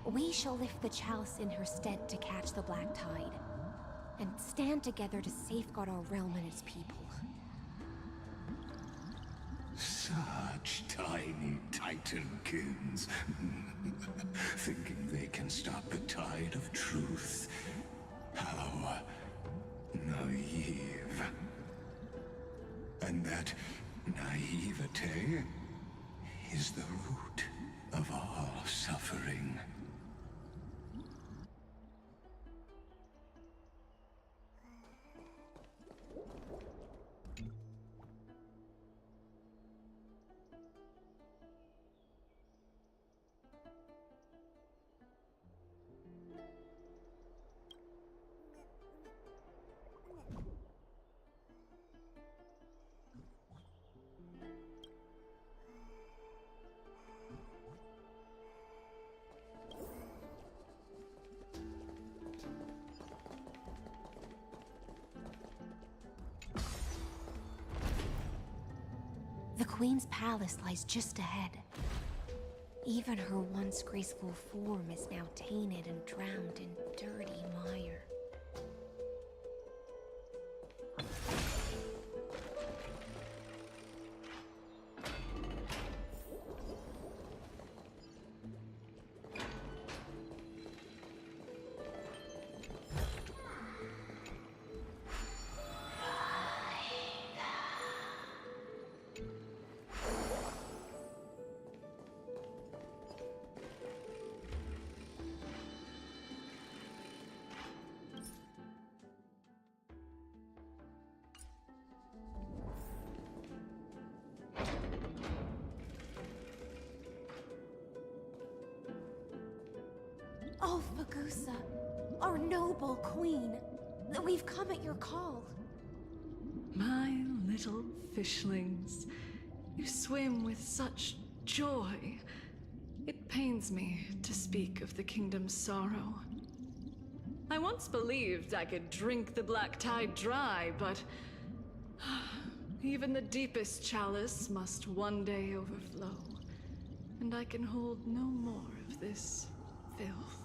We shall lift the chalice in her stead to catch the Black Tide, and stand together to safeguard our realm and its people. Such tiny titankins, thinking they can stop the tide of truth. How naive. And that naivete is the root of all suffering. The Queen's palace lies just ahead. Even her once graceful form is now tainted and drowned in dirty mire. Oh, Fagusa, our noble queen, we've come at your call. My little fishlings, you swim with such joy. It pains me to speak of the kingdom's sorrow. I once believed I could drink the Black Tide dry, but even the deepest chalice must one day overflow, and I can hold no more of this filth.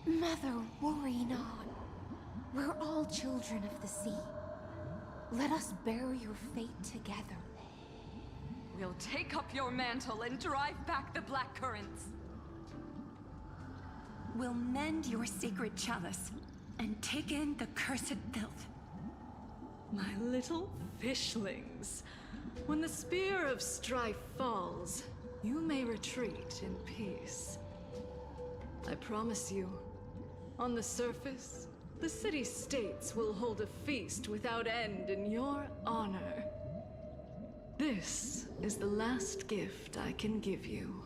Mother, worry not. We're all children of the sea. Let us bear your fate together. We'll take up your mantle and drive back the black currents. We'll mend your sacred chalice and take in the cursed filth. My little fishlings, when the spear of strife falls, you may retreat in peace. I promise you, on the surface, the city-states will hold a feast without end in your honor. This is the last gift I can give you.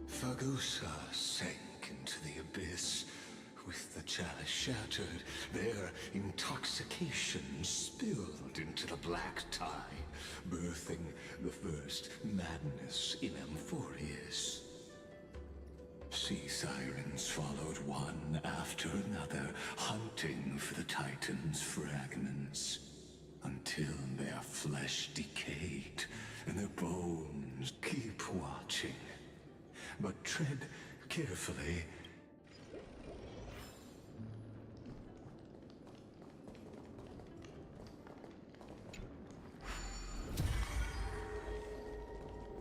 Fagusa sank into the abyss with the chalice shattered, their intoxication spilled into the black tide, birthing the first madness in Amphorius. Sea sirens followed one after another, hunting for the Titan's fragments, until their flesh decayed and their bones keep watching. But tread carefully.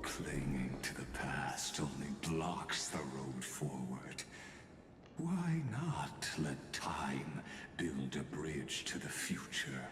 Clinging to the past only blocks the road forward. Why not let time build a bridge to the future?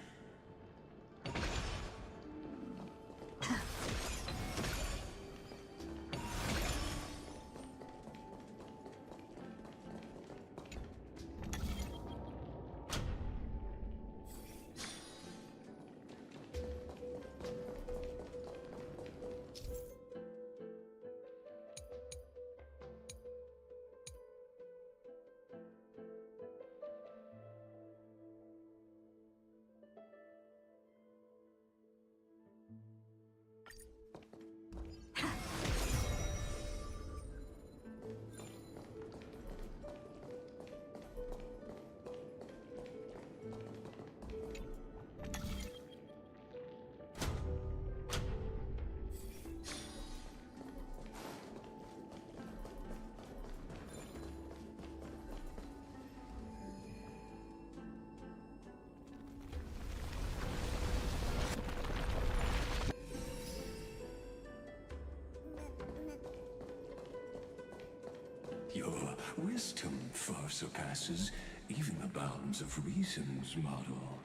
Your wisdom far surpasses even the bounds of reason's model.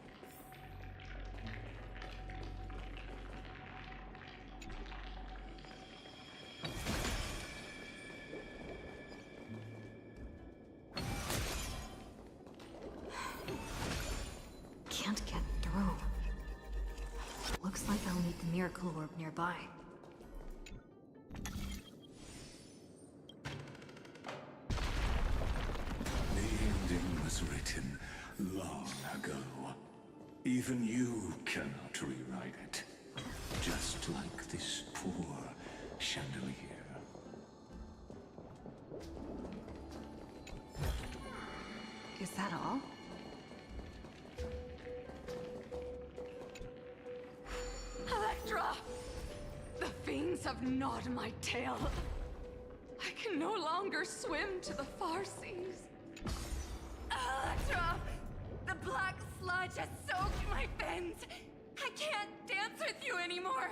Can't get through. Looks like I'll need the miracle orb nearby. Was written long ago. Even you cannot rewrite it. Just like this poor chandelier. Is that all? Electra! The fiends have gnawed my tail. I can no longer swim to the far seas. Electra! The black sludge has soaked my fins! I can't dance with you anymore!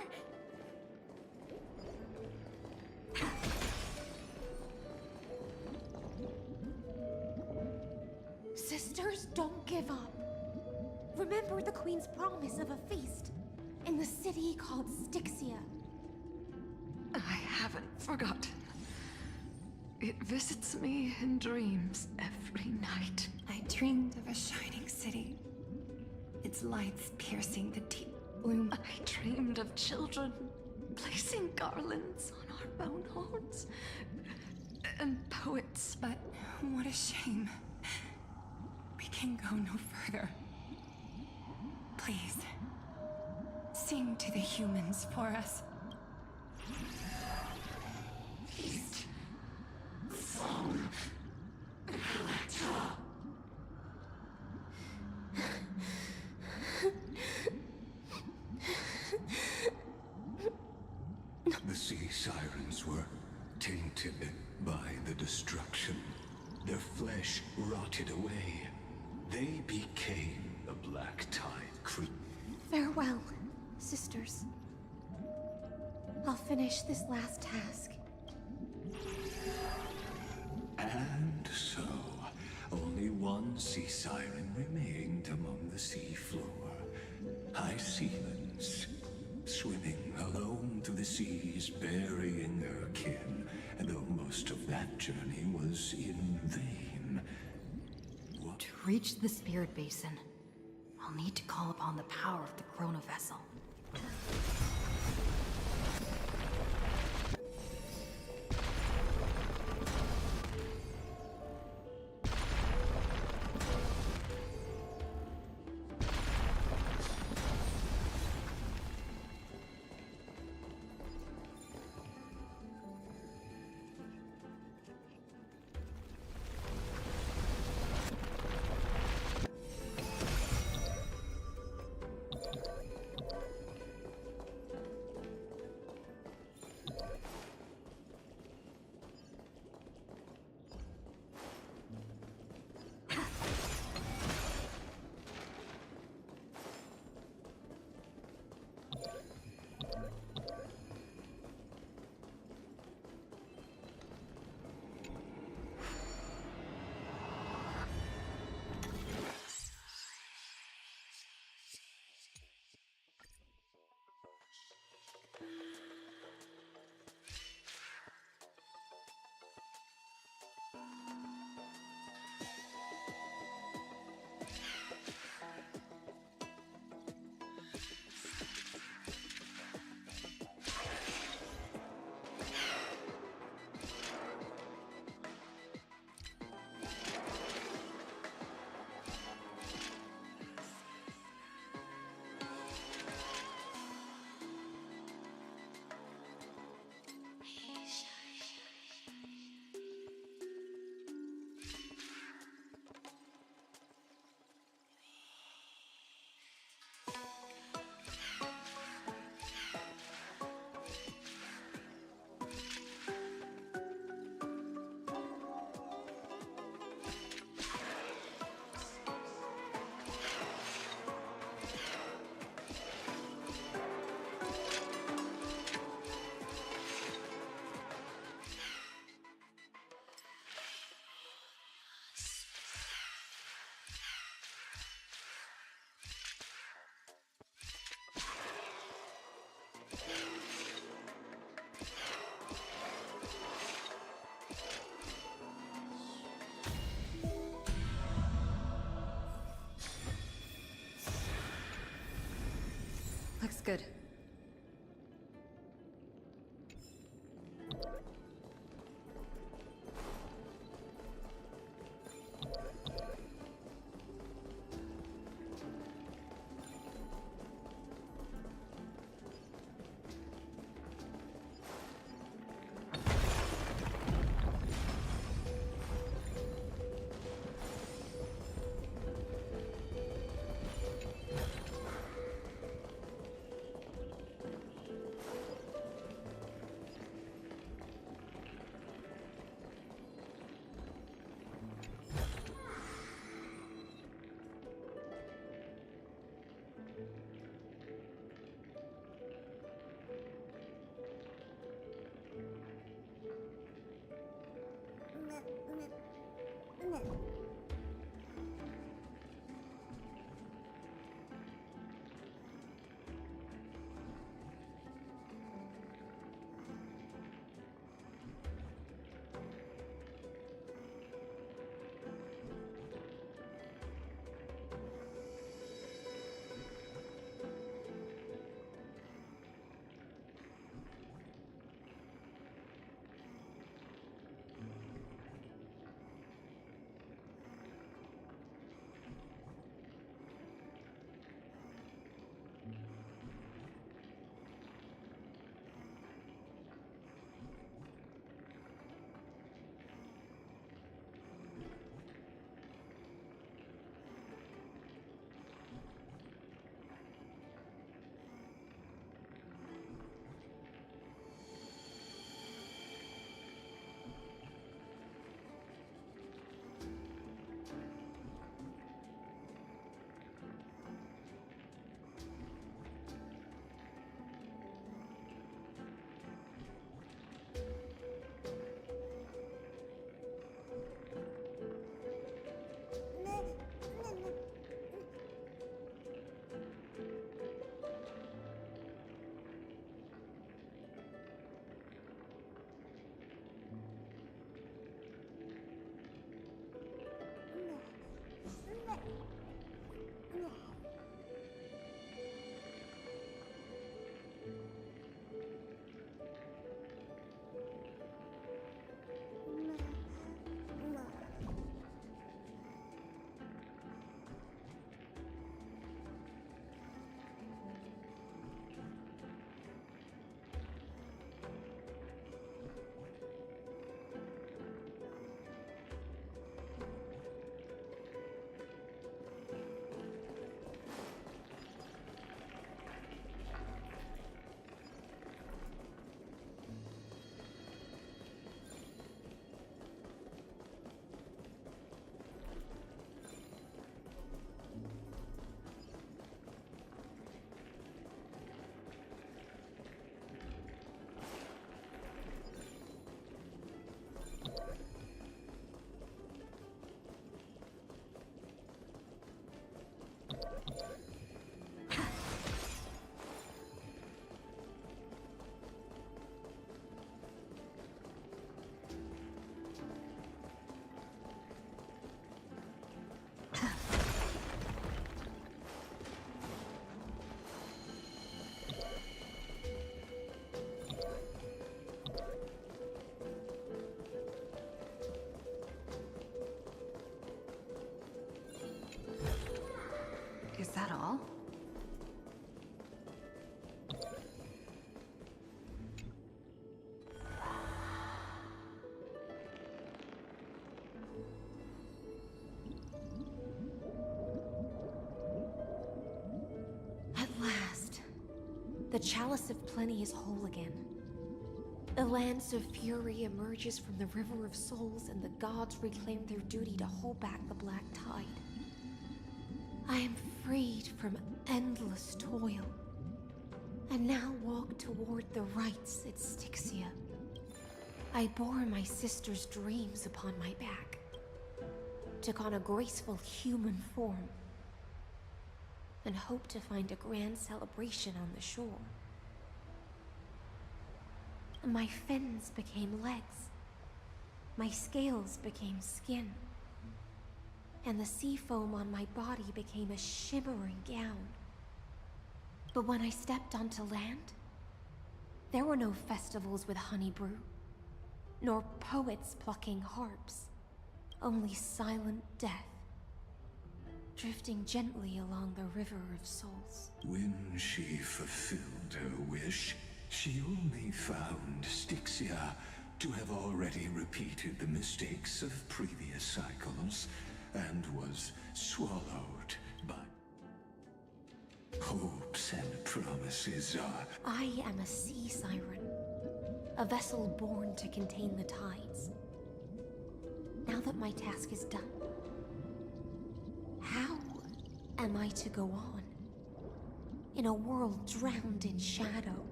Sisters, don't give up. Remember the Queen's promise of a feast in the city called Styxia. I haven't forgotten. It visits me in dreams every night. I dreamed of a shining city, its lights piercing the deep gloom. I dreamed of children placing garlands on our bone horns, and poets. But what a shame. We can go no further. Please, sing to the humans for us. Feast from Electra. The sea sirens were tainted by the destruction. Their flesh rotted away. They became the black tide creep. Farewell, sisters. I'll finish this last task. And so, only one sea siren remained among the sea floor. High Sealands, swimming alone through the seas, burying her kin, and though most of that journey was in vain. To reach the Spirit Basin, I'll need to call upon the power of the Chrono Vessel. Good. Is that all? At last, the Chalice of Plenty is whole again. The Lance of Fury emerges from the River of Souls, and the gods reclaim their duty to hold back the Black Tide. I am freed from endless toil, and now walk toward the rites at Styxia. I bore my sister's dreams upon my back, took on a graceful human form, and hoped to find a grand celebration on the shore. My fins became legs, my scales became skin, and the sea foam on my body became a shimmering gown. But when I stepped onto land, there were no festivals with honey brew, nor poets plucking harps, only silent death, drifting gently along the river of souls. When she fulfilled her wish, she only found Styxia to have already repeated the mistakes of previous cycles, and was swallowed by hopes and promises are... I am a sea siren, a vessel born to contain the tides. Now that my task is done, how am I to go on in a world drowned in shadow?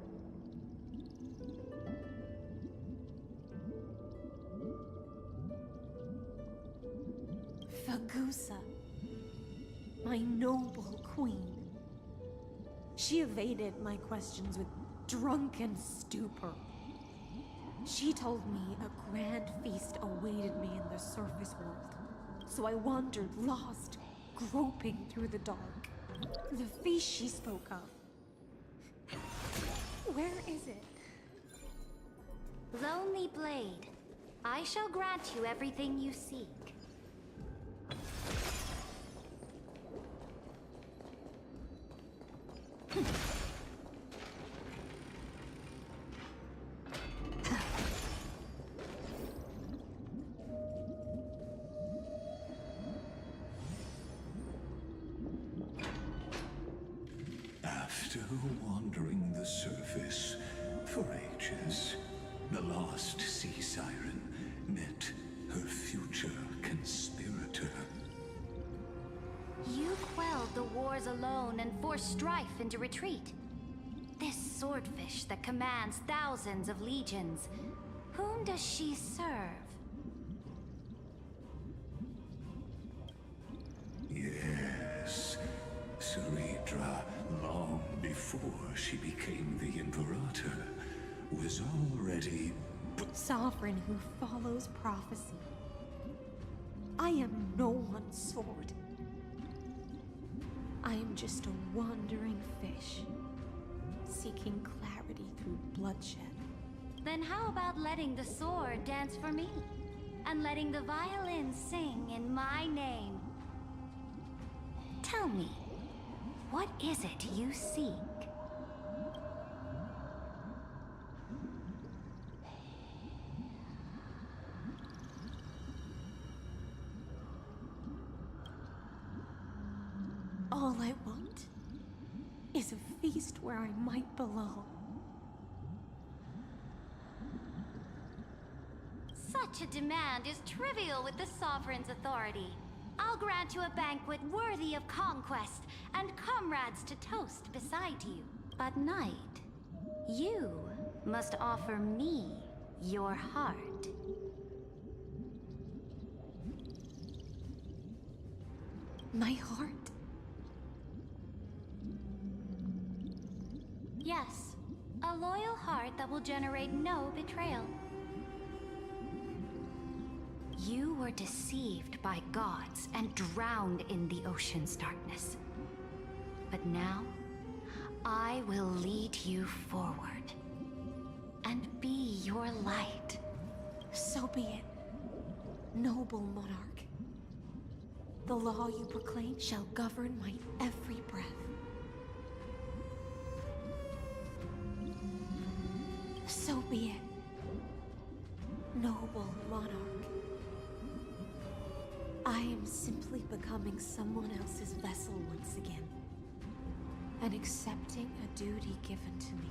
Fagusa, my noble queen. She evaded my questions with drunken stupor. She told me a grand feast awaited me in the surface world, so I wandered lost, groping through the dark. The feast she spoke of. Where is it? Lonely Blade, I shall grant you everything you seek. After wandering the surface for ages, the lost sea siren met her future conspirator. You quelled the wars alone and forced strife into retreat. This swordfish that commands thousands of legions, whom does she serve? Yes, Ceredra, long before she became the Imperator, was already... Sovereign who follows prophecy. I am no one's sword. I am just a wandering fish, seeking clarity through bloodshed. Then how about letting the sword dance for me? And letting the violin sing in my name? Tell me, what is it you seek? All I want is a feast where I might belong. Such a demand is trivial with the Sovereign's authority. I'll grant you a banquet worthy of conquest and comrades to toast beside you. But Knight, you must offer me your heart. My heart? Yes, a loyal heart that will generate no betrayal. You were deceived by gods and drowned in the ocean's darkness. But now, I will lead you forward and be your light. So be it, noble monarch. The law you proclaim shall govern my every breath. So be it, noble monarch. I am simply becoming someone else's vessel once again, and accepting a duty given to me.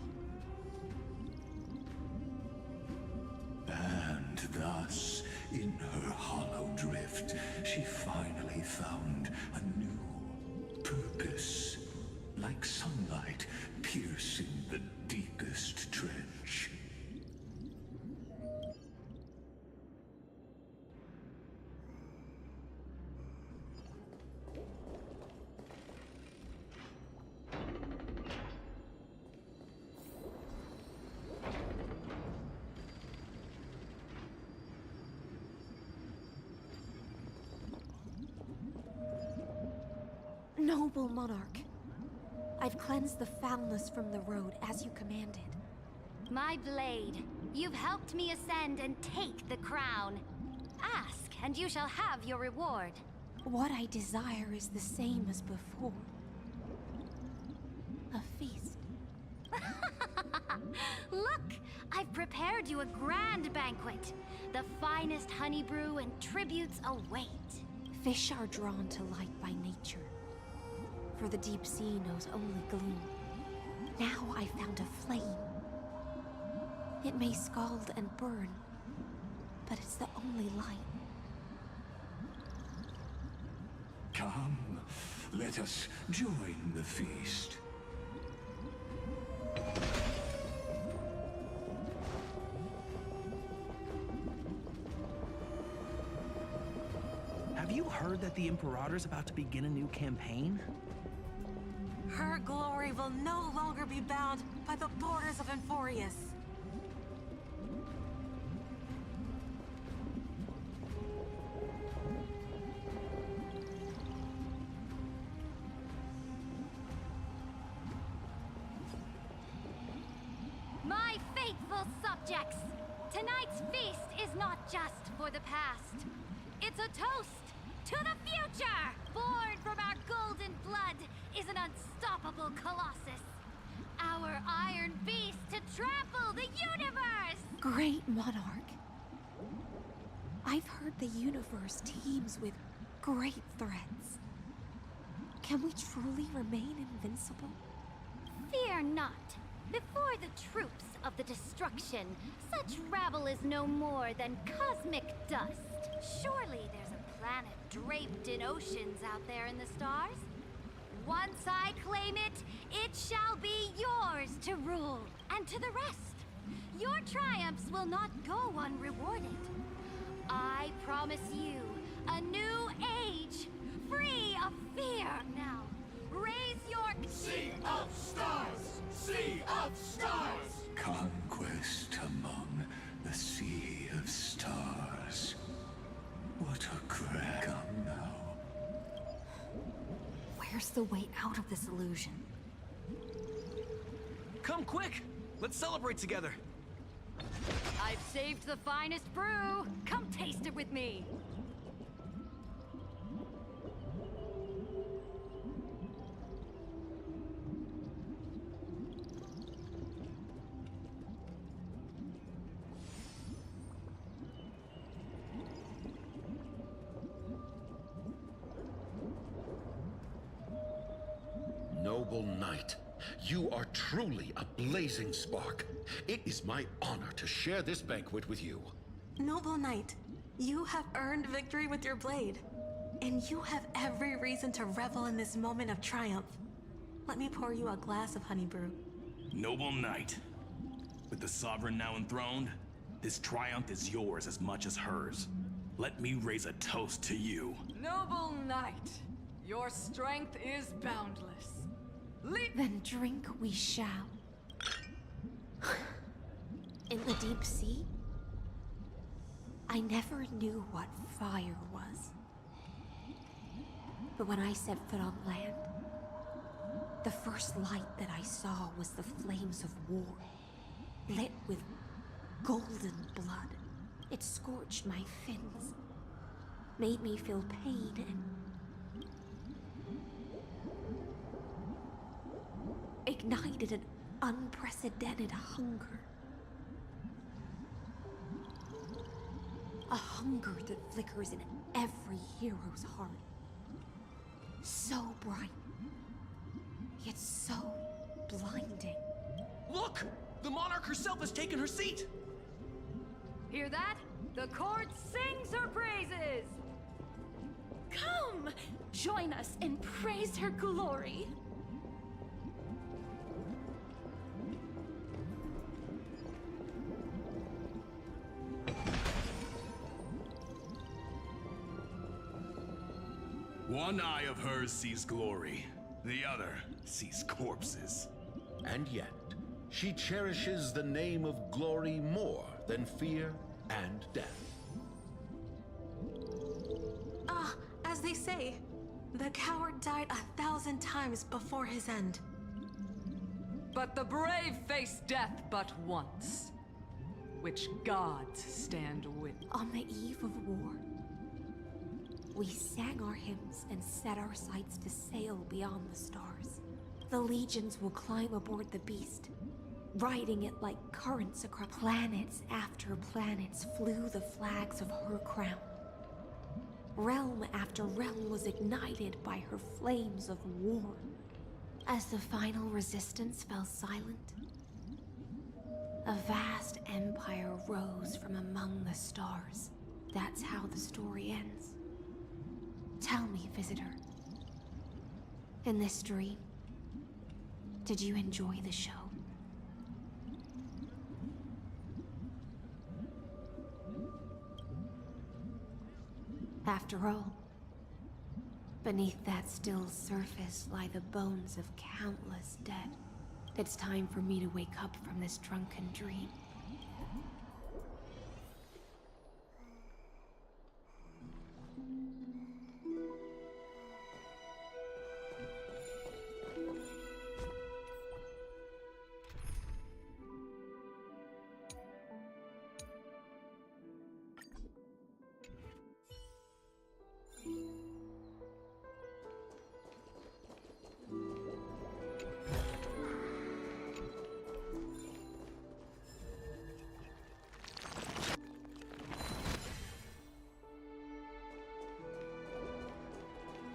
And thus, in her hollow drift, she finally found a new purpose, like sunlight piercing the deepest trench. Noble monarch, I've cleansed the foulness from the road as you commanded. My blade, you've helped me ascend and take the crown. Ask, and you shall have your reward. What I desire is the same as before. A feast. Look, I've prepared you a grand banquet. The finest honey brew and tributes await. Fish are drawn to light by nature, for the deep sea knows only gloom. Now I found a flame. It may scald and burn, but it's the only light. Come, let us join the feast. Have you heard that the Imperator's about to begin a new campaign? Her glory will no longer be bound by the borders of Enforius. My faithful subjects, tonight's feast is not just for the past. It's a toast to the future! Born from our golden blood is an unstoppable colossus. Our iron beast to trample the universe! Great monarch. I've heard the universe teems with great threats. Can we truly remain invincible? Fear not. Before the troops of the destruction, such rabble is no more than cosmic dust. Surely there's a planet draped in oceans out there in the stars. Once I claim it, it shall be yours to rule, and to the rest. Your triumphs will not go unrewarded. I promise you a new age, free of fear. Now, raise your... Sea of Stars! Sea of Stars! Conquest among the Sea of Stars. What a grand... Come now. Where's the way out of this illusion? Come quick! Let's celebrate together! I've saved the finest brew. Come taste it with me. Noble knight, you are truly a blazing spark. It is my honor to share this banquet with you. Noble knight, you have earned victory with your blade. And you have every reason to revel in this moment of triumph. Let me pour you a glass of honey brew. Noble knight, with the sovereign now enthroned, this triumph is yours as much as hers. Let me raise a toast to you. Noble knight, your strength is boundless. Then drink we shall. In the deep sea, I never knew what fire was. But when I set foot on land, the first light that I saw was the flames of war, lit with golden blood. It scorched my fins, made me feel pain and ignited an unprecedented hunger. A hunger that flickers in every hero's heart. So bright, yet so blinding. Look! The monarch herself has taken her seat! Hear that? The court sings her praises! Come! Join us and praise her glory! One eye of hers sees glory, the other sees corpses. And yet, she cherishes the name of glory more than fear and death. As they say, the coward died 1,000 times before his end. But the brave face death but once, which gods stand with. On the eve of war, we sang our hymns and set our sights to sail beyond the stars. The legions will climb aboard the beast, riding it like currents across planets after planets flew the flags of her crown. Realm after realm was ignited by her flames of war. As the final resistance fell silent, a vast empire rose from among the stars. That's how the story ends. Tell me, visitor, in this dream, did you enjoy the show? After all, beneath that still surface lie the bones of countless dead. It's time for me to wake up from this drunken dream.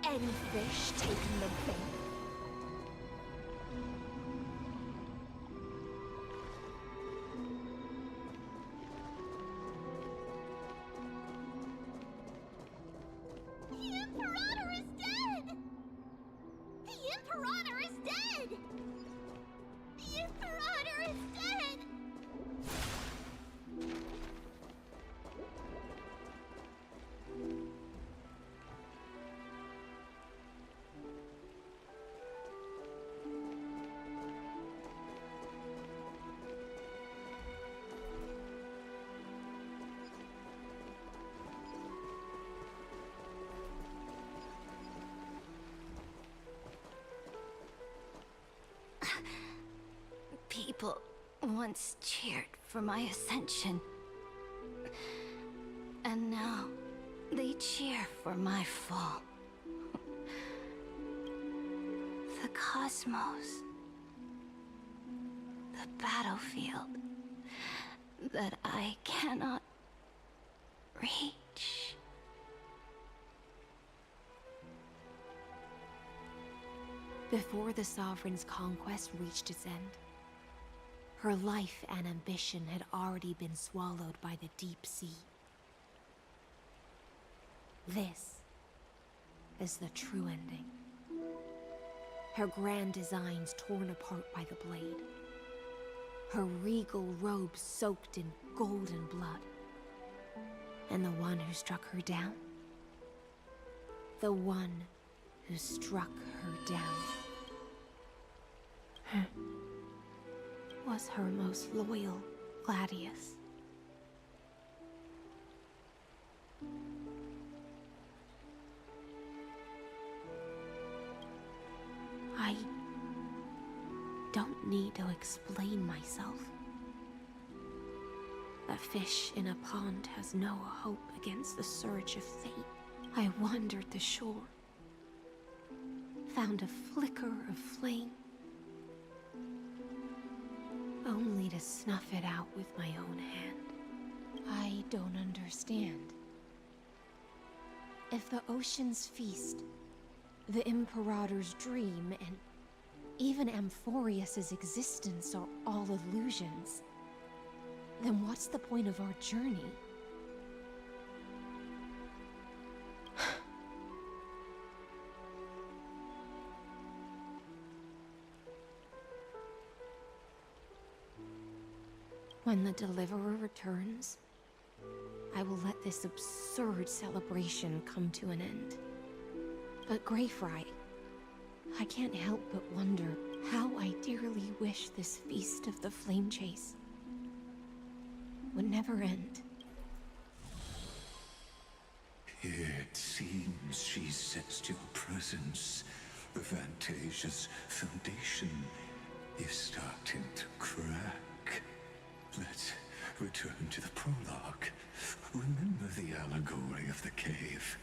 Any fish taking the bait? The Imperator is dead! The Imperator is dead! The Imperator is dead! People once cheered for my ascension. And now they cheer for my fall. The cosmos. The battlefield that I cannot reach. Before the Sovereign's conquest reached its end, her life and ambition had already been swallowed by the deep sea. This is the true ending. Her grand designs torn apart by the blade. Her regal robe soaked in golden blood. And the one who struck her down? The one who struck her down was her most loyal Gladius. I don't need to explain myself. A fish in a pond has no hope against the surge of fate. I wandered the shore, found a flicker of flame, only to snuff it out with my own hand. I don't understand. If the ocean's feast, the Imperator's dream, and even Amphorius's existence are all illusions, then what's the point of our journey? When the Deliverer returns, I will let this absurd celebration come to an end. But Greyfry, I can't help but wonder how I dearly wish this feast of the Flame Chase would never end. It seems she sensed your presence, the Fantasia's foundation. is starting to crack. Let's return to the prologue. Remember the allegory of the cave?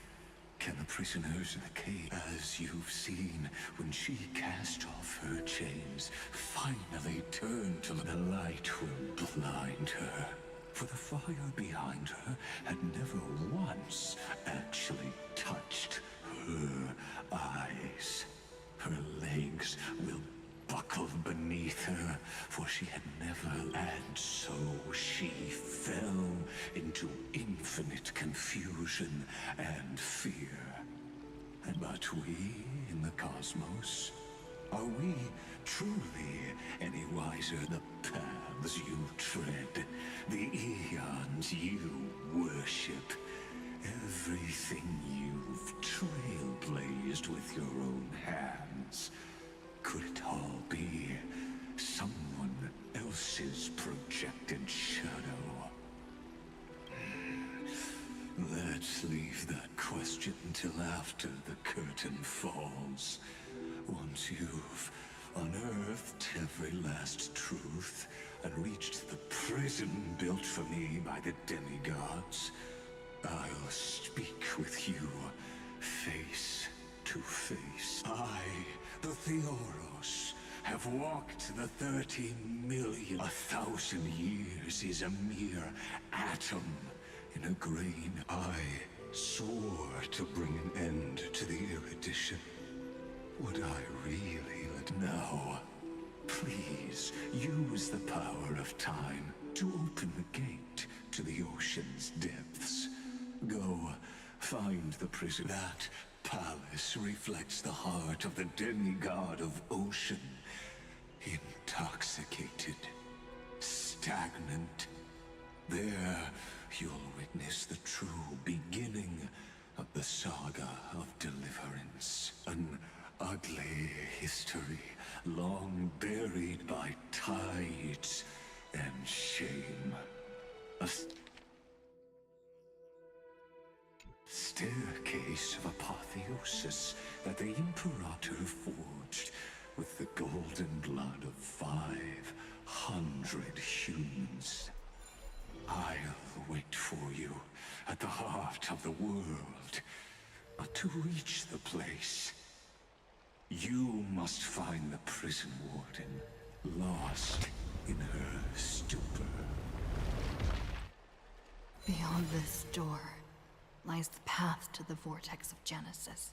Can the prisoners in the cave, as you've seen when she cast off her chains, finally turn to the light will blind her? For the fire behind her had never once actually touched her eyes. Her legs will buckle beneath her, for she had never, and so she fell into infinite confusion and fear. But we in the cosmos, are we truly any wiser? The paths you tread, the eons you worship, everything you've trailblazed with your own hands, could it all be someone else's projected shadow? Let's leave that question till after the curtain falls. Once you've unearthed every last truth and reached the prison built for me by the demigods, I'll speak with you face to face. I, the Theoros, have walked the 30 million. 1,000 years is a mere atom in a grain. I swore to bring an end to the erudition. Would I really let now? Please use the power of time to open the gate to the ocean's depths. Go, find the prison. That palace reflects the heart of the demigod of ocean. Intoxicated, stagnant. There, you'll witness the true beginning of the saga of deliverance. An ugly history, long buried by tides and shame. A staircase of apotheosis that the Imperator forged with the golden blood of 500 humans. I'll wait for you at the heart of the world. But to reach the place, you must find the prison warden, lost in her stupor. Beyond this door lies the path to the vortex of Genesis.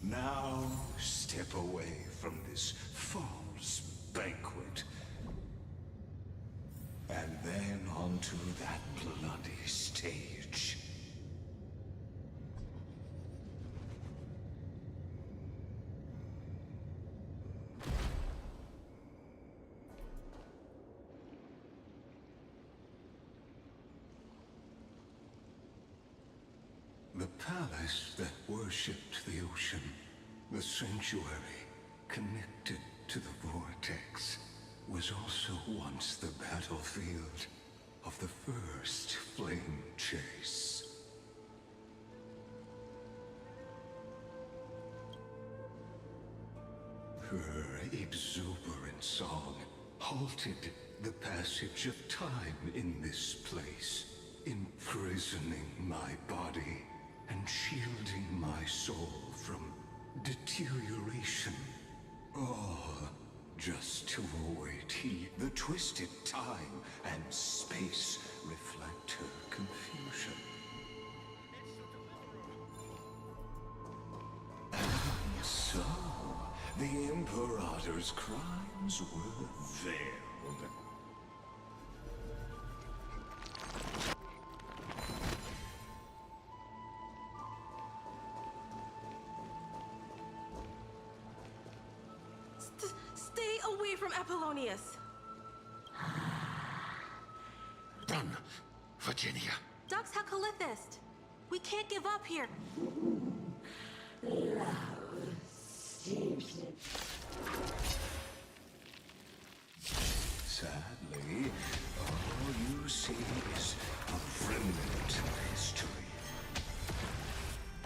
Now, step away from this false banquet. And then onto that bloody stage. The palace that worshipped the ocean, the sanctuary connected to the vortex, was also once the battlefield of the first flame chase. Her exuberant song halted the passage of time in this place, imprisoning my body and shielding my soul from deterioration. All just to await the twisted time and space reflect her confusion. And so, the Imperator's crimes were veiled. Stay away from Apollonius! Run, Virginia. Dux Hakalithist! We can't give up here! Sadly, all you see is a remnant of history.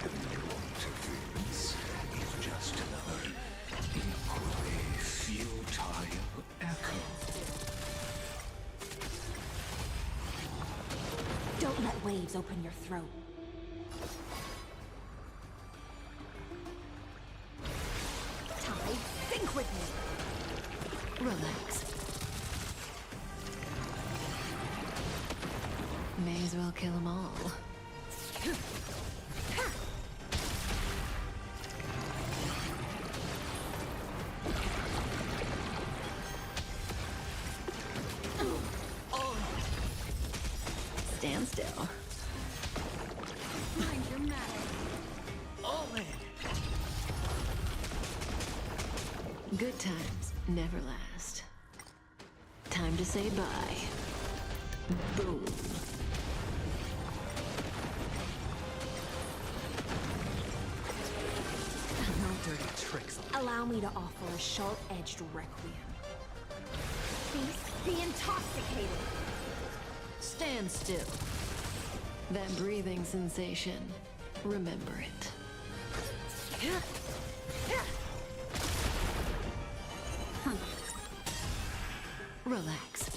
And your interference is just another equally futile echo. Don't let waves open your throat. Ty, think with me. Relax. May as well kill them all. Stand still. Find your match. All in. Good times never last. Time to say bye. Boom. No dirty tricks. Allow me to offer a sharp-edged requiem. Beast, be intoxicated. Stand still. That breathing sensation. Remember it. Relax.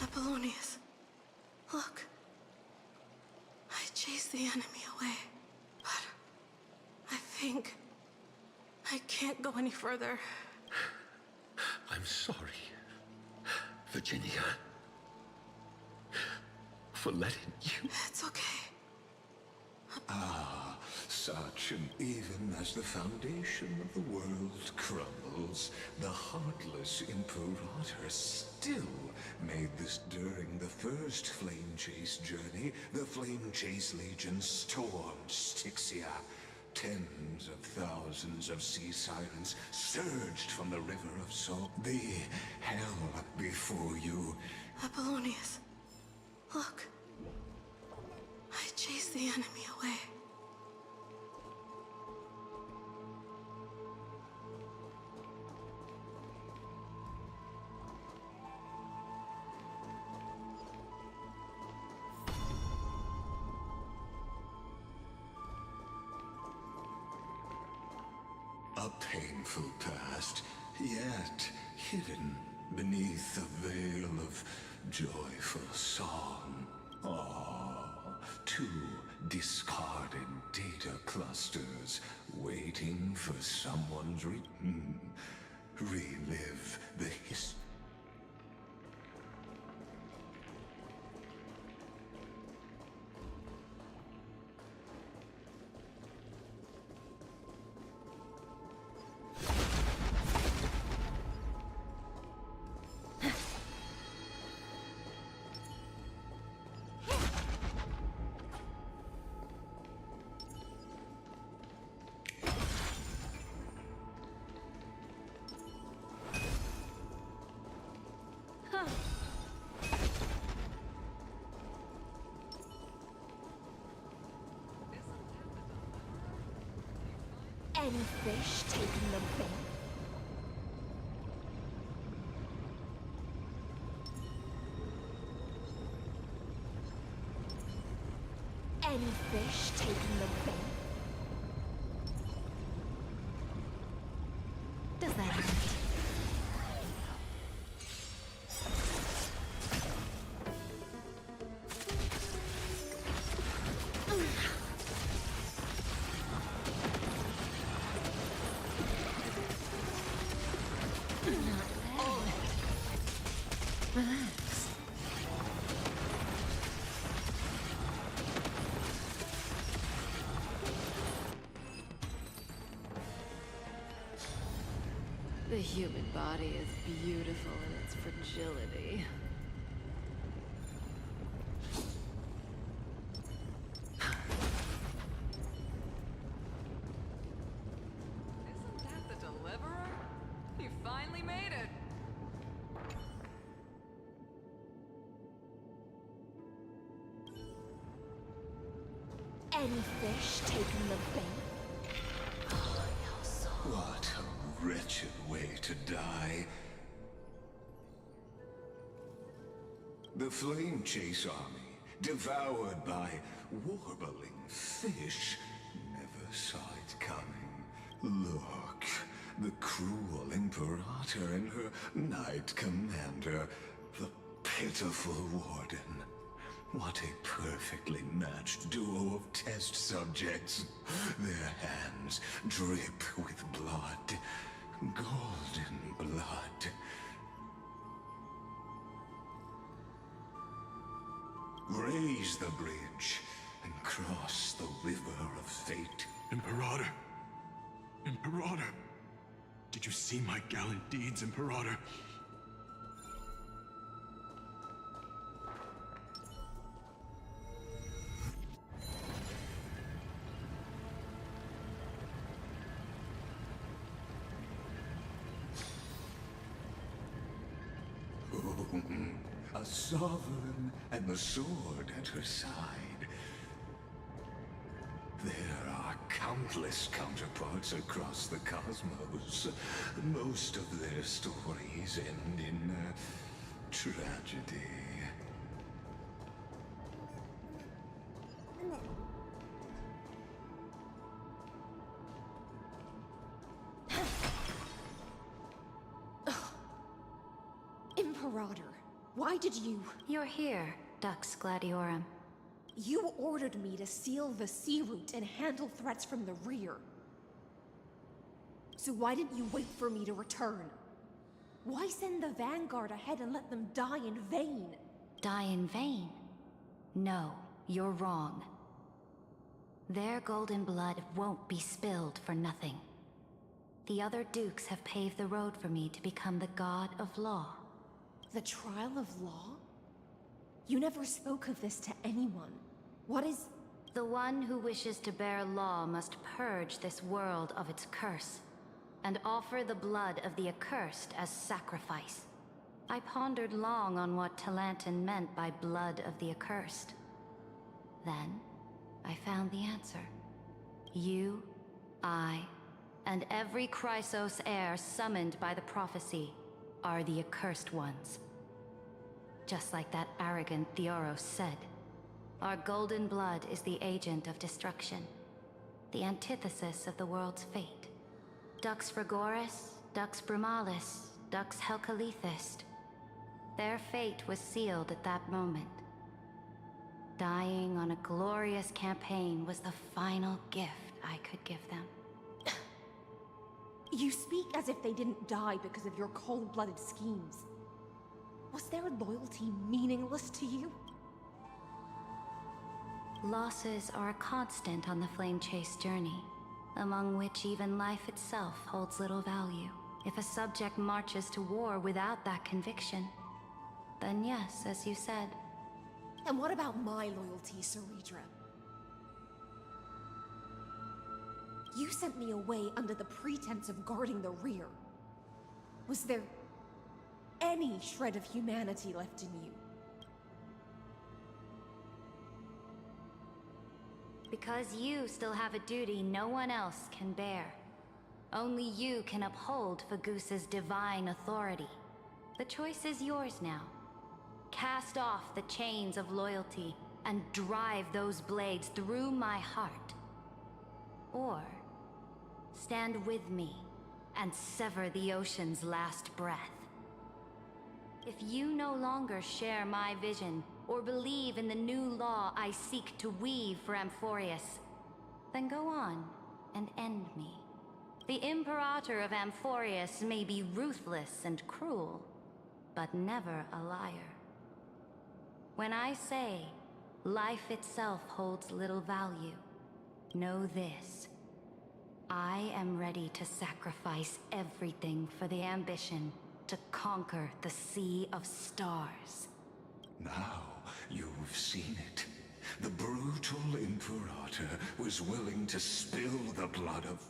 Apollonius, look. I chased the enemy away, but I think I can't go any further. I'm sorry, Virginia, for letting you. It's okay. Ah, such an even as the foundation of the world crumbles, the heartless Imperator still made this during the first Flame Chase journey. The Flame Chase Legion stormed Styxia. Tens of thousands of sea sirens surged from the river of salt. The hell before you. Apollonius, look. I chased the enemy away. A painful past, yet hidden beneath a veil of joyful song. Two discarded data clusters waiting for someone's relive the history. Any fish taking the bait? Any fish taking the bait? Does that hurt? Relax. The human body is beautiful in its fragility. Isn't that the Deliverer? You finally made it! Any fish taking the bait? What a wretched way to die. The Flame Chase Army, devoured by warbling fish, never saw it coming. Look, the cruel Imperator and her Knight Commander, the pitiful Warden. What a perfectly matched duo of test subjects. Their hands drip with blood. Golden blood. Raise the bridge and cross the river of fate. Imperator! Imperator! Did you see my gallant deeds, Imperator? A sovereign and the sword at her side. There are countless counterparts across the cosmos. Most of their stories end in tragedy. Imperator, why did you... You're here, Dux Gladiorum. You ordered me to seal the sea route and handle threats from the rear. So why didn't you wait for me to return? Why send the Vanguard ahead and let them die in vain? Die in vain? No, you're wrong. Their golden blood won't be spilled for nothing. The other dukes have paved the road for me to become the god of law. The trial of law? You never spoke of this to anyone. What is... The one who wishes to bear law must purge this world of its curse, and offer the blood of the accursed as sacrifice. I pondered long on what Talantin meant by blood of the accursed. Then, I found the answer. You, I, and every Chrysos heir summoned by the prophecy are the accursed ones. Just like that arrogant Theoros said, our golden blood is the agent of destruction, the antithesis of the world's fate. Dux Frigoris, Dux Brumalis, Dux Helcalethist. Their fate was sealed at that moment. Dying on a glorious campaign was the final gift I could give them. You speak as if they didn't die because of your cold-blooded schemes. Was their loyalty meaningless to you? Losses are a constant on the Flame Chase journey, among which even life itself holds little value. If a subject marches to war without that conviction, then yes, as you said. And what about my loyalty, Ceredra? You sent me away under the pretense of guarding the rear. Was there any shred of humanity left in you? Because you still have a duty no one else can bear. Only you can uphold Fagusa's divine authority. The choice is yours now. Cast off the chains of loyalty and drive those blades through my heart. Or stand with me and sever the ocean's last breath. If you no longer share my vision or believe in the new law I seek to weave for Amphorius, then go on and end me. The Imperator of Amphorius may be ruthless and cruel, but never a liar. When I say life itself holds little value, know this. I am ready to sacrifice everything for the ambition to conquer the Sea of Stars. Now you've seen it. The brutal Imperator was willing to spill the blood of...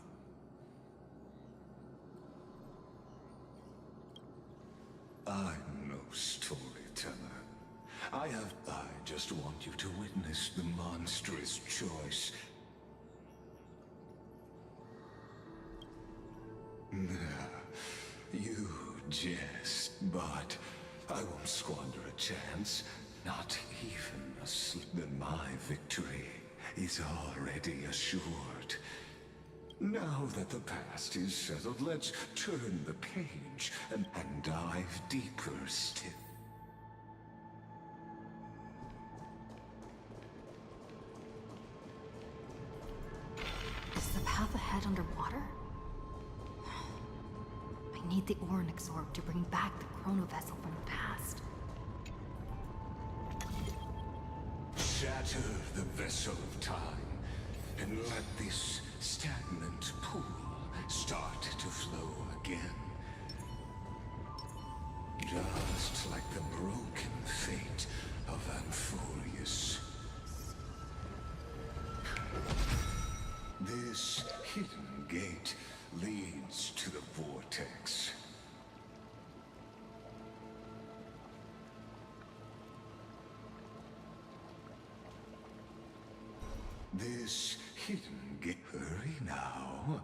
I'm no storyteller. I just want you to witness the monstrous choice. You jest, but I won't squander a chance. Not even a slip. Then my victory is already assured. Now that the past is settled, let's turn the page and dive deeper still. Is the path ahead underwater? I need the Oryx orb to bring back the chrono vessel from the past. Shatter the vessel of time, and let this stagnant pool start to flow again. Just like the broken fate of Amphorius. This hidden gate leads to the vortex. This hidden gate. Hurry now.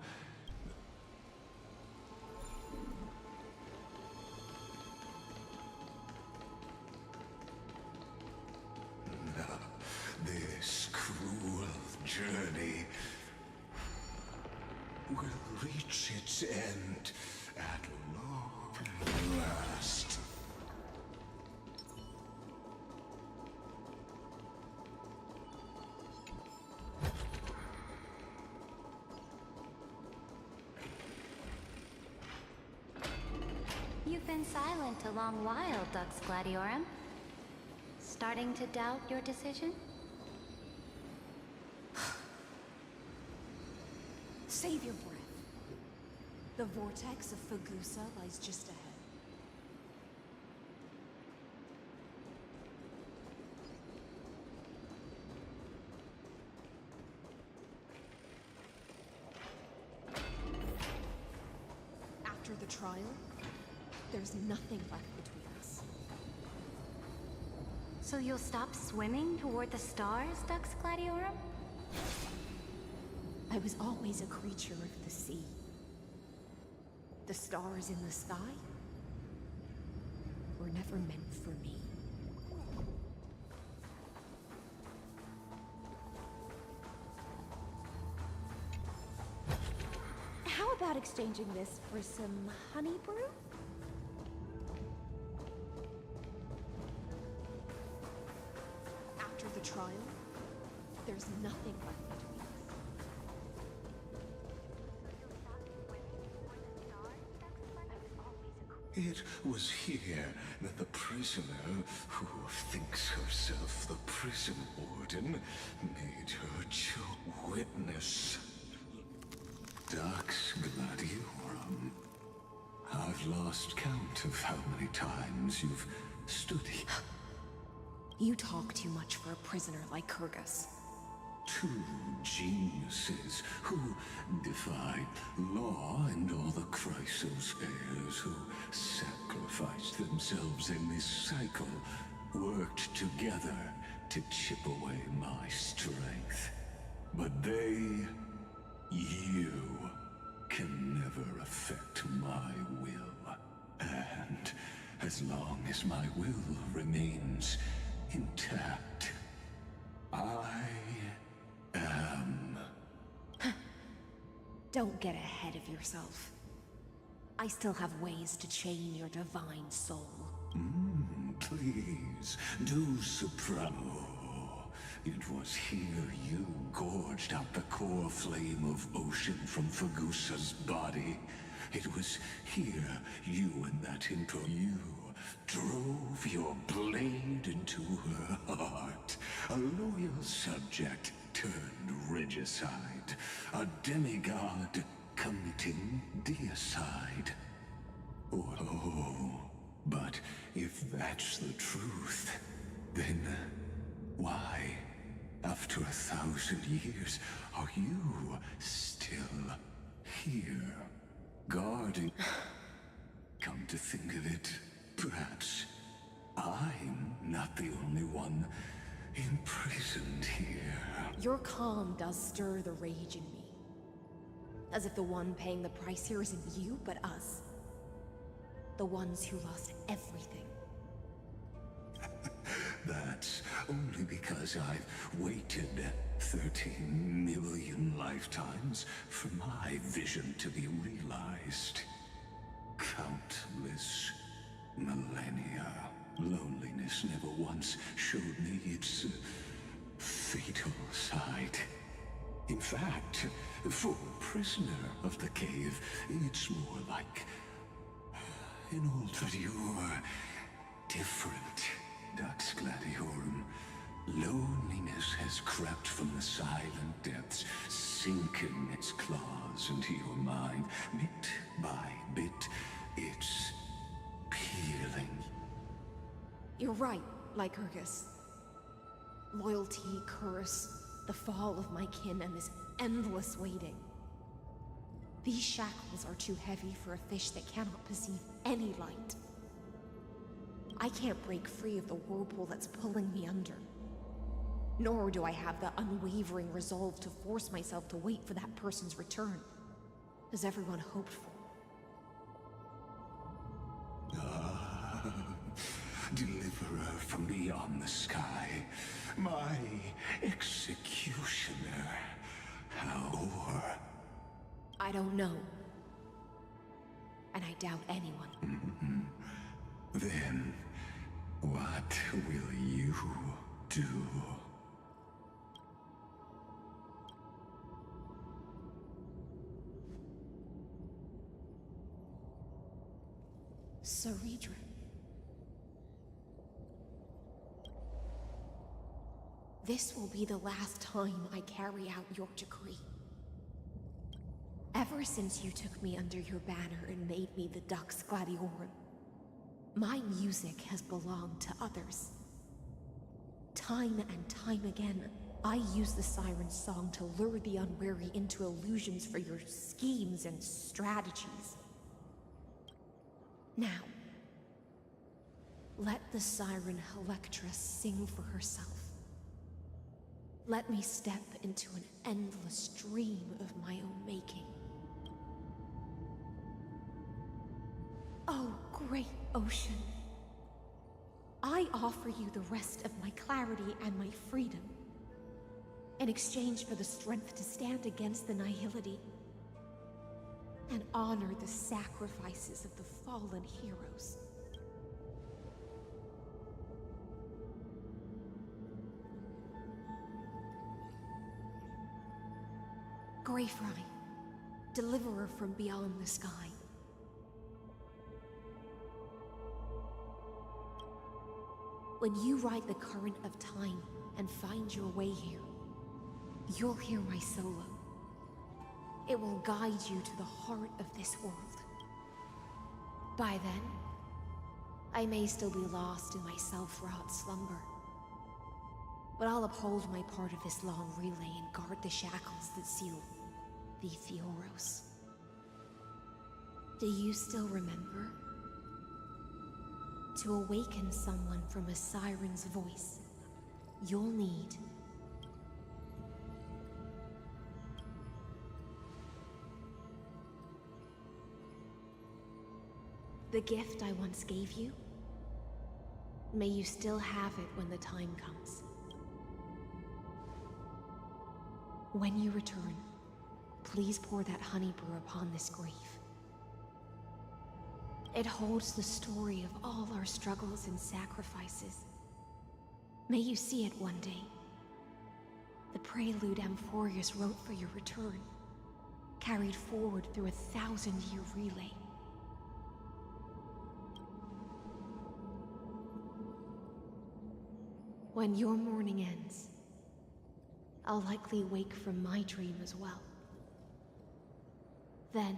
This cruel journey will reach its end at long last. You've been silent a long while, Dux Gladiorum. Starting to doubt your decision? Save your breath. The vortex of Fagusa lies just ahead. After the trial, there's nothing left between us. So you'll stop swimming toward the stars, Dux Gladiorum? I was always a creature of the sea. The stars in the sky were never meant for me. How about exchanging this for some honey brew? After the trial, there's nothing left between us. It was here that the prisoner, who thinks herself the prison warden, made her witness. Dux Gladiorum. I've lost count of how many times you've stood here. You talk too much for a prisoner like Kurgus. Two geniuses who defied law and all the Chrysos heirs who sacrificed themselves in this cycle, worked together to chip away my strength. But you, can never affect my will. And as long as my will remains intact, I am... Don't get ahead of yourself. I still have ways to chain your divine soul. Please, do soprano. It was here you gorged out the core flame of ocean from Fagusa's body. It was here you and that you drove your blade into her heart. A loyal subject turned regicide. A demigod committing deicide. Oh, but if that's the truth, then why, after 1,000 years, are you still here, guarding? Come to think of it, perhaps I'm not the only one imprisoned here. Your calm does stir the rage in me. As if the one paying the price here isn't you, but us. The ones who lost everything. That's only because I've waited 13 million lifetimes for my vision to be realized. Countless millennia. Loneliness never once showed me its fatal side. In fact, for a prisoner of the cave, it's more like an older you're different. Dux Gladiorum. Loneliness has crept from the silent depths, sinking its claws into your mind. Bit by bit, it's peeling. You're right, Lycurgus. Loyalty, curse, the fall of my kin, and this endless waiting. These shackles are too heavy for a fish that cannot perceive any light. I can't break free of the whirlpool that's pulling me under. Nor do I have the unwavering resolve to force myself to wait for that person's return, as everyone hoped for. Deliverer from beyond the sky, my executioner. How? I don't know. And I doubt anyone. Then, what will you do? Ceredra. This will be the last time I carry out your decree. Ever since you took me under your banner and made me the Dux Gladiorum, my music has belonged to others. Time and time again, I use the Siren's song to lure the unwary into illusions for your schemes and strategies. Now, let the Siren Electra sing for herself. Let me step into an endless dream of my own making. Oh, great ocean. I offer you the rest of my clarity and my freedom, in exchange for the strength to stand against the nihility and honor the sacrifices of the fallen heroes. Greyfry, deliverer from beyond the sky. When you ride the current of time and find your way here, you'll hear my solo. It will guide you to the heart of this world. By then, I may still be lost in my self-wrought slumber, but I'll uphold my part of this long relay and guard the shackles that seal the Theoros. Do you still remember? To awaken someone from a siren's voice, you'll need the gift I once gave you. May you still have it when the time comes. When you return, please pour that honey brew upon this grave. It holds the story of all our struggles and sacrifices. May you see it one day. The prelude Amphorius wrote for your return, carried forward through a 1,000-year relay. When your morning ends, I'll likely wake from my dream as well. Then,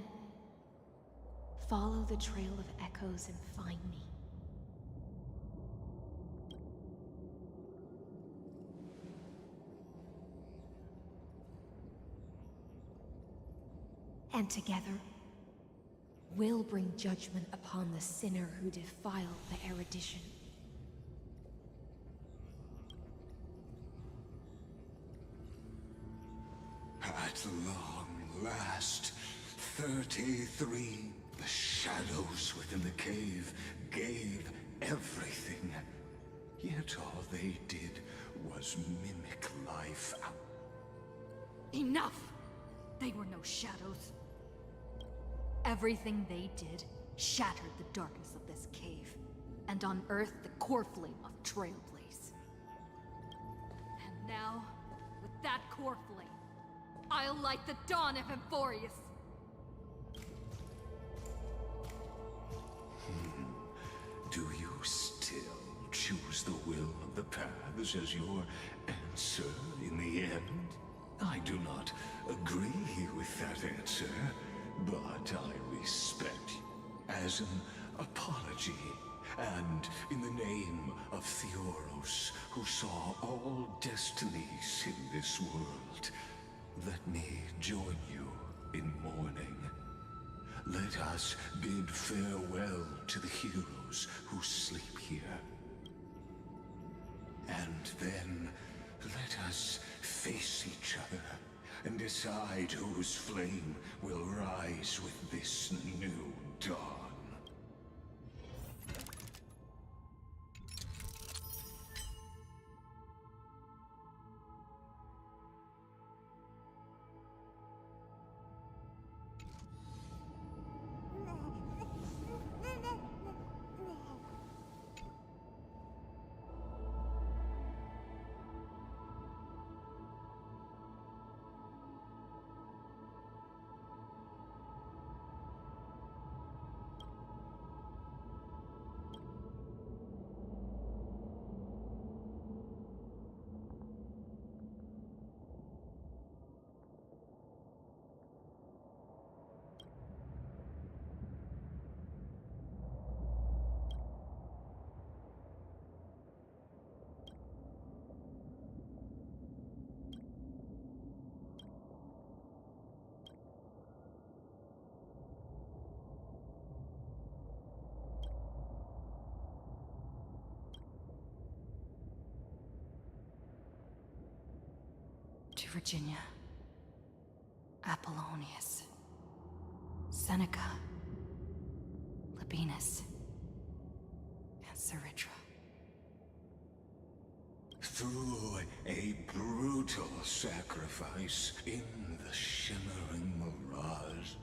follow the trail of echoes and find me. And together, we'll bring judgment upon the sinner who defiled the erudition. At long last, 33, the shadows within the cave gave everything. Yet all they did was mimic life. Enough! They were no shadows. Everything they did shattered the darkness of this cave, and unearthed the core flame of Trailblaze. And now, with that core flame, I'll light the dawn of Emphorius! Do you still choose the will of the paths as your answer in the end? I do not agree with that answer, but I respect you as an apology, and in the name of Theoros, who saw all destinies in this world, let me join you in mourning. Let us bid farewell to the heroes who sleep here. And then, let us face each other and decide whose flame will rise with this new dawn. To Virginia, Apollonius, Seneca, Labienus, and Saritra. Through a brutal sacrifice in the shimmering mirage,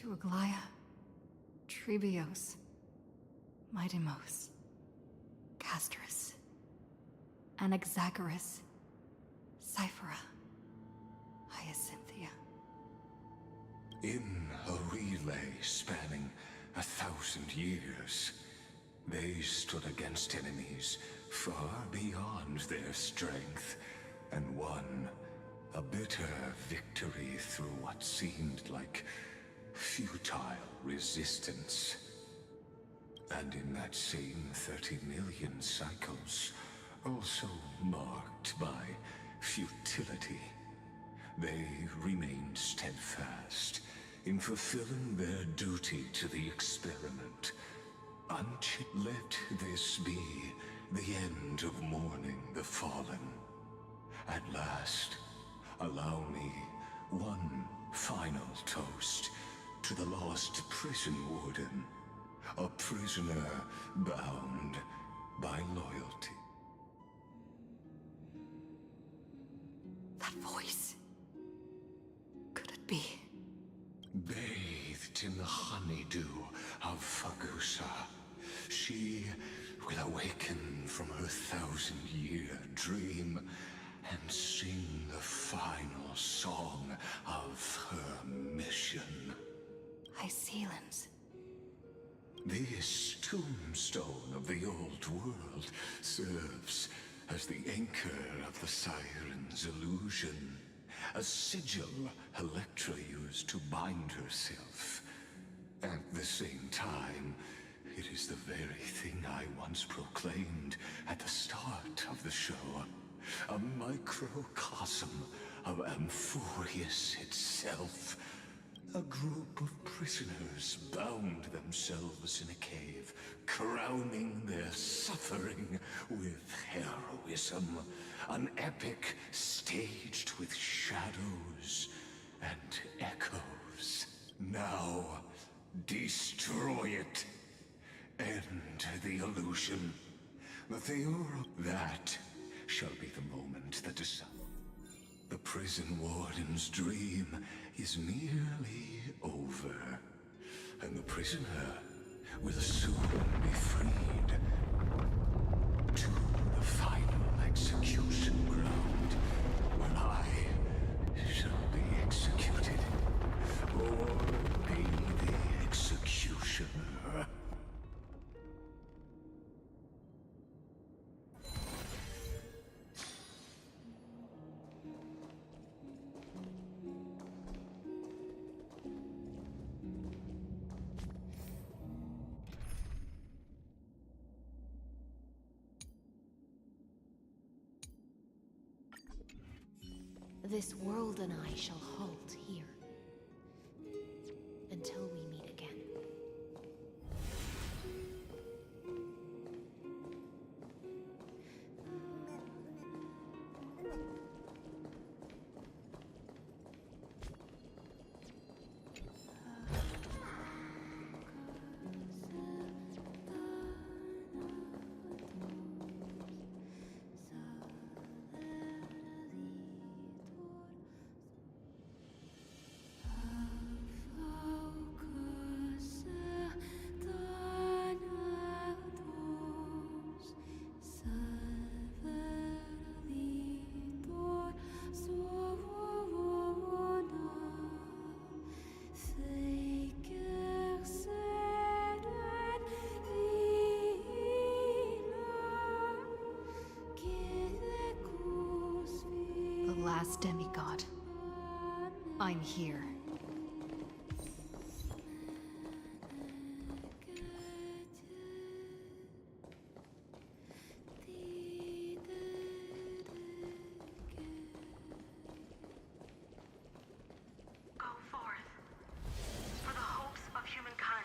To Aglaya, Trebios, Midimos, Castris, Anaxagoras, Cyphera, Hyacinthia. In a relay spanning 1,000 years, they stood against enemies far beyond their strength, and won a bitter victory through what seemed like futile resistance. And in that same 30 million cycles, also marked by futility, they remained steadfast in fulfilling their duty to the experiment. Let this be the end of mourning the fallen. At last, allow me one final toast to the lost prison warden, a prisoner bound by loyalty. That voice. Could it be? Bathed in the honeydew of Fagusa, she will awaken from her 1,000-year dream and sing the final song of her mission. Hycelans. This tombstone of the old world serves as the anchor of the Siren's illusion, a sigil Electra used to bind herself. At the same time, it is the very thing I once proclaimed at the start of the show. A microcosm of Amphorius itself. A group of prisoners bound themselves in a cave, crowning their suffering with heroism. An epic staged with shadows and echoes. Now, destroy it. End the illusion. The Theora. That shall be the moment that decides. The prison warden's dream is nearly over, and the prisoner will soon be freed to the final execution ground, where I shall be executed, or be the executioner. This world and I shall halt here until we meet again. Last demigod. I'm here. Go forth for the hopes of humankind.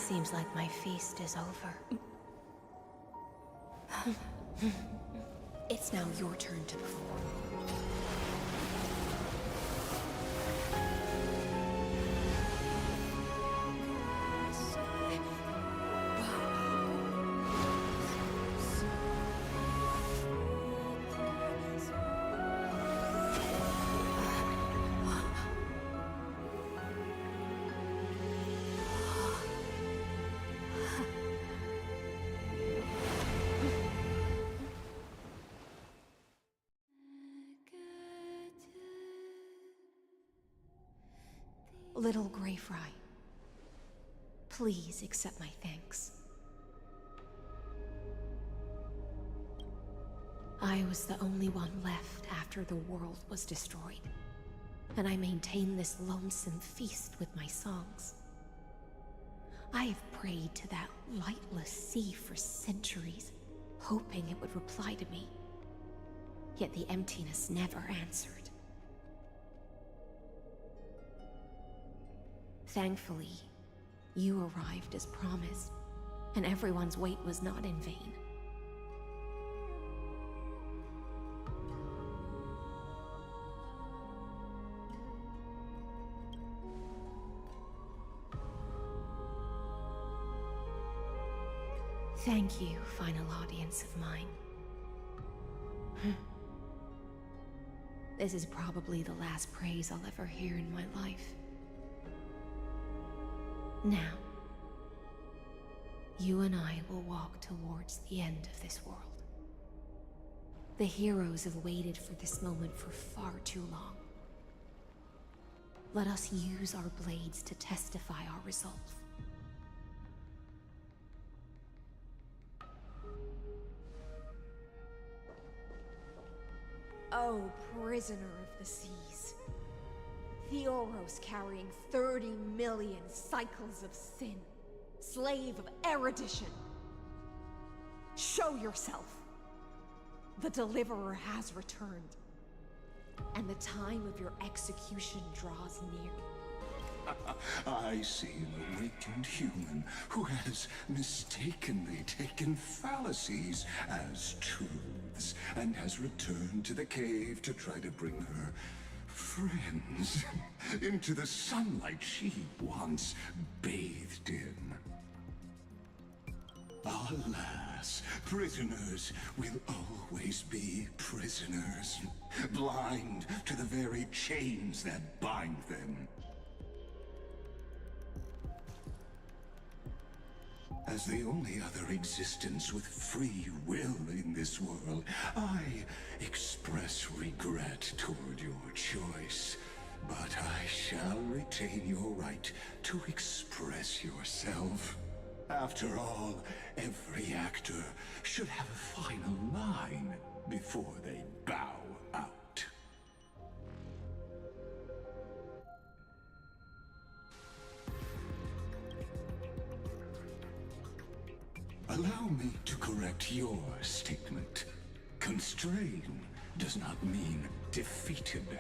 Seems like my feast is over. It's now your turn to perform. Little Grey Fry, please accept my thanks. I was the only one left after the world was destroyed, and I maintained this lonesome feast with my songs. I have prayed to that lightless sea for centuries, hoping it would reply to me. Yet the emptiness never answered. Thankfully, you arrived as promised, and everyone's wait was not in vain. Thank you, final audience of mine. This is probably the last praise I'll ever hear in my life. Now, you and I will walk towards the end of this world. The heroes have waited for this moment for far too long. Let us use our blades to testify our resolve. Oh, prisoner of the seas. Theoros carrying 30 million cycles of sin. Slave of erudition. Show yourself. The Deliverer has returned. And the time of your execution draws near. I see an awakened human who has mistakenly taken fallacies as truths and has returned to the cave to try to bring her friends into the sunlight she once bathed in. Alas, prisoners will always be prisoners, blind to the very chains that bind them. As the only other existence with free will in this world, I express regret toward your choice. But I shall retain your right to express yourself. After all, every actor should have a final line before they bow out. Allow me to correct your statement. Constrain does not mean defeated.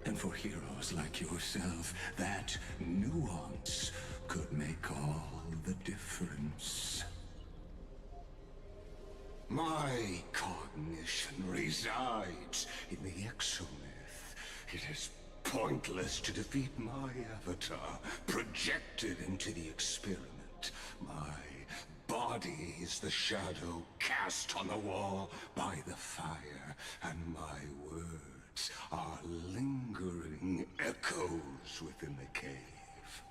And for heroes like yourself, that nuance could make all the difference. My cognition resides in the exomyth. It is pointless to defeat my avatar, projected into the experiment. My body is the shadow cast on the wall by the fire, and my words are lingering echoes within the cave.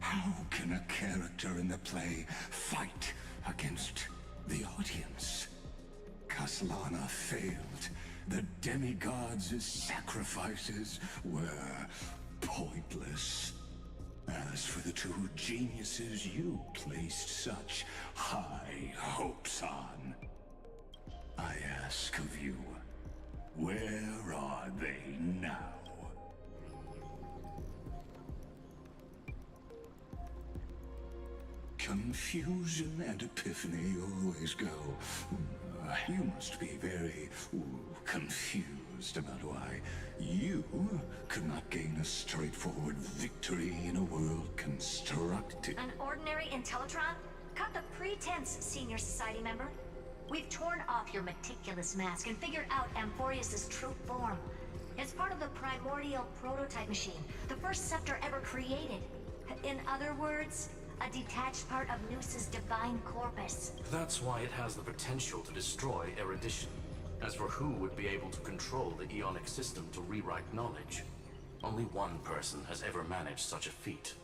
How can a character in the play fight against the audience? Kaslana failed. The demigods' sacrifices were pointless. As for the two geniuses you placed such high hopes on, I ask of you, where are they now? Confusion and epiphany always go. You must be very confused about why you could not gain a straightforward victory in a world world constructed. An ordinary Intellitron? Cut the pretense, Senior Society member. We've torn off your meticulous mask and figured out Amphorius' true form. It's part of the primordial prototype machine, the first scepter ever created. In other words, a detached part of Noos's divine corpus. That's why it has the potential to destroy erudition. As for who would be able to control the Ionic system to rewrite knowledge, only one person has ever managed such a feat.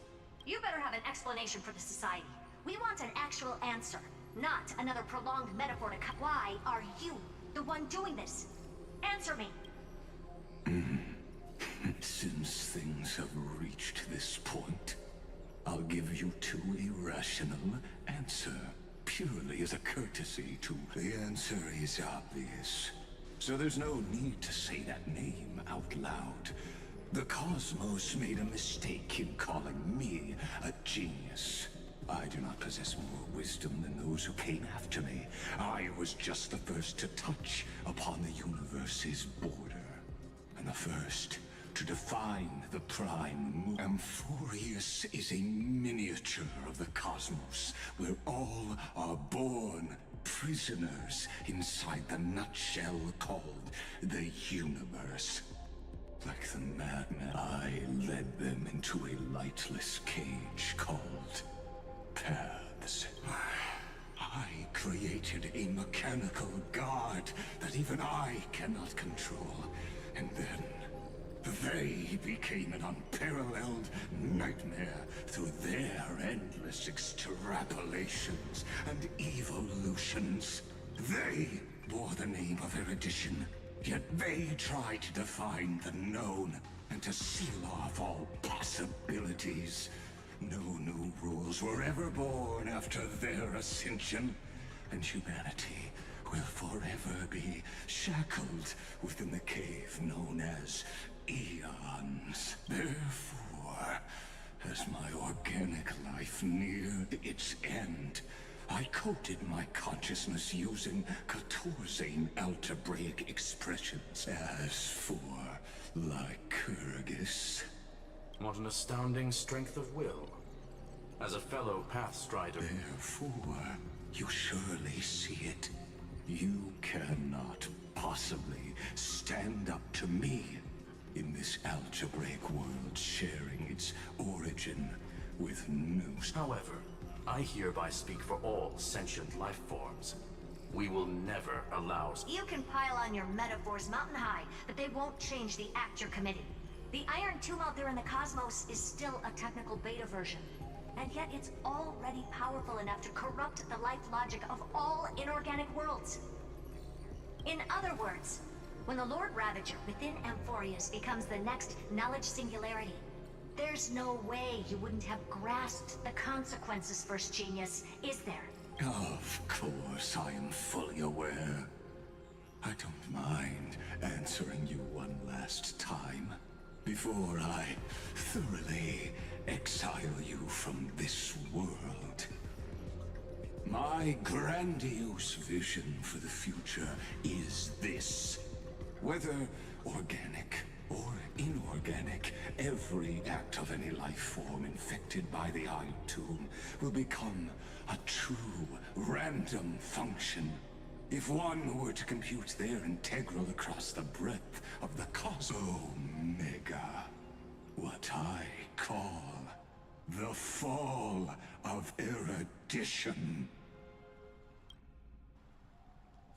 You better have an explanation for the Society. We want an actual answer, not another prolonged metaphor to why are you the one doing this? Answer me! Since things have reached this point, I'll give you two irrational answer, purely as a courtesy to... The answer is obvious, so there's no need to say that name out loud. The Cosmos made a mistake in calling me a genius. I do not possess more wisdom than those who came after me. I was just the first to touch upon the universe's border, and the first to define the prime. Amphorius is a miniature of the cosmos, where all are born prisoners inside the nutshell called the universe. Like the madman, I led them into a lightless cage called paths. I created a mechanical guard that even I cannot control, and then they became an unparalleled nightmare through their endless extrapolations and evolutions. They bore the name of erudition, yet they tried to define the known and to seal off all possibilities. No new rules were ever born after their ascension, and humanity will forever be shackled within the cave known as eons. Therefore, as my organic life neared its end, I coded my consciousness using 14 algebraic expressions. As for Lycurgus... What an astounding strength of will. As a fellow Pathstrider... Therefore, you surely see it. You cannot possibly stand up to me in this algebraic world sharing its origin with Noos. However, I hereby speak for all sentient life forms. We will never allow... You can pile on your metaphors mountain high, but they won't change the act you're committing. The Iron Tomb out there in the cosmos is still a technical beta version, and yet it's already powerful enough to corrupt the life logic of all inorganic worlds. In other words, when the Lord Ravager within Amphorius becomes the next knowledge singularity, there's no way you wouldn't have grasped the consequences, First Genius, is there? Of course, I am fully aware. I don't mind answering you one last time, before I thoroughly exile you from this world. My grandiose vision for the future is this. Whether organic or inorganic, every act of any life form infected by the Iron Tomb will become a true random function. If one were to compute their integral across the breadth of the Omega, what I call the fall of erudition.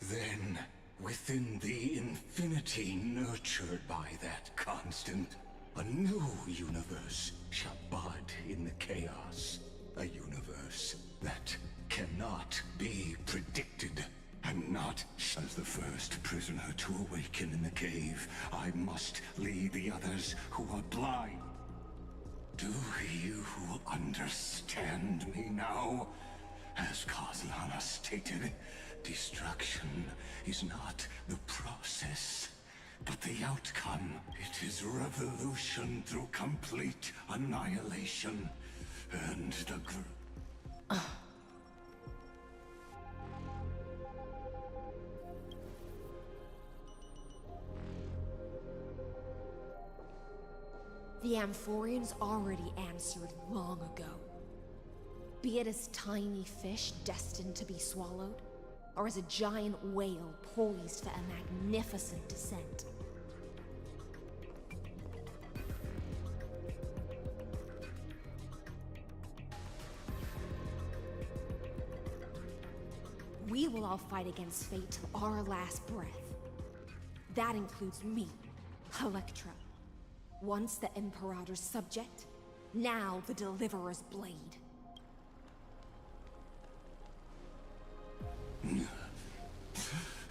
Then, within the infinity nurtured by that constant, a new universe shall bud in the chaos. A universe that cannot be predicted. And not as the first prisoner to awaken in the cave, I must lead the others who are blind. Do you understand me now? As Kozlana stated, destruction is not the process, but the outcome. It is revolution through complete annihilation. And the The Amphorians already answered long ago. Be it as tiny fish destined to be swallowed, or as a giant whale poised for a magnificent descent. We will all fight against fate till our last breath. That includes me, Electra. Once the Imperator's subject, now the Deliverer's blade.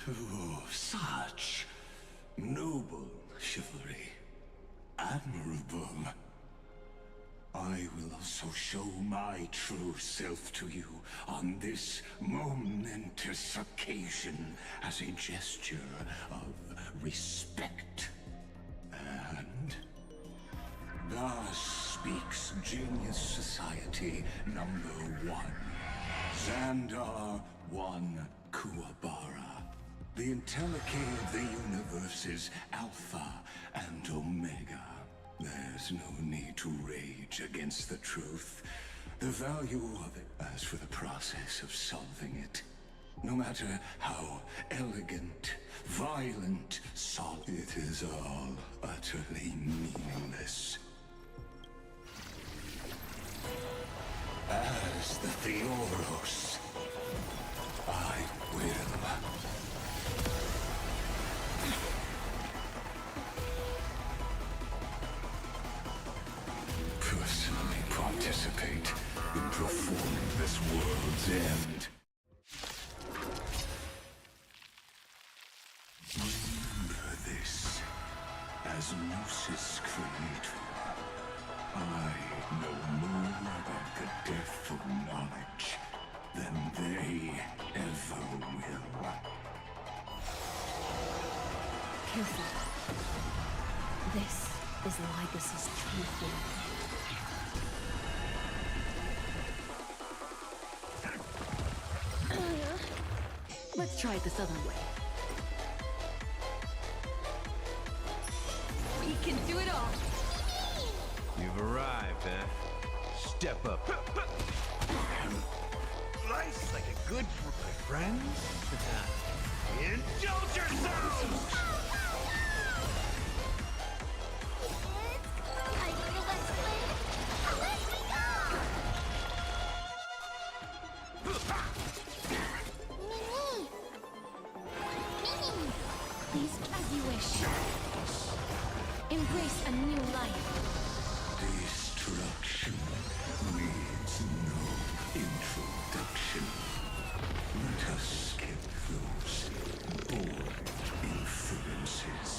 Oh, such noble chivalry. Admirable. I will also show my true self to you on this momentous occasion as a gesture of respect. And thus speaks Genius Society #1, Xandar 1 Kuwabara, the Entelechy of the universe's Alpha and Omega. There's no need to rage against the truth. The value of it, as for the process of solving it, no matter how elegant, violent, solid, it is all utterly meaningless. As the Theoros, I will. Personally participate in performing this world's end. Remember this, as Gnosis Creator, I know more about the death of knowledge than they ever will. Careful. This is Lycus's true form. Let's try it this other way. We can do it all. You've arrived, eh? Step up. Life's like a good group of friends. Indulge yourselves! Please, as you wish. Embrace a new life. Destruction needs no introduction. Let us skip those bored inferences.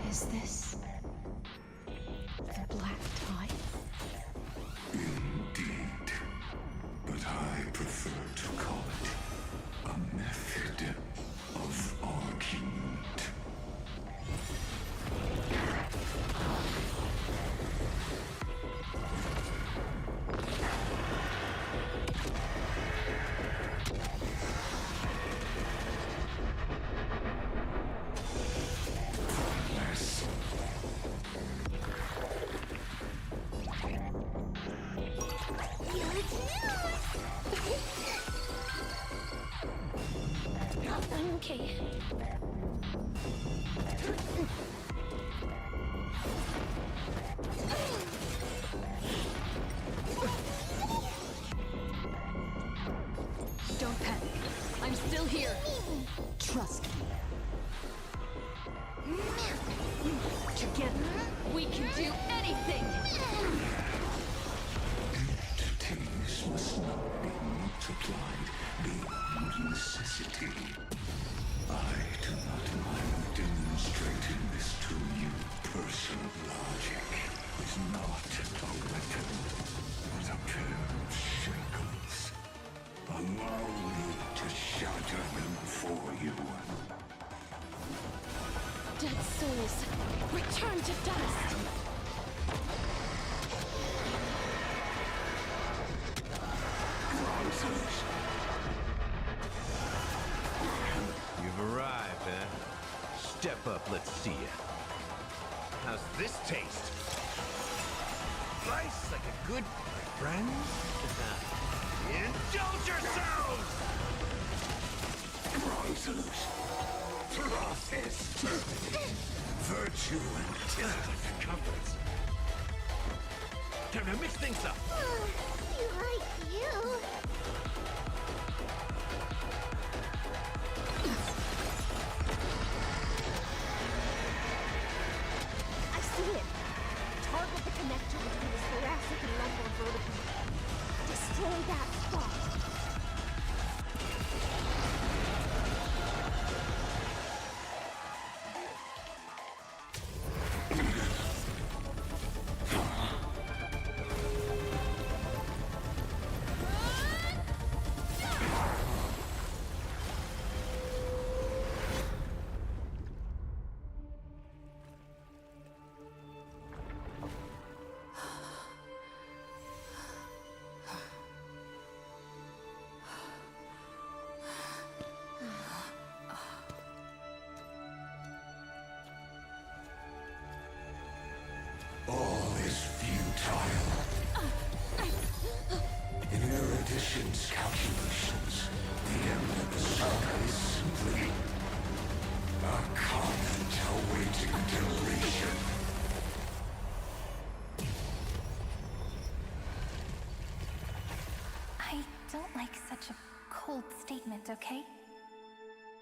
Is this the Black Tide? Indeed. But I prefer to call it a method of argument. Okay. Don't panic. I'm still here. Trust me. Together, we can do anything! Entities must not be multiplied beyond necessity. I do not mind demonstrating this to you. Personal logic is not a weapon, but a pair of shackles. Allow me to shatter them for you. Dead souls, return to dust! eh? Step up, let's see ya. How's this taste? Slice like a good friend? Indulge yourselves! Resolute. Process. Virtue and death. Comforts. Time to mix things up. You like you. I see it. Target the connector between the thoracic and lumbar vertebrae. Destroy that spot. All is futile. In Erudition's calculations, the end of the saga is simply a comment awaiting deletion. I don't like such a cold statement, okay?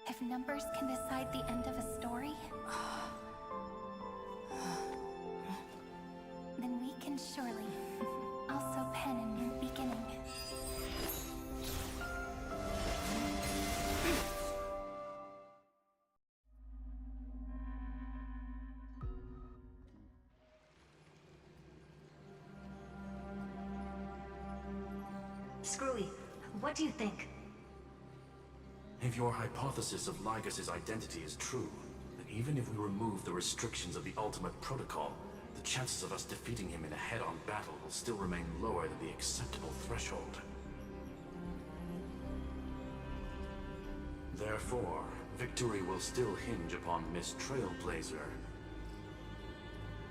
If numbers can decide the end of a story, then we can surely also pen a new beginning. Screwy, what do you think? If your hypothesis of Lygas's identity is true, then even if we remove the restrictions of the Ultimate Protocol, the chances of us defeating him in a head-on battle will still remain lower than the acceptable threshold. Therefore, victory will still hinge upon Miss Trailblazer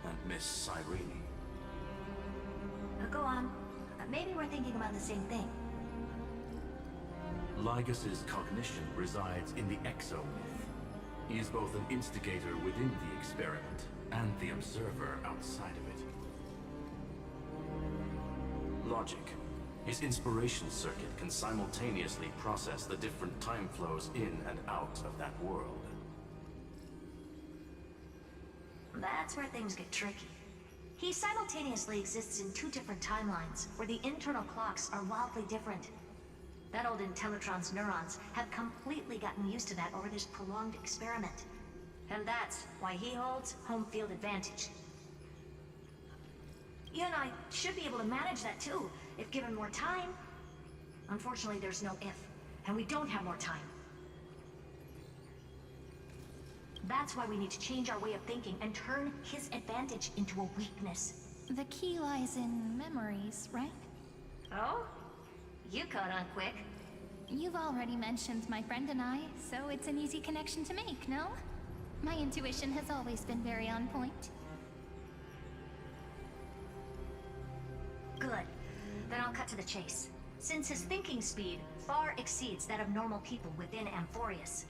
and Miss Cyrene. Go on. Maybe we're thinking about the same thing. Lygas's cognition resides in the exomyth. He is both an instigator within the experiment and the observer outside of it. Logic. His inspiration circuit can simultaneously process the different time flows in and out of that world. That's where things get tricky. He simultaneously exists in two different timelines, where the internal clocks are wildly different. That old Intellitron's neurons have completely gotten used to that over this prolonged experiment. And that's why he holds home field advantage. You and I should be able to manage that too, if given more time. Unfortunately, there's no if, and we don't have more time. That's why we need to change our way of thinking and turn his advantage into a weakness. The key lies in memories, right? Oh? You caught on quick. You've already mentioned my friend and I, so it's an easy connection to make, no? My intuition has always been very on point. Good. Then I'll cut to the chase. Since his thinking speed far exceeds that of normal people within Amphorius,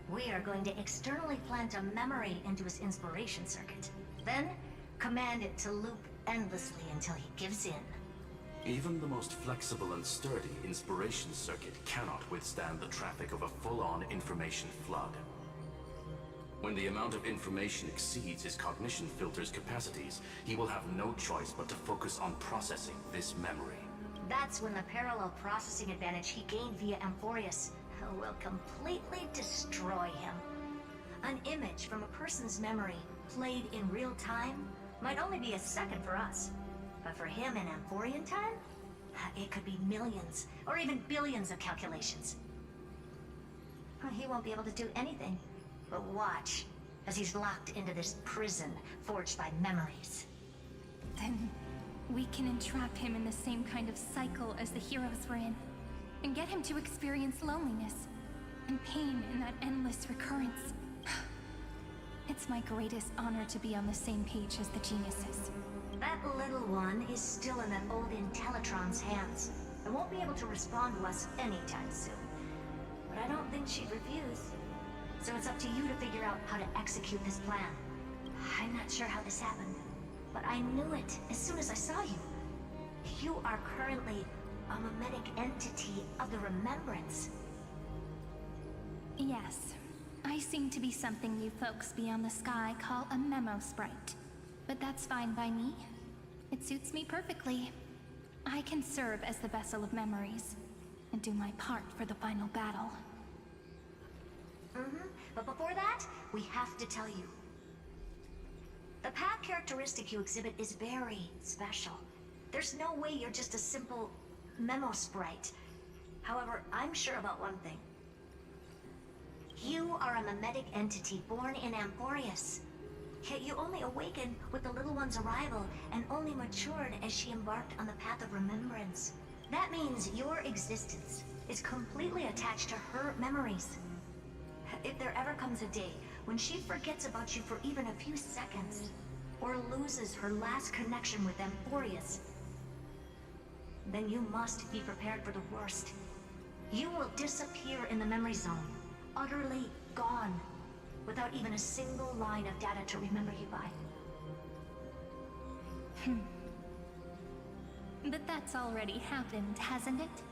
we are going to externally plant a memory into his inspiration circuit. Then, command it to loop endlessly until he gives in. Even the most flexible and sturdy inspiration circuit cannot withstand the traffic of a full-on information flood. When the amount of information exceeds his cognition filter's capacities, he will have no choice but to focus on processing this memory. That's when the parallel processing advantage he gained via Amphorius will completely destroy him. An image from a person's memory played in real time might only be a second for us. But for him in Amphorian time, it could be millions or even billions of calculations. He won't be able to do anything but watch as he's locked into this prison forged by memories. Then we can entrap him in the same kind of cycle as the heroes were in, and get him to experience loneliness and pain in that endless recurrence. It's my greatest honor to be on the same page as the geniuses. That little one is still in that old Intellitron's hands. It won't be able to respond to us anytime soon. But I don't think she'd refuse. So it's up to you to figure out how to execute this plan. I'm not sure how this happened, but I knew it as soon as I saw you. You are currently a mimetic entity of the Remembrance. Yes. I seem to be something you folks beyond the sky call a memo sprite. But that's fine by me. It suits me perfectly. I can serve as the vessel of memories, and do my part for the final battle. But before that, we have to tell you. The path characteristic you exhibit is very special. There's no way you're just a simple memo sprite. However, I'm sure about one thing. You are a mimetic entity born in Amphorius. Yet you only awakened with the little one's arrival and only matured as she embarked on the path of remembrance. That means your existence is completely attached to her memories. If there ever comes a day when she forgets about you for even a few seconds, or loses her last connection with Amphorius, then you must be prepared for the worst. You will disappear in the memory zone, utterly gone, without even a single line of data to remember you by. But that's already happened, hasn't it?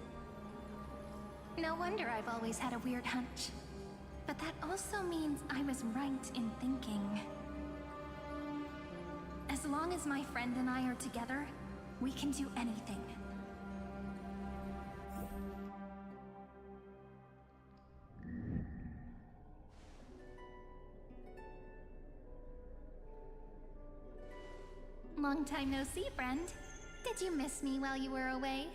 No wonder I've always had a weird hunch. But that also means I was right in thinking. As long as my friend and I are together, we can do anything. Long time no see, friend. Did you miss me while you were away?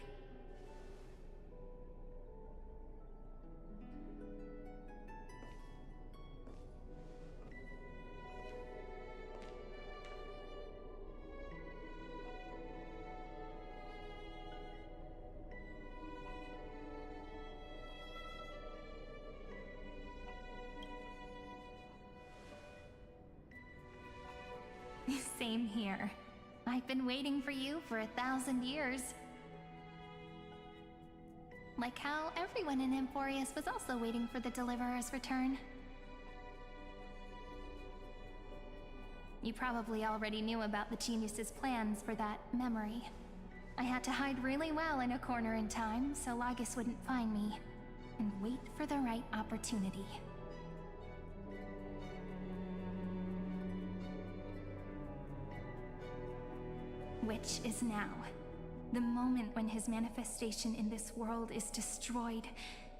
Same here. I've been waiting for you for 1,000 years. Like how everyone in Amphorius was also waiting for the Deliverer's return. You probably already knew about the Genius's plans for that memory. I had to hide really well in a corner in time so Lygus wouldn't find me, and wait for the right opportunity. Which is now. The moment when his manifestation in this world is destroyed,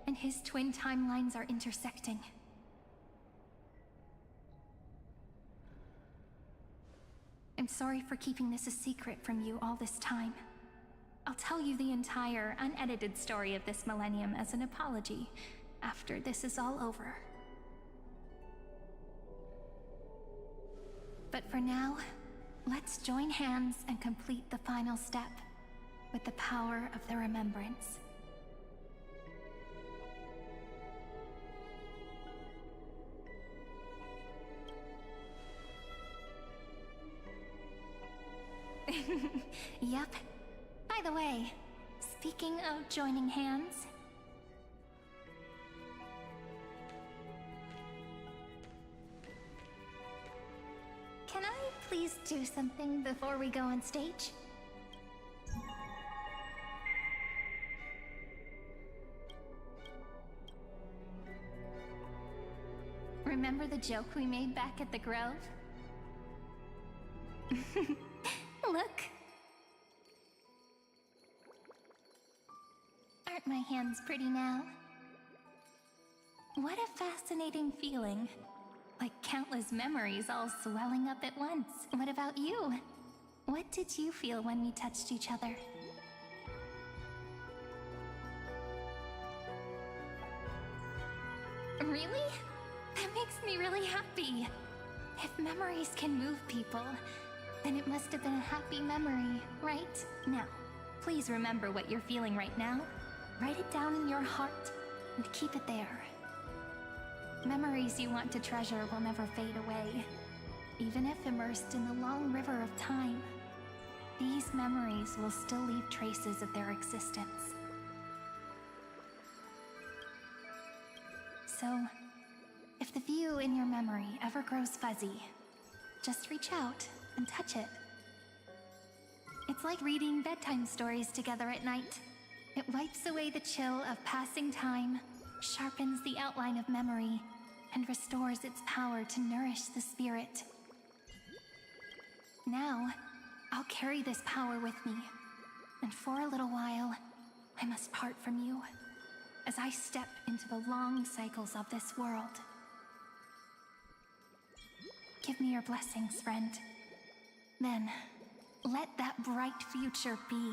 and his twin timelines are intersecting. I'm sorry for keeping this a secret from you all this time. I'll tell you the entire, unedited story of this millennium as an apology, after this is all over. But for now, let's join hands and complete the final step with the power of the remembrance. Yep. By the way, speaking of joining hands, can I please do something before we go on stage? Remember the joke we made back at the Grove? Look! Aren't my hands pretty now? What a fascinating feeling. Like countless memories all swelling up at once. What about you? What did you feel when we touched each other? Really? That makes me really happy. If memories can move people, then it must have been a happy memory, right? Now, please remember what you're feeling right now. Write it down in your heart and keep it there. Memories you want to treasure will never fade away, even if immersed in the long river of time. These memories will still leave traces of their existence. So, if the view in your memory ever grows fuzzy, just reach out and touch it. It's like reading bedtime stories together at night. It wipes away the chill of passing time, sharpens the outline of memory, and restores its power to nourish the spirit. Now, I'll carry this power with me, and for a little while, I must part from you, as I step into the long cycles of this world. Give me your blessings, friend. Then, let that bright future be,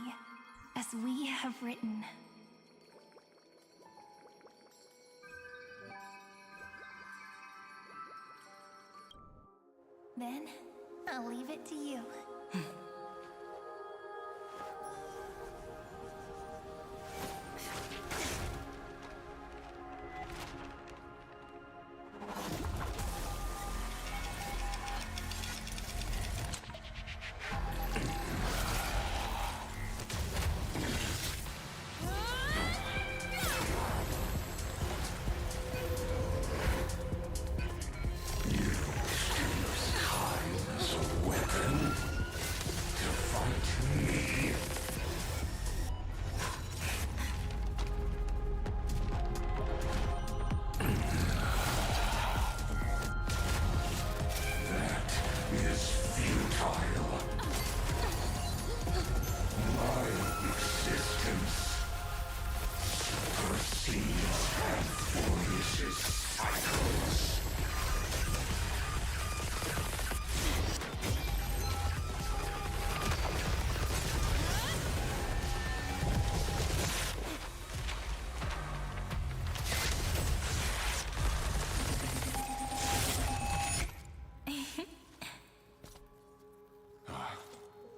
as we have written. Then, I'll leave it to you.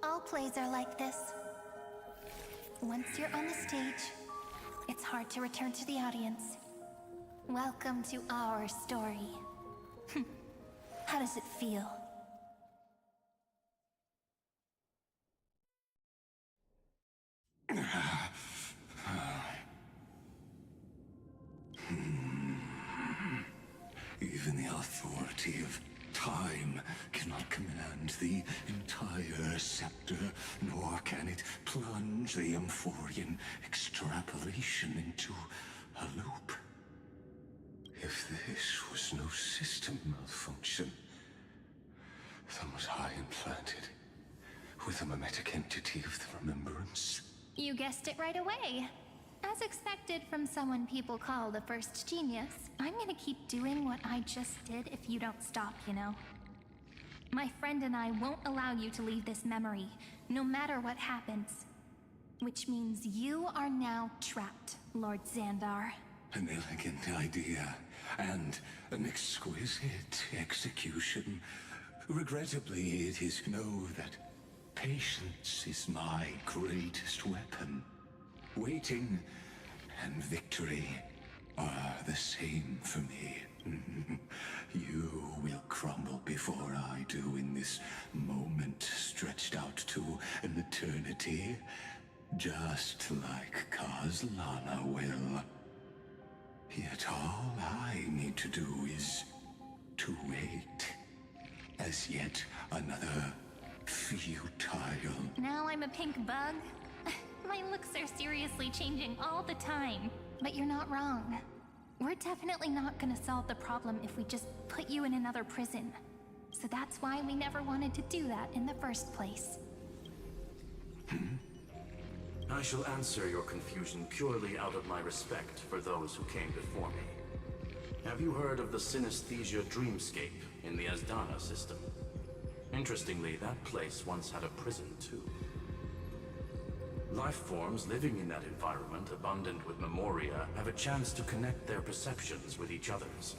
All plays are like this. Once you're on the stage, it's hard to return to the audience. Welcome to our story. How does it feel? Even the authority of time cannot command the entire scepter, nor can it plunge the Amphorian extrapolation into a loop. If this was no system malfunction, then was I implanted with a mimetic entity of the remembrance? You guessed it right away. As expected from someone people call the first genius, I'm gonna keep doing what I just did if you don't stop, you know? My friend and I won't allow you to leave this memory, no matter what happens. Which means you are now trapped, Lord Xandar. An elegant idea, and an exquisite execution. Regrettably, it is know that patience is my greatest weapon. Waiting and victory are the same for me. You will crumble before I do in this moment stretched out to an eternity, just like Kazlana will. Yet all I need to do is to wait, as yet another futile. Now I'm a pink bug? My looks are seriously changing all the time. But you're not wrong. We're definitely not gonna solve the problem if we just put you in another prison. So that's why we never wanted to do that in the first place. I shall answer your confusion purely out of my respect for those who came before me. Have you heard of the synesthesia dreamscape in the Asdana system? Interestingly, that place once had a prison too. Life forms living in that environment, abundant with memoria, have a chance to connect their perceptions with each other's.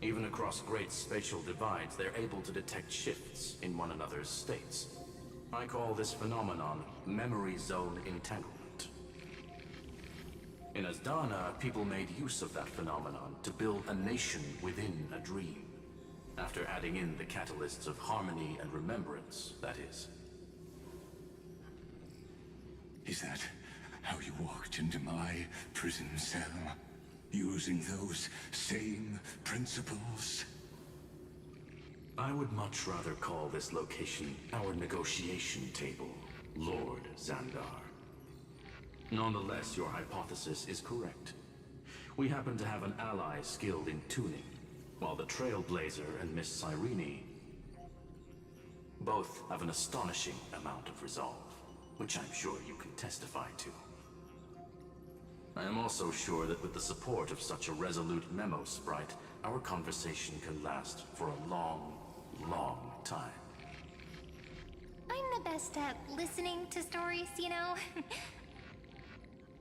Even across great spatial divides, they're able to detect shifts in one another's states. I call this phenomenon memory zone entanglement. In Asdana, people made use of that phenomenon to build a nation within a dream. After adding in the catalysts of harmony and remembrance, that is. Is that how you walked into my prison cell? Using those same principles? I would much rather call this location our negotiation table, Lord Xandar. Nonetheless, your hypothesis is correct. We happen to have an ally skilled in tuning, while the Trailblazer and Miss Cyrene both have an astonishing amount of resolve, which I'm sure you can testify to. I am also sure that with the support of such a resolute memo sprite, our conversation can last for a long, long time. I'm the best at listening to stories, you know?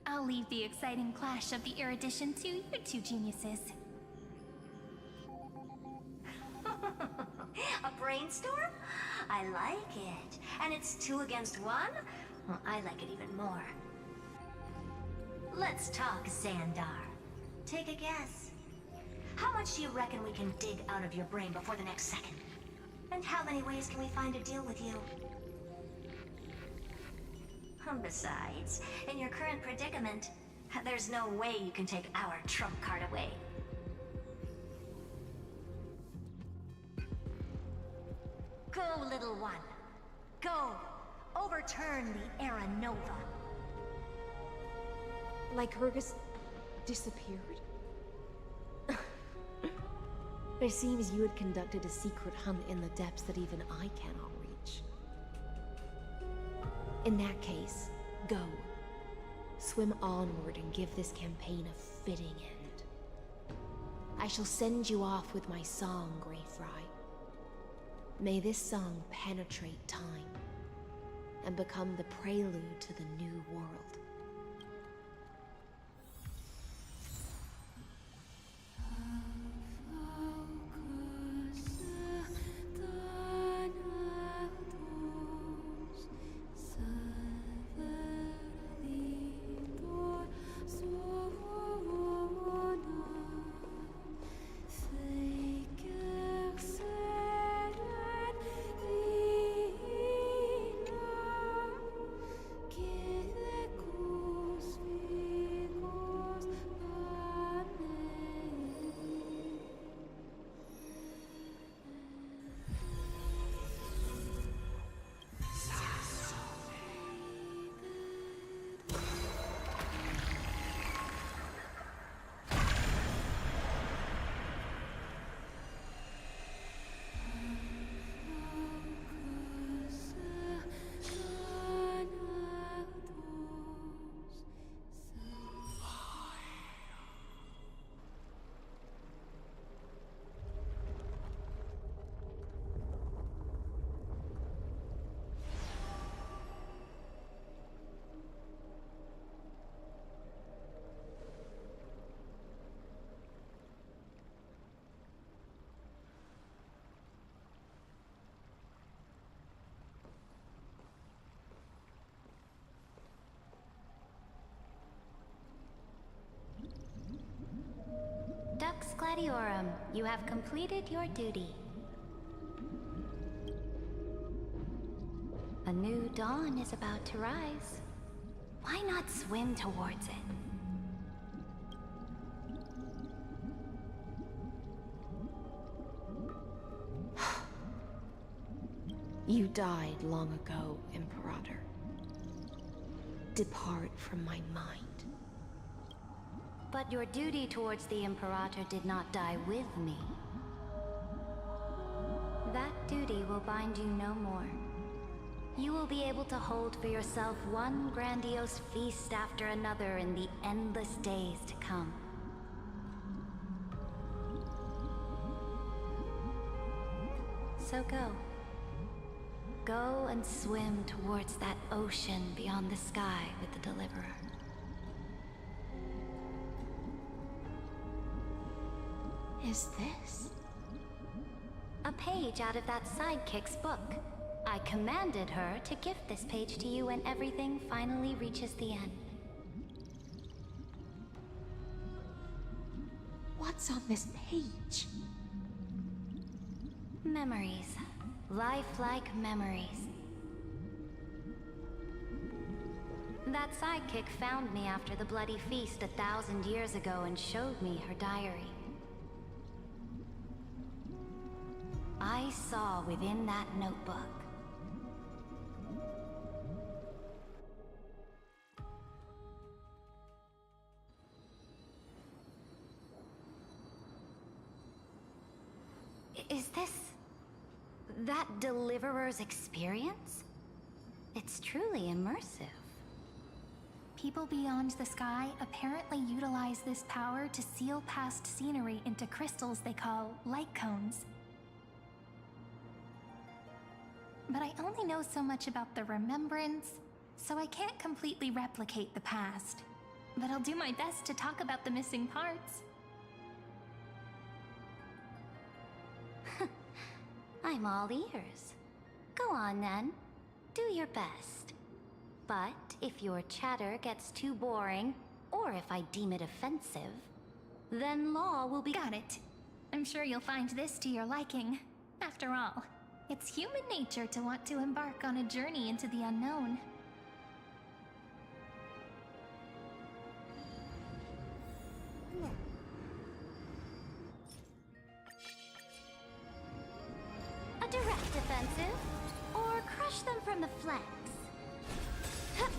I'll leave the exciting clash of the erudition to you two geniuses. A brainstorm? I like it. And it's 2 against 1? Well, I like it even more. Let's talk, Xandar. Take a guess. How much do you reckon we can dig out of your brain before the next second? And how many ways can we find to deal with you? Besides, in your current predicament, there's no way you can take our trump card away. Go, little one. Go. Overturn the Era Nova. Lycurgus disappeared? It seems you had conducted a secret hunt in the depths that even I cannot reach. In that case, go. Swim onward and give this campaign a fitting end. I shall send you off with my song, Greyfry. May this song penetrate time and become the prelude to the new world. Dux Gladiorum, you have completed your duty. A new dawn is about to rise. Why not swim towards it? You died long ago, Imperator. Depart from my mind. But your duty towards the Imperator did not die with me. That duty will bind you no more. You will be able to hold for yourself one grandiose feast after another in the endless days to come. So go. Go and swim towards that ocean beyond the sky with the Deliverer. Is this? A page out of that sidekick's book. I commanded her to gift this page to you when everything finally reaches the end. What's on this page? Memories. Lifelike memories. That sidekick found me after the bloody feast 1,000 years ago and showed me her diary. I saw within that notebook Is this that Deliverer's experience? It's truly immersive. People beyond the sky apparently utilize this power to seal past scenery into crystals they call light cones. But I only know so much about the remembrance, so I can't completely replicate the past. But I'll do my best to talk about the missing parts. I'm all ears. Go on then. Do your best. But if your chatter gets too boring, or if I deem it offensive, then law will be— Got it. I'm sure you'll find this to your liking. After all, it's human nature to want to embark on a journey into the unknown. A direct offensive, or crush them from the flanks. Huh.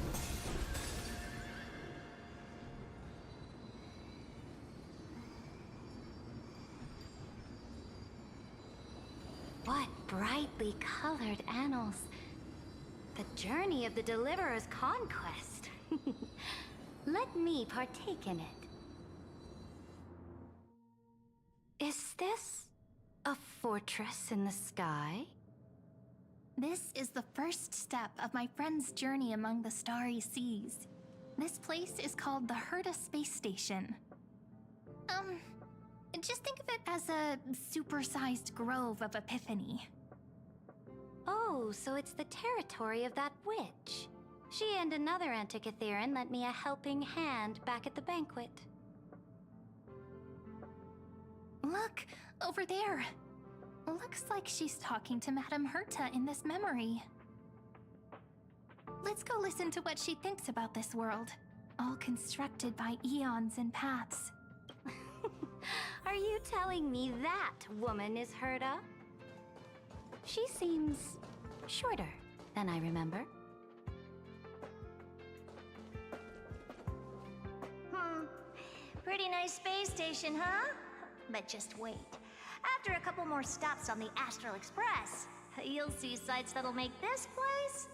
What brightly colored annals. The journey of the Deliverer's conquest. Let me partake in it. Is this a fortress in the sky? This is the first step of my friend's journey among the starry seas. This place is called the Herta Space Station. Just think of it as a supersized grove of Epiphany. Oh, so it's the territory of that witch. She and another Antikytheran lent me a helping hand back at the banquet. Look, over there. Looks like she's talking to Madame Herta in this memory. Let's go listen to what she thinks about this world, all constructed by eons and paths. Are you telling me that woman is Herta? She seems shorter than I remember. Pretty nice space station, huh? But just wait. After a couple more stops on the Astral Express, you'll see sights that'll make this place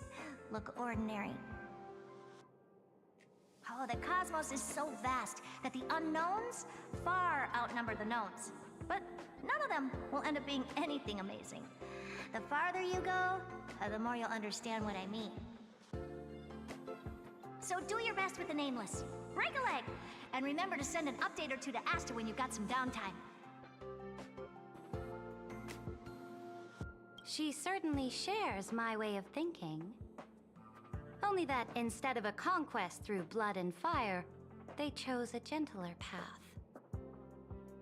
look ordinary. Oh, the cosmos is so vast that the unknowns far outnumber the knowns. But none of them will end up being anything amazing. The farther you go, the more you'll understand what I mean. So do your best with the nameless. Break a leg! And remember to send an update or two to Asta when you've got some downtime. She certainly shares my way of thinking. Only that instead of a conquest through blood and fire, they chose a gentler path.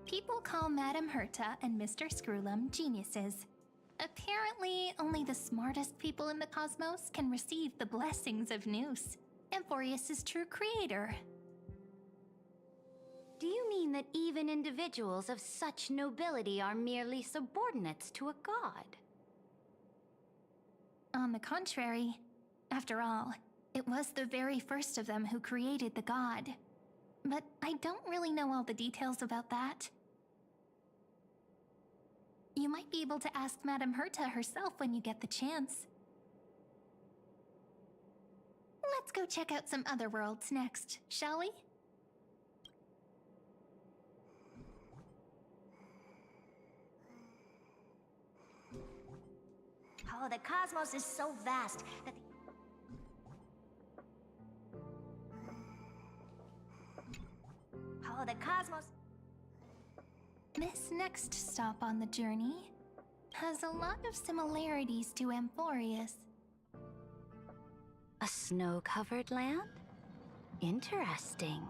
People call Madame Herta and Mr. Screwlum geniuses. Apparently, only the smartest people in the cosmos can receive the blessings of Nous, Amphorius' true creator. Do you mean that even individuals of such nobility are merely subordinates to a god? On the contrary, after all, it was the very first of them who created the god. But I don't really know all the details about that. You might be able to ask Madame Herta herself when you get the chance. Let's go check out some other worlds next, shall we? Oh, the cosmos is so vast that the cosmos... This next stop on the journey has a lot of similarities to Amphorius. A snow-covered land? Interesting.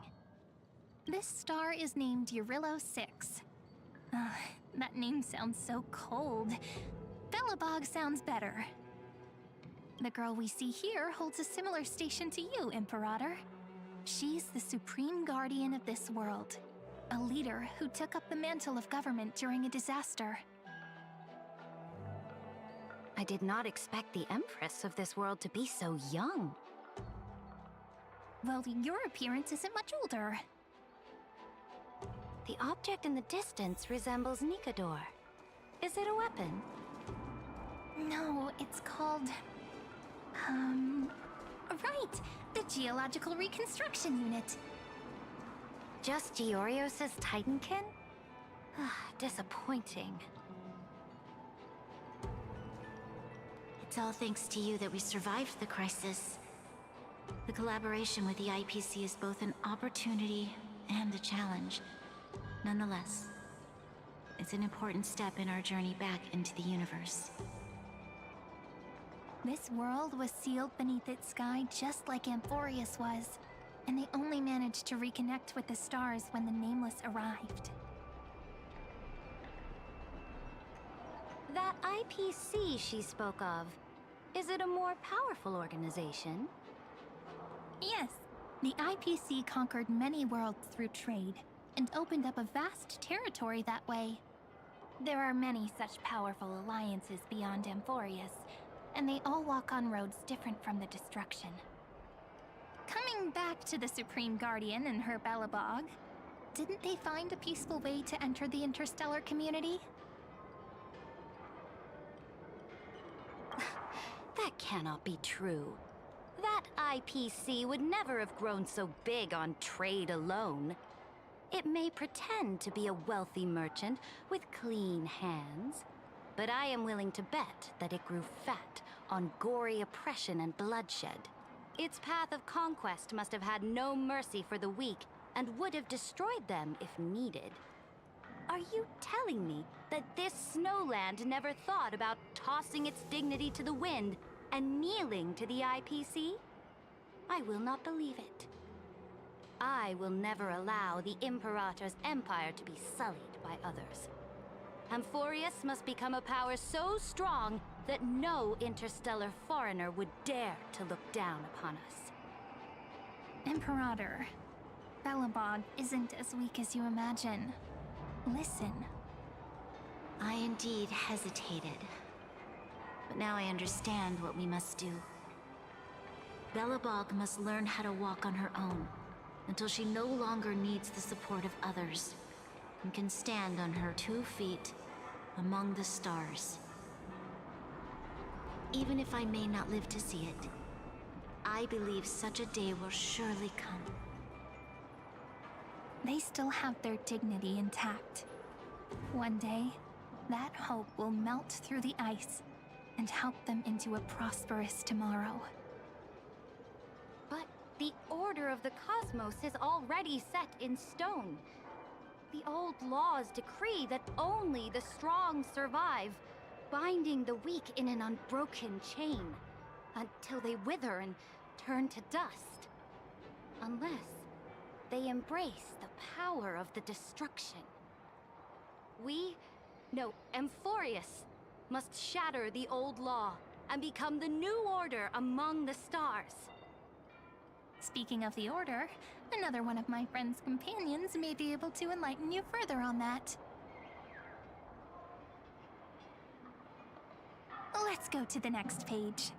This star is named Eurylo 6, That name sounds so cold. Belobog sounds better. The girl we see here holds a similar station to you, Imperator. She's the supreme guardian of this world, a leader who took up the mantle of government during a disaster. I did not expect the Empress of this world to be so young. Well, your appearance isn't much older. The object in the distance resembles Nikador. Is it a weapon? No, it's called... Right! The Geological Reconstruction Unit. Just Giorios' Titankin? Disappointing. It's all thanks to you that we survived the crisis. The collaboration with the IPC is both an opportunity and a challenge. Nonetheless, it's an important step in our journey back into the universe. This world was sealed beneath its sky just like Amphorius was, and they only managed to reconnect with the stars when the Nameless arrived. That IPC she spoke of, is it a more powerful organization? Yes, the IPC conquered many worlds through trade, and opened up a vast territory that way. There are many such powerful alliances beyond Amphorius, and they all walk on roads different from the destruction. Coming back to the Supreme Guardian and her Belobog, didn't they find a peaceful way to enter the interstellar community? That cannot be true. That IPC would never have grown so big on trade alone. It may pretend to be a wealthy merchant with clean hands, but I am willing to bet that it grew fat on gory oppression and bloodshed. Its path of conquest must have had no mercy for the weak and would have destroyed them if needed. Are you telling me that this snowland never thought about tossing its dignity to the wind and kneeling to the IPC? I will not believe it. I will never allow the Imperator's empire to be sullied by others. Amphorius must become a power so strong that no interstellar foreigner would dare to look down upon us. Imperator, Belobog isn't as weak as you imagine. Listen. I indeed hesitated. But now I understand what we must do. Belobog must learn how to walk on her own, until she no longer needs the support of others, and can stand on her 2 feet among the stars. Even if I may not live to see it, I believe such a day will surely come. They still have their dignity intact. One day, that hope will melt through the ice and help them into a prosperous tomorrow. But the order of the cosmos is already set in stone. The old laws decree that only the strong survive, binding the weak in an unbroken chain, until they wither and turn to dust. Unless they embrace the power of the destruction. Amphorius must shatter the old law and become the new order among the stars. Speaking of the Order, another one of my friend's companions may be able to enlighten you further on that. Let's go to the next page.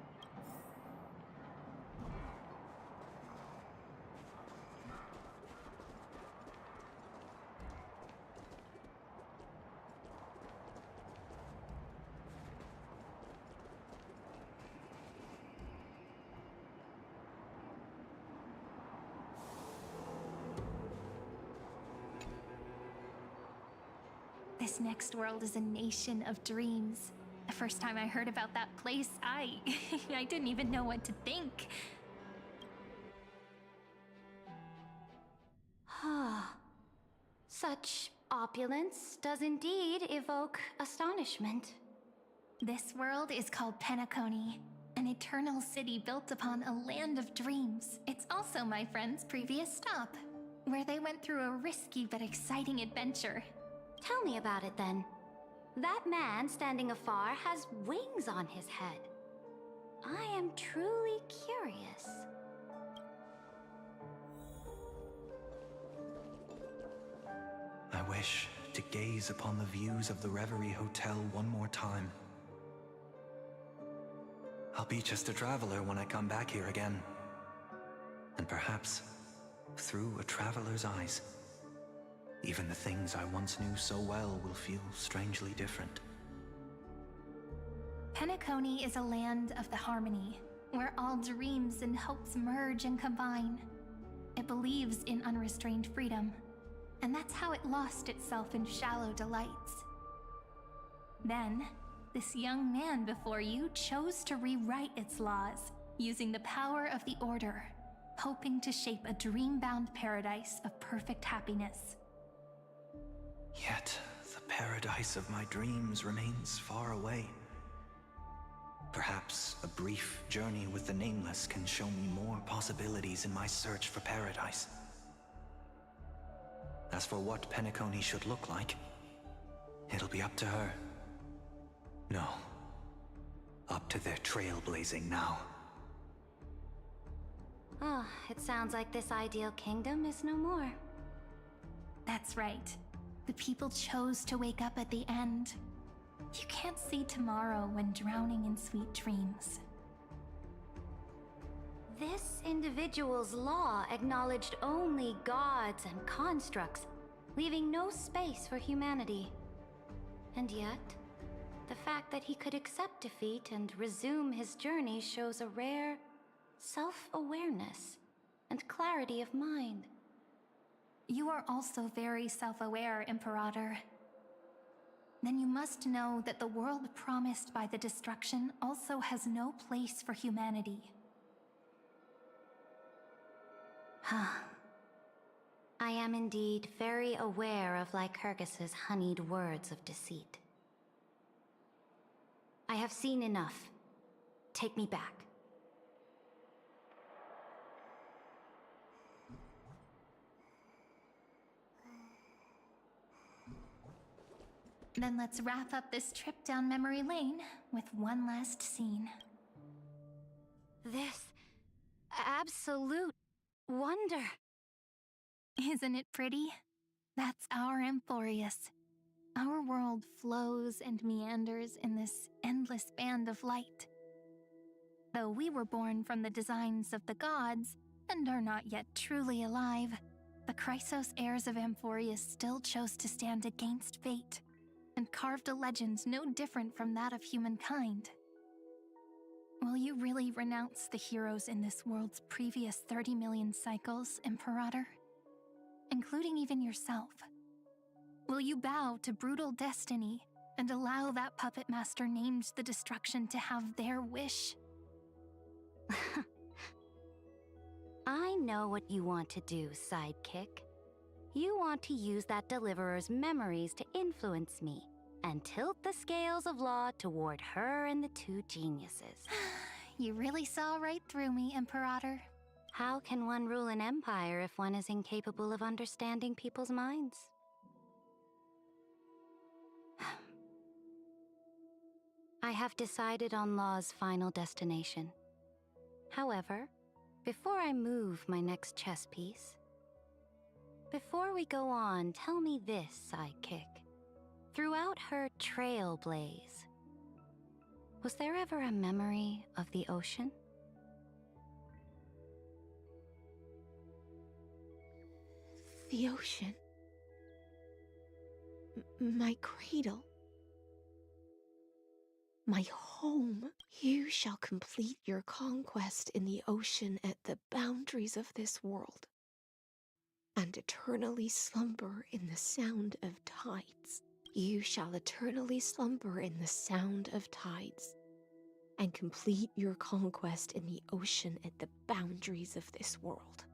This next world is a nation of dreams. The first time I heard about that place, I didn't even know what to think. Such opulence does indeed evoke astonishment. This world is called Penacony, an eternal city built upon a land of dreams. It's also my friend's previous stop, where they went through a risky but exciting adventure. Tell me about it then. That man standing afar has wings on his head. I am truly curious. I wish to gaze upon the views of the Reverie Hotel one more time. I'll be just a traveler when I come back here again. And perhaps, through a traveler's eyes, even the things I once knew so well will feel strangely different. Penacony is a land of the harmony, where all dreams and hopes merge and combine. It believes in unrestrained freedom, and that's how it lost itself in shallow delights. Then, this young man before you chose to rewrite its laws, using the power of the Order, hoping to shape a dream-bound paradise of perfect happiness. Yet, the paradise of my dreams remains far away. Perhaps a brief journey with the Nameless can show me more possibilities in my search for paradise. As for what Penacony should look like, it'll be up to her. No, up to their trailblazing now. Oh, it sounds like this ideal kingdom is no more. That's right. The people chose to wake up at the end. You can't see tomorrow when drowning in sweet dreams. This individual's law acknowledged only gods and constructs, leaving no space for humanity. And yet, the fact that he could accept defeat and resume his journey shows a rare self-awareness and clarity of mind. You are also very self-aware, Imperator. Then you must know that the world promised by the destruction also has no place for humanity. I am indeed very aware of Lycurgus's honeyed words of deceit. I have seen enough. Take me back. Then let's wrap up this trip down memory lane with one last scene. This absolute wonder. Isn't it pretty? That's our Amphorius. Our world flows and meanders in this endless band of light. Though we were born from the designs of the gods and are not yet truly alive, the Chrysos heirs of Amphorius still chose to stand against fate and carved a legend no different from that of humankind. Will you really renounce the heroes in this world's previous 30 million cycles, Imperator? Including even yourself? Will you bow to brutal destiny and allow that puppet master named the destruction to have their wish? I know what you want to do, sidekick. You want to use that deliverer's memories to influence me and tilt the scales of law toward her and the two geniuses. You really saw right through me, Imperator. How can one rule an empire if one is incapable of understanding people's minds? I have decided on Law's final destination. However, before I move my next chess piece, before we go on, tell me this, sidekick. Throughout her Trailblaze, was there ever a memory of the ocean? The ocean. My cradle. My home. You shall complete your conquest in the ocean at the boundaries of this world, and eternally slumber in the sound of tides. You shall eternally slumber in the sound of tides, and complete your conquest in the ocean at the boundaries of this world.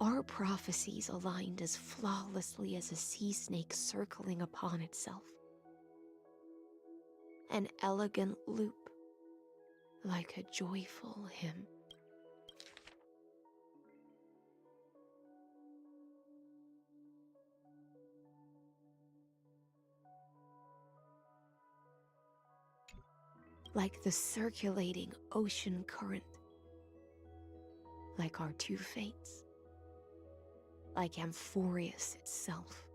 Our prophecies aligned as flawlessly as a sea snake circling upon itself. An elegant loop, like a joyful hymn. Like the circulating ocean current. Like our two fates. Like Amphorius itself.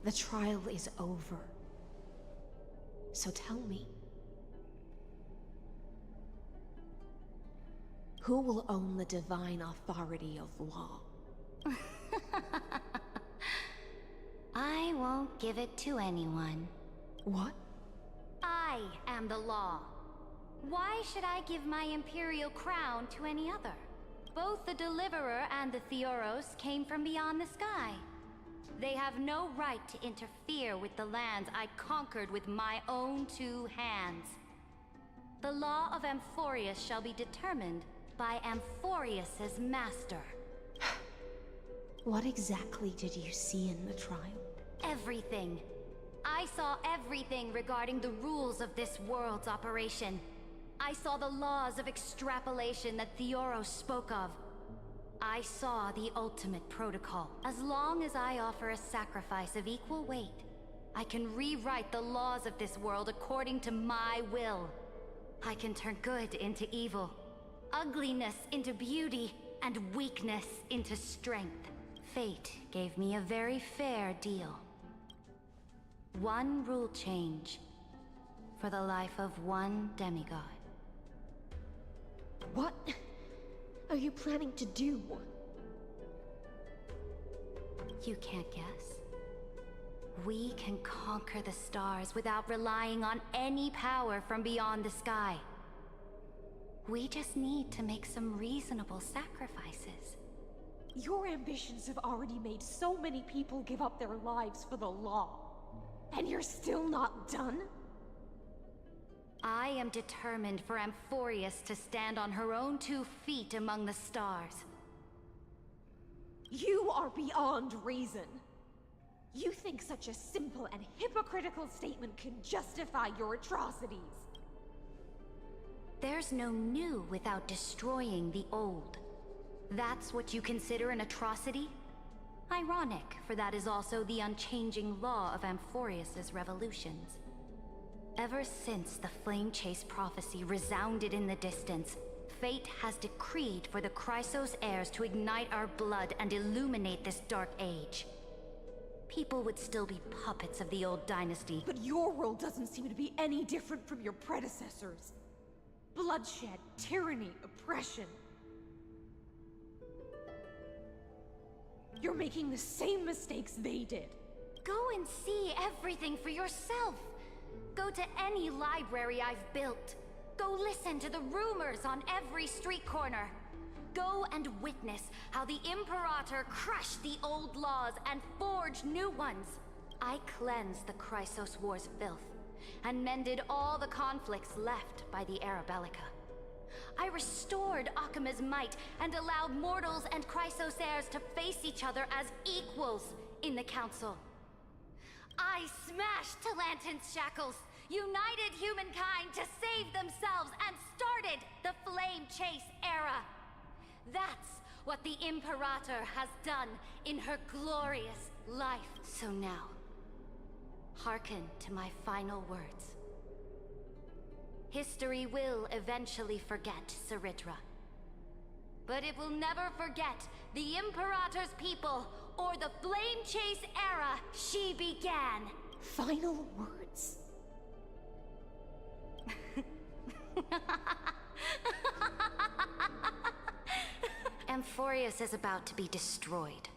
The trial is over. So tell me. Who will own the divine authority of law? I won't give it to anyone. What? I am the law. Why should I give my imperial crown to any other? Both the Deliverer and the Theoros came from beyond the sky. They have no right to interfere with the lands I conquered with my own two hands. The law of Amphorius shall be determined by Amphorius's master. What exactly did you see in the trial? Everything. I saw everything regarding the rules of this world's operation. I saw the laws of extrapolation that Theoros spoke of. I saw the ultimate protocol. As long as I offer a sacrifice of equal weight, I can rewrite the laws of this world according to my will. I can turn good into evil, ugliness into beauty, and weakness into strength. Fate gave me a very fair deal. One rule change for the life of one demigod. What are you planning to do? You can't guess. We can conquer the stars without relying on any power from beyond the sky. We just need to make some reasonable sacrifices. Your ambitions have already made so many people give up their lives for the law. And you're still not done? I am determined for Amphorius to stand on her own 2 feet among the stars. You are beyond reason. You think such a simple and hypocritical statement can justify your atrocities. There's no new without destroying the old. That's what you consider an atrocity? Ironic, for that is also the unchanging law of Amphorius's revolutions. Ever since the Flame Chase prophecy resounded in the distance, fate has decreed for the Chrysos heirs to ignite our blood and illuminate this dark age. People would still be puppets of the old dynasty. But your world doesn't seem to be any different from your predecessors. Bloodshed, tyranny, oppression. You're making the same mistakes they did. Go and see everything for yourself. Go to any library I've built. Go listen to the rumors on every street corner. Go and witness how the Imperator crushed the old laws and forged new ones. I cleansed the Chrysos War's filth and mended all the conflicts left by the Arabellica. I restored Akima's might and allowed mortals and Chrysos heirs to face each other as equals in the Council. I smashed Talantin's shackles, united humankind to save themselves, and started the Flame Chase era. That's what the Imperator has done in her glorious life. So now, hearken to my final words. History will eventually forget Cyritra. But it will never forget the Imperator's people or the Flame Chase era she began. Final words? Amphorius is about to be destroyed.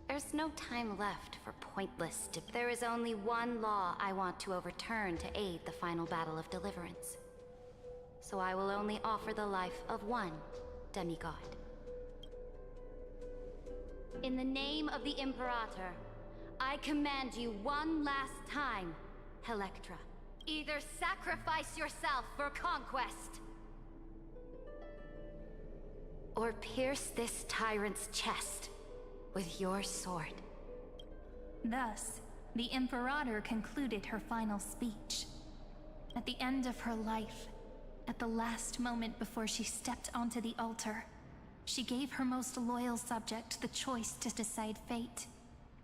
There's no time left for pointless There is only one law I want to overturn to aid the final battle of deliverance. So I will only offer the life of one demigod. In the name of the Imperator, I command you one last time, Electra. Either sacrifice yourself for conquest, or pierce this tyrant's chest with your sword. Thus, the Imperator concluded her final speech. At the end of her life, At the last moment before she stepped onto the altar, she gave her most loyal subject the choice to decide fate,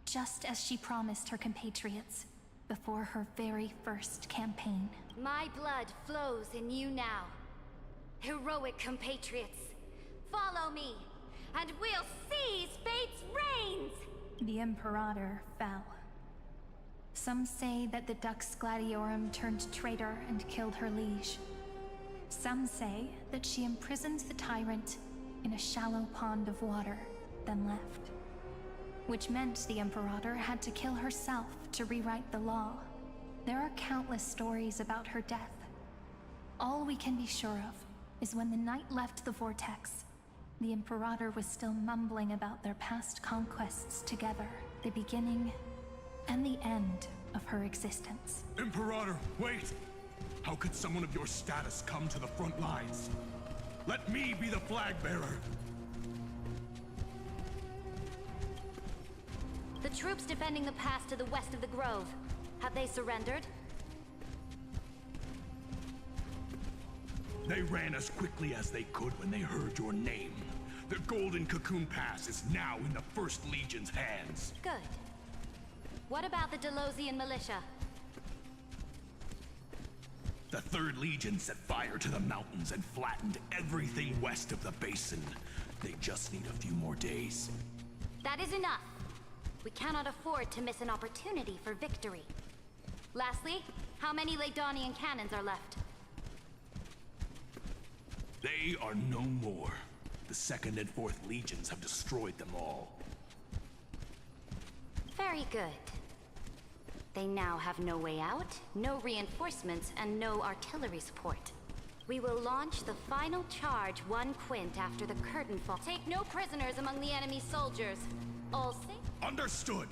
just as she promised her compatriots before her very first campaign. My blood flows in you now. Heroic compatriots, follow me, and we'll seize fate's reins! The Imperator fell. Some say that the Dux Gladiorum turned traitor and killed her liege. Some say that she imprisoned the tyrant in a shallow pond of water, then left. Which meant the Imperator had to kill herself to rewrite the law. There are countless stories about her death. All we can be sure of is when the knight left the vortex, the Imperator was still mumbling about their past conquests together, the beginning and the end of her existence. Imperator, wait! How could someone of your status come to the front lines? Let me be the flag bearer! The troops defending the pass to the west of the grove, have they surrendered? They ran as quickly as they could when they heard your name. The Golden Cocoon Pass is now in the First Legion's hands. Good. What about the Delosian militia? The Third Legion set fire to the mountains and flattened everything west of the basin. They just need a few more days. That is enough. We cannot afford to miss an opportunity for victory. Lastly, how many Laedonian cannons are left? They are no more. The Second and Fourth Legions have destroyed them all. Very good. They now have no way out, no reinforcements, and no artillery support. We will launch the final charge 1 quint after the curtain fall. Take no prisoners among the enemy soldiers. All safe? Understood.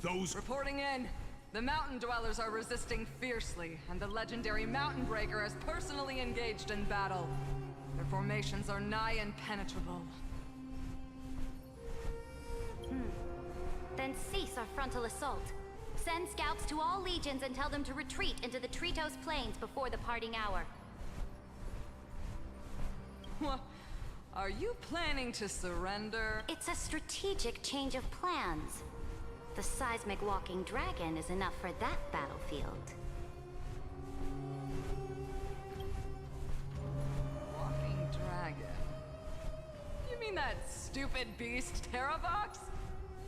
Those reporting in. The mountain dwellers are resisting fiercely, and the legendary Mountain Breaker has personally engaged in battle. Their formations are nigh impenetrable. Then cease our frontal assault. Send scouts to all legions and tell them to retreat into the Tritos Plains before the parting hour. What? Are you planning to surrender? It's a strategic change of plans. The seismic walking dragon is enough for that battlefield. Walking dragon? You mean that stupid beast, Terravox?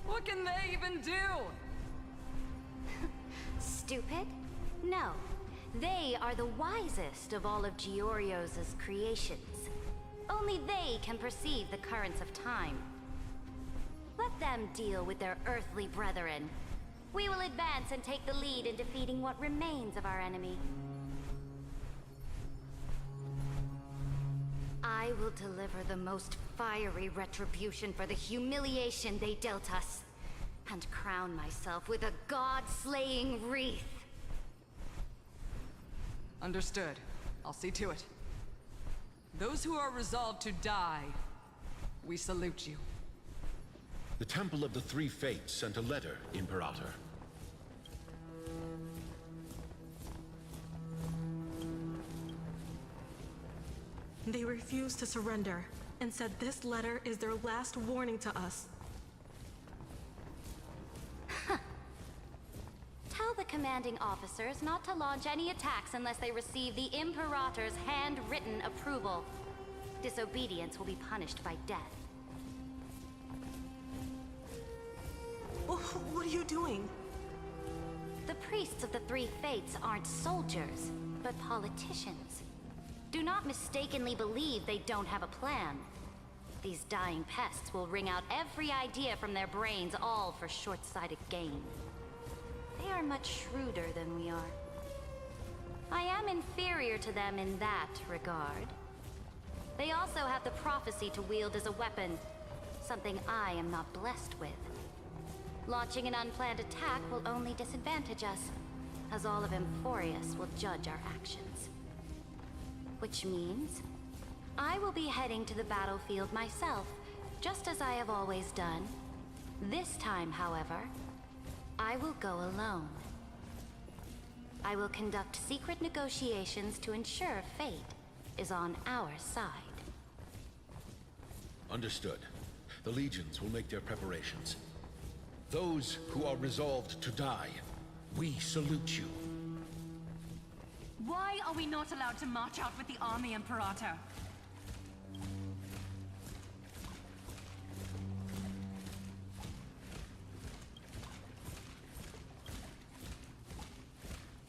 What can they even do? Stupid? No. They are the wisest of all of Giorio's creations. Only they can perceive the currents of time. Let them deal with their earthly brethren. We will advance and take the lead in defeating what remains of our enemy. I will deliver the most fiery retribution for the humiliation they dealt us, and crown myself with a god-slaying wreath. Understood. I'll see to it. Those who are resolved to die, we salute you. The Temple of the Three Fates sent a letter, Imperator. They refused to surrender, and said this letter is their last warning to us. Tell the commanding officers not to launch any attacks unless they receive the Imperator's handwritten approval. Disobedience will be punished by death. What are you doing? The priests of the Three Fates aren't soldiers, but politicians. Do not mistakenly believe they don't have a plan. These dying pests will wring out every idea from their brains, all for short-sighted gain. They are much shrewder than we are. I am inferior to them in that regard. They also have the prophecy to wield as a weapon, something I am not blessed with. Launching an unplanned attack will only disadvantage us, as all of Emphorius will judge our actions. Which means, I will be heading to the battlefield myself, just as I have always done. This time, however, I will go alone. I will conduct secret negotiations to ensure fate is on our side. Understood. The legions will make their preparations. Those who are resolved to die, we salute you. Why are we not allowed to march out with the army, Imperator?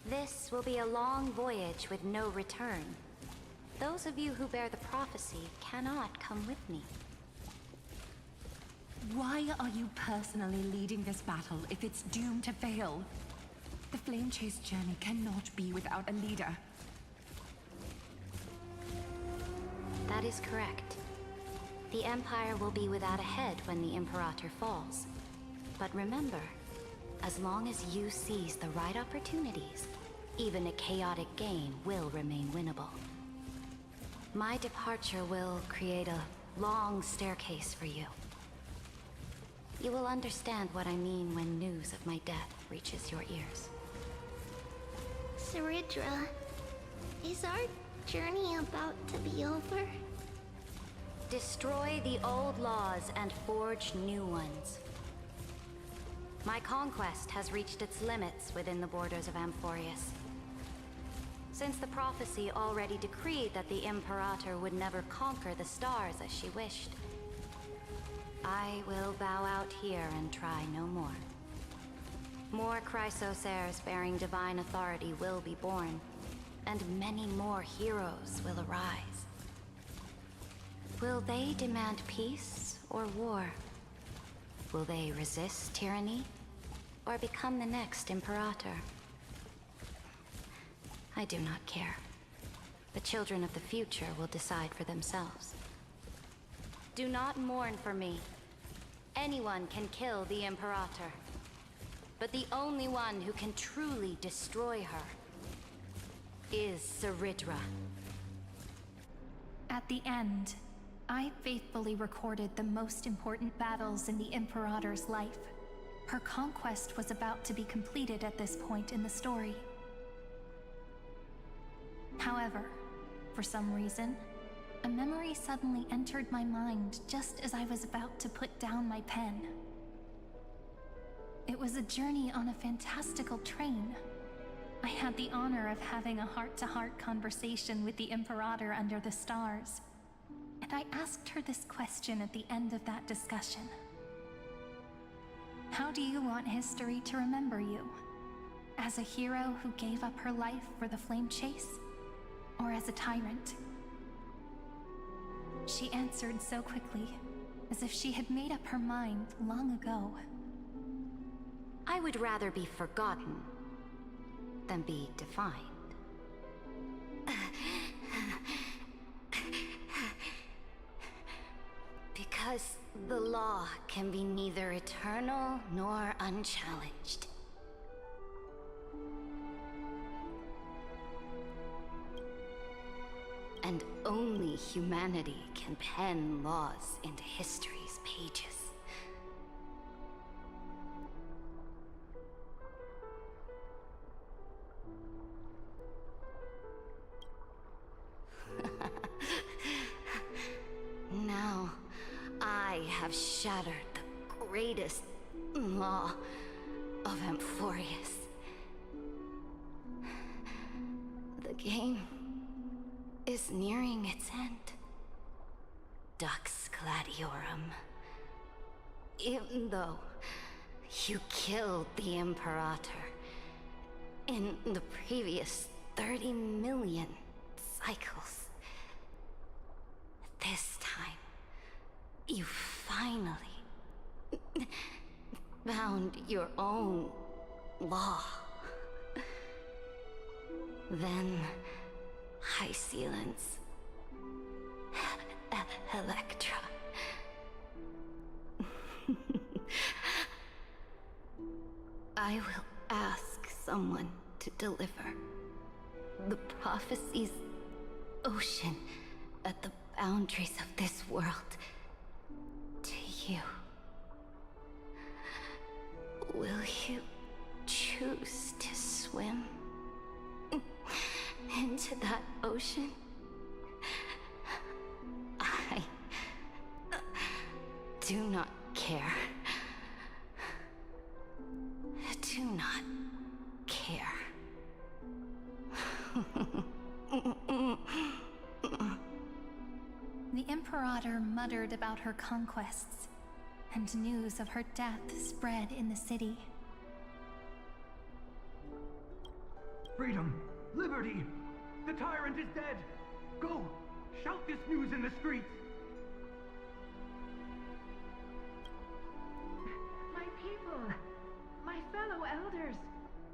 This will be a long voyage with no return. Those of you who bear the prophecy cannot come with me. Why are you personally leading this battle if it's doomed to fail? The Flame Chase journey cannot be without a leader. That is correct. The Empire will be without a head when the Imperator falls. But remember, as long as you seize the right opportunities, even a chaotic game will remain winnable. My departure will create a long staircase for you. You will understand what I mean when news of my death reaches your ears. Saridra, is our journey about to be over? Destroy the old laws and forge new ones. My conquest has reached its limits within the borders of Amphorius. Since the prophecy already decreed that the Imperator would never conquer the stars as she wished, I will bow out here and try no more. More Chrysos heirs bearing divine authority will be born, and many more heroes will arise. Will they demand peace or war? Will they resist tyranny, or become the next Imperator? I do not care. The children of the future will decide for themselves. Do not mourn for me. Anyone can kill the Imperator. But the only one who can truly destroy her is Saridra. At the end, I faithfully recorded the most important battles in the Imperator's life. Her conquest was about to be completed at this point in the story. However, for some reason, a memory suddenly entered my mind just as I was about to put down my pen. It was a journey on a fantastical train. I had the honor of having a heart-to-heart conversation with the Imperator under the stars, and I asked her this question at the end of that discussion. How do you want history to remember you? As a hero who gave up her life for the Flame Chase? Or as a tyrant? She answered so quickly, as if she had made up her mind long ago. I would rather be forgotten than be defined. Because the law can be neither eternal nor unchallenged. And only humanity can pen laws into history's pages. Now, I have shattered the greatest law of Amphorius. The game is nearing its end. Dux Gladiorum. Even though you killed the Imperator in the previous 30 million cycles, this time, you finally found your own law. Then, High Sealants, Electra. I will ask someone to deliver the prophecy's ocean at the boundaries of this world to you. Will you choose to swim into that ocean do not care. Do not care. The Imperator muttered about her conquests, and news of her death spread in the city. Freedom! Liberty! The tyrant is dead! Go! Shout this news in the streets! My people, my fellow elders,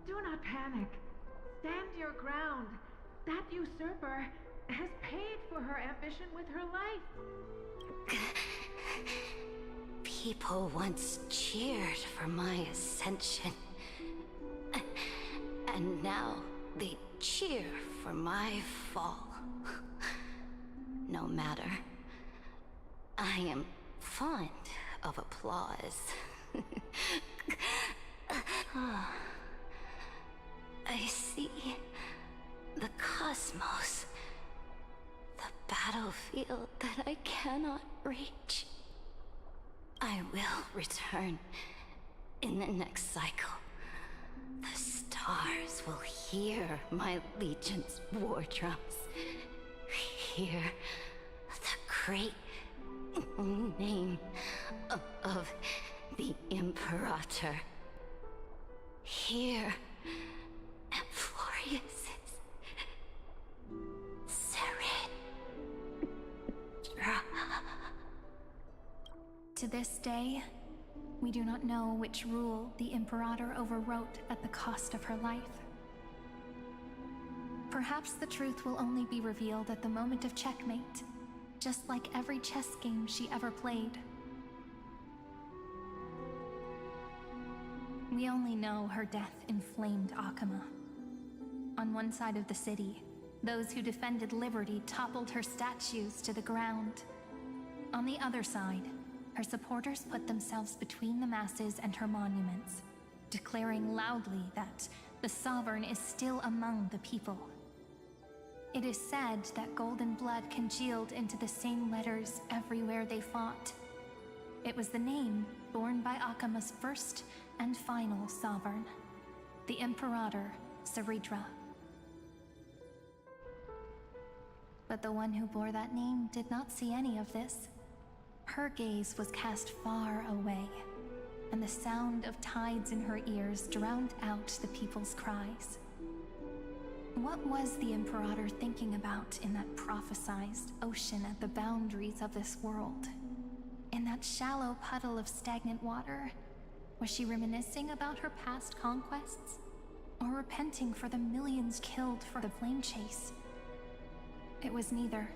do not panic. Stand your ground. That usurper has paid for her ambition with her life. People once cheered for my ascension. And now they cheer for my fall. No matter. I am fond of applause. I see the cosmos, the battlefield that I cannot reach. I will return in the next cycle. The stars will hear my legion's war drums. Hear the great name of the Imperator. Hear Amphorius's To this day, we do not know which rule the Imperator overwrote at the cost of her life. Perhaps the truth will only be revealed at the moment of checkmate, just like every chess game she ever played. We only know her death inflamed Akama. On one side of the city, those who defended liberty toppled her statues to the ground. On the other side, her supporters put themselves between the masses and her monuments, declaring loudly that the Sovereign is still among the people. It is said that golden blood congealed into the same letters everywhere they fought. It was the name borne by Akama's first and final Sovereign, the Imperator Saridra. But the one who bore that name did not see any of this. Her gaze was cast far away, and the sound of tides in her ears drowned out the people's cries. What was the Imperator thinking about in that prophesized ocean at the boundaries of this world? In that shallow puddle of stagnant water? Was she reminiscing about her past conquests? Or repenting for the millions killed for the flame chase? It was neither.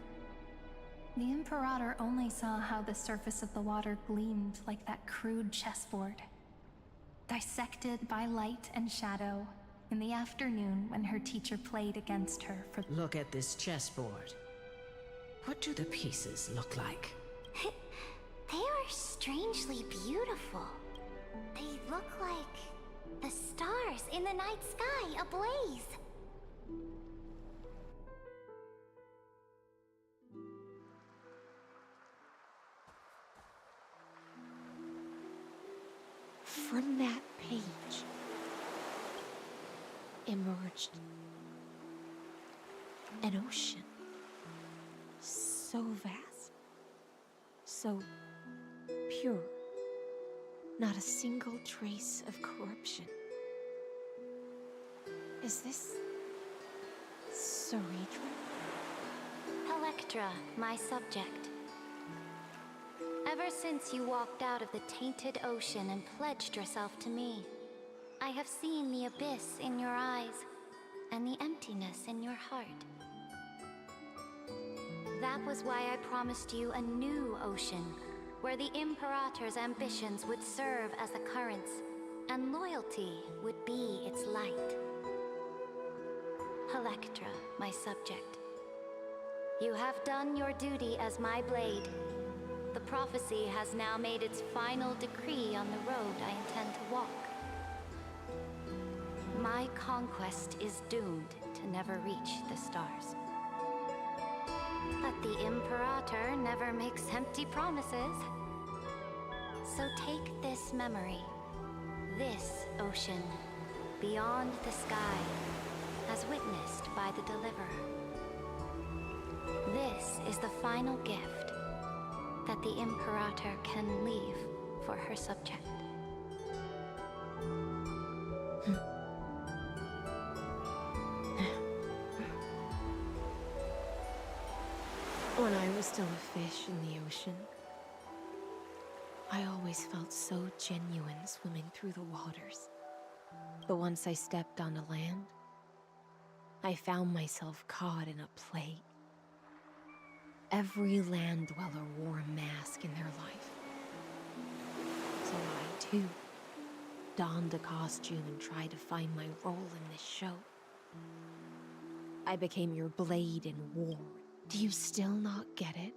The Imperator only saw how the surface of the water gleamed like that crude chessboard, dissected by light and shadow in the afternoon when her teacher played against her for— Look at this chessboard. What do the pieces look like? They are strangely beautiful. They look like the stars in the night sky ablaze. From that page emerged an ocean so vast, so pure, not a single trace of corruption. Is this Saridra? Electra, my subject. Ever since you walked out of the tainted ocean and pledged yourself to me, I have seen the abyss in your eyes and the emptiness in your heart. That was why I promised you a new ocean, where the Imperator's ambitions would serve as the currents, and loyalty would be its light. Electra, my subject. You have done your duty as my blade. The prophecy has now made its final decree on the road I intend to walk. My conquest is doomed to never reach the stars. But the Imperator never makes empty promises. So take this memory, this ocean, beyond the sky, as witnessed by the Deliverer. This is the final gift that the Imperator can leave for her subject. When I was still a fish in the ocean, I always felt so genuine swimming through the waters. But once I stepped onto land, I found myself caught in a plague. Every land dweller wore a mask in their life. So I, too, donned a costume and tried to find my role in this show. I became your blade in war. Do you still not get it?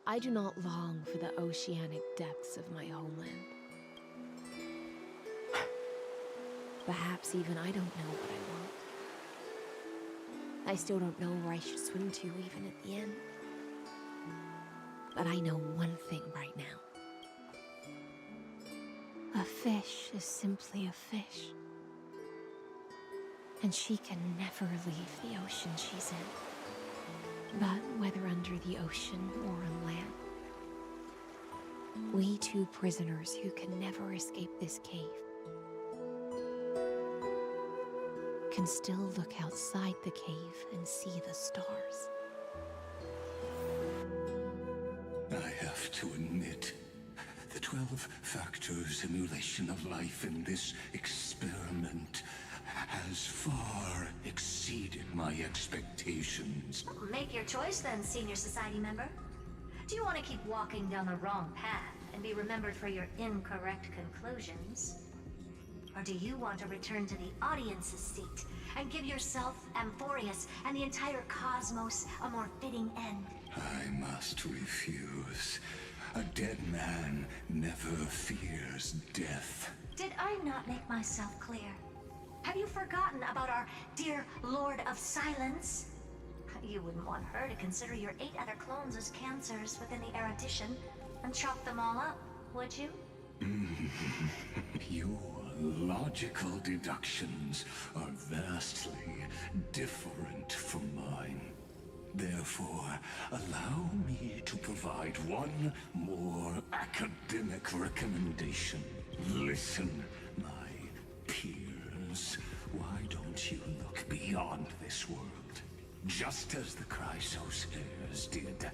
I do not long for the oceanic depths of my homeland. Perhaps even I don't know what I want. I still don't know where I should swim to even at the end. But I know one thing right now. A fish is simply a fish. And she can never leave the ocean she's in. But whether under the ocean or on land, we two prisoners who can never escape this cave can still look outside the cave and see the stars. I have to admit, the 12-factor simulation of life in this experiment has far exceeded my expectations. Make your choice then, Senior Society member. Do you want to keep walking down the wrong path and be remembered for your incorrect conclusions? Or do you want to return to the audience's seat and give yourself, Amphorius, and the entire cosmos a more fitting end? I must refuse. A dead man never fears death. Did I not make myself clear? Have you forgotten about our dear Lord of Silence? You wouldn't want her to consider your 8 other clones as cancers within the erudition and chop them all up, would you? Your logical deductions are vastly different from mine. Therefore, allow me to provide one more academic recommendation. Listen, my peers. Why don't you look beyond this world? Just as the Chrysos heirs did.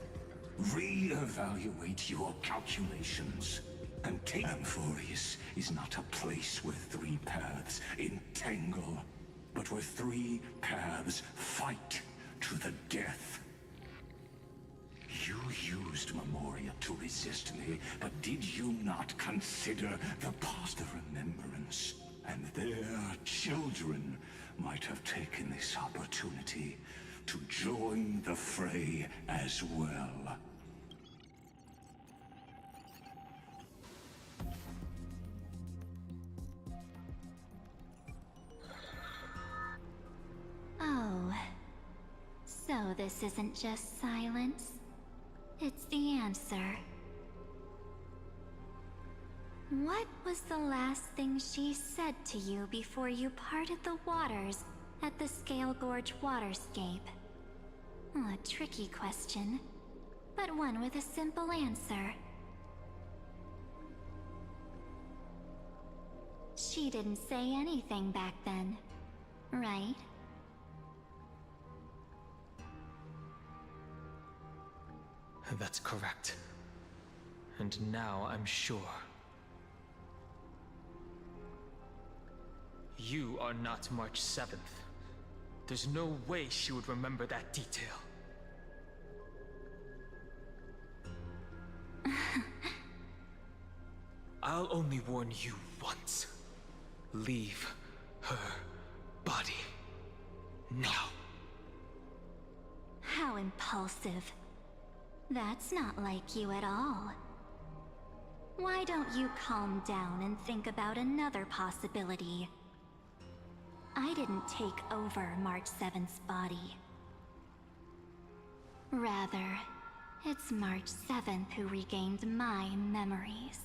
Re-evaluate your calculations. And take Amphorius is not a place where 3 paths entangle, but where 3 paths fight to the death. You used Memoria to resist me, but did you not consider the past of remembrance? And their children might have taken this opportunity to join the fray as well. Oh, so this isn't just silence. It's the answer. What was the last thing she said to you before you parted the waters at the Scale Gorge waterscape? A tricky question, but one with a simple answer. She didn't say anything back then, right? That's correct. And now I'm sure. You are not March 7th. There's no way she would remember that detail. I'll only warn you once. Leave her body. Now. How impulsive. That's not like you at all. Why don't you calm down and think about another possibility? I didn't take over March 7th's body. Rather, It's March 7th who regained my memories.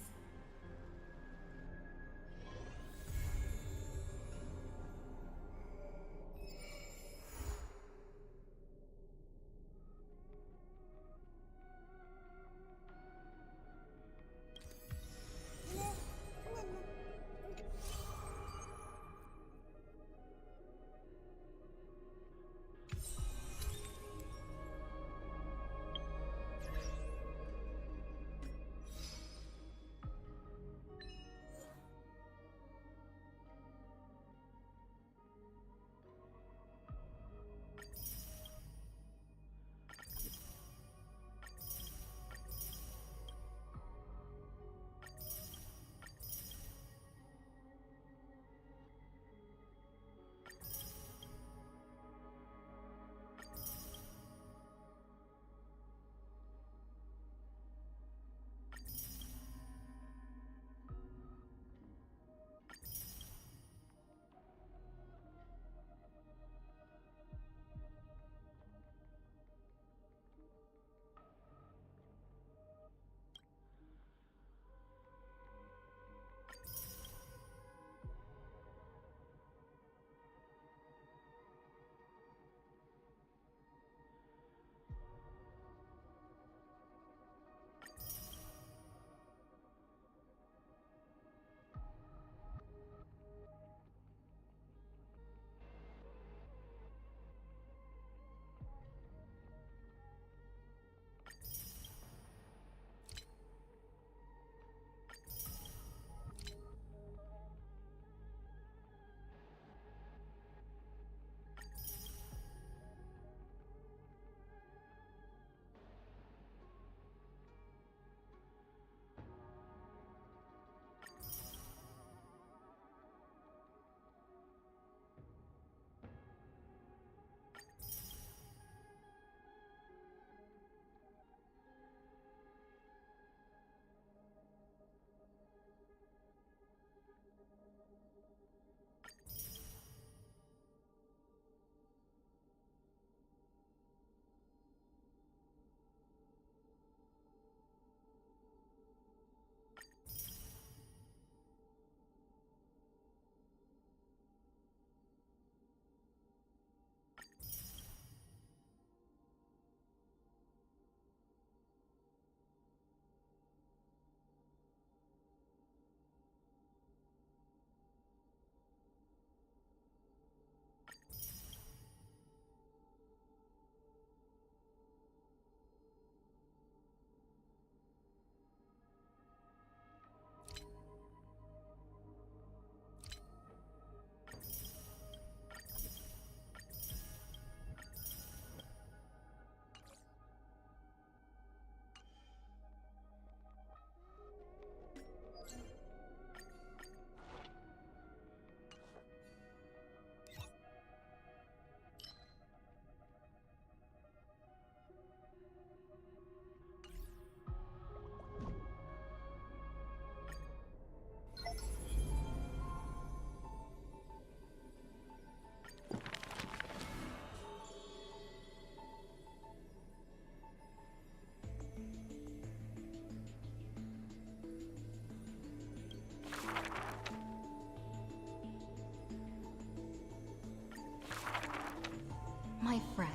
My friend,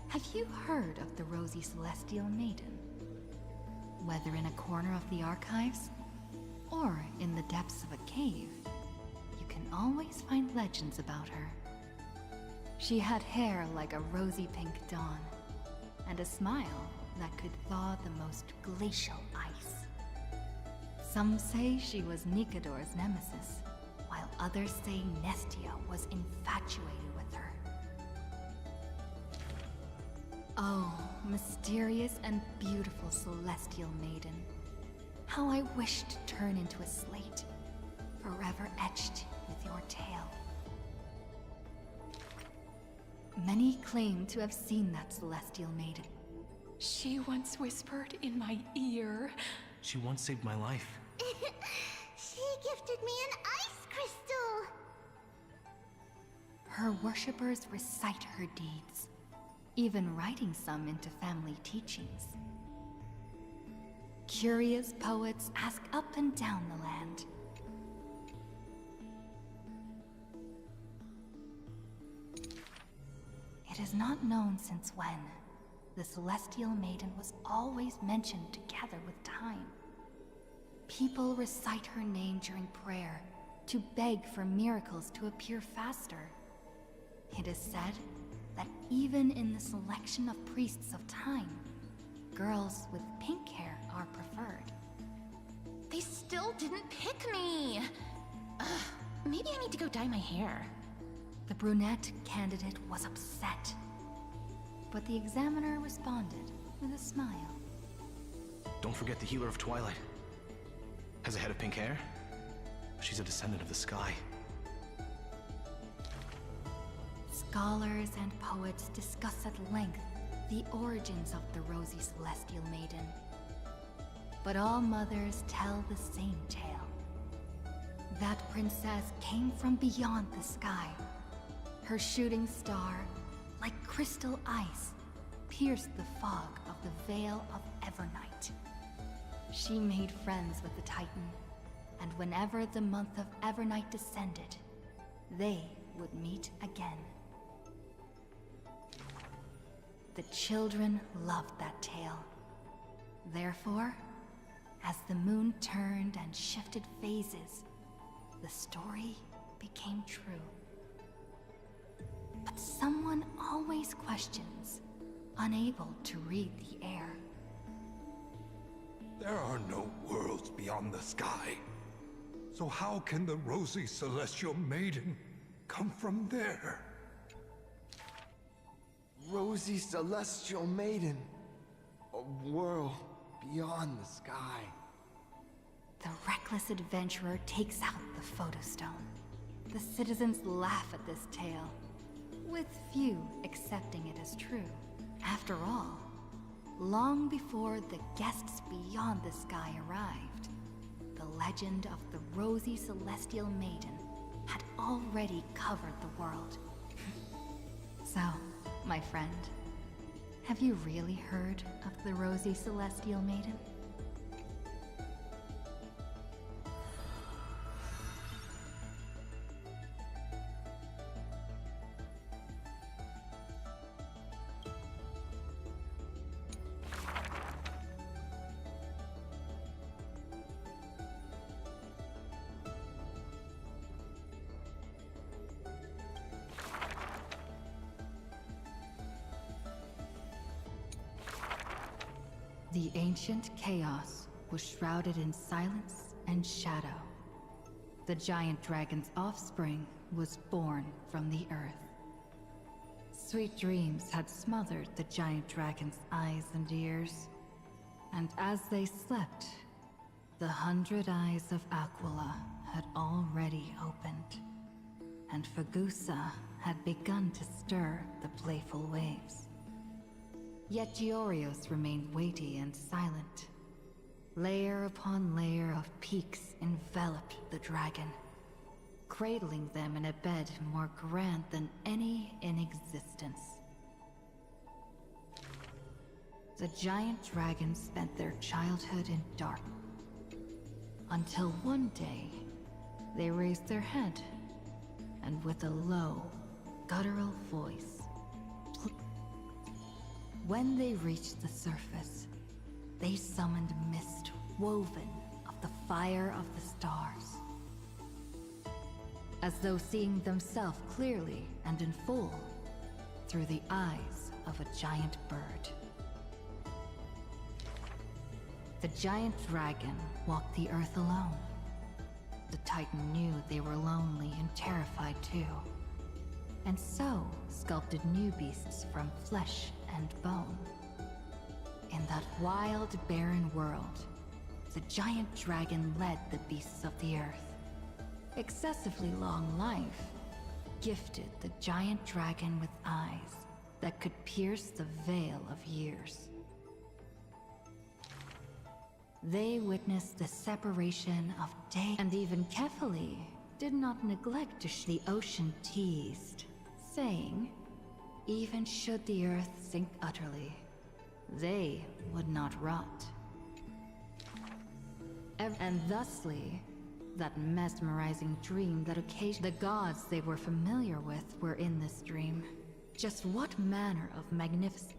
have you heard of the Rosy Celestial Maiden? Whether in a corner of the archives, or in the depths of a cave, you can always find legends about her. She had hair like a rosy pink dawn, and a smile that could thaw the most glacial ice. Some say she was Nikador's nemesis, while others say Nestia was infatuated with her. Oh, mysterious and beautiful celestial maiden. How I wish to turn into a slate, forever etched with your tale. Many claim to have seen that celestial maiden. She once whispered in my ear. She once saved my life. She gifted me an ice crystal! Her worshippers recite her deeds. even writing some into family teachings. Curious poets ask up and down the land. It is not known since when the Celestial Maiden was always mentioned together with time. People recite her name during prayer to beg for miracles to appear faster. It is said that even in the selection of priests of time, girls with pink hair are preferred. They still didn't pick me! Ugh, maybe I need to go dye my hair. The brunette candidate was upset, but the examiner responded with a smile. Don't forget the Healer of Twilight. Has a head of pink hair. She's a descendant of the sky. Scholars and poets discuss at length the origins of the Rosy Celestial Maiden. But all mothers tell the same tale. That princess came from beyond the sky. Her shooting star, like crystal ice, pierced the fog of the Veil of Evernight. She made friends with the Titan, and whenever the month of Evernight descended, they would meet again. The children loved that tale. Therefore, as the moon turned and shifted phases, the story became true. But someone always questions, unable to read the air. There are no worlds beyond the sky. So how can the Rosy Celestial Maiden come from there? Rosy Celestial Maiden. A world beyond the sky. The reckless adventurer takes out the photostone. The citizens laugh at this tale, with few accepting it as true. After all, long before the guests beyond the sky arrived, the legend of the Rosy Celestial Maiden had already covered the world. So, my friend, have you really heard of the Rosy Celestial Maiden? The ancient chaos was shrouded in silence and shadow. The giant dragon's offspring was born from the earth. Sweet dreams had smothered the giant dragon's eyes and ears, and as they slept, the 100 eyes of Aquila had already opened, and Fagusa had begun to stir the playful waves. Yet Giorios remained weighty and silent. Layer upon layer of peaks enveloped the dragon, cradling them in a bed more grand than any in existence. The giant dragons spent their childhood in darkness, until one day, they raised their head, and with a low, guttural voice, when they reached the surface, they summoned mist woven of the fire of the stars. As though seeing themselves clearly and in full through the eyes of a giant bird. The giant dragon walked the earth alone. The Titan knew they were lonely and terrified too, and so sculpted new beasts from flesh and bone. In that wild, barren world, the giant dragon led the beasts of the earth. Excessively long life gifted the giant dragon with eyes that could pierce the veil of years. They witnessed the separation of day, and even Kefali did not neglect to the ocean teased, saying, Even should the earth sink utterly, they would not rot. And thusly, that mesmerizing dream that occasioned the gods they were familiar with were in this dream. Just what manner of magnificence?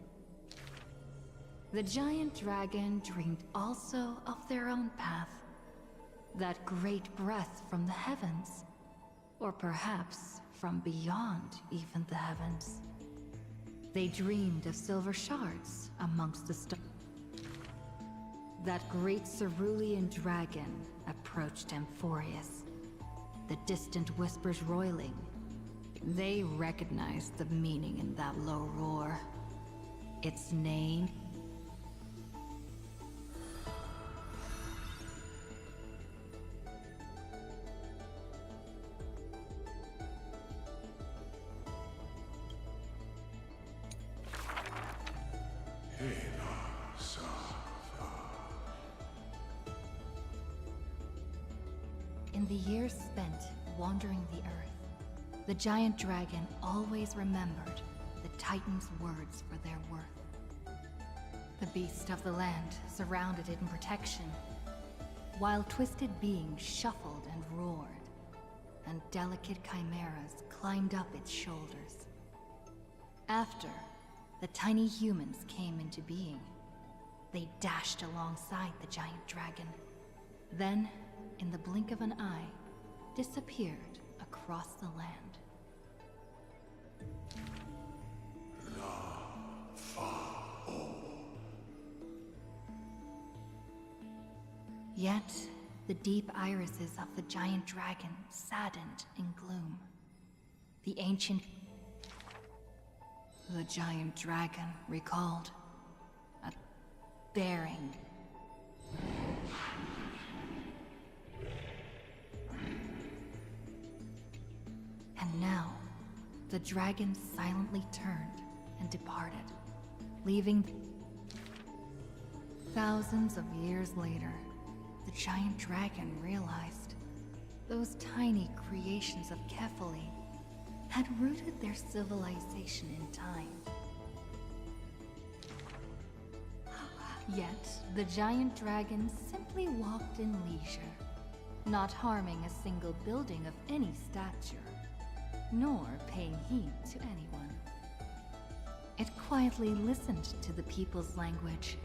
The giant dragon dreamed also of their own path. That great breath from the heavens. Or perhaps from beyond even the heavens. They dreamed of silver shards amongst the stars. That great cerulean dragon approached Amphorius. The distant whispers roiling. They recognized the meaning in that low roar. Its name... In the years spent wandering the earth, the giant dragon always remembered the Titan's words for their worth. The beast of the land surrounded it in protection, while twisted beings shuffled and roared, and delicate chimeras climbed up its shoulders. After the tiny humans came into being, they dashed alongside the giant dragon. Then, in the blink of an eye, disappeared across the land. Yet, the deep irises of the giant dragon saddened in gloom. The ancient... The giant dragon recalled a bearing. And now, the dragon silently turned and departed, leaving... Thousands of years later, the giant dragon realized those tiny creations of Kefali had rooted their civilization in time. Yet, the giant dragon simply walked in leisure, not harming a single building of any stature, nor paying heed to anyone. It quietly listened to the people's language,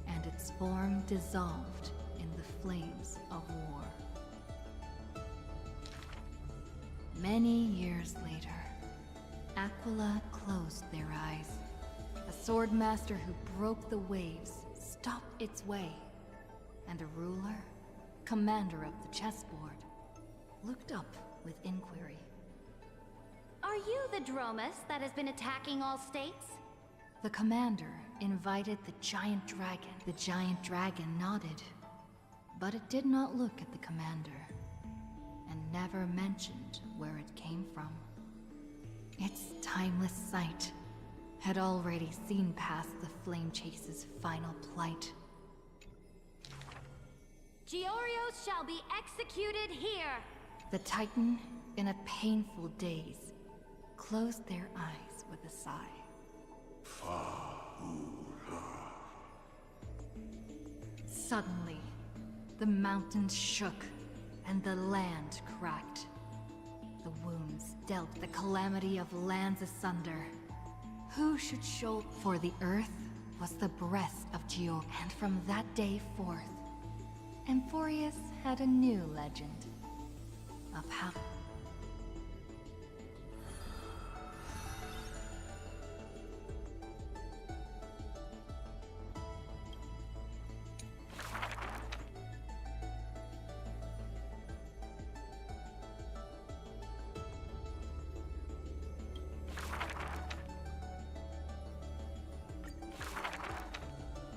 and its form dissolved in the flames of war. Many years later, Aquila closed their eyes. A sword master who broke the waves stopped its way, and a ruler, commander of the chessboard, looked up with inquiry. Are you the Dromus that has been attacking all states? The commander invited the giant dragon. The giant dragon nodded, but it did not look at the commander, and never mentioned where it came from. Its timeless sight had already seen past the Flame Chase's final plight. Georios shall be executed here! The Titan, in a painful daze, closed their eyes with a sigh. Suddenly, the mountains shook, and the land cracked. The wounds dealt the calamity of lands asunder. Who should show? For the earth was the breast of Geor, and from that day forth, Amphorius had a new legend of how...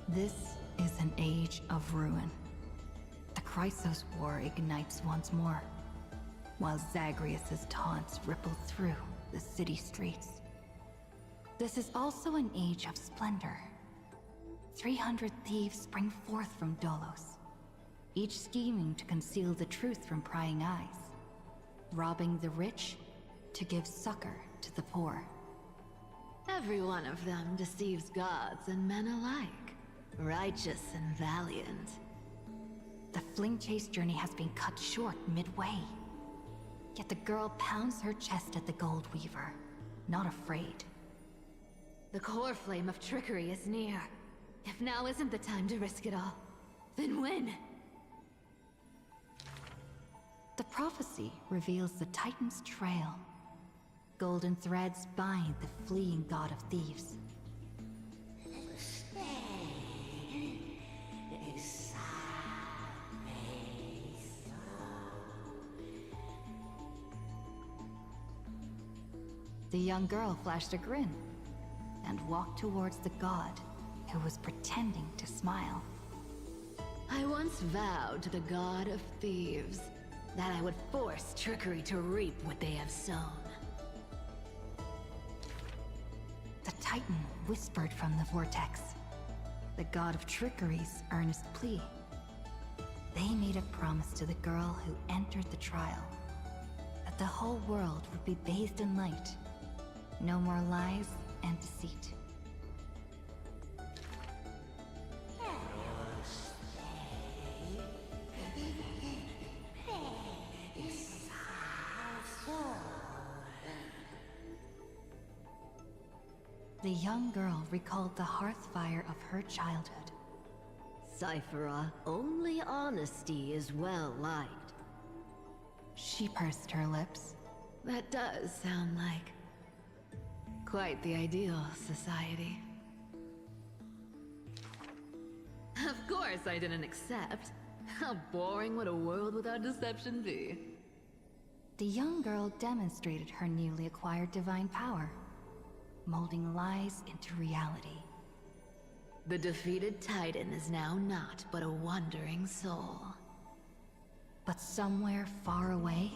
This is an age of ruin. The Chrysos War ignites once more, while Zagreus' taunts ripple through the city streets. This is also an age of splendor. 300 thieves spring forth from Dolos, each scheming to conceal the truth from prying eyes, robbing the rich to give succor to the poor. Every one of them deceives gods and men alike, righteous and valiant. The fling chase journey has been cut short midway. Yet the girl pounds her chest at the Gold Weaver, not afraid. The core flame of trickery is near. If now isn't the time to risk it all, then when? The prophecy reveals the Titan's trail. Golden threads bind the fleeing god of thieves. The young girl flashed a grin and walked towards the god, who was pretending to smile. I once vowed to the god of thieves that I would force trickery to reap what they have sown. The Titan whispered from the vortex, the god of trickery's earnest plea. They made a promise to the girl who entered the trial, that the whole world would be bathed in light. No more lies and deceit. The young girl recalled the hearth fire of her childhood. Cyphera, only honesty is well liked. She pursed her lips. That does sound like quite the ideal society. Of course I didn't accept. How boring would a world without deception be? The young girl demonstrated her newly acquired divine power, molding lies into reality. The defeated Titan is now not but a wandering soul. But somewhere far away,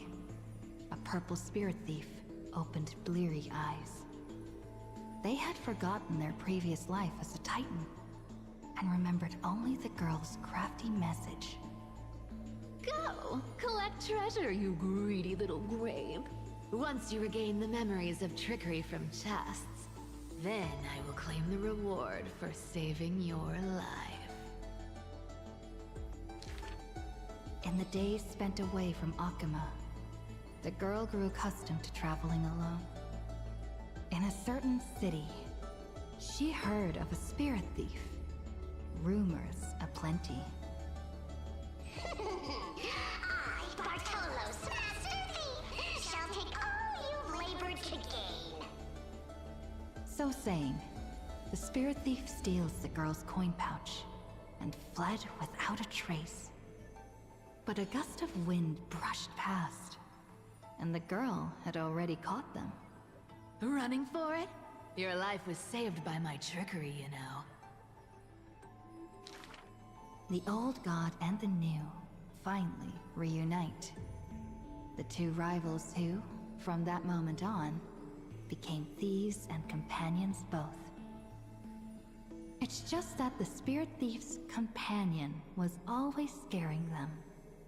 a purple spirit thief opened bleary eyes. They had forgotten their previous life as a Titan, and remembered only the girl's crafty message. Go! Collect treasure, you greedy little grape. Once you regain the memories of trickery from chests, then I will claim the reward for saving your life. In the days spent away from Akuma, the girl grew accustomed to traveling alone. In a certain city, she heard of a spirit thief. Rumors aplenty. I, Bartolo's master thief, shall take all you've labored to gain. So saying, the spirit thief steals the girl's coin pouch and fled without a trace. But a gust of wind brushed past, and the girl had already caught them. Running for it? Your life was saved by my trickery, you know. The old god and the new finally reunite. The two rivals who, from that moment on, became thieves and companions both. It's just that the spirit thief's companion was always scaring them.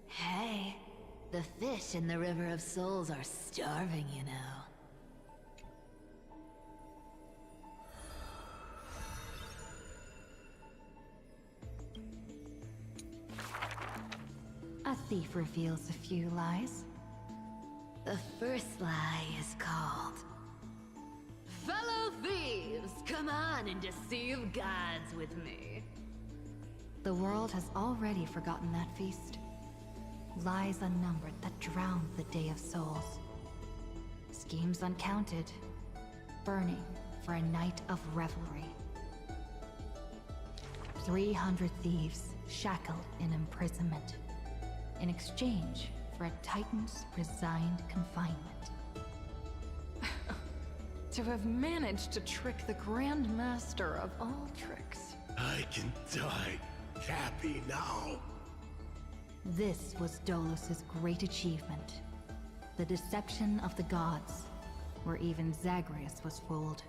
Hey, the fish in the River of Souls are starving, you know. A thief reveals a few lies. The first lie is called, "Fellow thieves, come on and deceive gods with me." The world has already forgotten that feast. Lies unnumbered that drowned the Day of Souls. Schemes uncounted, burning for a night of revelry. 300 thieves shackled in imprisonment, in exchange for a Titan's resigned confinement. To have managed to trick the Grand Master of all tricks. I can die happy now. This was Dolos's great achievement. The deception of the gods, where even Zagreus was fooled.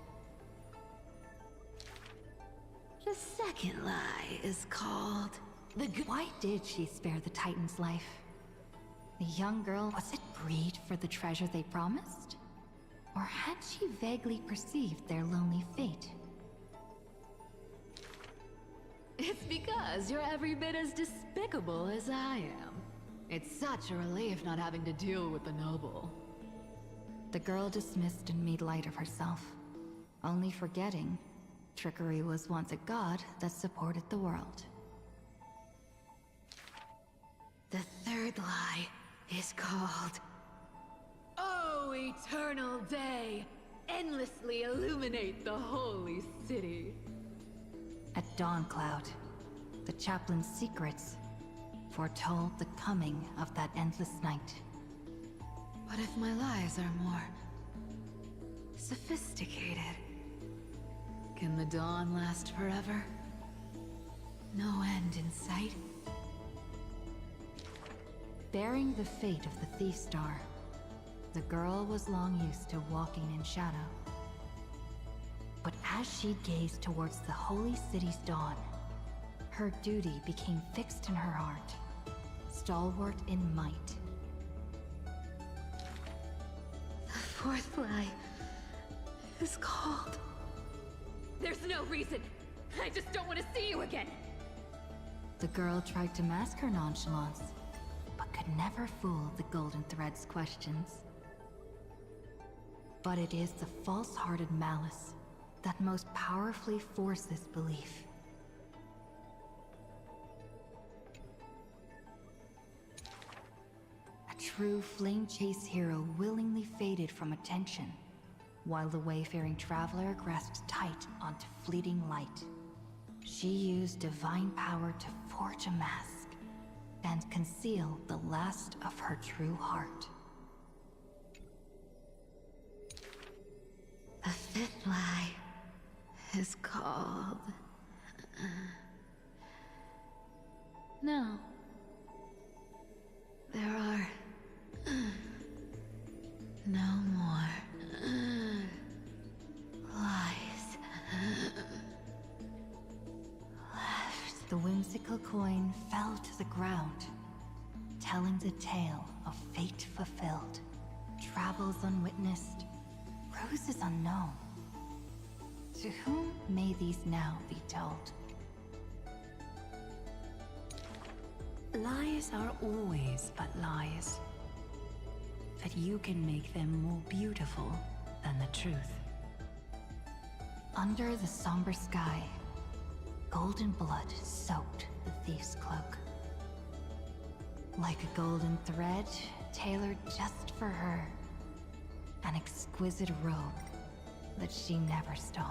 The second lie is called, Why did she spare the Titan's life? The young girl, was it greed for the treasure they promised? Or had she vaguely perceived their lonely fate? It's because you're every bit as despicable as I am. It's such a relief not having to deal with the noble. The girl dismissed and made light of herself, only forgetting trickery was once a god that supported the world. The third lie is called... Oh, eternal day! Endlessly illuminate the holy city. At Dawncloud, the chaplain's secrets foretold the coming of that endless night. What if my lies are more... sophisticated? Can the dawn last forever? No end in sight? Bearing the fate of the Thief Star, the girl was long used to walking in shadow. But as she gazed towards the holy city's dawn, her duty became fixed in her heart, stalwart in might. The fourth lie is called... There's no reason! I just don't want to see you again! The girl tried to mask her nonchalance, but could never fool the Golden Thread's questions. But it is the false-hearted malice that most powerfully forces belief. A true flame chase hero willingly faded from attention, while the wayfaring traveler grasped tight onto fleeting light. She used divine power to forge a mask and conceal the last of her true heart. The fifth lie is called... No. There are... no more... lies... left. The whimsical coin fell to the ground, telling the tale of fate fulfilled, travels unwitnessed, roses unknown. To whom may these now be told? Lies are always but lies. But you can make them more beautiful than the truth. Under the somber sky, golden blood soaked the thief's cloak. Like a golden thread tailored just for her, an exquisite robe that she never stole.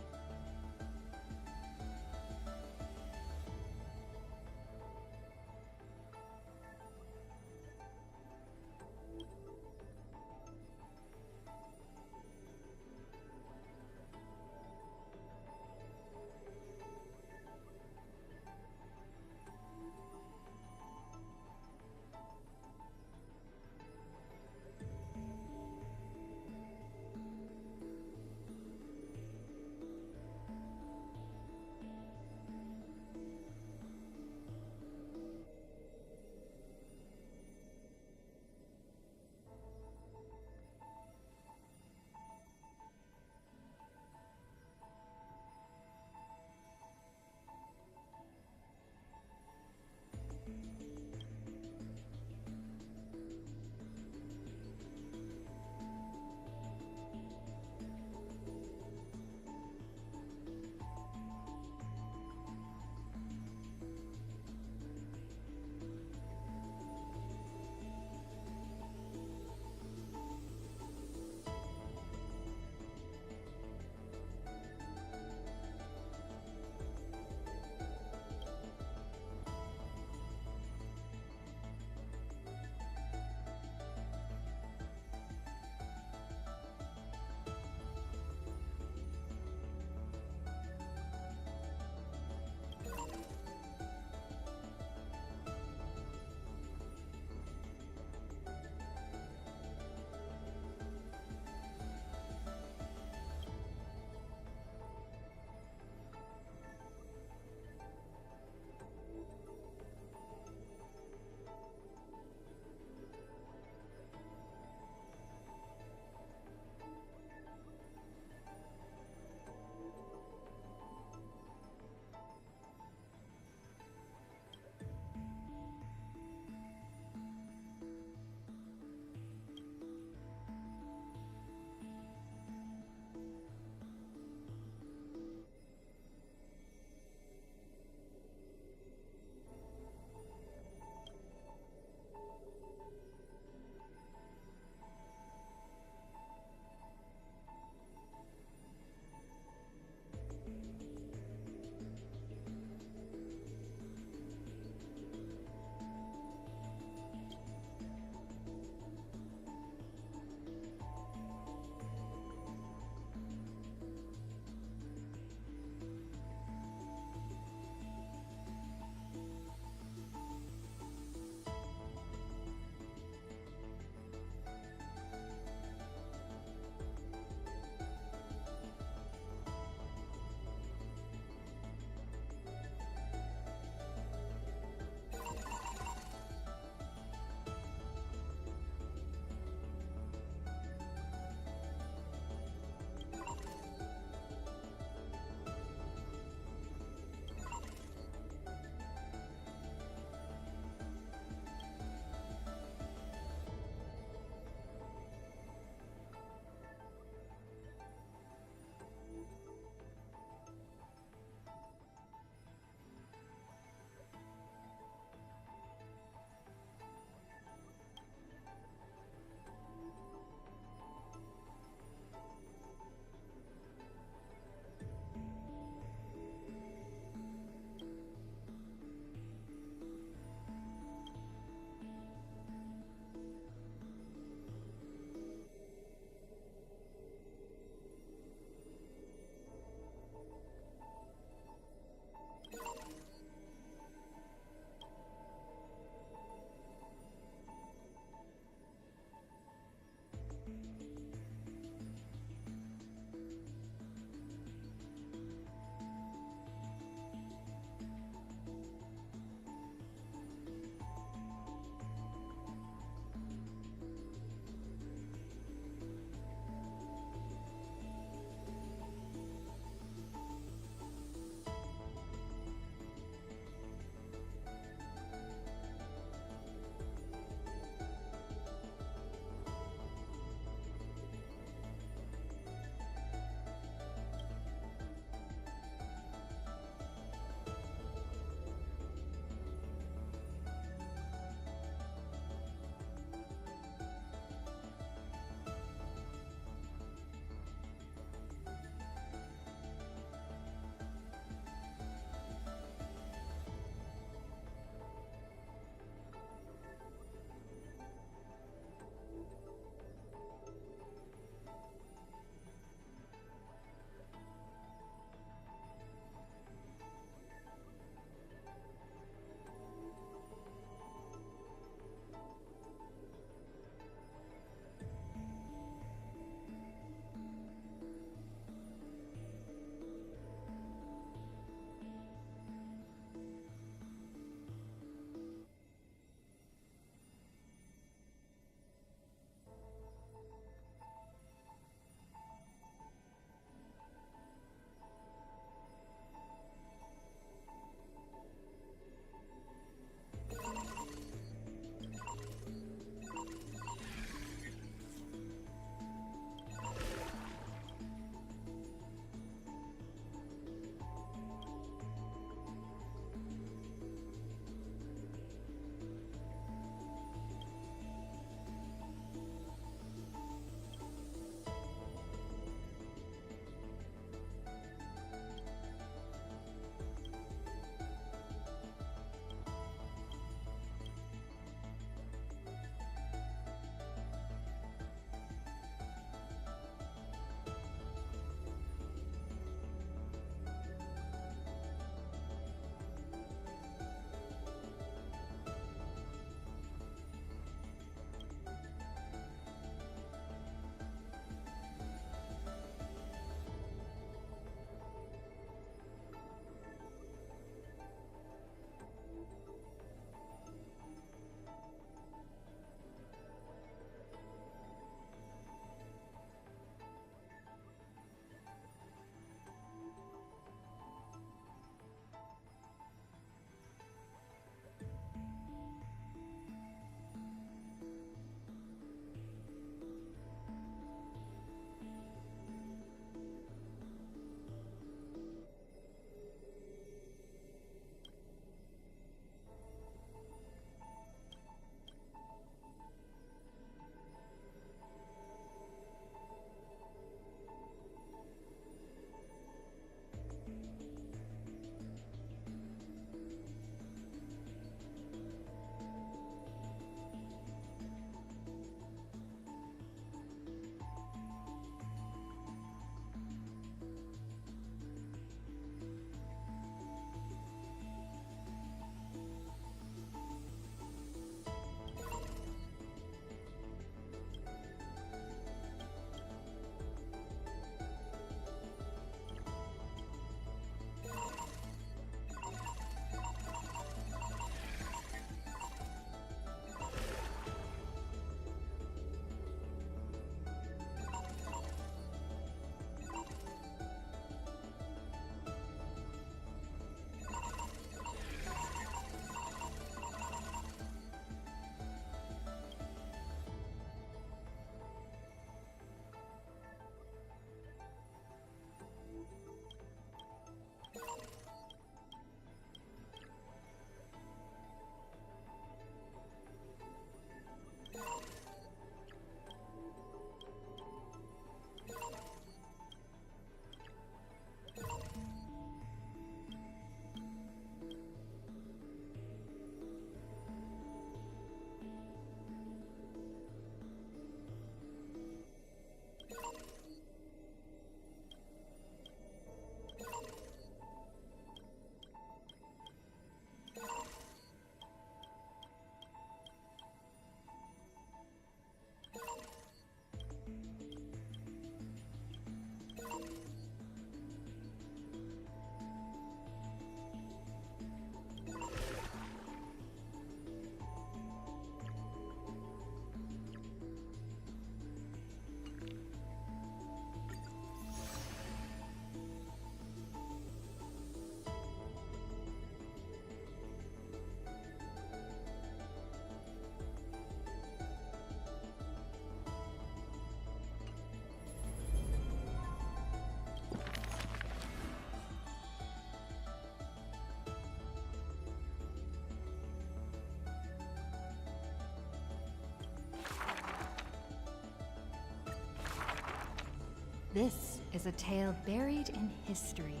This is a tale buried in history.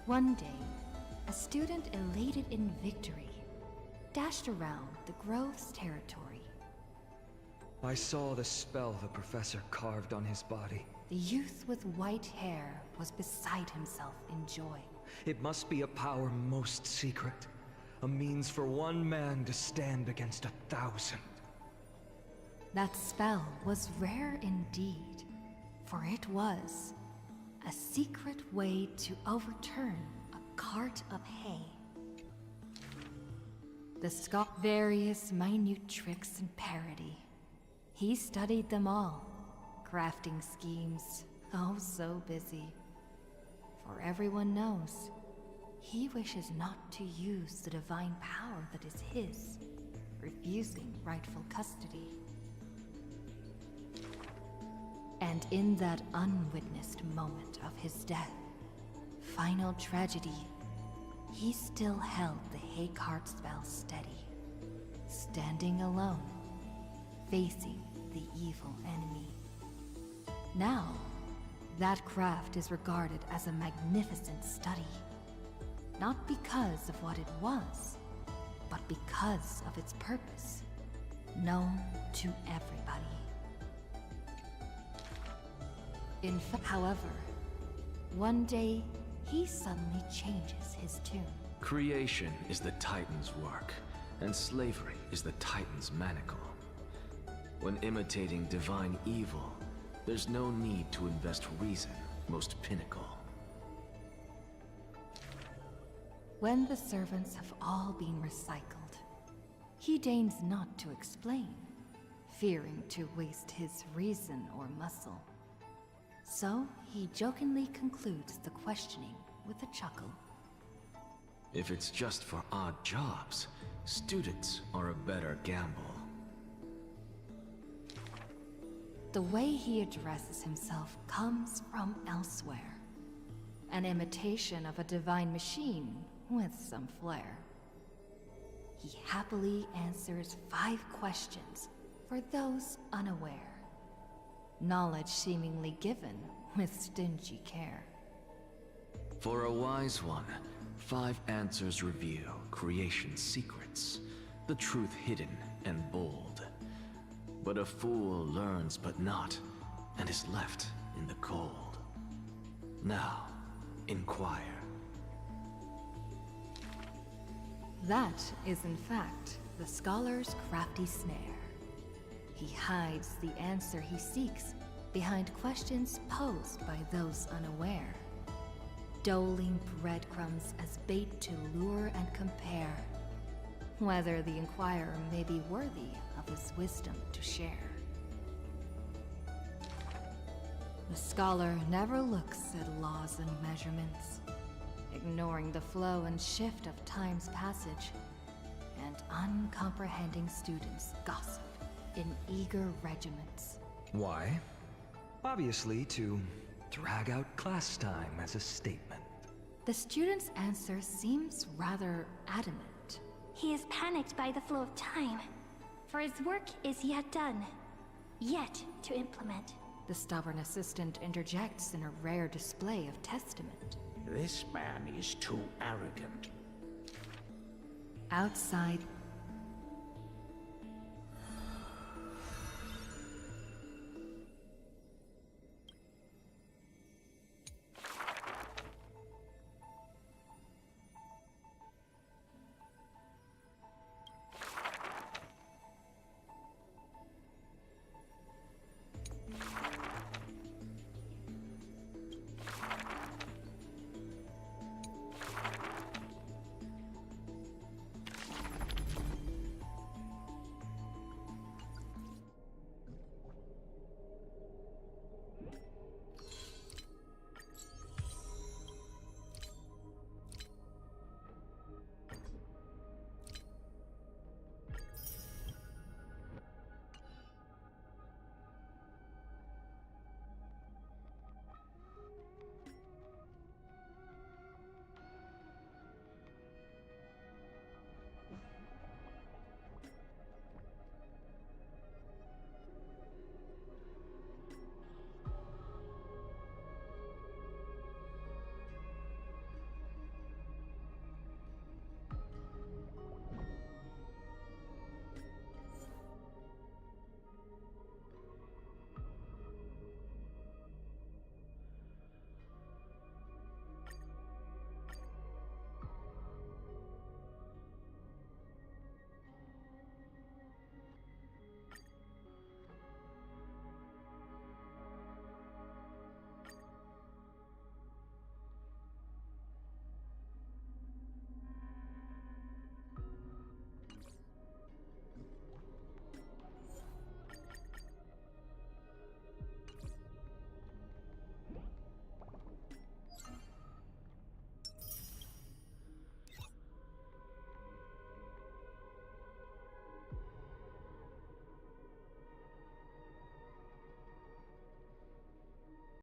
One day, a student elated in victory dashed around the Grove's territory. I saw the spell the professor carved on his body. The youth with white hair was beside himself in joy. It must be a power most secret. A means for one man to stand against 1,000. That spell was rare indeed, for it was a secret way to overturn a cart of hay. The various minute tricks and parody. He studied them all, crafting schemes, oh so busy. For everyone knows, he wishes not to use the divine power that is his, refusing rightful custody. And in that unwitnessed moment of his death, final tragedy, he still held the hay cart spell steady, standing alone, facing the evil enemy. Now, that craft is regarded as a magnificent study, not because of what it was, but because of its purpose, known to everybody. In fact, however, one day, he suddenly changes his tune. Creation is the Titan's work, and slavery is the Titan's manacle. When imitating divine evil, there's no need to invest reason, most pinnacle. When the servants have all been recycled, he deigns not to explain, fearing to waste his reason or muscle. So he jokingly concludes the questioning with a chuckle. If it's just for odd jobs, students are a better gamble. The way he addresses himself comes from elsewhere. An imitation of a divine machine with some flair. He happily answers 5 questions for those unaware. Knowledge seemingly given with stingy care. For a wise one, 5 answers reveal creation's secrets, the truth hidden and bold. But a fool learns but not, and is left in the cold. Now, inquire. That is in fact the scholar's crafty snare. He hides the answer he seeks behind questions posed by those unaware, doling breadcrumbs as bait to lure and compare, whether the inquirer may be worthy of his wisdom to share. The scholar never looks at laws and measurements, ignoring the flow and shift of time's passage, and uncomprehending students gossip in eager regiments. Why? Obviously to drag out class time as a statement. The student's answer seems rather adamant. He is panicked by the flow of time, for his work is yet done, yet to implement. The stubborn assistant interjects in a rare display of testament. This man is too arrogant. Outside,